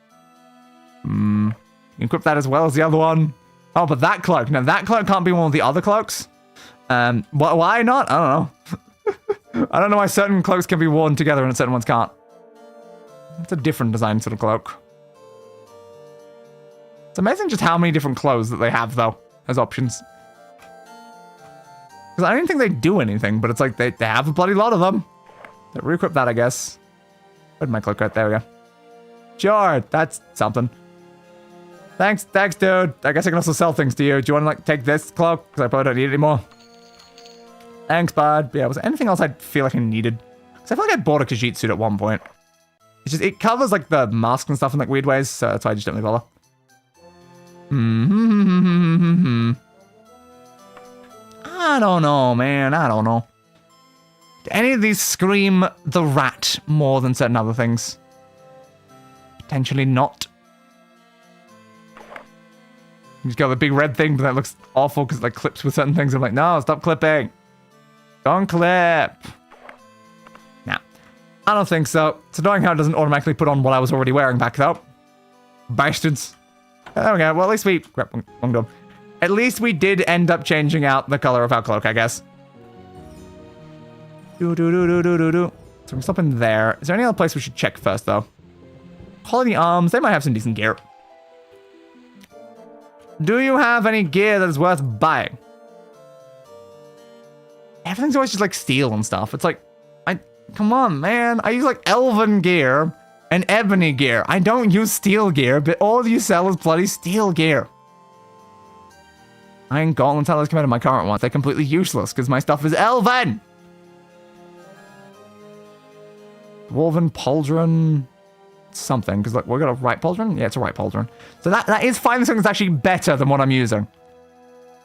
You can equip that as well as the other one. Oh, but that cloak. Now, that cloak can't be one of the other cloaks. Why not? I don't know. I don't know why certain cloaks can be worn together and certain ones can't. It's a different design sort of cloak. It's amazing just how many different clothes that they have, though, as options. Because I don't think they do anything, but it's like they have a bloody lot of them. They re-equip that, I guess. Where'd my cloak go? There we go. Sure, that's something. Thanks, dude. I guess I can also sell things to you. Do you want to, like, take this cloak? Because I probably don't need it anymore. Thanks, bud. But yeah, was there anything else I feel like I needed? Because I feel like I bought a Khajiit suit at one point. It's just, it covers, like, the mask and stuff in, like, weird ways, so that's why I just don't really bother. I don't know, man. I don't know. Do any of these scream the rat more than certain other things? Potentially not. You just got the big red thing, but that looks awful because it like clips with certain things. I'm like, no, stop clipping. Don't clip. Nah, I don't think so. It's annoying how it doesn't automatically put on what I was already wearing back though. Bastards. There we go. Well, at least we... Crap, wrong door. At least we did end up changing out the color of our cloak, I guess. So we can stop in there. Is there any other place we should check first, though? Quality arms. They might have some decent gear. Do you have any gear that is worth buying? Everything's always just like steel and stuff. It's like, come on, man. I use like elven gear and ebony gear. I don't use steel gear, but all you sell is bloody steel gear. Iron gauntlets, how those come out of my current ones. They're completely useless because my stuff is elven. Dwarven pauldron. Something, because like, we got a right pauldron? Yeah, it's a right pauldron. So that is finally something that's actually better than what I'm using.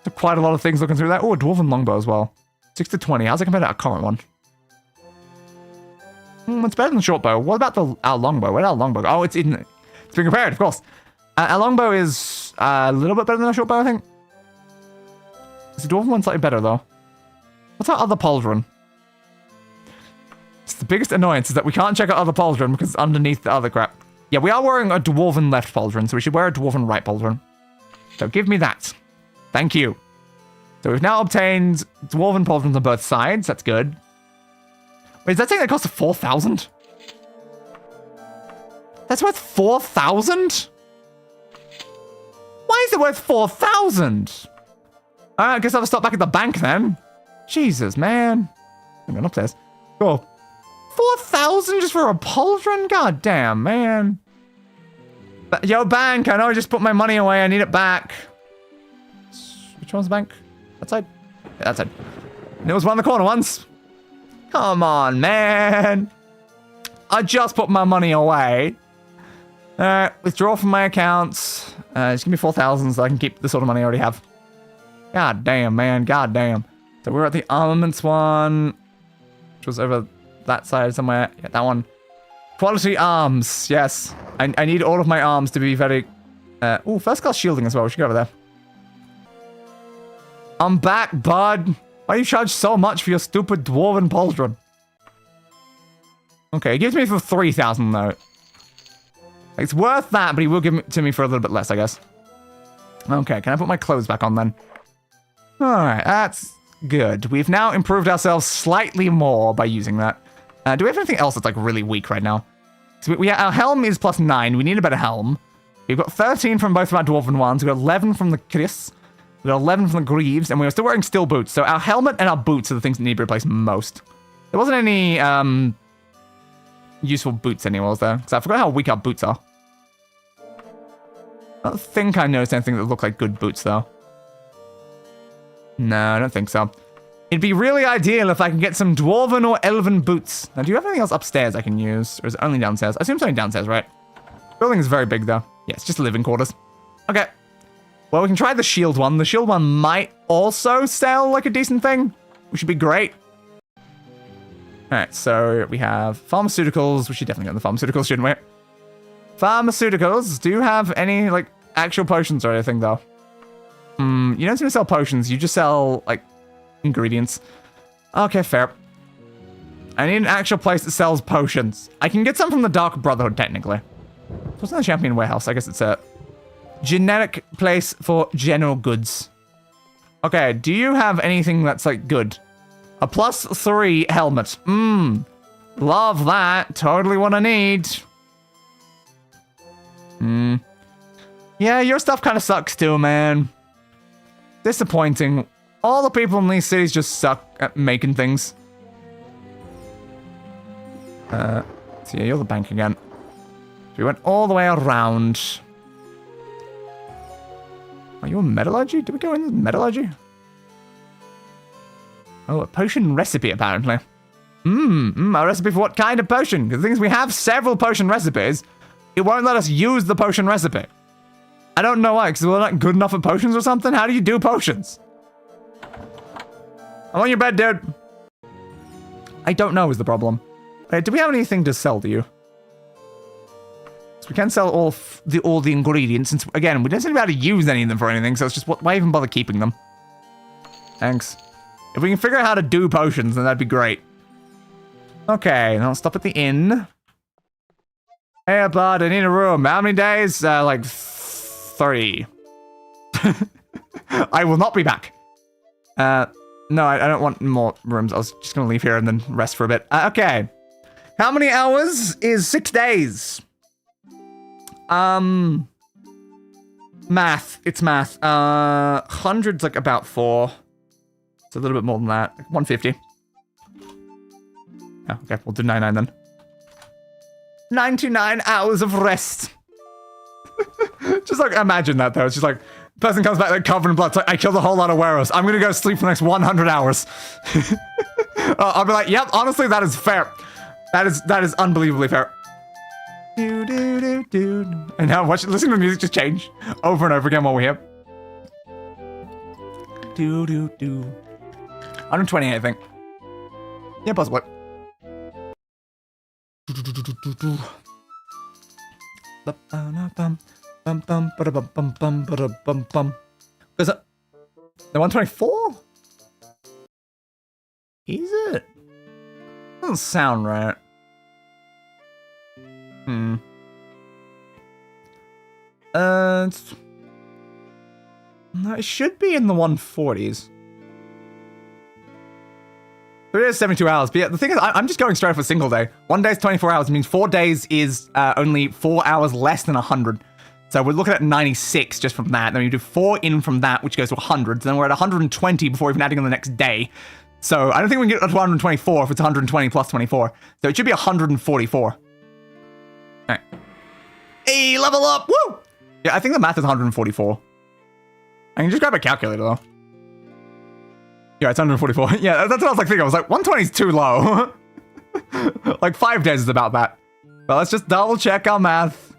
So quite a lot of things looking through that. Oh, a dwarven longbow as well. 6 to 20. How's it compared to our current one? It's better than the short bow. What about our longbow? Where'd our longbow go? Oh, it's being repaired, of course. Our longbow is a little bit better than our short bow, I think. Is the dwarven one slightly better, though? What's our other pauldron? It's the biggest annoyance is that we can't check out other pauldron because it's underneath the other crap. Yeah, we are wearing a dwarven left pauldron, so we should wear a dwarven right pauldron. So give me that. Thank you. So we've now obtained dwarven pauldrons on both sides. That's good. Wait, is that saying that costs 4,000? That's worth 4,000? Why is it worth 4,000? Alright, I guess I'll stop back at the bank then. Jesus, man. I'm going upstairs. Cool. 4,000 just for a pauldron? God damn, man. Yo, bank, I know I just put my money away. I need it back. Which one's the bank? That side? Yeah, that side. And it was one in the corner once. Come on, man. I just put my money away. Withdraw from my accounts. Just give me 4,000 so I can keep the sort of money I already have. God damn, man. God damn. So we're at the armaments one, which was over that side somewhere. Yeah, that one. Quality arms. Yes. I need all of my arms to be very... oh, first class shielding as well. We should go over there. I'm back, bud. Why do you charge so much for your stupid dwarven pauldron? Okay, he gives me for 3,000 though. It's worth that, but he will give it to me for a little bit less, I guess. Okay, can I put my clothes back on then? Alright, that's good. We've now improved ourselves slightly more by using that. Do we have anything else that's like really weak right now? So our helm is +9. We need a better helm. We've got 13 from both of our dwarven ones. We've got 11 from the Chris. We've got 11 from the Greaves. And we're still wearing steel boots. So our helmet and our boots are the things that need to be replaced most. There wasn't any useful boots anywhere, was there? Because I forgot how weak our boots are. I don't think I noticed anything that looked like good boots, though. No, I don't think so. It'd be really ideal if I can get some dwarven or elven boots. Now, do you have anything else upstairs I can use? Or is it only downstairs? I assume it's only downstairs, right? Building is very big, though. Yeah, it's just living quarters. Okay. Well, we can try the shield one. The shield one might also sell like a decent thing, which would be great. Alright, so we have pharmaceuticals. We should definitely go to the pharmaceuticals, shouldn't we? Pharmaceuticals. Do you have any, like, actual potions or anything, though? You don't seem to sell potions. You just sell, like, ingredients. Okay, fair. I need an actual place that sells potions. I can get some from the Dark Brotherhood, technically. What's in the Champion Warehouse? I guess it's a generic place for general goods. Okay, do you have anything that's, like, good? A +3 helmet. Love that. Totally what I need. Yeah, your stuff kind of sucks too, man. Disappointing. All the people in these cities just suck at making things. So yeah, you're the bank again. We went all the way around. Are you a metallurgy? Did we go into metallurgy? Oh, a potion recipe, apparently. A recipe for what kind of potion? Because the thing is, we have several potion recipes. It won't let us use the potion recipe. I don't know why, because we're not good enough at potions or something? How do you do potions? I'm on your bed, dude. I don't know is the problem. Do we have anything to sell to you? So we can sell all the ingredients, since, again, we don't seem to be able to use any of them for anything, so it's just, why even bother keeping them? Thanks. If we can figure out how to do potions, then that'd be great. Okay, now let's stop at the inn. Hey, bud, I need a room. How many days? Like 3. I will not be back. No, I don't want more rooms. I was just gonna leave here and then rest for a bit. Okay. How many hours is 6 days? Math. It's math. 100's like about 4. It's a little bit more than that. 150. Oh, okay, we'll do 99 then. 99 hours of rest. Just like, imagine that though. It's just like, person comes back like covered in blood. It's like, I killed a whole lot of werewolves. I'm gonna go sleep for the next 100 hours. I'll be like, yep, honestly, that is fair. That is unbelievably fair. Do, do, do, do. And now listen to the music just change over and over again while we're here. Do, do, do. 120, I think. Yeah, possibly. Is it the 124? Is it? Doesn't sound right. No, it should be in the 140s. But it is 72 hours. But yeah, the thing is, I'm just going straight for a single day. 1 day is 24 hours. It means 4 days is only 4 hours less than 100. So we're looking at 96 just from that. Then we do 4 in from that, which goes to 100. So then we're at 120 before even adding on the next day. So I don't think we can get to 124 if it's 120 plus 24. So it should be 144. All right. Hey, level up! Woo! Yeah, I think the math is 144. I can just grab a calculator, though. Yeah, it's 144. Yeah, that's what I was like thinking. I was like, 120 is too low. Like 5 days is about that. But let's just double check our math.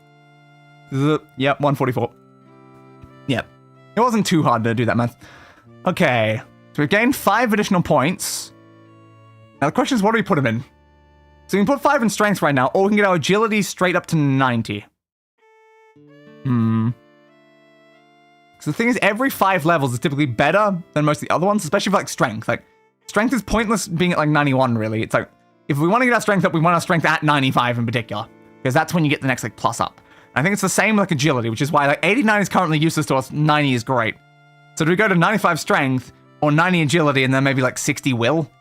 Yep, 144. Yep. It wasn't too hard to do that math. Okay. So we've gained 5 additional points. Now the question is, what do we put them in? So we can put 5 in strength right now, or we can get our agility straight up to 90. So the thing is, every 5 levels is typically better than most of the other ones, especially for like strength. Like, strength is pointless being at like 91, really. It's like, if we want to get our strength up, we want our strength at 95 in particular, because that's when you get the next like plus up. I think it's the same like agility, which is why like 89 is currently useless to us, 90 is great. So do we go to 95 strength, or 90 agility, and then maybe like 60 will?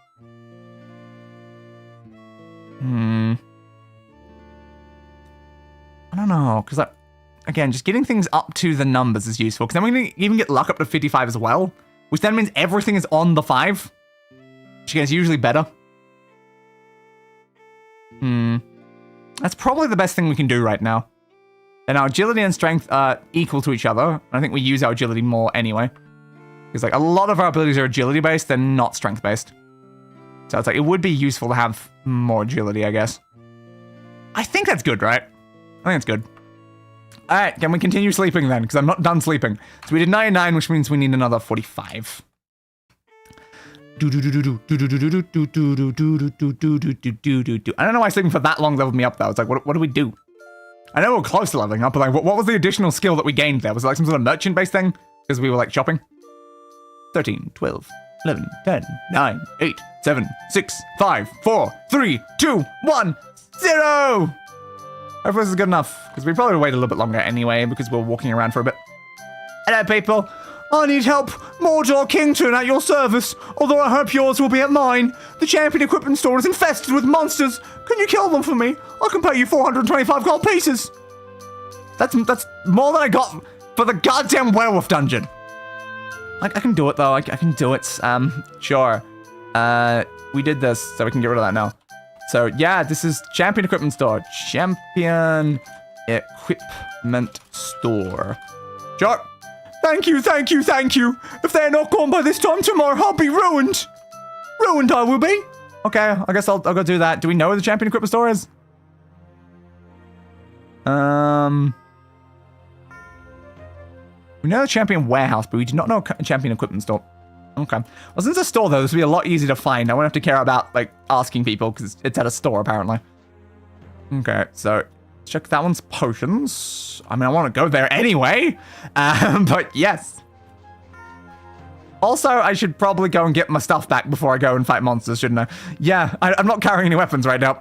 I don't know, because like, again, just getting things up to the numbers is useful, because then we can even get luck up to 55 as well, which then means everything is on the 5, which is usually better. That's probably the best thing we can do right now. then our agility and strength are equal to each other. I think we use our agility more anyway. Because like a lot of our abilities are agility based, they're not strength based. So it's like it would be useful to have more agility, I guess. I think that's good, right? I think it's good. All right, can we continue sleeping then? Because I'm not done sleeping. So we did 99, which means we need another 45. I don't know why sleeping for that long leveled me up though. It's like, what do we do? I know we're close to leveling up, but like, what was the additional skill that we gained there? Was it like some sort of merchant-based thing? Because we were like shopping? 13, 12, 11, 10, 9, 8, 7, 6, 5, 4, 3, 2, 1, 0! Hopefully this is good enough, because we probably wait a little bit longer anyway, because we're walking around for a bit. Hello, people. I need help. Mordor Kington at your service, although I hope yours will be at mine. The champion equipment store is infested with monsters. Can you kill them for me? I can pay you 425 gold pieces. That's more than I got for the goddamn werewolf dungeon. I can do it, though. I can do it. Sure. We did this, so we can get rid of that now. So, yeah, this is champion equipment store. Champion equipment store. Sure. Thank you, thank you, thank you. If they're not gone by this time tomorrow, I'll be ruined. Ruined I will be. Okay, I guess I'll go do that. Do we know where the champion equipment store is? We know the champion warehouse, but we do not know a champion equipment store. Okay. Well, since it's a store, though, this will be a lot easier to find. I won't have to care about, like, asking people, because it's at a store, apparently. Okay, so check that one's potions. I mean, I want to go there anyway. But yes. Also, I should probably go and get my stuff back before I go and fight monsters, shouldn't I? Yeah, I'm not carrying any weapons right now.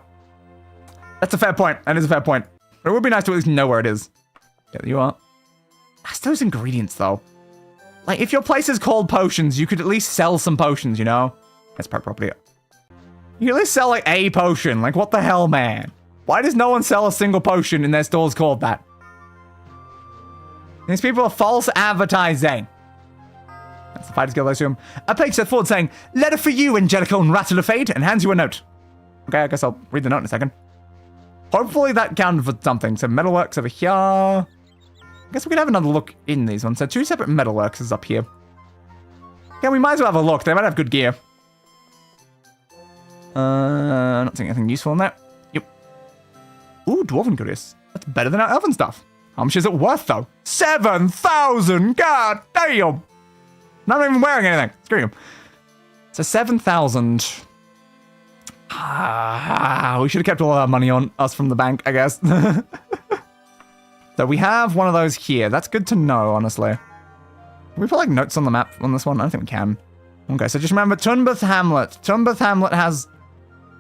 That's a fair point. That is a fair point. But it would be nice to at least know where it is. Yeah, there you are. That's those ingredients, though. Like, if your place is called potions, you could at least sell some potions, you know? That's probably it. You can at least sell, like, a potion. Like, what the hell, man? Why does no one sell a single potion in their stores called that? These people are false advertising. That's the Fighters Guild, I assume. A page set forward saying, letter for you, Angelica Un-Ratta La Fadé, and hands you a note. Okay, I guess I'll read the note in a second. Hopefully that counted for something. So metalworks over here. I guess we could have another look in these ones. So 2 separate metalworks is up here. Yeah, we might as well have a look. They might have good gear. Not seeing anything useful in that. Yep. Ooh, Dwarven goodies. That's better than our Elven stuff. How much is it worth, though? 7,000! God damn! Not even wearing anything. Screw you. So 7,000. We should have kept all our money on us from the bank, I guess. So we have one of those here. That's good to know, honestly. Can we put like notes on the map on this one? I don't think we can. Okay, so just remember Tunbeth Hamlet. Tunbeth Hamlet has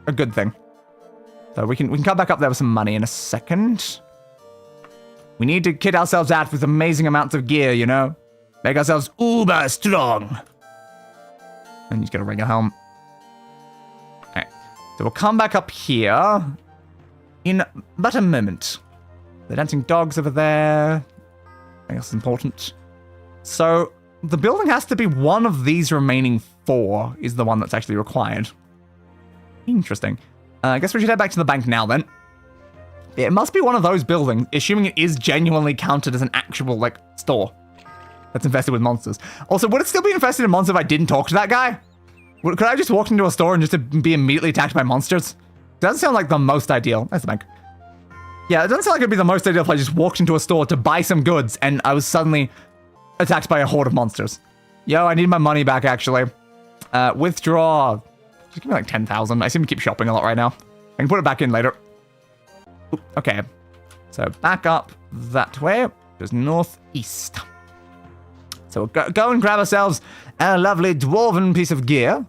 a good thing. So we can come back up there with some money in a second. We need to kit ourselves out with amazing amounts of gear, you know? Make ourselves uber strong. And just get a regular helm. Okay. So we'll come back up here in but a moment. The dancing dogs over there. I guess it's important. So the building has to be one of these remaining 4 is the one that's actually required. Interesting. I guess we should head back to the bank now then. Yeah, it must be one of those buildings, assuming it is genuinely counted as an actual, like, store that's infested with monsters. Also, would it still be infested with monsters if I didn't talk to that guy? Could I just walk into a store and just be immediately attacked by monsters? It doesn't sound like the most ideal. That's the bank. Yeah, it doesn't sound like it'd be the most ideal if I just walked into a store to buy some goods and I was suddenly attacked by a horde of monsters. Yo, I need my money back, actually. Withdraw. Just give me like 10,000. I seem to keep shopping a lot right now. I can put it back in later. Oop, okay. So back up that way. Just northeast. So we'll go and grab ourselves a lovely dwarven piece of gear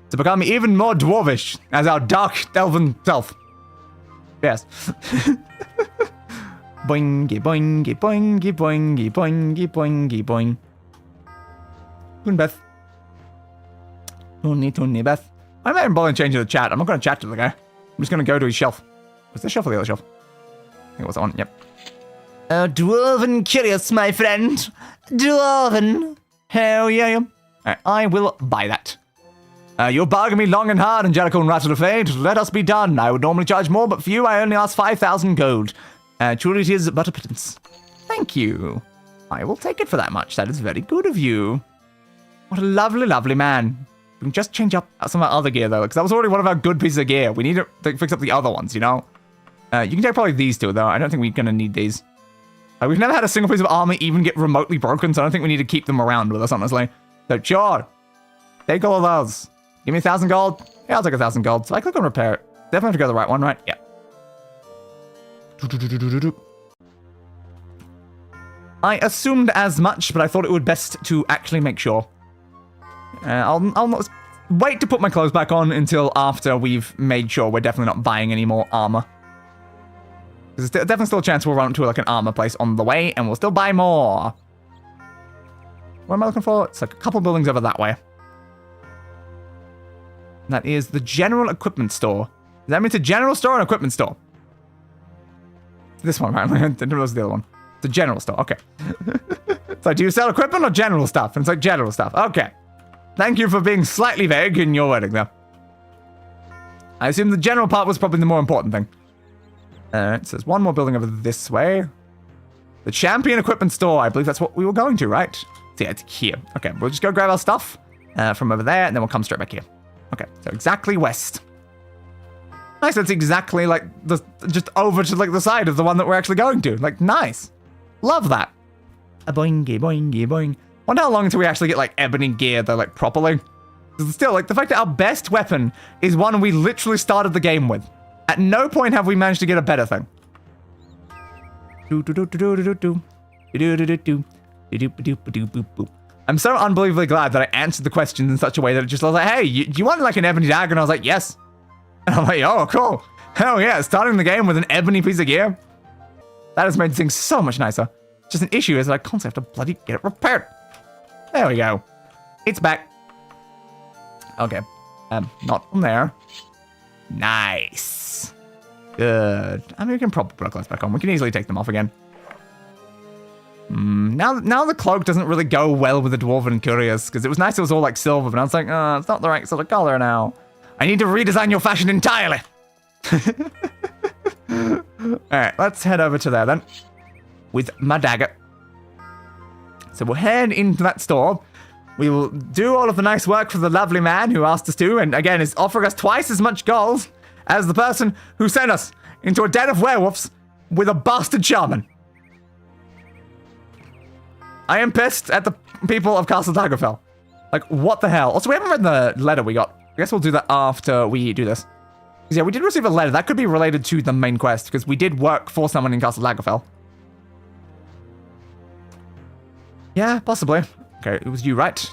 to become even more dwarvish as our dark elven self. Yes. Boingy, boingy, boingy, boingy, boingy, boingy, boing. Tunbeth. Tunbeth. I'm not even bothering changing the chat. I'm not going to chat to the guy. I'm just going to go to his shelf. Was this shelf or the other shelf? I think it was that one. Yep. Dwarven curious, my friend. Dwarven. Hell yeah. Right, I will buy that. You're bargaining me long and hard, Angelica Un-Ratta La Fadé. Let us be done. I would normally charge more, but for you, I only ask 5,000 gold. Truly it is but a pittance. Thank you. I will take it for that much. That is very good of you. What a lovely, lovely man. We can just change up some of our other gear, though, because that was already one of our good pieces of gear. We need to fix up the other ones, you know? You can take probably these two, though. I don't think we're going to need these. We've never had a single piece of armor even get remotely broken, so I don't think we need to keep them around with us, honestly. So, sure. Take all of those. Give me 1,000 gold. Yeah, I'll take 1,000 gold. So I click on repair. Definitely have to go the right one, right? Yeah. I assumed as much, but I thought it would best to actually make sure. I'll not wait to put my clothes back on until after we've made sure we're definitely not buying any more armor. There's definitely still a chance we'll run to like an armor place on the way, and we'll still buy more. What am I looking for? It's like a couple buildings over that way. That is the general equipment store. Does that mean it's a general store or an equipment store? This one, right? I didn't know it was the other one. It's a general store. Okay. It's like, do you sell equipment or general stuff? And it's like general stuff. Okay. Thank you for being slightly vague in your wording, though. I assume the general part was probably the more important thing. It says one more building over this way. The champion equipment store. I believe that's what we were going to, right? So yeah, it's here. Okay, we'll just go grab our stuff from over there, and then we'll come straight back here. Okay, so exactly west. Nice, that's exactly like just over to like the side of the one that we're actually going to. Like, nice. Love that. A boingy, boingy, boing. Wonder how long until we actually get like ebony gear though, like properly. Still, like the fact that our best weapon is one we literally started the game with. At no point have we managed to get a better thing. I'm so unbelievably glad that I answered the question in such a way that it just was like, hey, do you want like an ebony dagger? And I was like, yes. And I'm like, oh, cool. Hell yeah, starting the game with an ebony piece of gear. That has made things so much nicer. Just an issue is that I constantly have to bloody get it repaired. There we go. It's back. Okay. Not from there. Nice. Good. I mean, we can probably put our clothes back on. We can easily take them off again. Now the cloak doesn't really go well with the dwarven couriers, because it was nice it was all like silver, but I was like, oh, it's not the right sort of color now. I need to redesign your fashion entirely. Alright, let's head over to there then. With my dagger. So we'll head into that store. We will do all of the nice work for the lovely man who asked us to, and again is offering us twice as much gold as the person who sent us into a den of werewolves with a bastard shaman. I am pissed at the people of Castle Daggerfall. Like, what the hell? Also, we haven't read the letter we got. I guess we'll do that after we do this. Because, yeah, we did receive a letter. That could be related to the main quest, because we did work for someone in Castle Daggerfall. Yeah, possibly. Okay, it was you, right?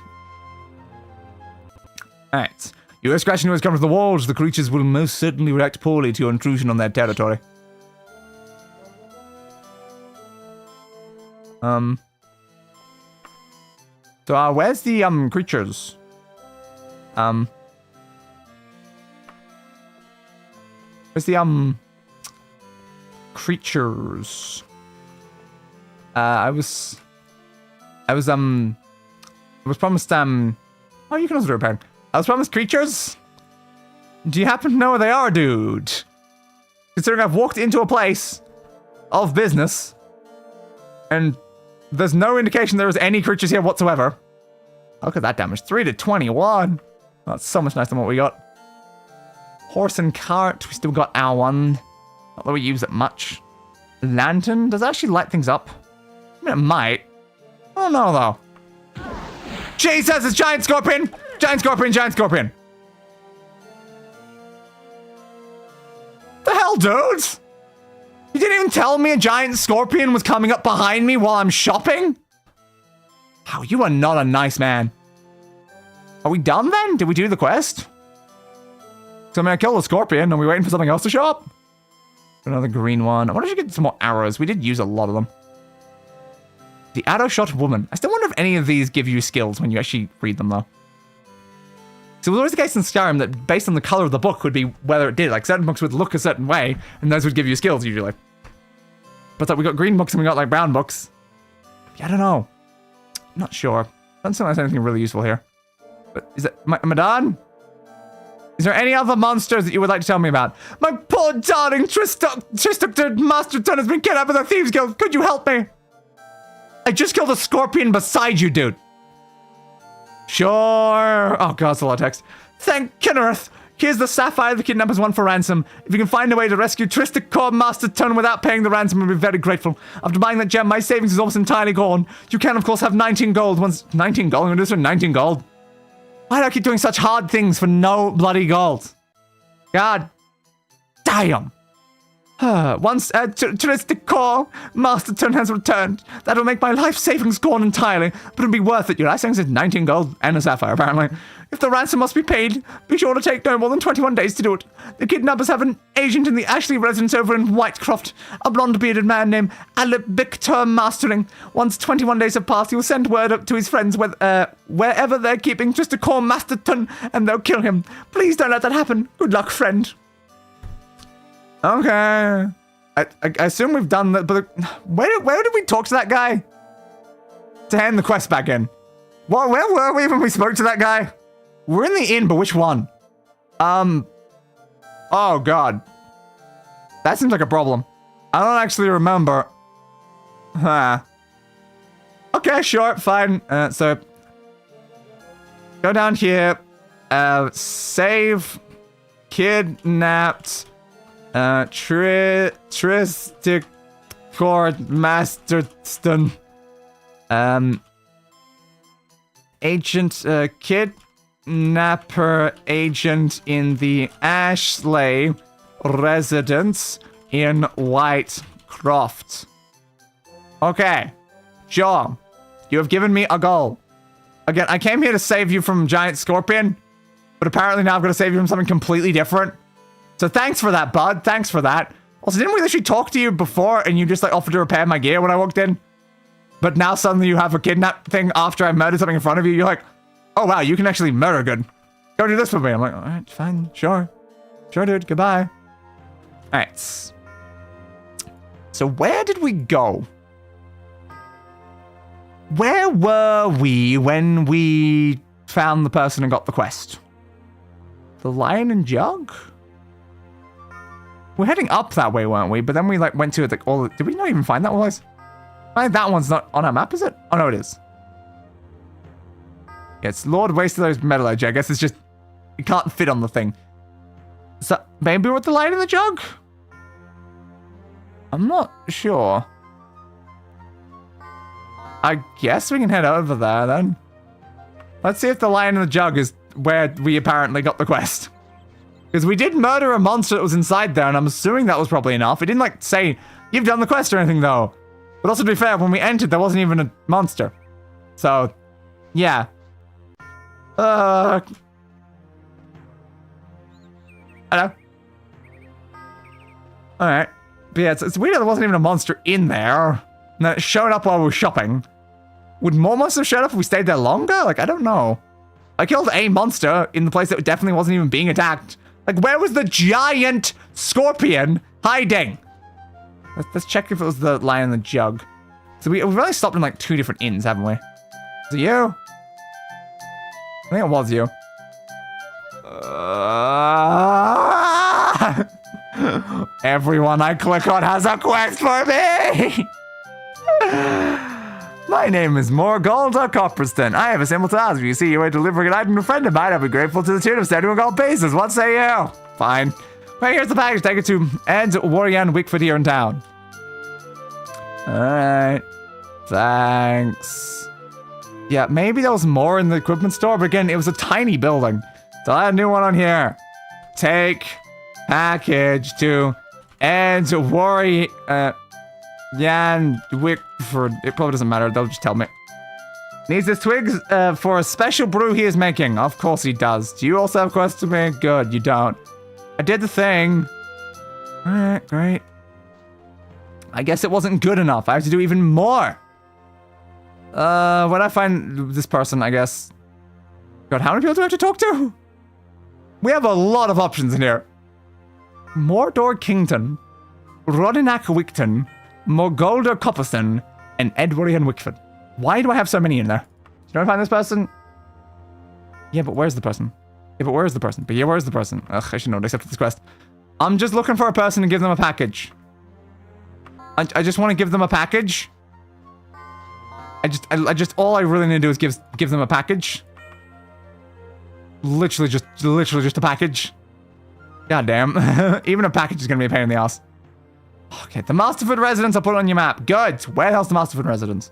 Alright. You are scratching who has come to the walls. The creatures will most certainly react poorly to your intrusion on their territory. So, where's the, creatures? Where's the, creatures? I was promised, oh, you can also repair. I was promised creatures? Do you happen to know where they are, dude? Considering I've walked into a place of business, and there's no indication there is any creatures here whatsoever. Look at that damage. 3 to 21. That's so much nicer than what we got. Horse and cart. We still got our one. Not that we use it much. Lantern. Does it actually light things up? I mean, it might. I don't know, though. Jesus, it's giant scorpion! Giant scorpion, giant scorpion! The hell, dudes? You didn't even tell me a giant scorpion was coming up behind me while I'm shopping? Wow, you are not a nice man. Are we done then? Did we do the quest? So I mean, I killed the scorpion. Are we waiting for something else to show up? Another green one. I wonder if you get some more arrows. We did use a lot of them. The arrow shot woman. I still wonder if any of these give you skills when you actually read them, though. So it was always the case in Skyrim that based on the color of the book would be whether it did. Like, certain books would look a certain way, and those would give you skills, usually. But like, we got green books and we got, like, brown books. Yeah, I don't know. Not sure. Doesn't sound like anything really useful here. But is it... Am I done? Is there any other monsters that you would like to tell me about? My poor darling Tristok Masterton has been kidnapped by the Thieves Guild. Could you help me? I just killed a scorpion beside you, dude. Sure. Oh, God, it's a lot of text. Thank Kinnereth. Here's the sapphire the kidnappers want for ransom. If you can find a way to rescue Tristok Masterton without paying the ransom, I'll be very grateful. After buying that gem, my savings is almost entirely gone. You can, of course, have 19 gold. 19 gold? I'm going to do this for 19 gold. Why do I keep doing such hard things for no bloody gold? God damn. Once Tristok Masterton has returned, that'll make my life savings gone entirely, but it'll be worth it. Your life savings is 19 gold and a sapphire, apparently. If the ransom must be paid, be sure to take no more than 21 days to do it. The kidnappers have an agent in the Ashley residence over in Whitecroft, a blonde-bearded man named Victor Mastering. Once 21 days have passed, he will send word up to his friends wherever they're keeping Tristok Masterton, and they'll kill him. Please don't let that happen. Good luck, friend. Okay. I assume we've done that, but where did we talk to that guy? To hand the quest back in. Well, where were we when we spoke to that guy? We're in the inn, but which one? Oh, God. That seems like a problem. I don't actually remember. Huh. Okay, sure, fine. So, go down here. Save. Kidnapped. Tristok Masterton. Agent, kidnapper agent in the Ashley residence in Whitecroft. Okay. Sure. You have given me a goal. Again, I came here to save you from giant scorpion, but apparently now I'm going to save you from something completely different. So thanks for that, bud. Thanks for that. Also, didn't we literally talk to you before and you just like offered to repair my gear when I walked in? But now suddenly you have a kidnap thing after I murdered something in front of you. You're like, oh wow, you can actually murder good. Go do this for me. I'm like, all right, fine, sure. Sure, dude, goodbye. All right. So where did we go? Where were we when we found the person and got the quest? The Lion and Jug? We're heading up that way, weren't we? But then we like went to it like all. Did we not even find that one? I think that one's not on our map, is it? Oh no, it is. Yeah, it's Lord Wasteland's Metallurgy. I guess it's just it can't fit on the thing. So maybe we're at the Lion in the Jug? I'm not sure. I guess we can head over there then. Let's see if the Lion in the Jug is where we apparently got the quest. Because we did murder a monster that was inside there, and I'm assuming that was probably enough. It didn't, like, say, you've done the quest or anything, though. But also, to be fair, when we entered, there wasn't even a monster. So, yeah. Hello. Alright. But yeah, it's weird that there wasn't even a monster in there. And then it showed up while we were shopping. Would more monsters show up if we stayed there longer? Like, I don't know. I killed a monster in the place that definitely wasn't even being attacked. Like, where was the giant scorpion hiding? Let's check if it was the Lion in the Jug. So we've really stopped in, like, 2 different inns, haven't we? Is it you? I think it was you. Everyone I click on has a quest for me! My name is Morgulda Copperston. I have a simple task. If you see your way delivering an item to a friend of mine, I'll be grateful to the tune of 71 gold pieces. What say you? Fine. Well, here's the package. Take it to Ed Warrior Wickford here in town. Alright. Thanks. Yeah, maybe there was more in the equipment store, but again, it was a tiny building. So I had a new one on here. Take package to Ed Warrior... Jan Wickford. It probably doesn't matter. They'll just tell me. Needs his twigs for a special brew he is making. Of course he does. Do you also have quests to me? Good, you don't. I did the thing. Alright, great. I guess it wasn't good enough. I have to do even more. When I find this person, I guess. God, how many people do I have to talk to? We have a lot of options in here. Mordor Kington, Rodinak Wickton, Morgulda Copperston, and Edwarian Wickford. Why do I have so many in there? Do you want to find this person? Yeah, but where's the person? Yeah, but where is the person? But yeah, where is the person? Ugh, I should know it except for this quest. I'm just looking for a person and give them a package. I just want to give them a package. All I really need to do is give them a package. Literally just a package. God damn. Even a package is gonna be a pain in the ass. Okay, the Masterford residence, I'll put it on your map. Good. Where the hell's the Masterford residence?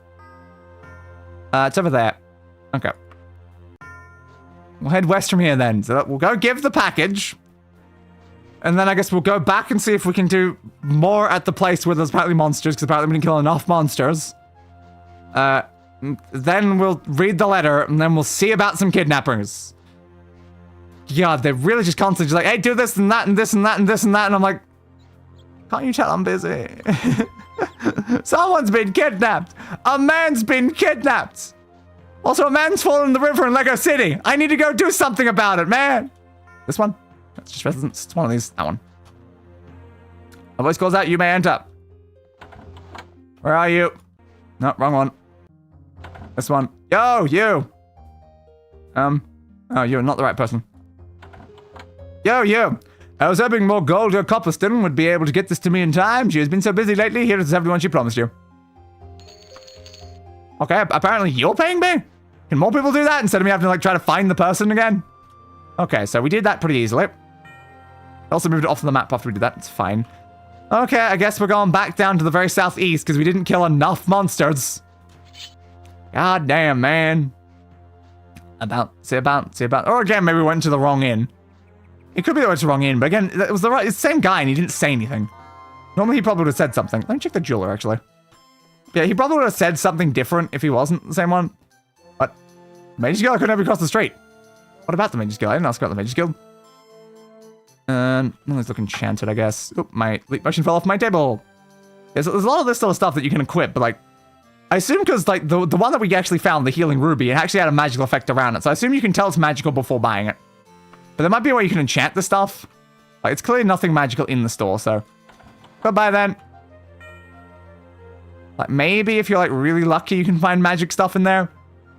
It's over there. Okay. We'll head west from here then. So we'll go give the package. And then I guess we'll go back and see if we can do more at the place where there's apparently monsters, because apparently we didn't kill enough monsters. Then we'll read the letter, and then we'll see about some kidnappers. God, they're really just constantly just like, hey, do this and that and this and that and this and that. And I'm like, can't you tell I'm busy? Someone's been kidnapped. A man's been kidnapped. Also, a man's fallen in the river in Lego City. I need to go do something about it, man. This one? That's just residence. It's one of these. That one. A voice calls out, you may enter. Where are you? No, wrong one. This one. Yo, you. Oh, you're not the right person. Yo, you. I was hoping more gold or Copperston would be able to get this to me in time. She has been so busy lately. Here is everyone she promised you. Okay, apparently you're paying me? Can more people do that instead of me having to, like, try to find the person again? Okay, so we did that pretty easily. Also moved it off the map after we did that. It's fine. Okay, I guess we're going back down to the very southeast because we didn't kill enough monsters. God damn, man. See about. Or again, maybe we went to the wrong inn. It could be that we went to the wrong inn, but again, it was it's the same guy and he didn't say anything. Normally he probably would have said something. Let me check the jeweler, actually. Yeah, he probably would have said something different if he wasn't the same one. But Mage's Guild, I couldn't have crossed the street. What about the Mage's Guild? I didn't ask about the Mage's Guild. Let's look enchanted, I guess. Oop, my leap motion fell off my table. There's a lot of this sort of stuff that you can equip, but like, I assume because like the one that we actually found, the healing ruby, it actually had a magical effect around it. So I assume you can tell it's magical before buying it. But there might be a way you can enchant the stuff. Like, it's clearly nothing magical in the store, so goodbye then. Like, maybe if you're like really lucky, you can find magic stuff in there.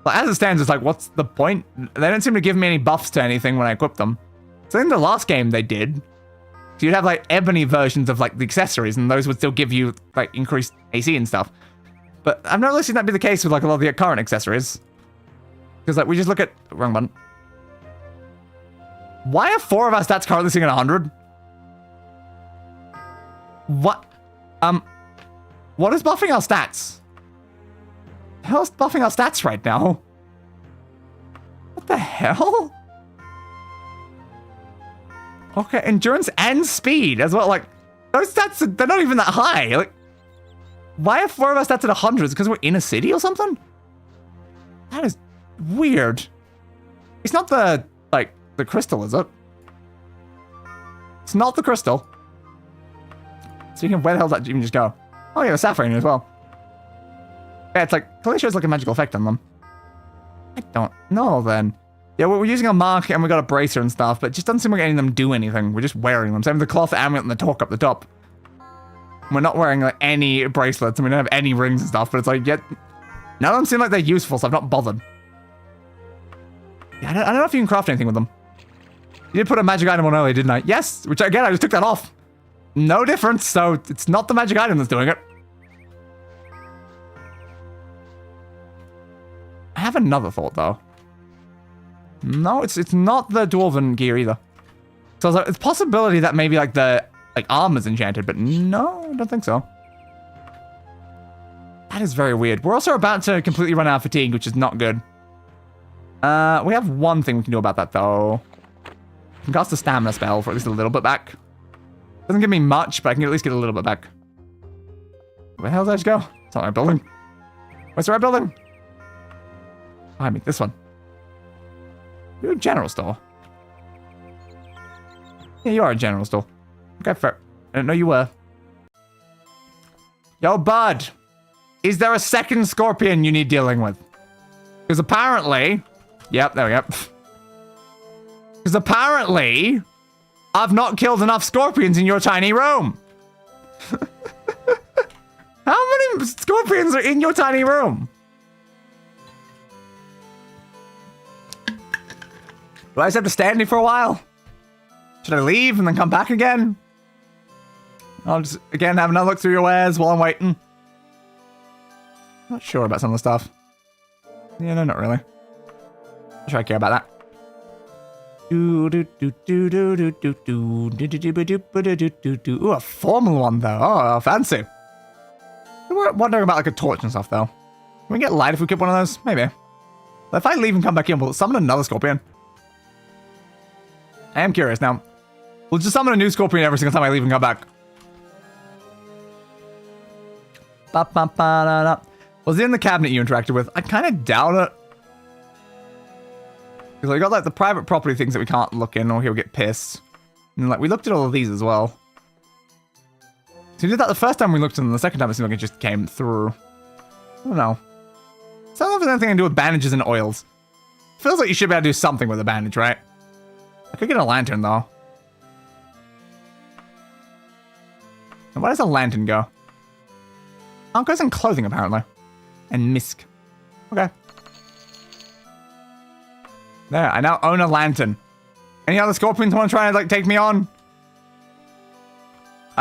But as it stands, it's like, what's the point? They don't seem to give me any buffs to anything when I equip them. So in the last game, they did. So you'd have like ebony versions of like the accessories, and those would still give you like increased AC and stuff. But I've not really seen that be the case with like a lot of the current accessories. Because like we just look at wrong button. Why are 4 of our stats currently sitting at 100? What? What is buffing our stats? The hell's buffing our stats right now? What the hell? Okay, endurance and speed as well. Like, those stats, they're not even that high. Like, why are 4 of our stats at 100? Is it because we're in a city or something? That is weird. It's not the, like, the crystal, is it? It's not the crystal. Speaking of, where the hell did that even just go? Oh yeah, the sapphire as well. Yeah, it's like, clearly shows like a magical effect on them. I don't know then. Yeah, we're using a mark and we got a bracer and stuff, but it just doesn't seem like any of them do anything. We're just wearing them. Same with the cloth amulet and the talk up the top. We're not wearing like any bracelets and we don't have any rings and stuff, but it's like, yet none of them seem like they're useful, so I've not bothered. Yeah, I don't know if you can craft anything with them. You did put a magic item on earlier, didn't I? Yes, which again, I just took that off. No difference, so it's not the magic item that's doing it. I have another thought, though. No, it's not the dwarven gear either. So I was like, it's a possibility that maybe like the armor's enchanted, but no, I don't think so. That is very weird. We're also about to completely run out of fatigue, which is not good. We have one thing we can do about that, though. I can cast a stamina spell for at least a little bit back. Doesn't give me much, but I can at least get a little bit back. Where the hell did I just go? It's not the right building. Where's the right building? Behind me, this one. You're a general store. Yeah, you are a general store. Okay, fair. I didn't know you were. Yo, bud. Is there a second scorpion you need dealing with? Because apparently... Yep, there we go. Because apparently... I've not killed enough scorpions in your tiny room. How many scorpions are in your tiny room? Do I just have to stand here for a while? Should I leave and then come back again? I'll just, again, have another look through your wares while I'm waiting. Not sure about some of the stuff. Yeah, no, not really. Not sure I care about that. Ooh, a formal one, though. Oh, fancy. We're wondering about, like, a torch and stuff, though. Can we get light if we keep one of those? Maybe. But if I leave and come back in, will it summon another scorpion? I am curious now. We'll just summon a new scorpion every single time I leave and come back. Was it in the cabinet you interacted with? I kind of doubt it. Because I got like the private property things that we can't look in or he'll get pissed. And like we looked at all of these as well. So we did that the first time we looked at them. The second time it seemed like it just came through. I don't know. It's not like anything to do with bandages and oils. Feels like you should be able to do something with a bandage, right? I could get a lantern though. And where does a lantern go? Oh, it goes in clothing apparently. And misc. Okay. There, I now own a lantern. Any other scorpions want to try and like take me on?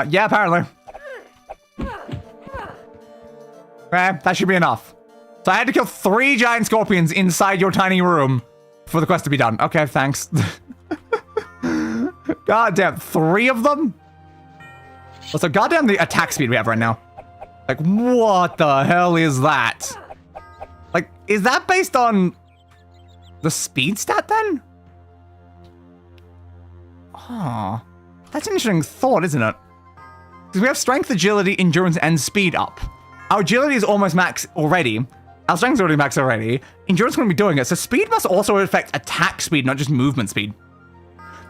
Yeah, apparently. Okay, that should be enough. So I had to kill 3 giant scorpions inside your tiny room for the quest to be done. Okay, thanks. Goddamn, 3 of them? Also, goddamn the attack speed we have right now. Like, what the hell is that? Like, is that based on the speed stat then? Oh, that's an interesting thought, isn't it? Because we have strength, agility, endurance, and speed up. Our agility is almost max already. Our strength is already max already. Endurance wouldn't be doing it, so speed must also affect attack speed, not just movement speed.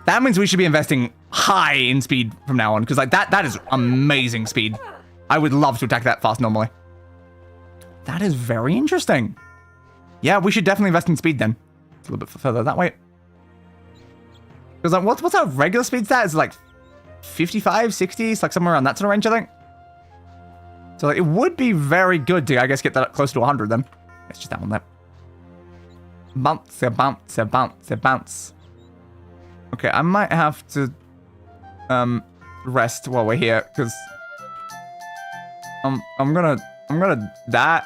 That means we should be investing high in speed from now on, because like that is amazing speed. I would love to attack that fast normally. That is very interesting. Yeah, we should definitely invest in speed then. A little bit further that way. Because like, what's our regular speed stat? Is it like 55, 60? It's like somewhere around that sort of range, I think. So like, it would be very good to, I guess, get that up close to 100 then. It's just that one there. Bounce, bounce, bounce, bounce. Okay, I might have to rest while we're here, because I'm gonna die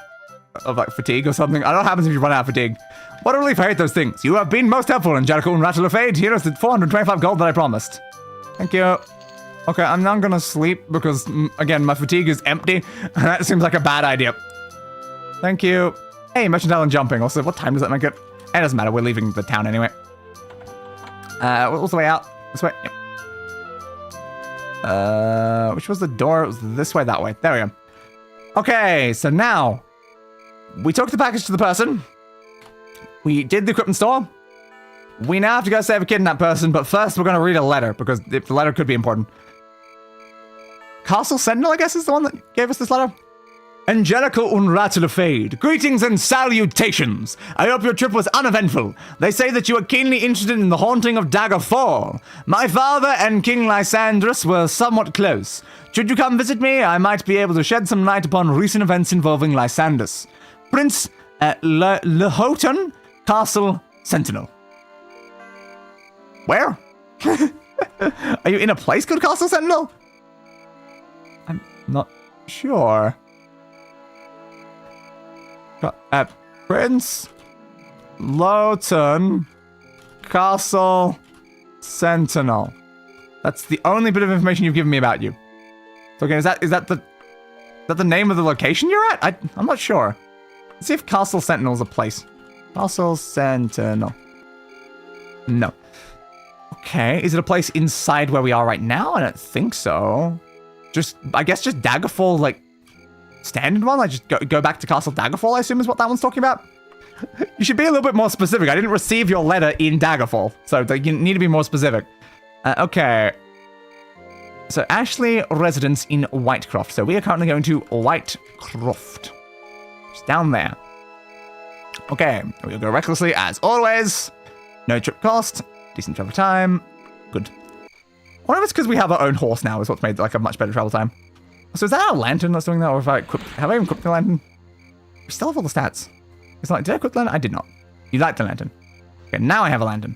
of like fatigue or something. I don't know what happens if you run out of fatigue. What a relief, I hate those things. You have been most helpful, Angelica Un-Ratta La Fadé. Here is the 425 gold that I promised. Thank you. Okay, I'm not gonna sleep because, again, my fatigue is empty, and that seems like a bad idea. Thank you. Hey, mercantile and jumping. Also, what time does that make it? It doesn't matter, we're leaving the town anyway. What's the way out? This way? Yep. Which was the door? It was this way, that way. There we go. Okay, so now, we took the package to the person. We did the equipment store. We now have to go save a kidnapped person, but first we're going to read a letter, because the letter could be important. Castle Sentinel, I guess, is the one that gave us this letter. Angelica Un-Ratta La Fadé, greetings and salutations. I hope your trip was uneventful. They say that you are keenly interested in the haunting of Daggerfall. My father and King Lysandrus were somewhat close. Should you come visit me, I might be able to shed some light upon recent events involving Lysandrus. Prince Lehoughton, Castle Sentinel. Where? Are you in a place called Castle Sentinel? I'm not sure. Prince Lehoughton, Castle Sentinel. That's the only bit of information you've given me about you. So again, is that the name of the location you're at? I'm not sure. Let's see if Castle Sentinel is a place. Castle Sentinel. No. Okay, is it a place inside where we are right now? I don't think so. I guess just Daggerfall, like, standard one? Like, just go back to Castle Daggerfall, I assume is what that one's talking about? You should be a little bit more specific. I didn't receive your letter in Daggerfall, so you need to be more specific. Okay. So, Ashley residence in Whitecroft. So, we are currently going to Whitecroft. Just down there. Okay, we'll go recklessly as always. No trip cost. Decent travel time. Good. I wonder if it's because we have our own horse now is what's made like a much better travel time. So is that our lantern that's doing that, or have I even equipped the lantern? We still have all the stats. It's like, did I equip the lantern? I did not. You like the lantern. Okay, now I have a lantern.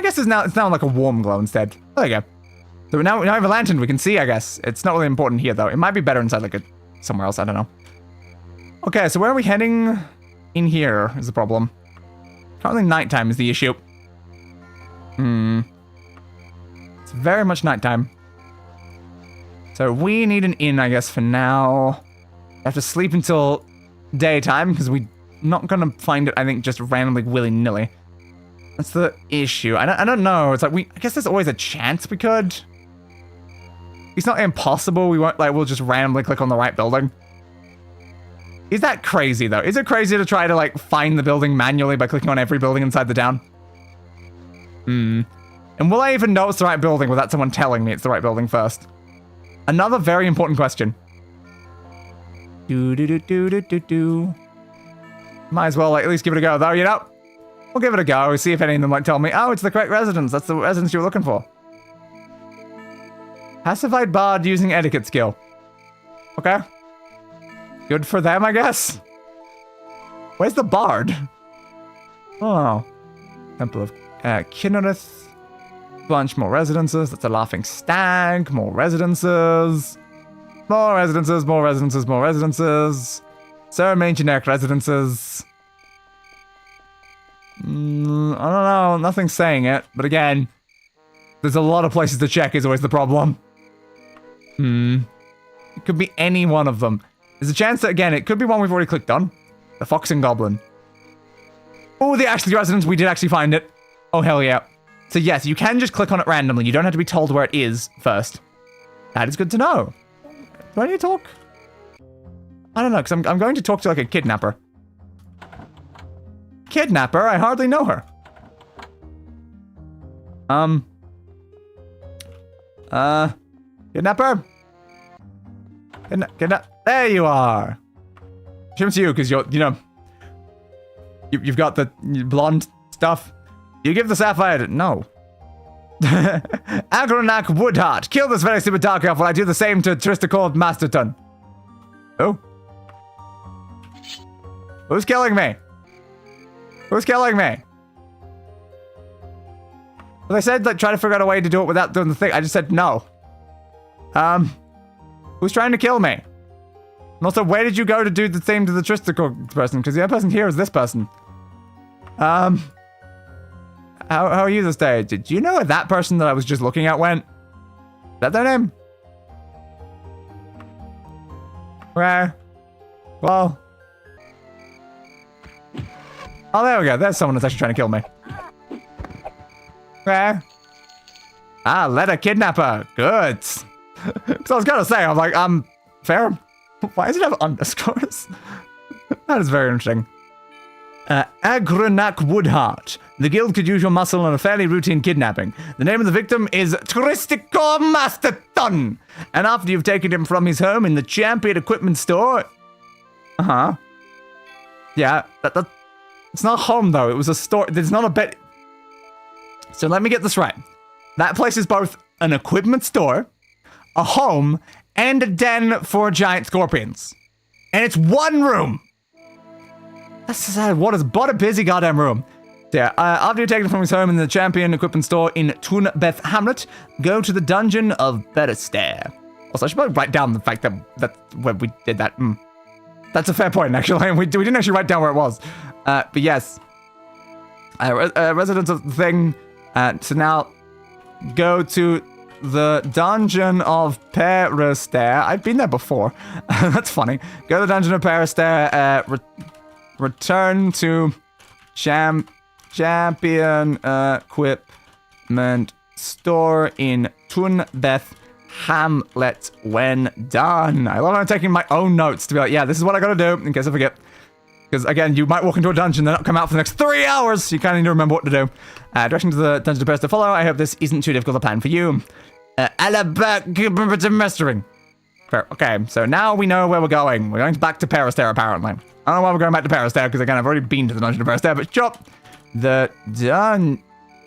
I guess it's now like a warm glow instead. There you go. So now we have a lantern we can see, I guess. It's not really important here, though. It might be better inside like somewhere else. I don't know. Okay, so where are we heading? In here is the problem. Currently nighttime is the issue. It's very much nighttime. So we need an inn, I guess, for now. We have to sleep until daytime because we're not going to find it, I think, just randomly willy-nilly. That's the issue. I don't know. It's like I guess there's always a chance we could. It's not impossible. We won't, like, we'll just randomly click on the right building. Is that crazy, though? Is it crazy to try to, like, find the building manually by clicking on every building inside the town? And will I even know it's the right building without someone telling me it's the right building first? Another very important question. Might as well, like, at least give it a go, though, you know? We'll give it a go, see if any of them, like, tell me, oh, it's the correct residence. That's the residence you were looking for. Pacified bard using etiquette skill. Okay. Good for them, I guess. Where's the bard? Oh. Temple of Kinnereth. Bunch more residences. That's a laughing stag. More residences. More residences, more residences, more residences. So many generic residences. I don't know. Nothing's saying it. But again, there's a lot of places to check is always the problem. It could be any one of them. There's a chance that, again, it could be one we've already clicked on. The Fox and Goblin. Oh, the Ashley residence. We did actually find it. Oh, hell yeah. So yes, you can just click on it randomly. You don't have to be told where it is first. That is good to know. Do I need to talk? I don't know, because I'm going to talk to, like, a kidnapper. Kidnapper? I hardly know her. Kidnapper? There you are. Shim's you, because you're, you know, you've got the blonde stuff. You give the sapphire. No. Agronak Woodheart. Kill this very stupid Dark Elf while I do the same to Tristical Masterton. Oh. Who's killing me? Who's killing me? Well, they said, like, try to figure out a way to do it without doing the thing. I just said no. Who's trying to kill me? And also, where did you go to do the same to the Tristical person? Because the other person here is this person. How are you this day? Did you know where that person that I was just looking at went? Is that their name? Where? Well. Oh, there we go. There's someone that's actually trying to kill me. Where? Ah, let a kidnapper. Good. So I was gonna say, I'm like, fair. Why does it have underscores? That is very interesting. Agronak Woodheart. The guild could use your muscle on a fairly routine kidnapping. The name of the victim is Tristico Masterton. And after you've taken him from his home in the Champion Equipment Store... Uh-huh. Yeah, it's not home, though. It was a store. There's not a bed... So let me get this right. That place is both an equipment store, a home, and a den for giant scorpions. And it's one room! That's what a busy goddamn room. Yeah, after you take it from his home in the Champion Equipment Store in Tunbeth Hamlet, go to the dungeon of Peristair. Also, I should probably write down the fact that that's where we did that. That's a fair point, actually. We didn't actually write down where it was. But yes. Residents of the thing. So now, go to the dungeon of Peristair. I've been there before. That's funny. Go to the dungeon of Peristair. Return to Champion Equipment Store in Tunbeth Hamlet when done. I love how I'm taking my own notes to be like, yeah, this is what I gotta do in case I forget. Because again, you might walk into a dungeon and not come out for the next 3 hours, so you kind of need to remember what to do. Direction to the dungeon of Peristair follow. I hope this isn't too difficult a plan for you. Mastering. Okay, so now we know where we're going. We're going back to Peristair, apparently. I don't know why we're going back to Peristair, because again, I've already been to the dungeon of Peristair, but chop. The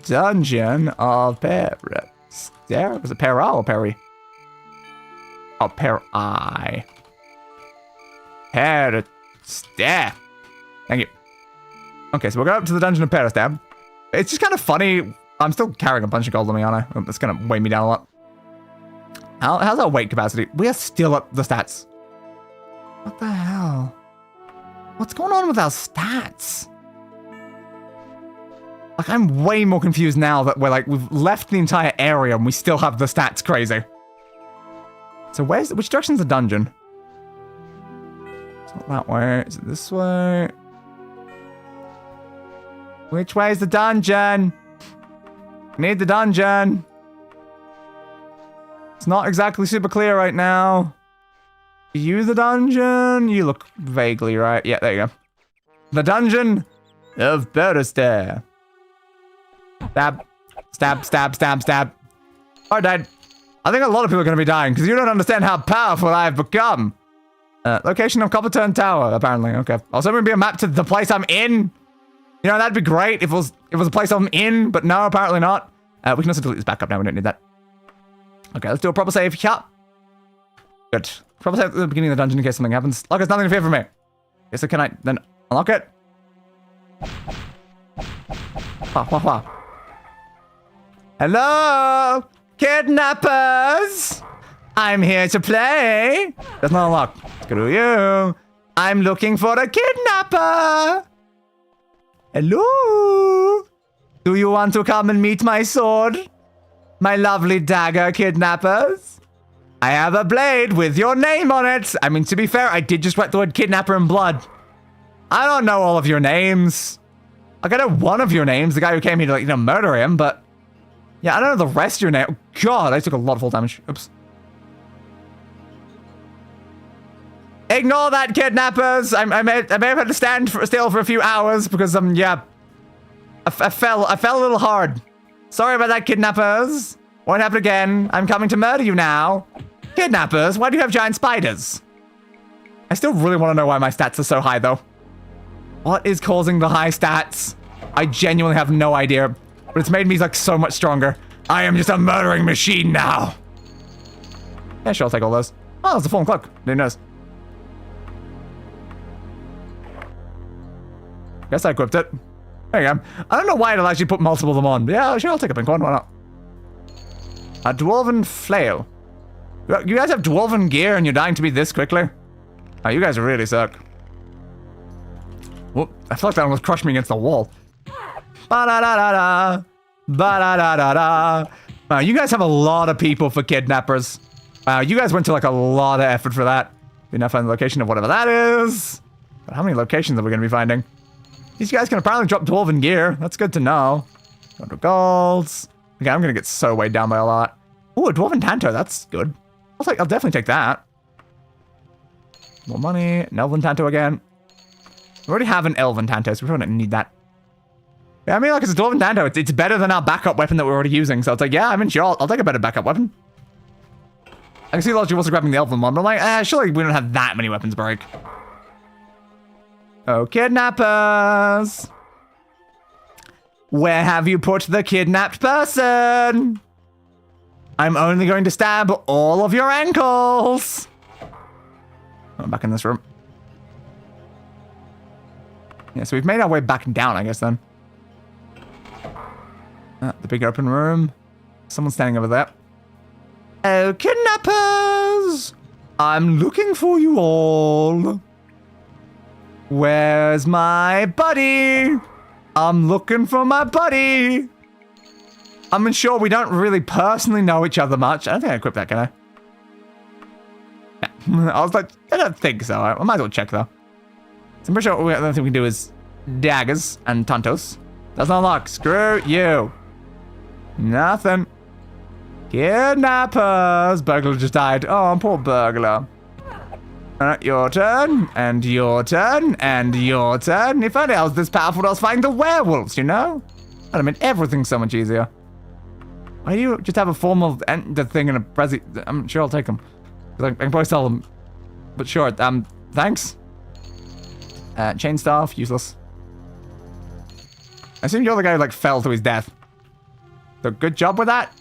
dungeon of Peristair? Was it Peri or Peri? Oh, Peri. Peristair. Thank you. Okay, so we'll go up to the dungeon of Peristair. It's just kind of funny I'm still carrying a bunch of gold on me, aren't I? Oh, that's gonna weigh me down a lot. How's our weight capacity? We are still at the stats. What the hell? What's going on with our stats? Like, I'm way more confused now that we've left the entire area and we still have the stats crazy. So which direction's the dungeon? It's not that way, is it this way? Which way is the dungeon? I need the dungeon. It's not exactly super clear right now. Are you the dungeon? You look vaguely right. Yeah, there you go. The dungeon of Peristair. Stab. Stab, stab, stab, stab. I died. I think a lot of people are going to be dying because you don't understand how powerful I've become. Location of Copperturn Tower, apparently. Okay. Also, going to be a map to the place I'm in. You know, that'd be great if it was a place I'm in, but no, apparently not. We can also delete this backup now. We don't need that. Okay, let's do a proper save here. Good. Proper save at the beginning of the dungeon in case something happens. Look, there's nothing to fear from me. Okay, so can I then unlock it? Wah, wah, wah. Hello, kidnappers. I'm here to play. That's not unlocked. Screw you. I'm looking for a kidnapper. Hello. Do you want to come and meet my sword? My lovely dagger, kidnappers. I have a blade with your name on it. I mean, to be fair, I did just write the word kidnapper in blood. I don't know all of your names. I know one of your names, the guy who came here to, like, murder him, but yeah, I don't know the rest of your name. Oh, God, I took a lot of full damage. Oops. Ignore that, kidnappers. I may have had to stand still for a few hours because yeah, I fell a little hard. Sorry about that, kidnappers. Won't happen again. I'm coming to murder you now. Kidnappers, why do you have giant spiders? I still really want to know why my stats are so high, though. What is causing the high stats? I genuinely have no idea, but it's made me, like, so much stronger. I am just a murdering machine now. Yeah, sure, I'll take all those. Oh, that's a fallen cloak. Who knows? Guess I equipped it. There you go. I don't know why it'll actually put multiple of them on, but yeah, sure, I'll take a pink one. Why not? A dwarven flail. You guys have dwarven gear and you're dying to be this quickly? Oh, you guys really suck. Whoop, I feel like that almost crushed me against the wall. Ba-da-da-da-da. Ba-da-da-da-da. Wow, you guys have a lot of people for kidnappers. Wow, you guys went to, like, a lot of effort for that. We're now finding the location of whatever that is. But how many locations are we going to be finding? These guys can apparently drop dwarven gear. That's good to know. 100 golds. Okay, I'm going to get so weighed down by a lot. Ooh, a dwarven tanto. That's good. I'll definitely take that. More money. An elven tanto again. We already have an elven tanto, so we probably don't need that. Yeah, I mean, like, it's a dwarven tanto. It's better than our backup weapon that we're already using. So it's like, yeah, I mean, sure, I'll take a better backup weapon. I can see the logic of also grabbing the elven one, but I'm like, surely we don't have that many weapons break. Oh, kidnappers. Where have you put the kidnapped person? I'm only going to stab all of your ankles. I'm back in this room. Yeah, so we've made our way back down, I guess, then. The big open room. Someone's standing over there. Oh, kidnappers! I'm looking for you all. Where's my buddy? I'm looking for my buddy. I'm sure we don't really personally know each other much. I don't think I equipped that, can I? Yeah. I was like, I don't think so. I might as well check, though. So I'm pretty sure the only thing we can do is daggers and tantos. That's not unlocked. Screw you. Nothing. Kidnappers. Burglar just died. Oh, poor burglar. Your turn, and your turn, and your turn. If only I was this powerful, I was fighting the werewolves, you know? That'd have made everything so much easier. Why do you just have a formal enter thing and a prezi? I'm sure I'll take them. I can probably sell them. But sure, thanks. Chain staff, useless. I assume you're the guy who, like, fell to his death. So good job with that.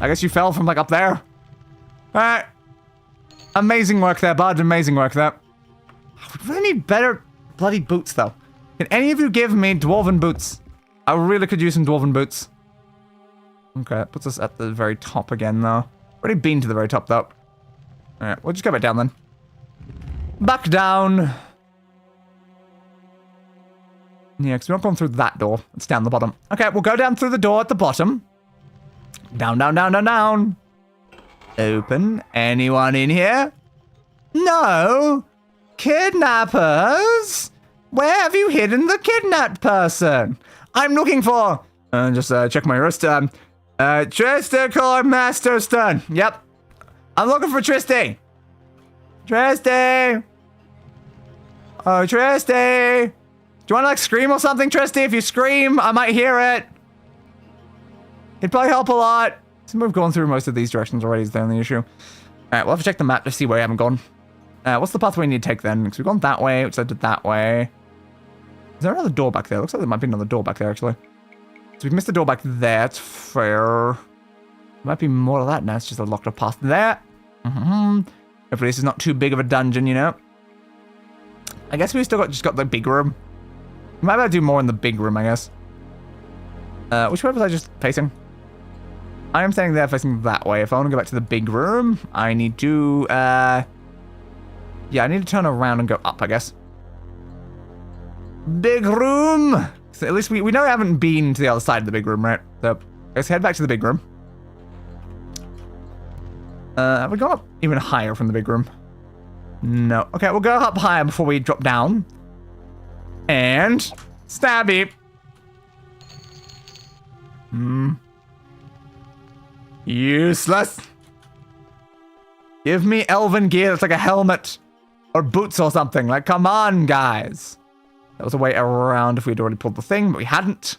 I guess you fell from, like, up there. Alright. Amazing work there, bud. Amazing work there. We really need better bloody boots, though. Can any of you give me dwarven boots? I really could use some dwarven boots. Okay, that puts us at the very top again, though. Already been to the very top, though. Alright, we'll just go back down, then. Back down. Yeah, because we're not going through that door. It's down the bottom. Okay, we'll go down through the door at the bottom. Down, down, down, down, down. Open. Anyone in here? No. Kidnappers? Where have you hidden the kidnapped person? I'm looking for... just check my wrist. Tristicor Masterstone. Yep. I'm looking for Tristy. Tristy. Oh, Tristy. Do you want to, like, scream or something, Tristy? If you scream, I might hear it. It'd probably help a lot. Since we've gone through most of these directions already, is the only issue. Alright, we'll have to check the map to see where we haven't gone. What's the pathway we need to take then? Because we've gone that way, which I did that way. Is there another door back there? Looks like there might be another door back there, actually. So we've missed the door back there. It's fair. Might be more of that now. It's just a locked up path there. Hopefully this is not too big of a dungeon, you know? I guess we still just got the big room. We might be able to do more in the big room, I guess. Which way was I just facing? I am standing there facing that way. If I want to go back to the big room, I need to, yeah, I need to turn around and go up, I guess. Big room! So at least we know we haven't been to the other side of the big room, right? So let's head back to the big room. Have we gone up even higher from the big room? No. Okay, we'll go up higher before we drop down. And... stabby! Useless! Give me elven gear that's like a helmet. Or boots or something. Like, come on, guys. That was a way around if we'd already pulled the thing, but we hadn't.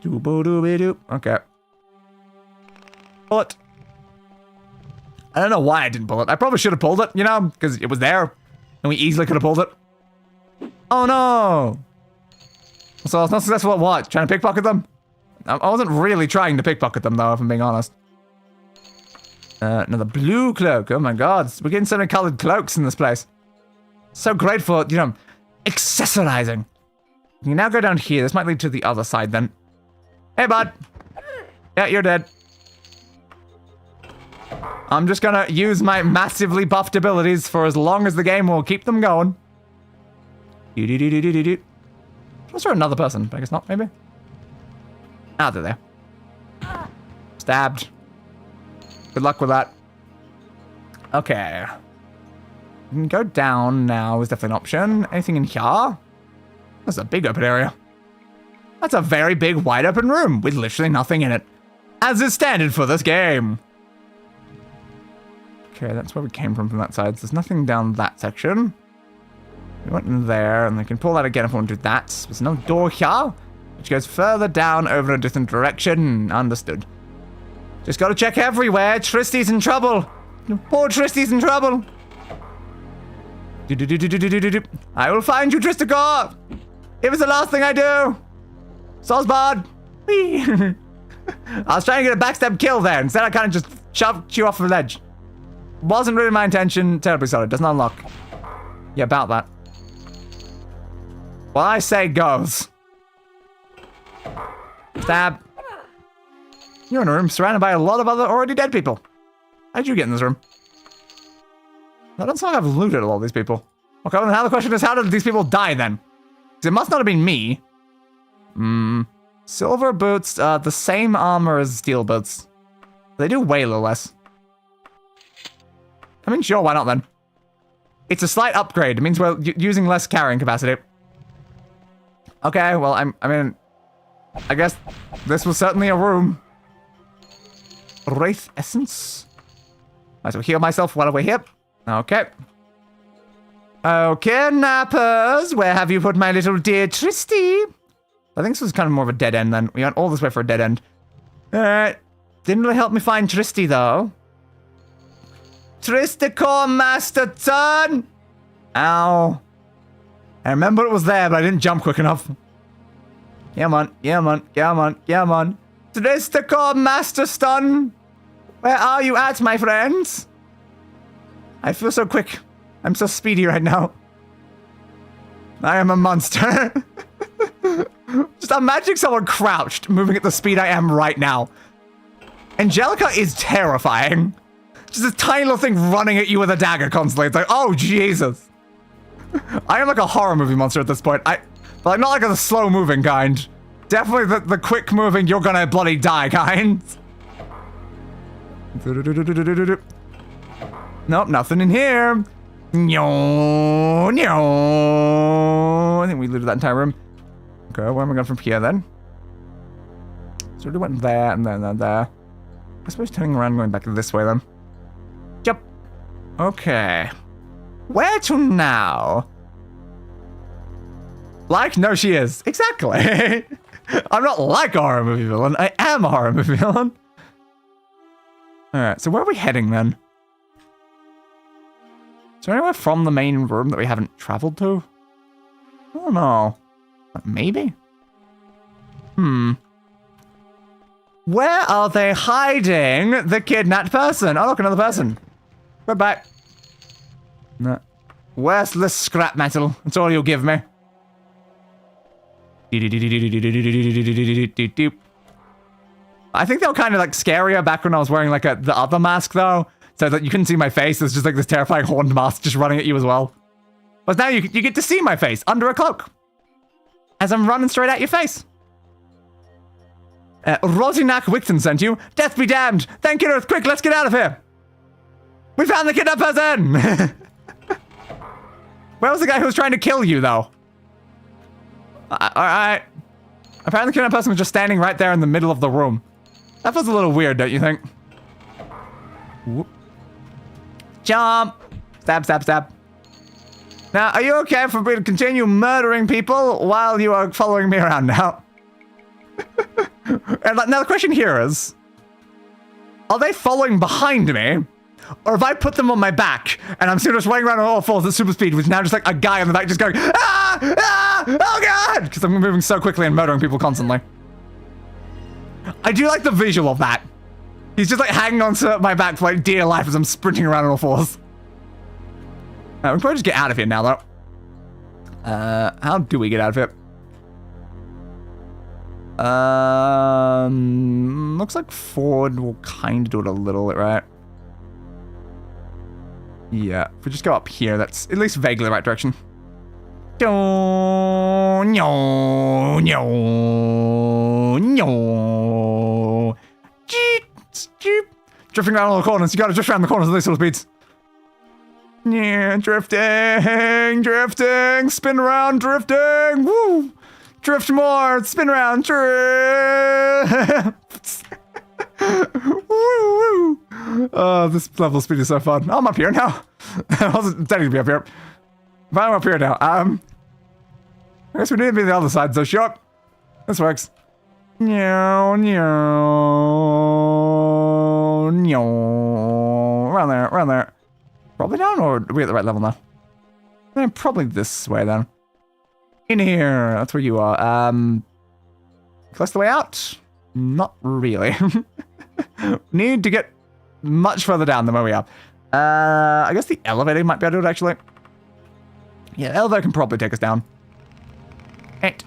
Doo-boo-doo-be-doo. Okay. Pull it. I don't know why I didn't pull it. I probably should have pulled it, you know, because it was there. And we easily could have pulled it. Oh, no. So I was not successful at what? Trying to pickpocket them? I wasn't really trying to pickpocket them, though, if I'm being honest. Another blue cloak. Oh, my God. We're getting so many colored cloaks in this place. So great for, you know, accessorizing. You can now go down here. This might lead to the other side, then. Hey, bud. Yeah, you're dead. I'm just gonna use my massively buffed abilities for as long as the game will keep them going. Was there another person? I guess not, maybe? Ah, they're there. Stabbed. Good luck with that. Okay. We can go down now is definitely an option. Anything in here? That's a big open area. That's a very big, wide open room with literally nothing in it. As is standard for this game. Okay, that's where we came from that side. So there's nothing down that section. We went in there, and we can pull that again if we want to do that. There's no door here, which goes further down over in a different direction. Understood. Just gotta check everywhere. Tristy's in trouble. Poor Tristy's in trouble. I will find you, Tristicor. It was the last thing I do. Sosbard. I was trying to get a backstab kill there. Instead, I kind of just shoved you off the ledge. Wasn't really my intention. Terribly sorry. Doesn't unlock. Yeah, about that. What I say goes. Stab. You're in a room surrounded by a lot of other already dead people. How'd you get in this room? That doesn't sound like I've looted a lot of these people. Okay, well, now the question is, how did these people die then? Because it must not have been me. Silver boots, the same armor as steel boots. They do way a little less. I mean, sure, why not then? It's a slight upgrade. It means we're using less carrying capacity. Okay, well, I mean, I guess this was certainly a room. Wraith Essence. Might as well heal myself while we're here. Okay. Oh, kidnappers, where have you put my little dear Tristy? I think this was kind of more of a dead end then. We went all this way for a dead end. Alright. Didn't really help me find Tristy, though. Tristicor Master Turn! Ow. I remember it was there, but I didn't jump quick enough. Come on, come on, come on, come on. Tristicor Master Stun! Where are you at, my friends? I feel so quick. I'm so speedy right now. I am a monster. Just imagine someone crouched, moving at the speed I am right now. Angelica is terrifying. Just this tiny little thing running at you with a dagger constantly. It's like, oh, Jesus. I am like a horror movie monster at this point. But like, not like a slow-moving kind. Definitely the quick-moving, you're gonna bloody die kind. Nope, nothing in here. No, no. I think we looted that entire room. Okay, where am I going from here then? So we went there and then there. I suppose turning around and going back this way then. Yep. Okay. Where to now? Like? No, she is. Exactly. I'm not like a horror movie villain. I am a horror movie villain. Alright, so where are we heading then? Is there anywhere from the main room that we haven't traveled to? I don't know. Maybe? Where are they hiding the kidnapped person? Oh, look, another person. Goodbye. No. Worthless scrap metal. That's all you'll give me. I think they were kind of like scarier back when I was wearing like the other mask though. So that you couldn't see my face. There's just like this terrifying horned mask just running at you as well. But now you get to see my face under a cloak. As I'm running straight at your face. Rosinak Wicton sent you. Death be damned. Thank you, Earth. Quick, let's get out of here. We found the kidnapped person. Where was the guy who was trying to kill you, though? Alright. Apparently the kidnapped person was just standing right there in the middle of the room. That feels a little weird, don't you think? Whoop. Jump. Stab, stab, stab. Now, are you okay for me to continue murdering people while you are following me around now? And now the question here is, are they following behind me? Or if I put them on my back and I'm still just running around on all fours at super speed with now just like a guy on the back just going, ah, ah, oh god! Because I'm moving so quickly and murdering people constantly. I do like the visual of that. He's just like hanging onto my back for like dear life as I'm sprinting around on all fours. We can probably just get out of here now, though. How do we get out of here? Looks like forward will kind of do it a little bit, right? Yeah, if we just go up here, that's at least vaguely the right direction. No, no, no. Drifting around all the corners. You gotta drift around the corners of these sort of speeds. Yeah, drifting, drifting, spin around, drifting, woo! Drift more, spin around, drift! Woo, woo! Oh, this level of speed is so fun. Oh, I'm up here now. I wasn't intending to be up here. But I'm up here now. I guess we need to be the other side, so sure. This works. No, no, no. Around there, around there. Probably down, or are we at the right level now? Probably this way then. In here, that's where you are. Close the way out? Not really. Need to get much further down than where we are. I guess the elevator might be able to do it actually. Yeah, the elevator can probably take us down. Ain't.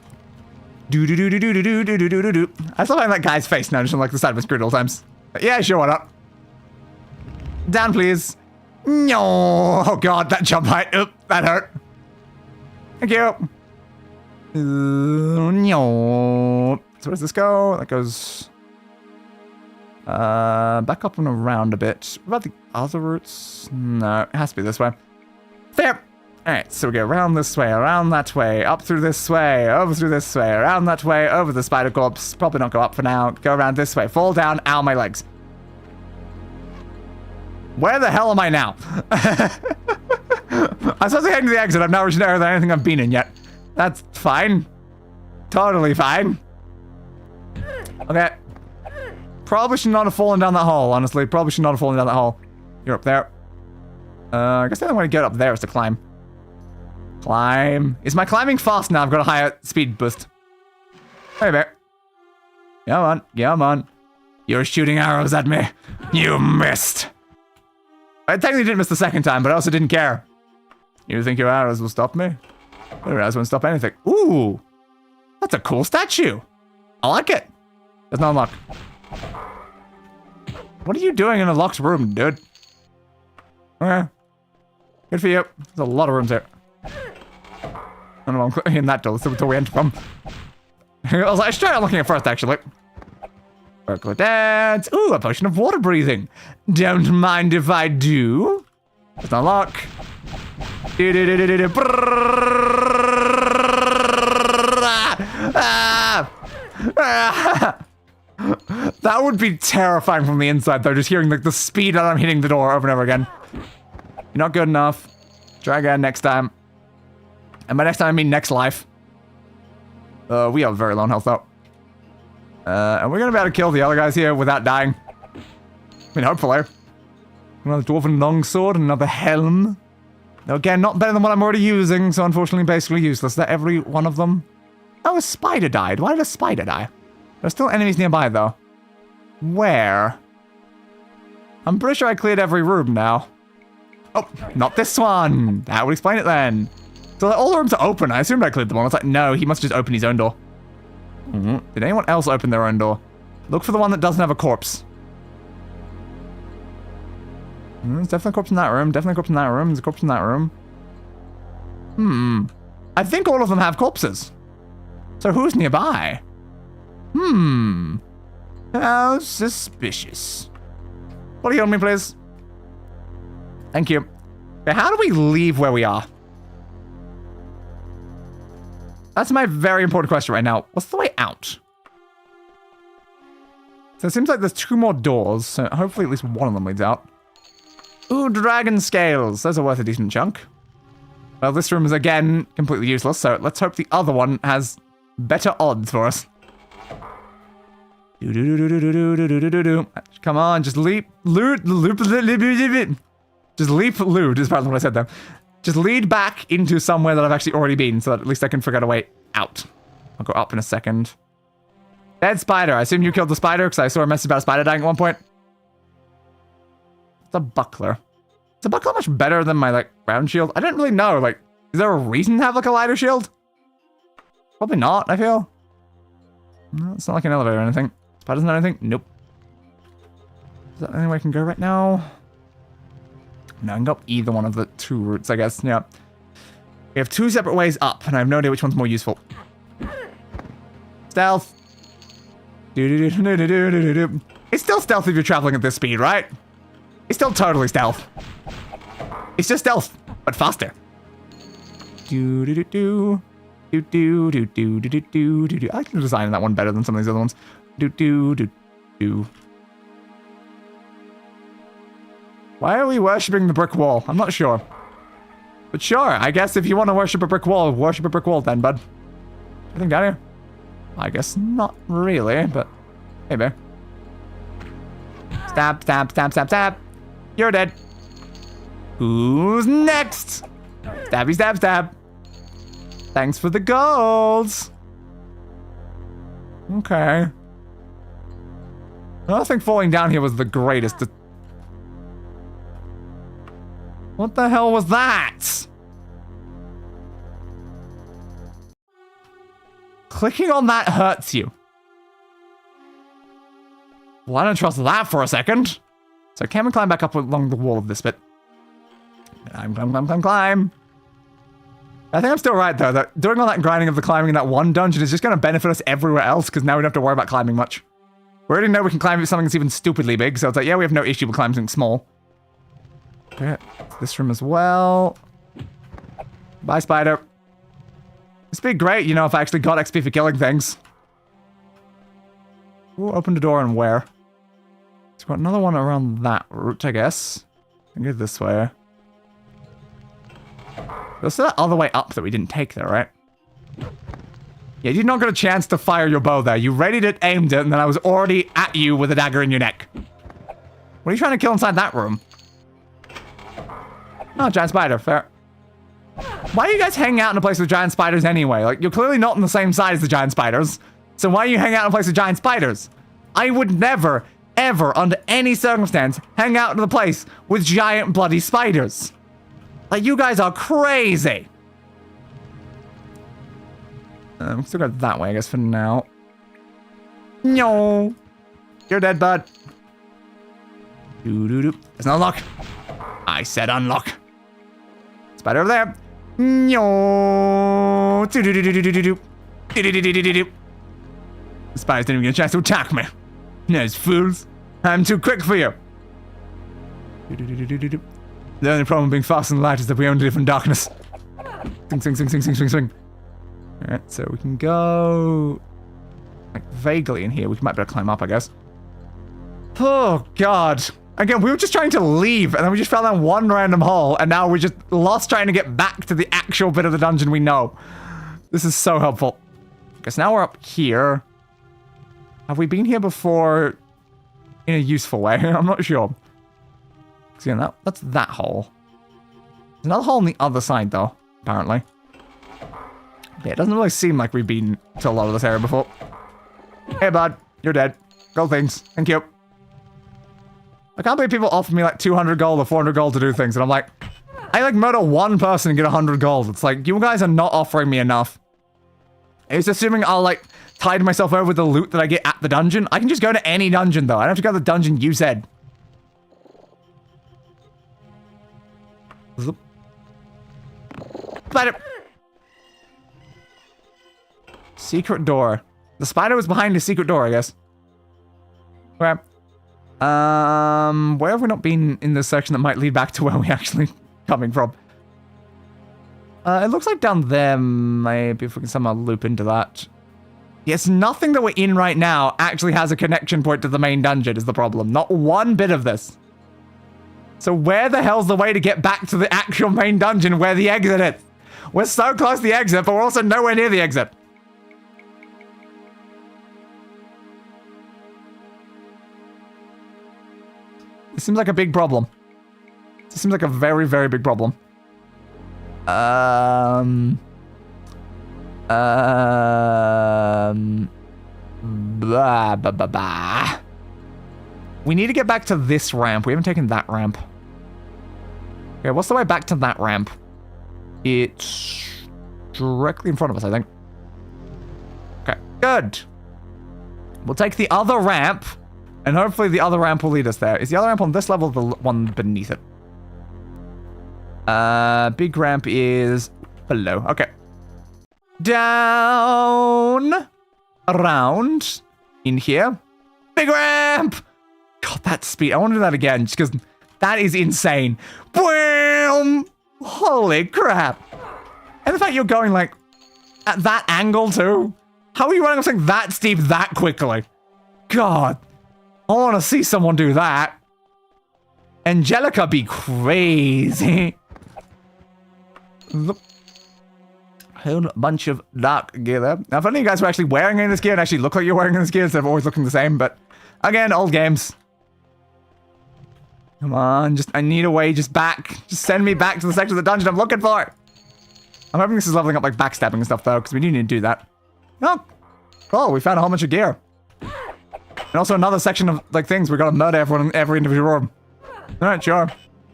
Do do do do do do do do do do do. I still find that guy's face now, just on like the side of my screen all the times. But yeah, sure, why not? Down, please. No! Oh god, that jump height. Oop, that hurt. Thank you. No. So where does this go? That goes back up and around a bit. What about the other routes? No, it has to be this way. Fair. Alright, so we go around this way, around that way, up through this way, over through this way, around that way, over the spider corpse. Probably not go up for now. Go around this way, fall down, ow, my legs. Where the hell am I now? I'm supposed to head to the exit. I've not reached an area that anything I've been in yet. That's fine. Totally fine. Okay. Probably should not have fallen down that hole, honestly. Probably should not have fallen down that hole. You're up there. I guess the only way to get up there is to climb. Climb. Is my climbing fast now? I've got a higher speed boost. Hey, bear. Come on. Come on. You're shooting arrows at me. You missed. I technically didn't miss the second time, but I also didn't care. You think your arrows will stop me? Your arrows won't stop anything. Ooh! That's a cool statue. I like it. Does not unlock. What are you doing in a locked room, dude? Okay. Good for you. There's a lot of rooms here. I don't know, I'm clicking in that door. That's where we enter from. I should try looking at first, actually. Circle dance. Ooh, a potion of water breathing. Don't mind if I do. Let's unlock. That would be terrifying from the inside, though, just hearing like the speed that I'm hitting the door over and over again. You're not good enough. Try again next time. And by next time, I mean next life. We have very low on health, though. And we're gonna be able to kill the other guys here without dying. I mean, hopefully. Another dwarven longsword, another helm. Though again, not better than what I'm already using, so unfortunately basically useless. Is that every one of them? Oh, a spider died. Why did a spider die? There's still enemies nearby, though. Where? I'm pretty sure I cleared every room now. Oh, not this one. That would explain it then. So all the rooms are open. I assumed I cleared them all. It's like, no, he must just open his own door. Did anyone else open their own door? Look for the one that doesn't have a corpse. There's definitely a corpse in that room. Definitely a corpse in that room. There's a corpse in that room. I think all of them have corpses. So who's nearby? How suspicious. Will you heal me, please? Thank you. Okay, how do we leave where we are? That's my very important question right now. What's the way out? So it seems like there's 2 more doors, so hopefully at least one of them leads out. Ooh, dragon scales. Those are worth a decent chunk. Well, this room is again completely useless, so let's hope the other one has better odds for us. Come on, just leap, loot, just leap, loot is probably what I said there. Just lead back into somewhere that I've actually already been, so that at least I can figure out a way out. I'll go up in a second. Dead spider. I assume you killed the spider, because I saw a message about a spider dying at one point. It's a buckler. Is a buckler much better than my, like, round shield? I don't really know. Like, is there a reason to have, like, a lighter shield? Probably not, I feel. No, it's not like an elevator or anything. Spiders not anything? Nope. Is that any way I can go right now? No, I can go up either one of the 2 routes, I guess. Yeah. We have 2 separate ways up, and I have no idea which one's more useful. Stealth. It's still stealth if you're traveling at this speed, right? It's still totally stealth. It's just stealth, but faster. I like the design of that one better than some of these other ones. Why are we worshipping the brick wall? I'm not sure. But sure, I guess if you want to worship a brick wall then, bud. Anything down here? I guess not really, but maybe. Stab, stab, stab, stab, stab. You're dead. Who's next? Stabby, stab, stab. Thanks for the golds. Okay. I don't think falling down here was the greatest. What the hell was that? Clicking on that hurts you. Well, I don't trust that for a second. So can we climb back up along the wall of this bit? Climb. I think I'm still right, though, that doing all that grinding of the climbing in that one dungeon is just going to benefit us everywhere else, because now we don't have to worry about climbing much. We already know we can climb something that's even stupidly big, so it's like, yeah, we have no issue with climbing something small. Okay, this room as well. Bye, spider. This would be great, you know, if I actually got XP for killing things. Ooh, open the door and where? So we've got another one around that route, I guess. I can go this way. There's still that other way up that we didn't take there, right? Yeah, you not got a chance to fire your bow there. You readied it, aimed it, and then I was already at you with a dagger in your neck. What are you trying to kill inside that room? Oh, giant spider, fair. Why are you guys hanging out in a place with giant spiders anyway? Like, you're clearly not on the same side as the giant spiders. So why are you hanging out in a place with giant spiders? I would never, ever, under any circumstance, hang out in a place with giant bloody spiders. Like, you guys are crazy. We can still go that way, I guess, for now. No. You're dead, bud. There's an unlock. I said unlock. Spider over there. No. The spiders didn't even get a chance to attack me. Those fools. I'm too quick for you. The only problem with being fast and light is that we only live in darkness. Swing, swing, swing, swing, swing, swing, swing. Alright, so we can go like vaguely in here. We might be able to climb up, I guess. Oh, God. Again, we were just trying to leave, and then we just fell down one random hole, and now we're just lost trying to get back to the actual bit of the dungeon we know. This is so helpful. Guess now we're up here. Have we been here before in a useful way? I'm not sure. See, that's that hole. There's another hole on the other side, though, apparently. Yeah, it doesn't really seem like we've been to a lot of this area before. Hey, bud. You're dead. Gold things. Thank you. I can't believe people offer me like 200 gold or 400 gold to do things, and I'm like, I like murder one person and get 100 gold. It's like, you guys are not offering me enough. It's assuming I'll like tide myself over with the loot that I get at the dungeon. I can just go to any dungeon though. I don't have to go to the dungeon you said. Spider. Secret door. The spider was behind the secret door, I guess. Okay. Where have we not been in this section that might lead back to where we're actually coming from? It looks like down there, maybe if we can somehow loop into that. Yes, nothing that we're in right now actually has a connection point to the main dungeon is the problem. Not one bit of this. So where the hell's the way to get back to the actual main dungeon where the exit is? We're so close to the exit, but we're also nowhere near the exit. This seems like a big problem. This seems like a very, very big problem. Blah, blah, blah, blah. We need to get back to this ramp. We haven't taken that ramp. Okay, what's the way back to that ramp? It's directly in front of us, I think. Okay, good. We'll take the other ramp, and hopefully the other ramp will lead us there. Is the other ramp on this level or the one beneath it? Big ramp is below. Okay. Down. Around. In here. Big ramp! God, that speed. I want to do that again, just because that is insane. Boom! Holy crap. And the fact you're going, like, at that angle, too. How are you running up something that steep that quickly? God. I want to see someone do that. Angelica be crazy. Look. Whole bunch of dark gear there. Now, if only you guys were actually wearing any of this gear and actually look like you're wearing this gear instead of always looking the same, but again, old games. Come on, I need a way just back. Just send me back to the section of the dungeon I'm looking for. I'm hoping this is leveling up like backstabbing and stuff though, because we do need to do that. Oh, cool, we found a whole bunch of gear. And also another section of like things we gotta murder everyone in every individual room. Alright, sure.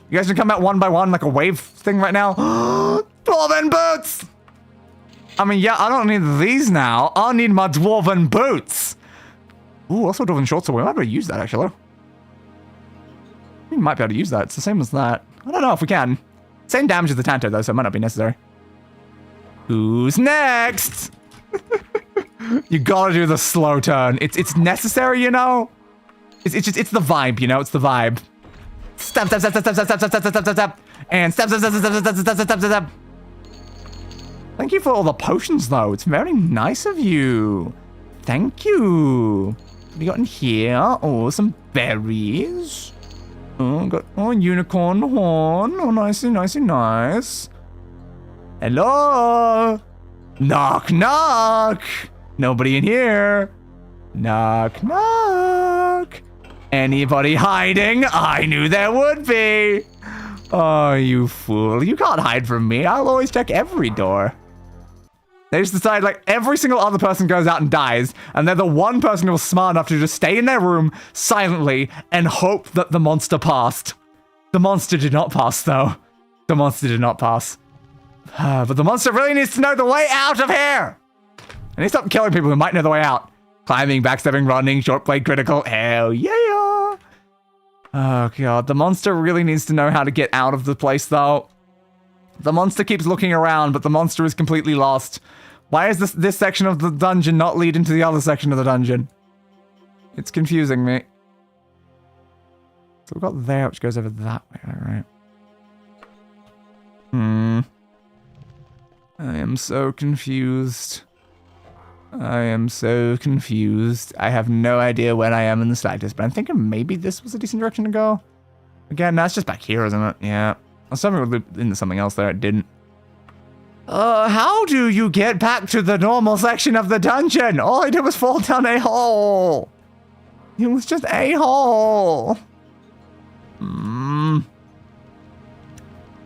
You guys can come out one by one like a wave thing right now. Dwarven boots! I mean, yeah, I don't need these now. I need my dwarven boots. Ooh, also dwarven shorts, so we might be able to use that, actually. We might be able to use that. It's the same as that. I don't know if we can. Same damage as the Tanto, though, so it might not be necessary. Who's next? You gotta do the slow turn. It's necessary, you know? It's the vibe, you know? It's the vibe. Stab, stab, stab, stab, stab, stab, stab, stab, stab, stab, stab, and stab, stab, stab, stab, stab, stab, stab, stab, stab. Thank you for all the potions, though. It's very nice of you. Thank you. What have you got in here? Oh, some berries. Oh, got unicorn horn. Oh, nicey, nicey, nice. Hello? Knock, knock. Nobody in here. Knock, knock. Anybody hiding? I knew there would be. Oh, you fool. You can't hide from me. I'll always check every door. They just decide, like, every single other person goes out and dies, and they're the one person who was smart enough to just stay in their room silently and hope that the monster passed. The monster did not pass, though. The monster did not pass. But the monster really needs to know the way out of here! And he stopped killing people who might know the way out. Climbing, backstabbing, running, short blade, critical. Hell yeah! Oh god, the monster really needs to know how to get out of the place though. The monster keeps looking around, but the monster is completely lost. Why is this section of the dungeon not lead into the other section of the dungeon? It's confusing me. So we've got there, which goes over that way, alright. I am so confused. I am so confused. I have no idea where I am in the slightest, but I'm thinking maybe this was a decent direction to go. Again, that's just back here, isn't it? Yeah. I was hoping it would loop into something else there. It didn't. How do you get back to the normal section of the dungeon? All I did was fall down a hole. It was just a hole.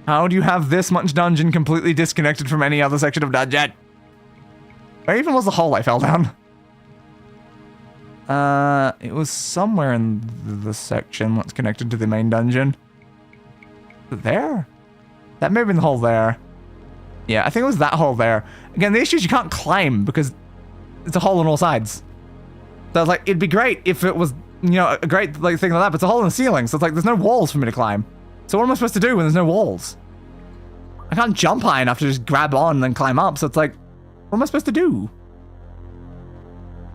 How do you have this much dungeon completely disconnected from any other section of dungeon? Where even was the hole I fell down? It was somewhere in the section that's connected to the main dungeon. There? That may have been the hole there. Yeah, I think it was that hole there. Again, the issue is you can't climb because it's a hole on all sides. So like, it'd be great if it was, you know, a great like thing like that, but it's a hole in the ceiling, so it's like there's no walls for me to climb. So what am I supposed to do when there's no walls? I can't jump high enough to just grab on and then climb up, so it's like, what am I supposed to do?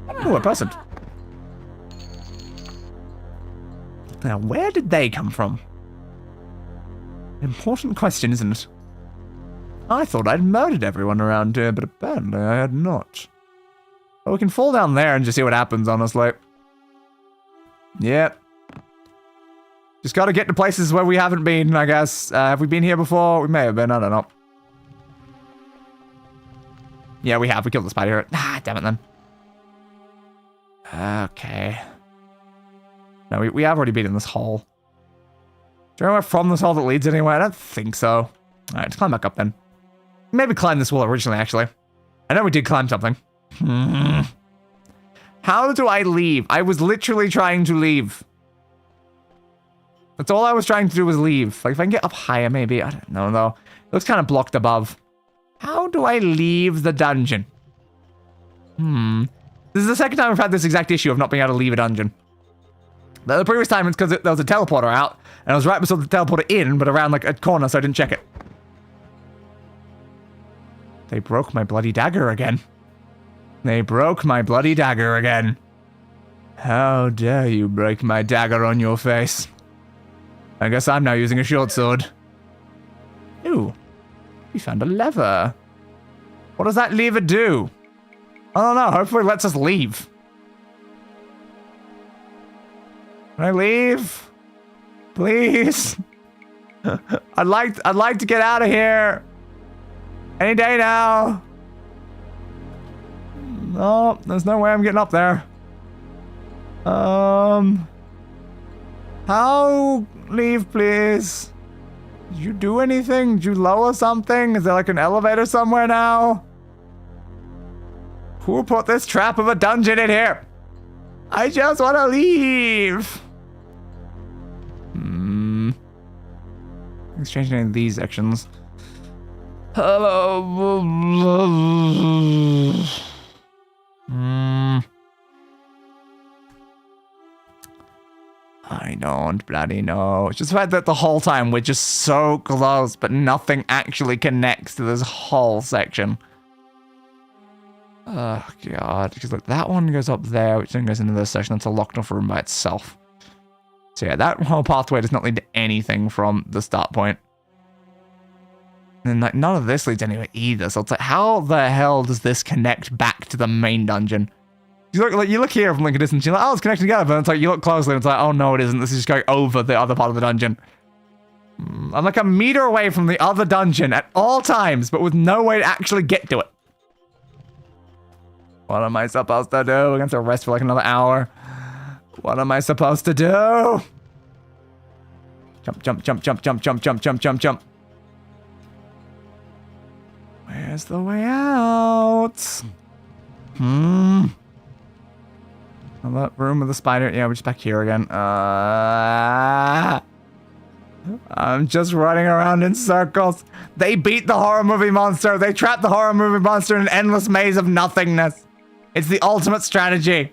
Oh, a person. Now, where did they come from? Important question, isn't it? I thought I'd murdered everyone around here, but apparently I had not. Well, we can fall down there and just see what happens, honestly. Yep. Just gotta get to places where we haven't been, I guess. Have we been here before? We may have been, I don't know. Yeah, we have. We killed the spider. Ah, damn it then. Okay. No, we have already been in this hole. Do you know where from this hole that leads anywhere? I don't think so. Alright, let's climb back up then. Maybe climb this wall originally, actually. I know we did climb something. How do I leave? I was literally trying to leave. That's all I was trying to do was leave. Like, if I can get up higher, maybe. I don't know, though. It looks kind of blocked above. How do I leave the dungeon? This is the second time I've had this exact issue of not being able to leave a dungeon. The previous time it's because there was a teleporter out, and I was right beside the teleporter in, but around like a corner, so I didn't check it. They broke my bloody dagger again. They broke my bloody dagger again. How dare you break my dagger on your face? I guess I'm now using a short sword. Ooh. We found a lever. What does that lever do? I don't know. Hopefully it lets us leave. Can I leave? Please? I'd like to get out of here. Any day now. No, there's no way I'm getting up there. How? Leave, please. Did you do anything? Did you lower something? Is there like an elevator somewhere now? Who put this trap of a dungeon in here? I just want to leave. Let's change any of these sections. Hello. I don't bloody know. It's just the fact that the whole time we're just so close, but nothing actually connects to this whole section. Oh, God. Because look, that one goes up there, which then goes into this section. That's a locked off room by itself. So yeah, that whole pathway does not lead to anything from the start point. And like, none of this leads anywhere either. So it's like, how the hell does this connect back to the main dungeon? You look here from like a distance, you're like, oh, it's connected together. But it's like, you look closely and it's like, oh no, it isn't. This is just going over the other part of the dungeon. I'm like a meter away from the other dungeon at all times, but with no way to actually get to it. What am I supposed to do? We're gonna have to rest for like another hour. What am I supposed to do? Jump, jump, jump, jump, jump, jump, jump, jump, jump, jump. Where's the way out? That room with the spider. Yeah, we're just back here again. I'm just running around in circles. They beat the horror movie monster. They trapped the horror movie monster in an endless maze of nothingness. It's the ultimate strategy.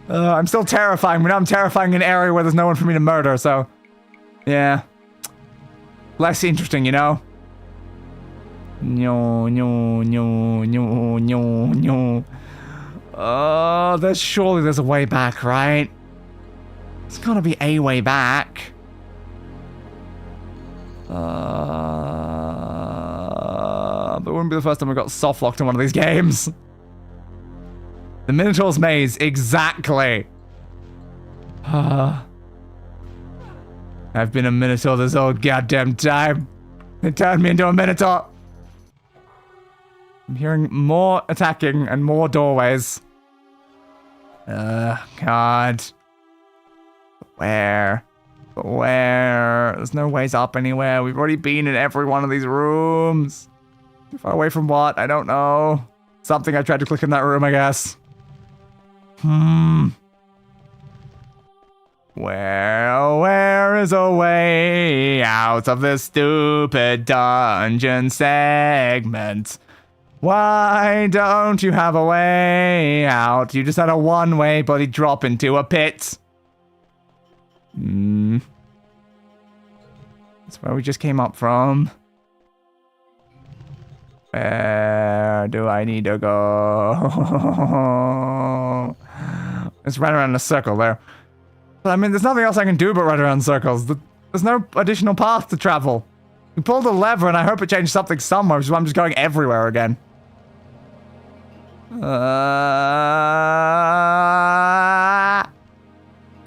I'm still terrifying, but now I'm terrifying an area where there's no one for me to murder, so... Yeah. Less interesting, you know? No. Surely there's a way back, right? There's gotta be a way back. But it wouldn't be the first time I got soft locked in one of these games. The Minotaur's Maze, exactly. I've been a Minotaur this whole goddamn time. They turned me into a Minotaur. I'm hearing more attacking and more doorways. God. Where? There's no ways up anywhere. We've already been in every one of these rooms. Too far away from what? I don't know. Something I tried to click in that room, I guess. Where is a way out of this stupid dungeon segment? Why don't you have a way out? You just had a one-way bloody drop into a pit. That's where we just came up from. Where do I need to go? It's right around the circle there. But I mean, there's nothing else I can do but run around circles. There's no additional path to travel. We pulled a lever and I hope it changed something somewhere, which is why I'm just going everywhere again. So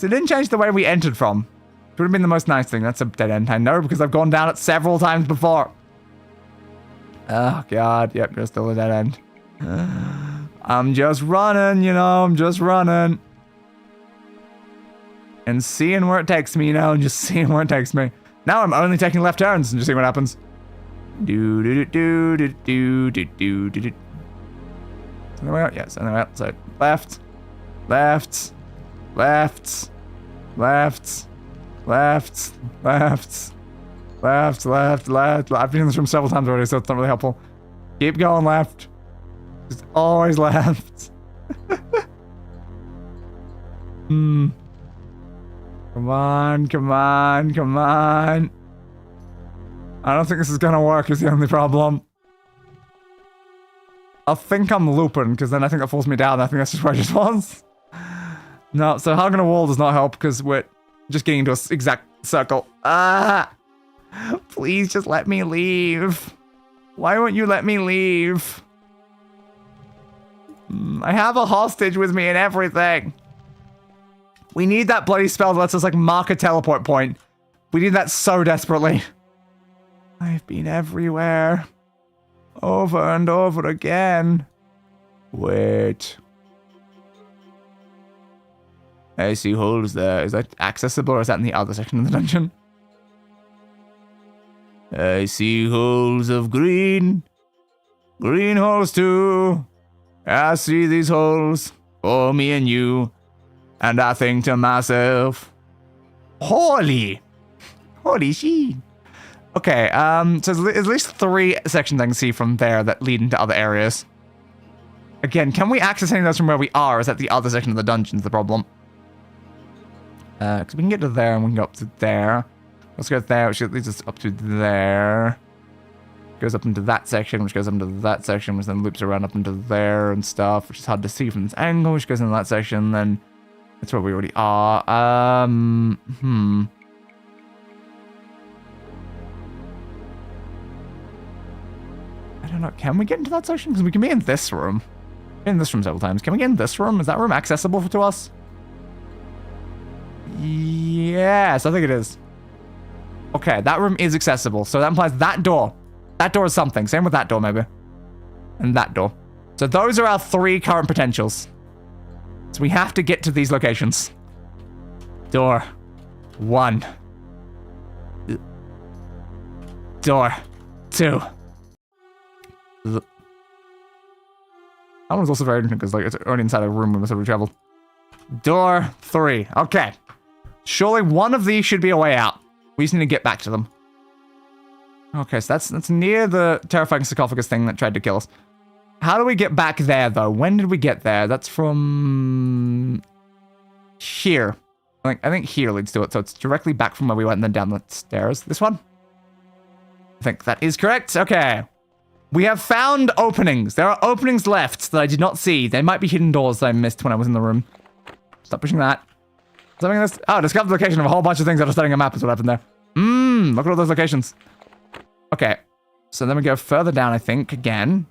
it didn't change the way we entered from. It would have been the most nice thing. That's a dead end, I know, because I've gone down it several times before. Oh, God. Yep, there's still a dead end. I'm just running, you know, I'm just running. And seeing where it takes me, you know, and just seeing where it takes me. Now I'm only taking left turns and just seeing what happens. Do do do do do do do do do. Send the way out? Yes, send the way out. So left, left, left, left, left, left, left, left, left. I've been in this room several times already, so it's not really helpful. Keep going left. Just always left. Come on, come on, come on. I don't think this is gonna work, is the only problem. I think I'm looping, because then I think that falls me down. I think that's just where I just was. No, so hugging a wall does not help, because we're just getting into an exact circle. Please just let me leave. Why won't you let me leave? I have a hostage with me and everything. We need that bloody spell that lets us, like, mark a teleport point. We need that so desperately. I've been everywhere. Over and over again. Wait. I see holes there. Is that accessible or is that in the other section of the dungeon? I see holes of green. Green holes too. I see these holes for me and you. And I think to myself, holy shit. Okay, so there's at least 3 sections I can see from there that lead into other areas. Again, can we access any of those from where we are? Or is that the other section of the dungeon is the problem? Because we can get to there and we can go up to there. Let's go there, which leads us up to there. Goes up into that section, which goes up into that section, which then loops around up into there and stuff, which is hard to see from this angle, which goes into that section, then that's where we already are. I don't know. Can we get into that section? Because we can be in this room. In this room several times. Can we get in this room? Is that room accessible to us? Yes, I think it is. Okay, that room is accessible. So that implies that door. That door is something. Same with that door, maybe. And that door. So those are our 3 current potentials. So we have to get to these locations. Door 1. Door 2. That one's also very interesting because, like, it's already inside a room when we traveled. Door 3. Okay. Surely one of these should be a way out. We just need to get back to them. Okay, so that's near the terrifying sarcophagus thing that tried to kill us. How do we get back there, though? When did we get there? That's from... here. I think here leads to it, so it's directly back from where we went and then down the stairs. This one? I think that is correct. Okay. We have found openings. There are openings left that I did not see. They might be hidden doors that I missed when I was in the room. Stop pushing that. Something this. Oh, discover the location of a whole bunch of things that are studying a map is what happened there. Look at all those locations. Okay. So then we go further down, I think, again.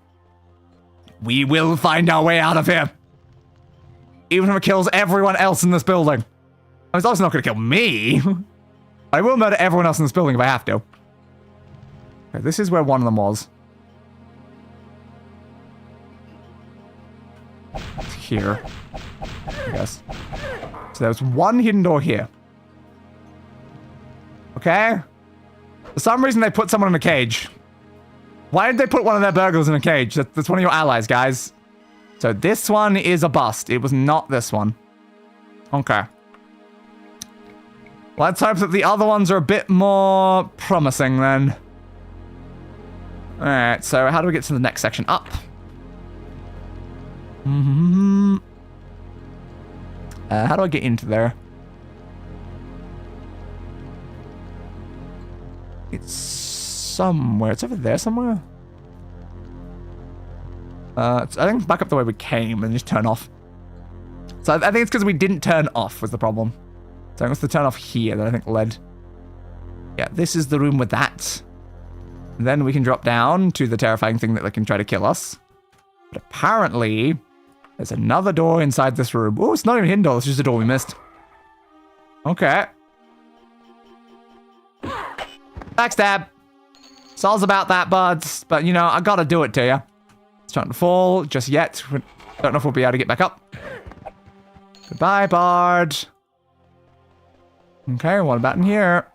We will find our way out of here. Even if it kills everyone else in this building. I mean, it's also not going to kill me. I will murder everyone else in this building if I have to. Okay, this is where one of them was. It's here, I guess. So there's one hidden door here. Okay? For some reason they put someone in a cage. Why did they put one of their burglars in a cage? That's one of your allies, guys. So this one is a bust. It was not this one. Okay. Let's hope that the other ones are a bit more promising then. Alright, so how do we get to the next section? Up. How do I get into there? It's somewhere. It's over there somewhere. I think it's back up the way we came and just turn off. So I think it's because we didn't turn off was the problem. So I think it's the turn off here that I think led. Yeah, this is the room with that. And then we can drop down to the terrifying thing that can try to kill us. But apparently, there's another door inside this room. Oh, it's not even a hidden door. It's just a door we missed. Okay. Backstab. It's all about that, buds. But, you know, I gotta do it to you. It's trying to fall just yet. Don't know if we'll be able to get back up. Goodbye, Bard. Okay, what about in here?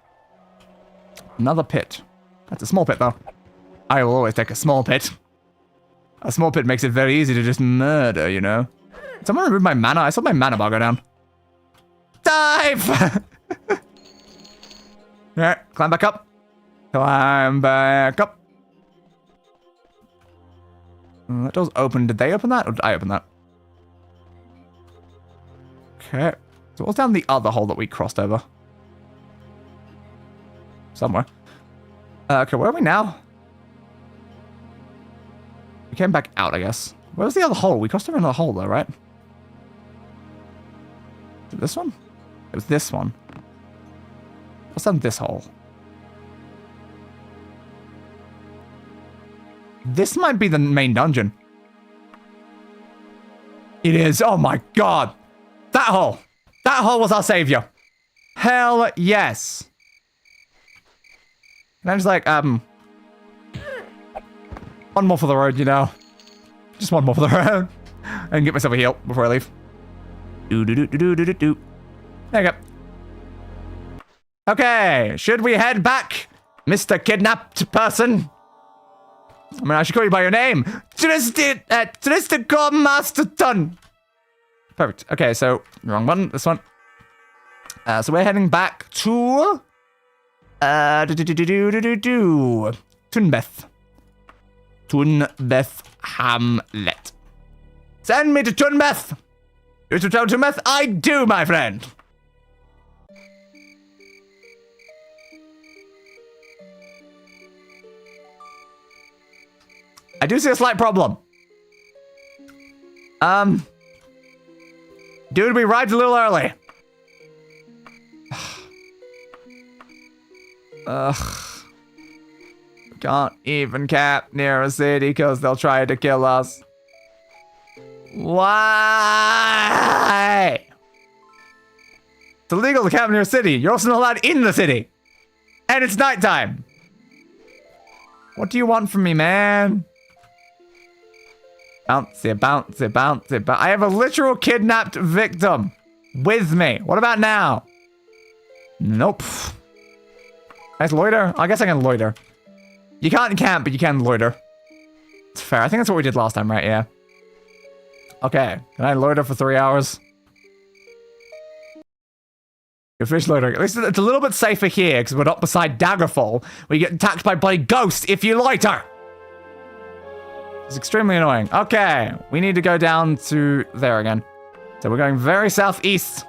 Another pit. That's a small pit, though. I will always take a small pit. A small pit makes it very easy to just murder, you know? Did someone remove my mana? I saw my mana bar go down. Dive! Alright, climb back up. Climb back up. That door's open. Did they open that? Or did I open that? Okay. So what's down the other hole that we crossed over? Somewhere. Okay, where are we now? We came back out, I guess. Where's the other hole? We crossed over another hole, though, right? Is it this one? It was this one. What's down this hole? This might be the main dungeon. It is. Oh my god. That hole. That hole was our savior. Hell yes. And I'm just like, one more for the road, you know. Just one more for the road. And get myself a heal before I leave. Do. There you go. Okay, should we head back, Mr. Kidnapped Person? I mean, I should call you by your name. Tristan Masterton. Perfect. Okay, so, wrong one. This one. So we're heading back to... Tunbeth. Tunbeth Hamlet. Send me to Tunbeth! You to tell Tunbeth? I do, my friend! I do see a slight problem. Dude, we arrived a little early. Ugh. Can't even camp near a city because they'll try to kill us. Why? It's illegal to camp near a city. You're also not allowed in the city. And it's nighttime. What do you want from me, man? Bouncy. I have a literal kidnapped victim with me. What about now? Nope. Nice loiter. I guess I can loiter. You can't camp, but you can loiter. It's fair. I think that's what we did last time, right? Yeah. Okay. Can I loiter for 3 hours? You finish loitering. At least it's a little bit safer here because we're not beside Daggerfall, where you get attacked by bloody ghosts if you loiter. It's extremely annoying. Okay, we need to go down to there again. So we're going very southeast.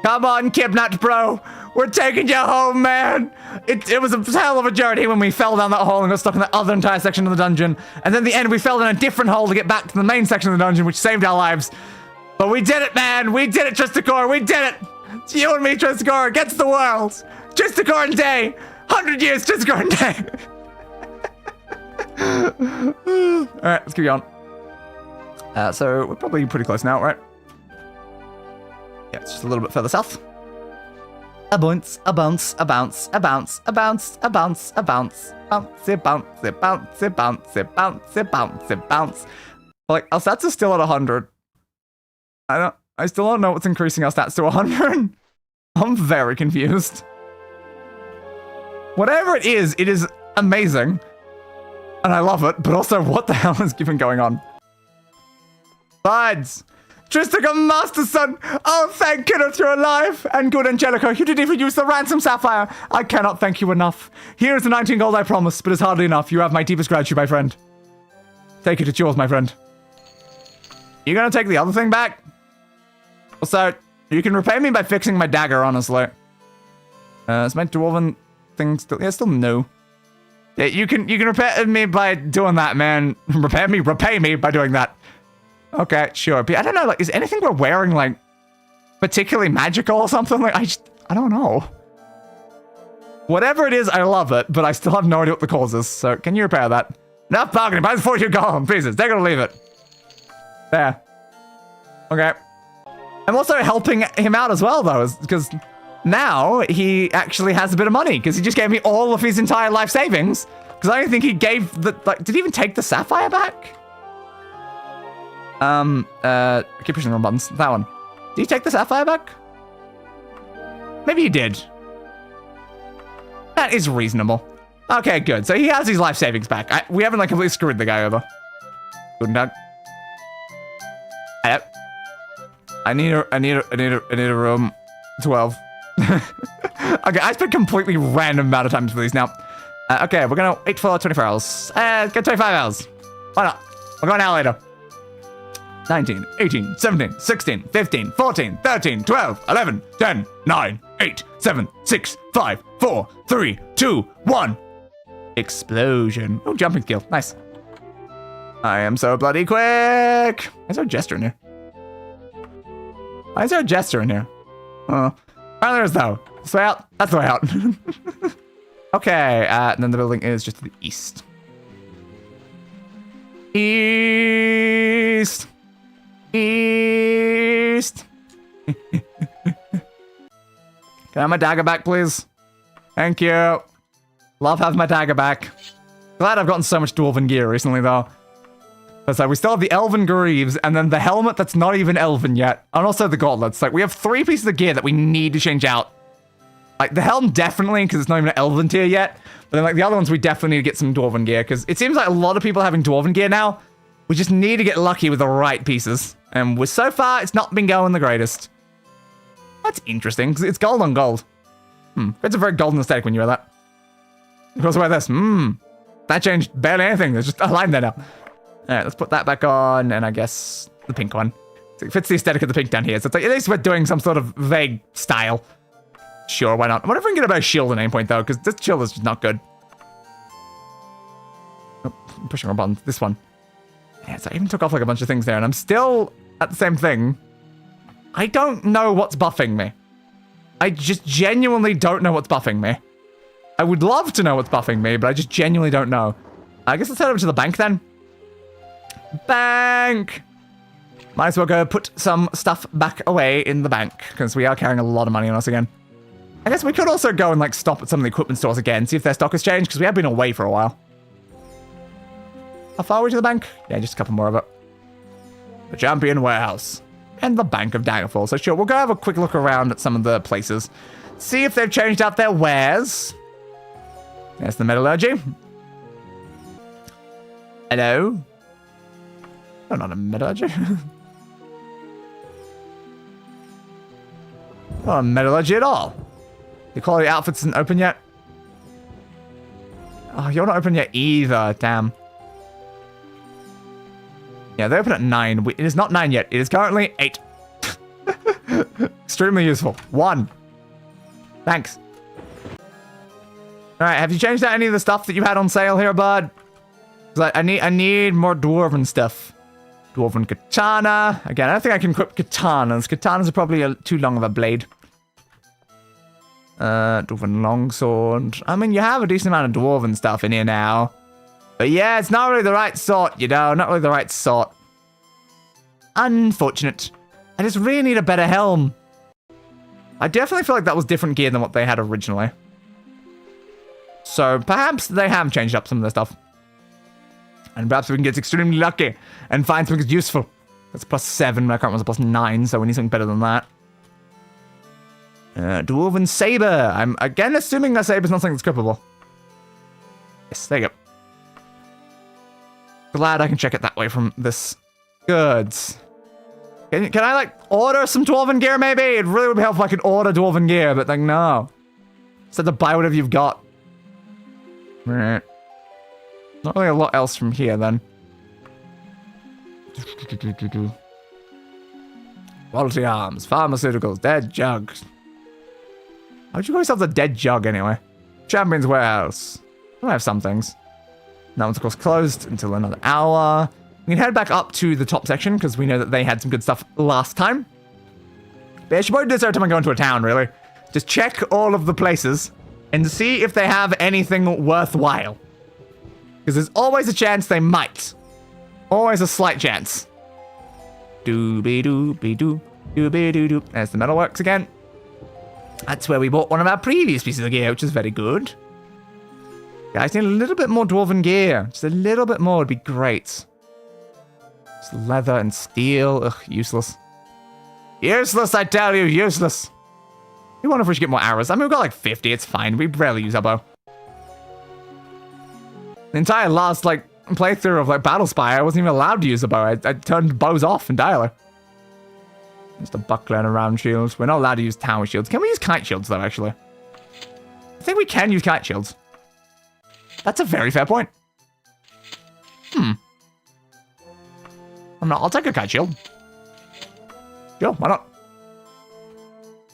Come on, kidnapped bro. We're taking you home, man. It was a hell of a journey when we fell down that hole and got stuck in that other entire section of the dungeon. And then at the end, we fell down a different hole to get back to the main section of the dungeon, which saved our lives. But we did it, man. We did it, Tristakor. We did it. It's you and me, Tristakor, against the world. Tristakor and Day. 100 years, Tristakor and Day. All right, let's keep going. So we're probably pretty close now, right? Yeah, it's just a little bit further south. A bounce, a bounce, a bounce, a bounce, a bounce, a bounce, a bounce, bounce, a bounce, a bounce, a bounce, a bounce, a bounce, a bounce. Like, our stats are still at 100. I still don't know what's increasing our stats to 100. I'm very confused. Whatever it is amazing. And I love it, but also what the hell is even going on? Besides, Tristakor Master Son! Oh, thank goodness you're alive! And good Angelica, you didn't even use the ransom sapphire! I cannot thank you enough. Here is the 19 gold I promised, but it's hardly enough. You have my deepest gratitude, my friend. Take it, it's yours, my friend. You gonna take the other thing back? Also, you can repay me by fixing my dagger, honestly. Is my dwarven thing still... Yeah, still new. Yeah, you can repay me by doing that, man. Repay me by doing that. Okay, sure. But I don't know, like, is anything we're wearing, like, particularly magical or something? Like, I don't know. Whatever it is, I love it, but I still have no idea what the cause is. So, can you repair that? Enough bargaining, buy the 42 golem pieces. They're gonna leave it. There. Okay. I'm also helping him out as well, though, because now he actually has a bit of money, because he just gave me all of his entire life savings. Because I don't think he gave the, like, did he even take the sapphire back? I keep pushing the wrong buttons. That one. Did he take the sapphire back? Maybe he did. That is reasonable. Okay, good. So he has his life savings back. We haven't, like, completely screwed the guy over. Good dog. I need a room 12. Okay, I spent completely random amount of time for these now. Okay, we're gonna wait for 24 hours. Get 25 hours. Why not? We're going out later. 19, 18, 17, 16, 15, 14, 13, 12, 11, 10, 9, 8, 7, 6, 5, 4, 3, 2, 1. Explosion. Oh, jumping skill. Nice. I am so bloody quick. Why is there a jester in here? Why is there a jester in here? Oh, there is though. This way out. That's the way out. Okay, and then the building is just to the east. East. East. Can I have my dagger back, please? Thank you. Love having my dagger back. Glad I've gotten so much dwarven gear recently, though. So we still have the elven greaves, and then the helmet that's not even elven yet, and also the gauntlets. Like, we have 3 pieces of gear that we need to change out. Like, the helm definitely, because it's not even an elven tier yet. But then, like, the other ones, we definitely need to get some dwarven gear, because it seems like a lot of people are having dwarven gear now. We just need to get lucky with the right pieces. And so far, it's not been going the greatest. That's interesting, because it's gold on gold. It's a very golden aesthetic when you wear that. Of course, wear this. That changed barely anything. There's just a line there now. Alright, let's put that back on, and I guess the pink one. So it fits the aesthetic of the pink down here. So it's like, at least we're doing some sort of vague style. Sure, why not? I wonder if we can get a better shield at any point, though, because this shield is just not good. Oh, I'm pushing our buttons. This one. Yeah, so I even took off like a bunch of things there, and I'm still at the same thing. I don't know what's buffing me. I just genuinely don't know what's buffing me. I would love to know what's buffing me, but I just genuinely don't know. I guess let's head over to the bank then. Bank! Might as well go put some stuff back away in the bank, because we are carrying a lot of money on us again. I guess we could also go and like stop at some of the equipment stores again, see if their stock has changed, because we have been away for a while. How far are we to the bank? Yeah, just a couple more of it. The Champion Warehouse. And the Bank of Daggerfall. So sure, we'll go have a quick look around at some of the places. See if they've changed out their wares. There's the metallurgy. Hello? Oh, not a metallurgy. Not a metallurgy at all. The quality outfits isn't open yet. Oh, you're not open yet either, damn. Yeah, they open at 9. It is not 9 yet. It is currently 8. Extremely useful. 1. Thanks. Alright, have you changed out any of the stuff that you had on sale here, bud? Because I need more dwarven stuff. Dwarven katana. Again, I don't think I can equip katanas. Katanas are probably too long of a blade. Dwarven longsword. I mean, you have a decent amount of dwarven stuff in here now. But yeah, it's not really the right sort, you know. Not really the right sort. Unfortunate. I just really need a better helm. I definitely feel like that was different gear than what they had originally. So perhaps they have changed up some of their stuff. And perhaps we can get extremely lucky and find something that's useful. That's +7, my current one's a +9, so we need something better than that. Dwarven saber. I'm again assuming that saber's not something that's equipable. Yes, there you go. Glad I can check it that way from this. Goods. Can I, like, order some dwarven gear, maybe? It really would be helpful if I could order dwarven gear, but, like, no. Instead of buy whatever you've got. Right. Not really a lot else from here, then. Quality arms, pharmaceuticals, dead jugs. How'd you call yourself the dead jug, anyway? Champion's warehouse. I have some things. That one's, of course, closed until another hour. We can head back up to the top section, because we know that they had some good stuff last time. But I should probably do this every time I go into a town, really. Just check all of the places and see if they have anything worthwhile. Because there's always a chance they might. Always a slight chance. Doo-be-doo-be-doo, doo-be-doo-doo. There's the metalworks again. That's where we bought one of our previous pieces of gear, which is very good. Guys, need a little bit more dwarven gear. Just a little bit more would be great. Just leather and steel. Ugh, useless. Useless, I tell you, useless. We wonder if we should get more arrows. I mean, we've got like 50, it's fine. We rarely use our bow. The entire last, like, playthrough of, like, Battlespire, I wasn't even allowed to use a bow. I turned bows off entirely. Just a buckler and a round shield. We're not allowed to use tower shields. Can we use kite shields, though, actually? I think we can use kite shields. That's a very fair point. I'll take a kite shield. Sure, why not?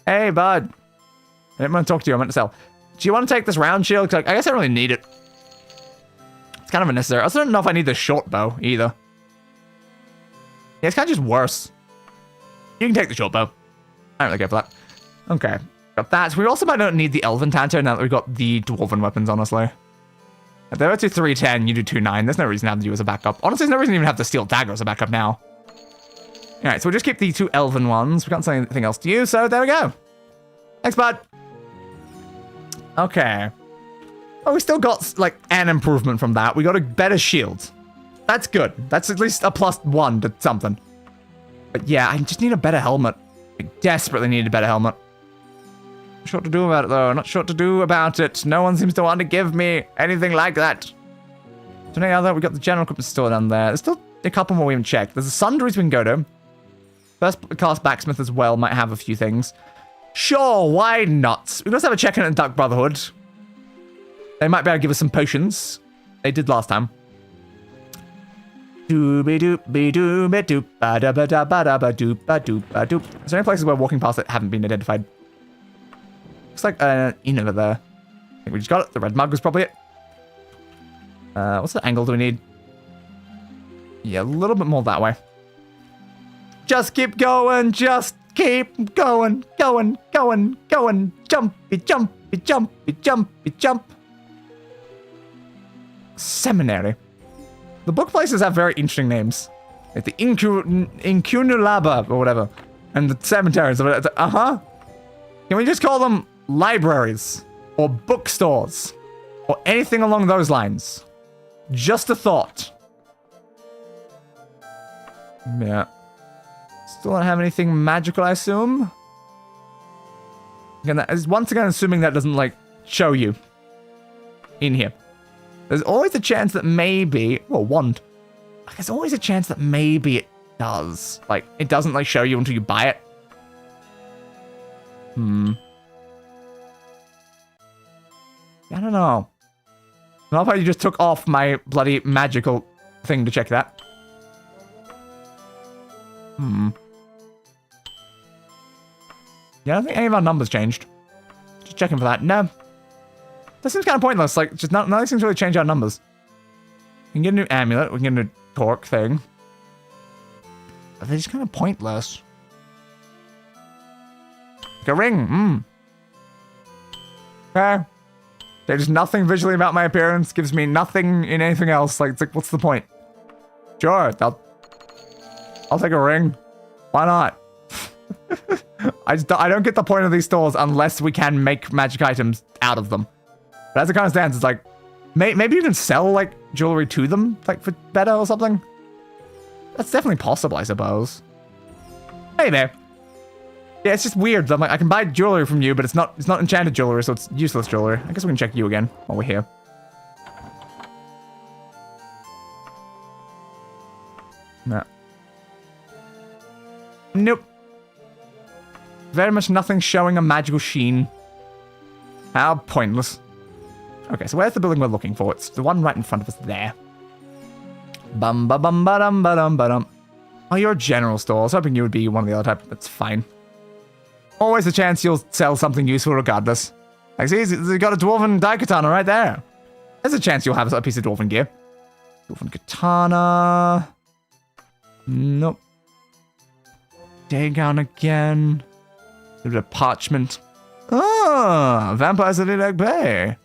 Hey, bud. I didn't want to talk to you. I meant to sell. Do you want to take this round shield? I guess I don't really need it. It's kind of unnecessary. I also don't know if I need the short bow, either. Yeah, it's kind of just worse. You can take the short bow. I don't really care for that. Okay. Got that. We also might not need the elven tatter now that we've got the dwarven weapons, honestly. If they were to 310, you do 2.9. There's no reason to have you as a backup. Honestly, there's no reason to even have the steel dagger as a backup now. Alright, so we'll just keep the 2 elven ones. We can't say anything else to you, so there we go. Thanks, bud. Okay. Oh, we still got, like, an improvement from that. We got a better shield. That's good. That's at least a +1 to something. But yeah, I just need a better helmet. I desperately need a better helmet. Not sure what to do about it, though. Not sure what to do about it. No one seems to want to give me anything like that. So now that we got the general equipment store down there. There's still a couple more we haven't checked. There's a sundries we can go to. First class blacksmith as well might have a few things. Sure, why not? We can also have a check in at the Dark Brotherhood. They might be able to give us some potions. They did last time. Doop-be-doop-be-doop-be-doop, ba-da-ba-da-ba-da-ba-doop-ba-doop-ba-doop. Is there any places we're walking past that haven't been identified? Looks like an inn over there. I think we just got it. The red mug was probably it. What's the angle do we need? Yeah, a little bit more that way. Just keep going. Just keep going. Going. Jumpy, jumpy, jumpy, jumpy, jump. Seminary. The book places have very interesting names. Like the Incunulaba or whatever. And the cemeteries. Uh-huh. Can we just call them libraries? Or bookstores? Or anything along those lines? Just a thought. Yeah. Still don't have anything magical, I assume? Again, that is once again assuming that doesn't, like, show you in here. There's always a chance that maybe... Oh, wand. There's always a chance that maybe it does. Like, it doesn't, like, show you until you buy it. I don't know. I love how you just took off my bloody magical thing to check that. Yeah, I don't think any of our numbers changed. Just checking for that. No. That seems kind of pointless. Like, just none of these things really change our numbers. We can get a new amulet. We can get a new torque thing. But they're just kind of pointless. Like a ring. Okay. There's nothing visually about my appearance. Gives me nothing in anything else. Like, it's like, what's the point? Sure, I'll take a ring. Why not? I don't get the point of these stores unless we can make magic items out of them. But as it kind of stands, it's like, maybe you can sell, like, jewelry to them, like, for better or something? That's definitely possible, I suppose. Hey there. Yeah, it's just weird. I'm like, I can buy jewelry from you, but it's not enchanted jewelry, so it's useless jewelry. I guess we can check you again while we're here. No. Nope. Very much nothing showing a magical sheen. How pointless. Okay, so where's the building we're looking for? It's the one right in front of us there. Bum ba bum ba dum ba dum ba dum. Oh, you're a general store. I was hoping you would be one of the other type. That's fine. Always a chance you'll sell something useful regardless. Like, see, you got a dwarven daikatana right there. There's a chance you'll have a piece of dwarven gear. Dwarven katana. Nope. Dagon again. A bit of parchment. Ah, vampires at Iliac Bay.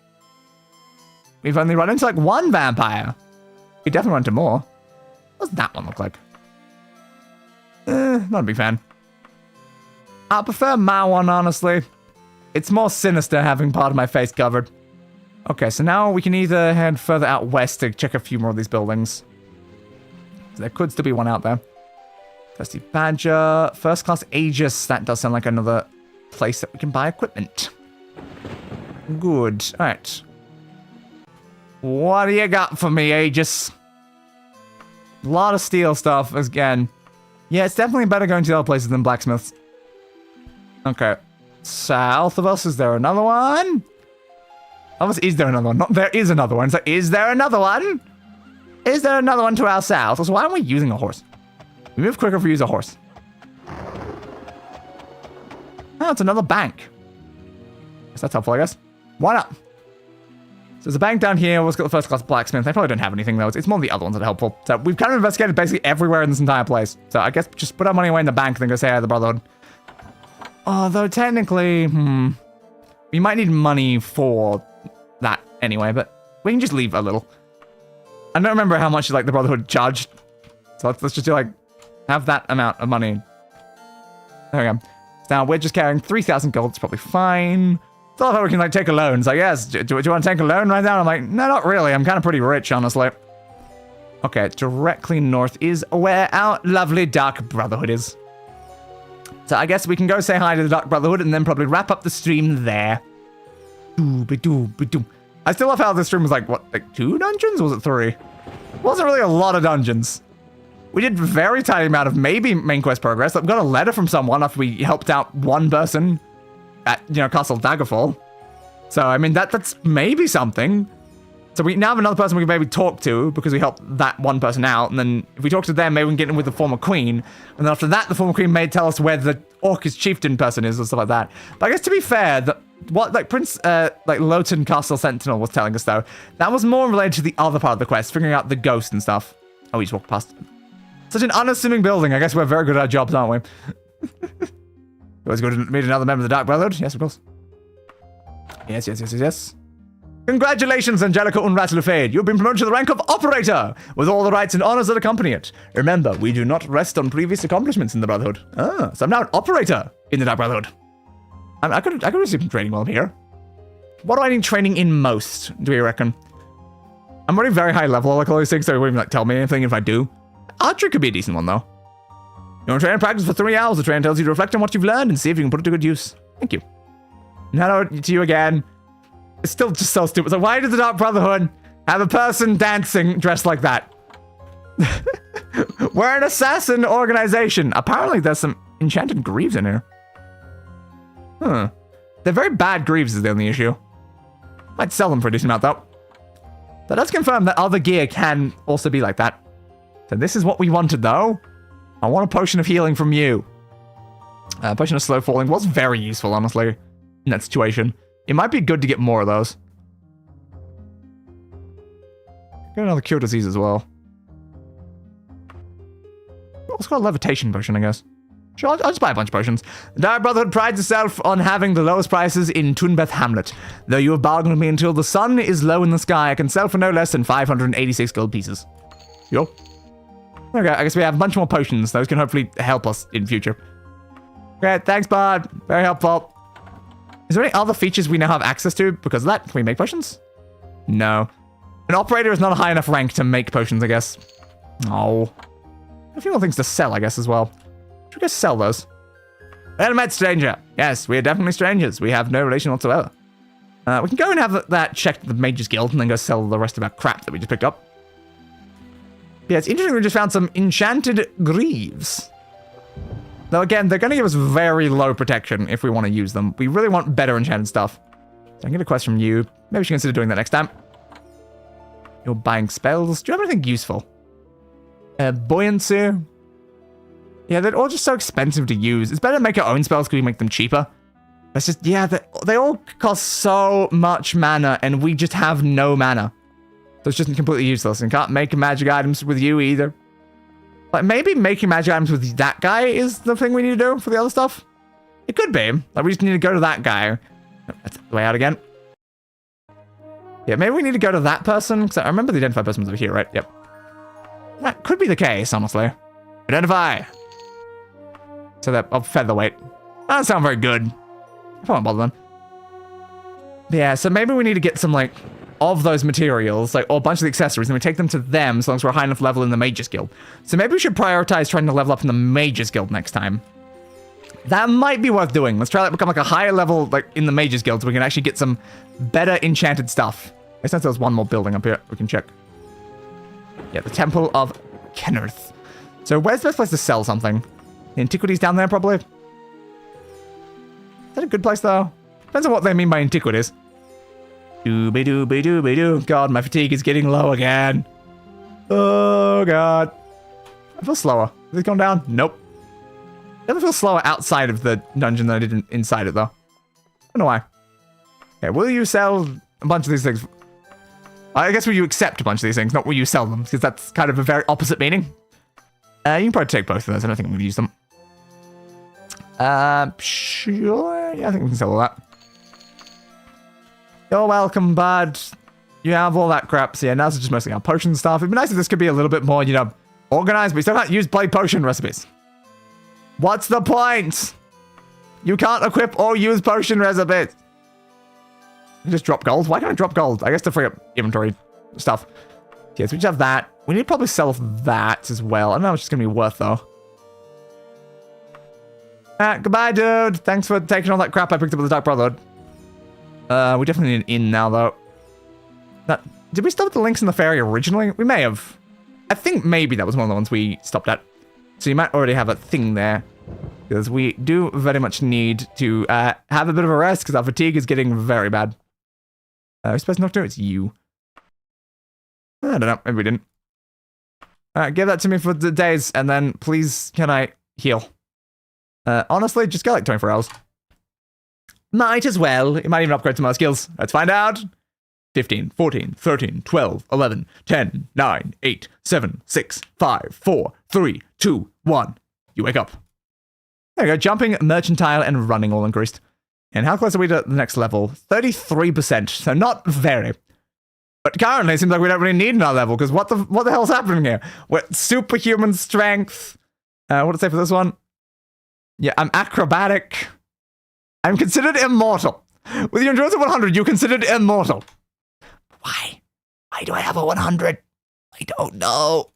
We've only run into like one vampire. We definitely run into more. What's that one look like? Not a big fan. I prefer my one, honestly. It's more sinister having part of my face covered. Okay, so now we can either head further out west to check a few more of these buildings. There could still be one out there. Thirsty Badger. First class Aegis. That does sound like another place that we can buy equipment. Good. Alright. What do you got for me, Aegis? A lot of steel stuff, again. Yeah, it's definitely better going to other places than blacksmiths. Okay. South of us, is there another one? Is there another one? Not there is another one. So is there another one? Is there another one to our south? Also, why aren't we using a horse? We move quicker if we use a horse. Oh, it's another bank. Guess that's helpful, I guess. Why not? So there's a bank down here. Let's get the first class blacksmith. They probably don't have anything, though. It's more the other ones that are helpful. So we've kind of investigated basically everywhere in this entire place. So I guess just put our money away in the bank and then go say hi to the Brotherhood. Although technically, we might need money for that anyway, but we can just leave a little. I don't remember how much like the Brotherhood charged. So let's just do like, have that amount of money. There we go. So now we're just carrying 3,000 gold. It's probably fine. So I thought we can like take a loan. It's like, yes, do you want to take a loan right now? I'm like, no, not really. I'm kind of pretty rich, honestly. Okay, directly north is where our lovely Dark Brotherhood is. So I guess we can go say hi to the Dark Brotherhood and then probably wrap up the stream there. I still love how this stream was like, what, like 2 dungeons? Or was it 3? It wasn't really a lot of dungeons. We did a very tiny amount of maybe main quest progress. Like, we got a letter from someone after we helped out one person at, you know, Castle Daggerfall. So, I mean, that's maybe something. So we now have another person we can maybe talk to because we helped that one person out. And then if we talk to them, maybe we can get in with the former queen. And then after that, the former queen may tell us where the Orcish chieftain person is or stuff like that. But I guess to be fair, what like Prince like Lowton Castle Sentinel was telling us though, that was more related to the other part of the quest, figuring out the ghost and stuff. Oh, we just walked past. Such an unassuming building. I guess we're very good at our jobs, aren't we? Always good to meet another member of the Dark Brotherhood. Yes, of course. Yes. Congratulations, Angelica Un-Ratta La Fadé. You've been promoted to the rank of Operator, with all the rights and honors that accompany it. Remember, we do not rest on previous accomplishments in the Brotherhood. Ah, so I'm now an Operator in the Dark Brotherhood. I could receive some training while I'm here. What do I need training in most, do you reckon? I'm already very high level, like all these things, so it won't even like, tell me anything if I do. Archery could be a decent one, though. You want to train and practice for 3 hours. The trainer tells you to reflect on what you've learned and see if you can put it to good use. Thank you. Hello to you again. It's still just so stupid. So why did the Dark Brotherhood have a person dancing dressed like that? We're an assassin organization. Apparently there's some enchanted greaves in here. Huh. They're very bad greaves is the only issue. Might sell them for a decent amount though. That does confirm that other gear can also be like that. So this is what we wanted though. I want a potion of healing from you. Potion of slow falling was very useful, honestly, in that situation. It might be good to get more of those. Get another cure disease as well. Let's got a levitation potion, I guess. Sure, I'll just buy a bunch of potions. The Dark Brotherhood prides itself on having the lowest prices in Tunbeth Hamlet. Though you have bargained with me until the sun is low in the sky, I can sell for no less than 586 gold pieces. Yo. Okay, I guess we have a bunch more potions. Those can hopefully help us in future. Great, thanks, bud. Very helpful. Is there any other features we now have access to because of that? Can we make potions? No. An operator is not a high enough rank to make potions, I guess. Oh. A few more things to sell, I guess, as well. Should we go sell those? Well met, stranger. Yes, we are definitely strangers. We have no relation whatsoever. We can go and have that checked at the Mages Guild and then go sell the rest of our crap that we just picked up. Yeah, it's interesting we just found some enchanted greaves. Though again, they're going to give us very low protection if we want to use them. We really want better enchanted stuff. So I can get a quest from you. Maybe we should consider doing that next time. You're buying spells. Do you have anything useful? Buoyancy. Yeah, they're all just so expensive to use. It's better to make our own spells because we make them cheaper. It's just, yeah, they all cost so much mana and we just have no mana. So it's just completely useless and can't make magic items with you either. Like, maybe making magic items with that guy is the thing we need to do for the other stuff. It could be. Like, we just need to go to that guy. Oh, that's the way out again. Yeah, maybe we need to go to that person, because I remember the identify person was over here, right? Yep. That could be the case, honestly. Identify. So that, featherweight. That doesn't sound very good. I won't bother them. Yeah, so maybe we need to get some, like, of those materials, like, or a bunch of the accessories, and we take them to them as long as we're high enough level in the Mages Guild. So maybe we should prioritize trying to level up in the Mages Guild next time. That might be worth doing. Let's try to become, like, a higher level, like, in the Mages Guild so we can actually get some better enchanted stuff. I sense there's one more building up here we can check. Yeah, the Temple of Kennerth. So where's the best place to sell something? The antiquities down there, probably? Is that a good place, though? Depends on what they mean by antiquities. Doo-be-doo-be-doo-be-doo. God, my fatigue is getting low again. Oh, God. I feel slower. Has it gone down? Nope. I never feel slower outside of the dungeon than I did inside it, though. I don't know why. Okay, will you sell a bunch of these things? I guess will you accept a bunch of these things, not will you sell them, because that's kind of a very opposite meaning. You can probably take both of those. I don't think I'm going to use them. Sure. Yeah, I think we can sell all that. You're welcome, bud. You have all that crap. So yeah, now it's just mostly our potion stuff. It'd be nice if this could be a little bit more, you know, organized, but we still can't use blade potion recipes. What's the point? You can't equip or use potion recipes. You just drop gold? Why can't I drop gold? I guess to free up inventory stuff. Yeah, so we just have that. We need to probably sell that as well. I don't know how much it's going to be worth, though. Goodbye, dude. Thanks for taking all that crap I picked up with the Dark Brotherhood. We definitely need an inn now, though. Did we stop at the Links in the Ferry originally? We may have. I think maybe that was one of the ones we stopped at. So you might already have a thing there. Because we do very much need to have a bit of a rest, because our fatigue is getting very bad. We're supposed not to do it. It's you. I don't know. Maybe we didn't. Alright, give that to me for the days, and then please can I heal? Honestly, just go like 24 hours. Might as well. It might even upgrade some of our skills. Let's find out. 15, 14, 13, 12, 11, 10, 9, 8, 7, 6, 5, 4, 3, 2, 1. You wake up. There you go. Jumping, mercantile, and running all increased. And how close are we to the next level? 33%. So not very. But currently, it seems like we don't really need another level, because what the hell's happening here? We're superhuman strength. What did it say for this one? Yeah, I'm acrobatic. I'm considered immortal. With your endurance of 100, you're considered immortal. Why? Why do I have a 100? I don't know.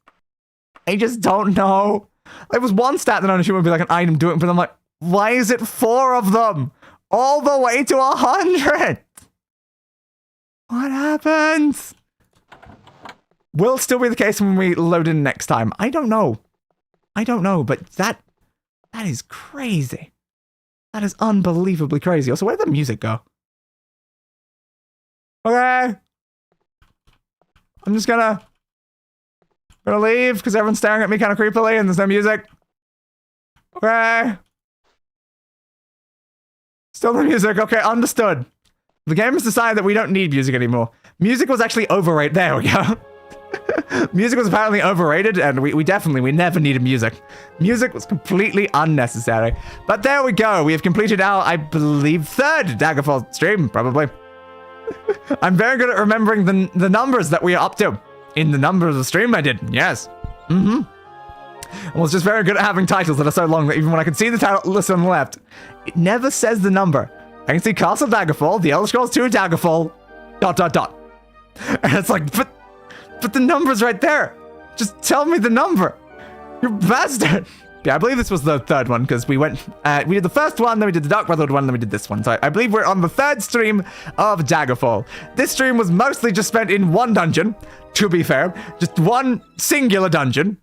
I just don't know. There was one stat that I assumed would be like an item doing, but I'm like, why is it 4 of them? All the way to 100? What happens? Will still be the case when we load in next time. I don't know. I don't know, but that is crazy. That is unbelievably crazy. Also, where did the music go? Okay. I'm just gonna leave because everyone's staring at me kind of creepily and there's no music. Okay. Still the music. Okay, understood. The game has decided that we don't need music anymore. Music was actually overrated. There we go. Music was apparently overrated, and we never needed music. Music was completely unnecessary. But there we go. We have completed our, I believe, third Daggerfall stream, probably. I'm very good at remembering the numbers that we are up to. In the number of the stream I did, yes. I was just very good at having titles that are so long that even when I can see the title list on the left, it never says the number. I can see Castle Daggerfall, The Elder Scrolls 2 Daggerfall, ... And it's like, but the number's right there. Just tell me the number. You bastard. Yeah, I believe this was the third one, because we did the first one, then we did the Dark Brotherhood one, then we did this one. So I believe we're on the third stream of Daggerfall. This stream was mostly just spent in one dungeon, to be fair. Just one singular dungeon.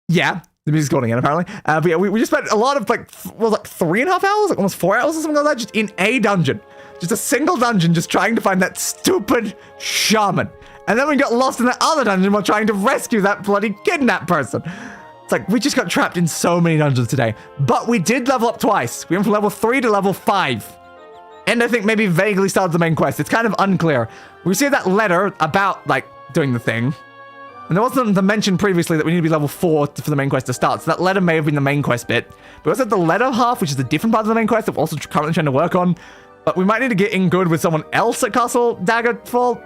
Yeah, the music's going again, apparently. But yeah, we just spent a lot of, like 3.5 hours? Like almost 4 hours or something like that, just in a dungeon. Just a single dungeon, just trying to find that stupid shaman. And then we got lost in that other dungeon while trying to rescue that bloody kidnapped person. It's like, we just got trapped in so many dungeons today. But we did level up twice. We went from level 3 to level 5. And I think maybe vaguely started the main quest. It's kind of unclear. We received that letter about, like, doing the thing. And there wasn't the mention previously that we need to be level 4 for the main quest to start. So that letter may have been the main quest bit. But we also had the letter half, which is a different part of the main quest that we're also currently trying to work on. But we might need to get in good with someone else at Castle Daggerfall.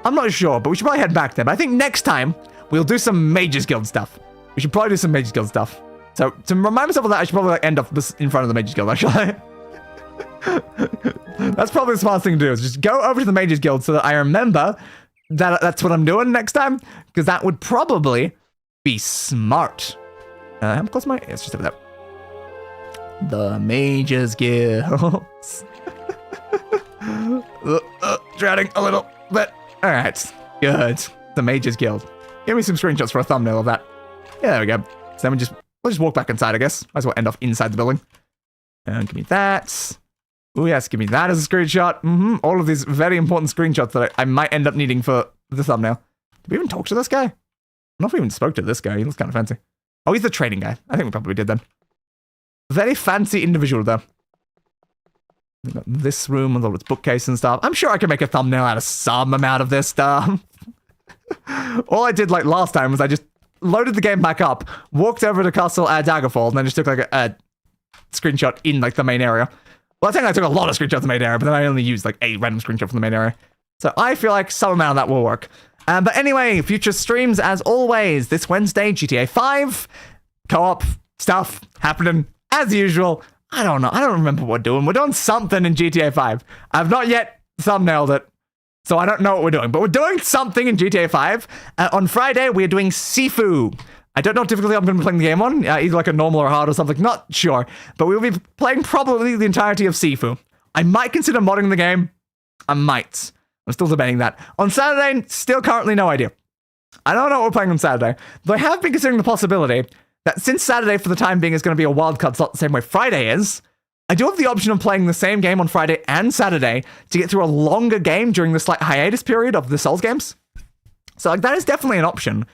I'm not sure, but we should probably head back there. But I think next time, we'll do some Mages Guild stuff. We should probably do some Mages Guild stuff. So, to remind myself of that, I should probably end up in front of the Mages Guild, actually. That's probably the smartest thing to do, is just go over to the Mages Guild so that I remember that that's what I'm doing next time. Because that would probably be smart. How close am I? It's just over there. The Mages Guild. Drowning a little bit. Alright, good. The Mages Guild. Give me some screenshots for a thumbnail of that. Yeah, there we go. So then we'll just walk back inside, I guess. Might as well end off inside the building. And give me that. Oh yes, give me that as a screenshot. All of these very important screenshots that I might end up needing for the thumbnail. Did we even talk to this guy? I don't know if we even spoke to this guy. He looks kind of fancy. Oh, he's the trading guy. I think we probably did then. Very fancy individual, though. We've got this room with all its bookcase and stuff. I'm sure I can make a thumbnail out of some amount of this stuff. All I did, like, last time was I just loaded the game back up, walked over to Castle Daggerfall, and then just took, like, a screenshot in, like, the main area. Well, I think I took a lot of screenshots of the main area, but then I only used, like, a random screenshot from the main area. So I feel like some amount of that will work. But anyway, future streams, as always, this Wednesday, GTA 5, co-op stuff happening, as usual. I don't know. I don't remember what we're doing. We're doing something in GTA 5. I've not yet thumbnailed it, so I don't know what we're doing. But we're doing something in GTA 5. On Friday, we're doing Sifu. I don't know what difficulty I'm going to be playing the game on. Either like a normal or hard or something. Not sure. But we'll be playing probably the entirety of Sifu. I might consider modding the game. I might. I'm still debating that. On Saturday, still currently no idea. I don't know what we're playing on Saturday. Though I have been considering the possibility that since Saturday, for the time being, is going to be a wildcard slot the same way Friday is, I do have the option of playing the same game on Friday and Saturday to get through a longer game during the slight hiatus period of the Souls games. So, like, that is definitely an option.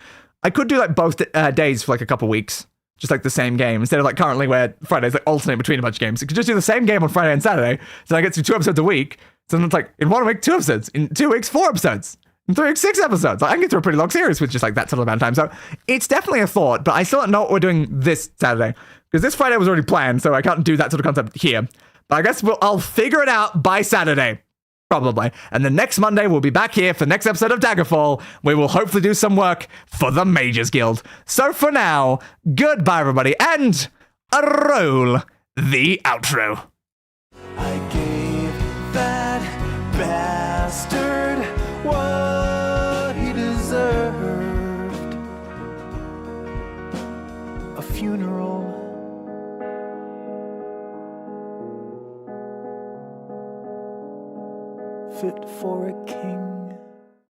I could do, like, both days for, like, a couple weeks. Just, like, the same game. Instead of, like, currently where Fridays, like, alternate between a bunch of games. I could just do the same game on Friday and Saturday. So I get through 2 episodes a week. So then it's, like, in 1 week, 2 episodes. In 2 weeks, 4 episodes. In 3 weeks, 6 episodes. Like, I can get through a pretty long series with just, like, that sort of amount of time. So it's definitely a thought. But I still don't know what we're doing this Saturday. Because this Friday was already planned. So I can't do that sort of concept here. But I guess I'll figure it out by Saturday. Probably. And then next Monday, we'll be back here for the next episode of Daggerfall. We will hopefully do some work for the Mages Guild. So for now, goodbye everybody, and roll the outro. I gave that bastard what he deserved. A funeral. Fit for a king.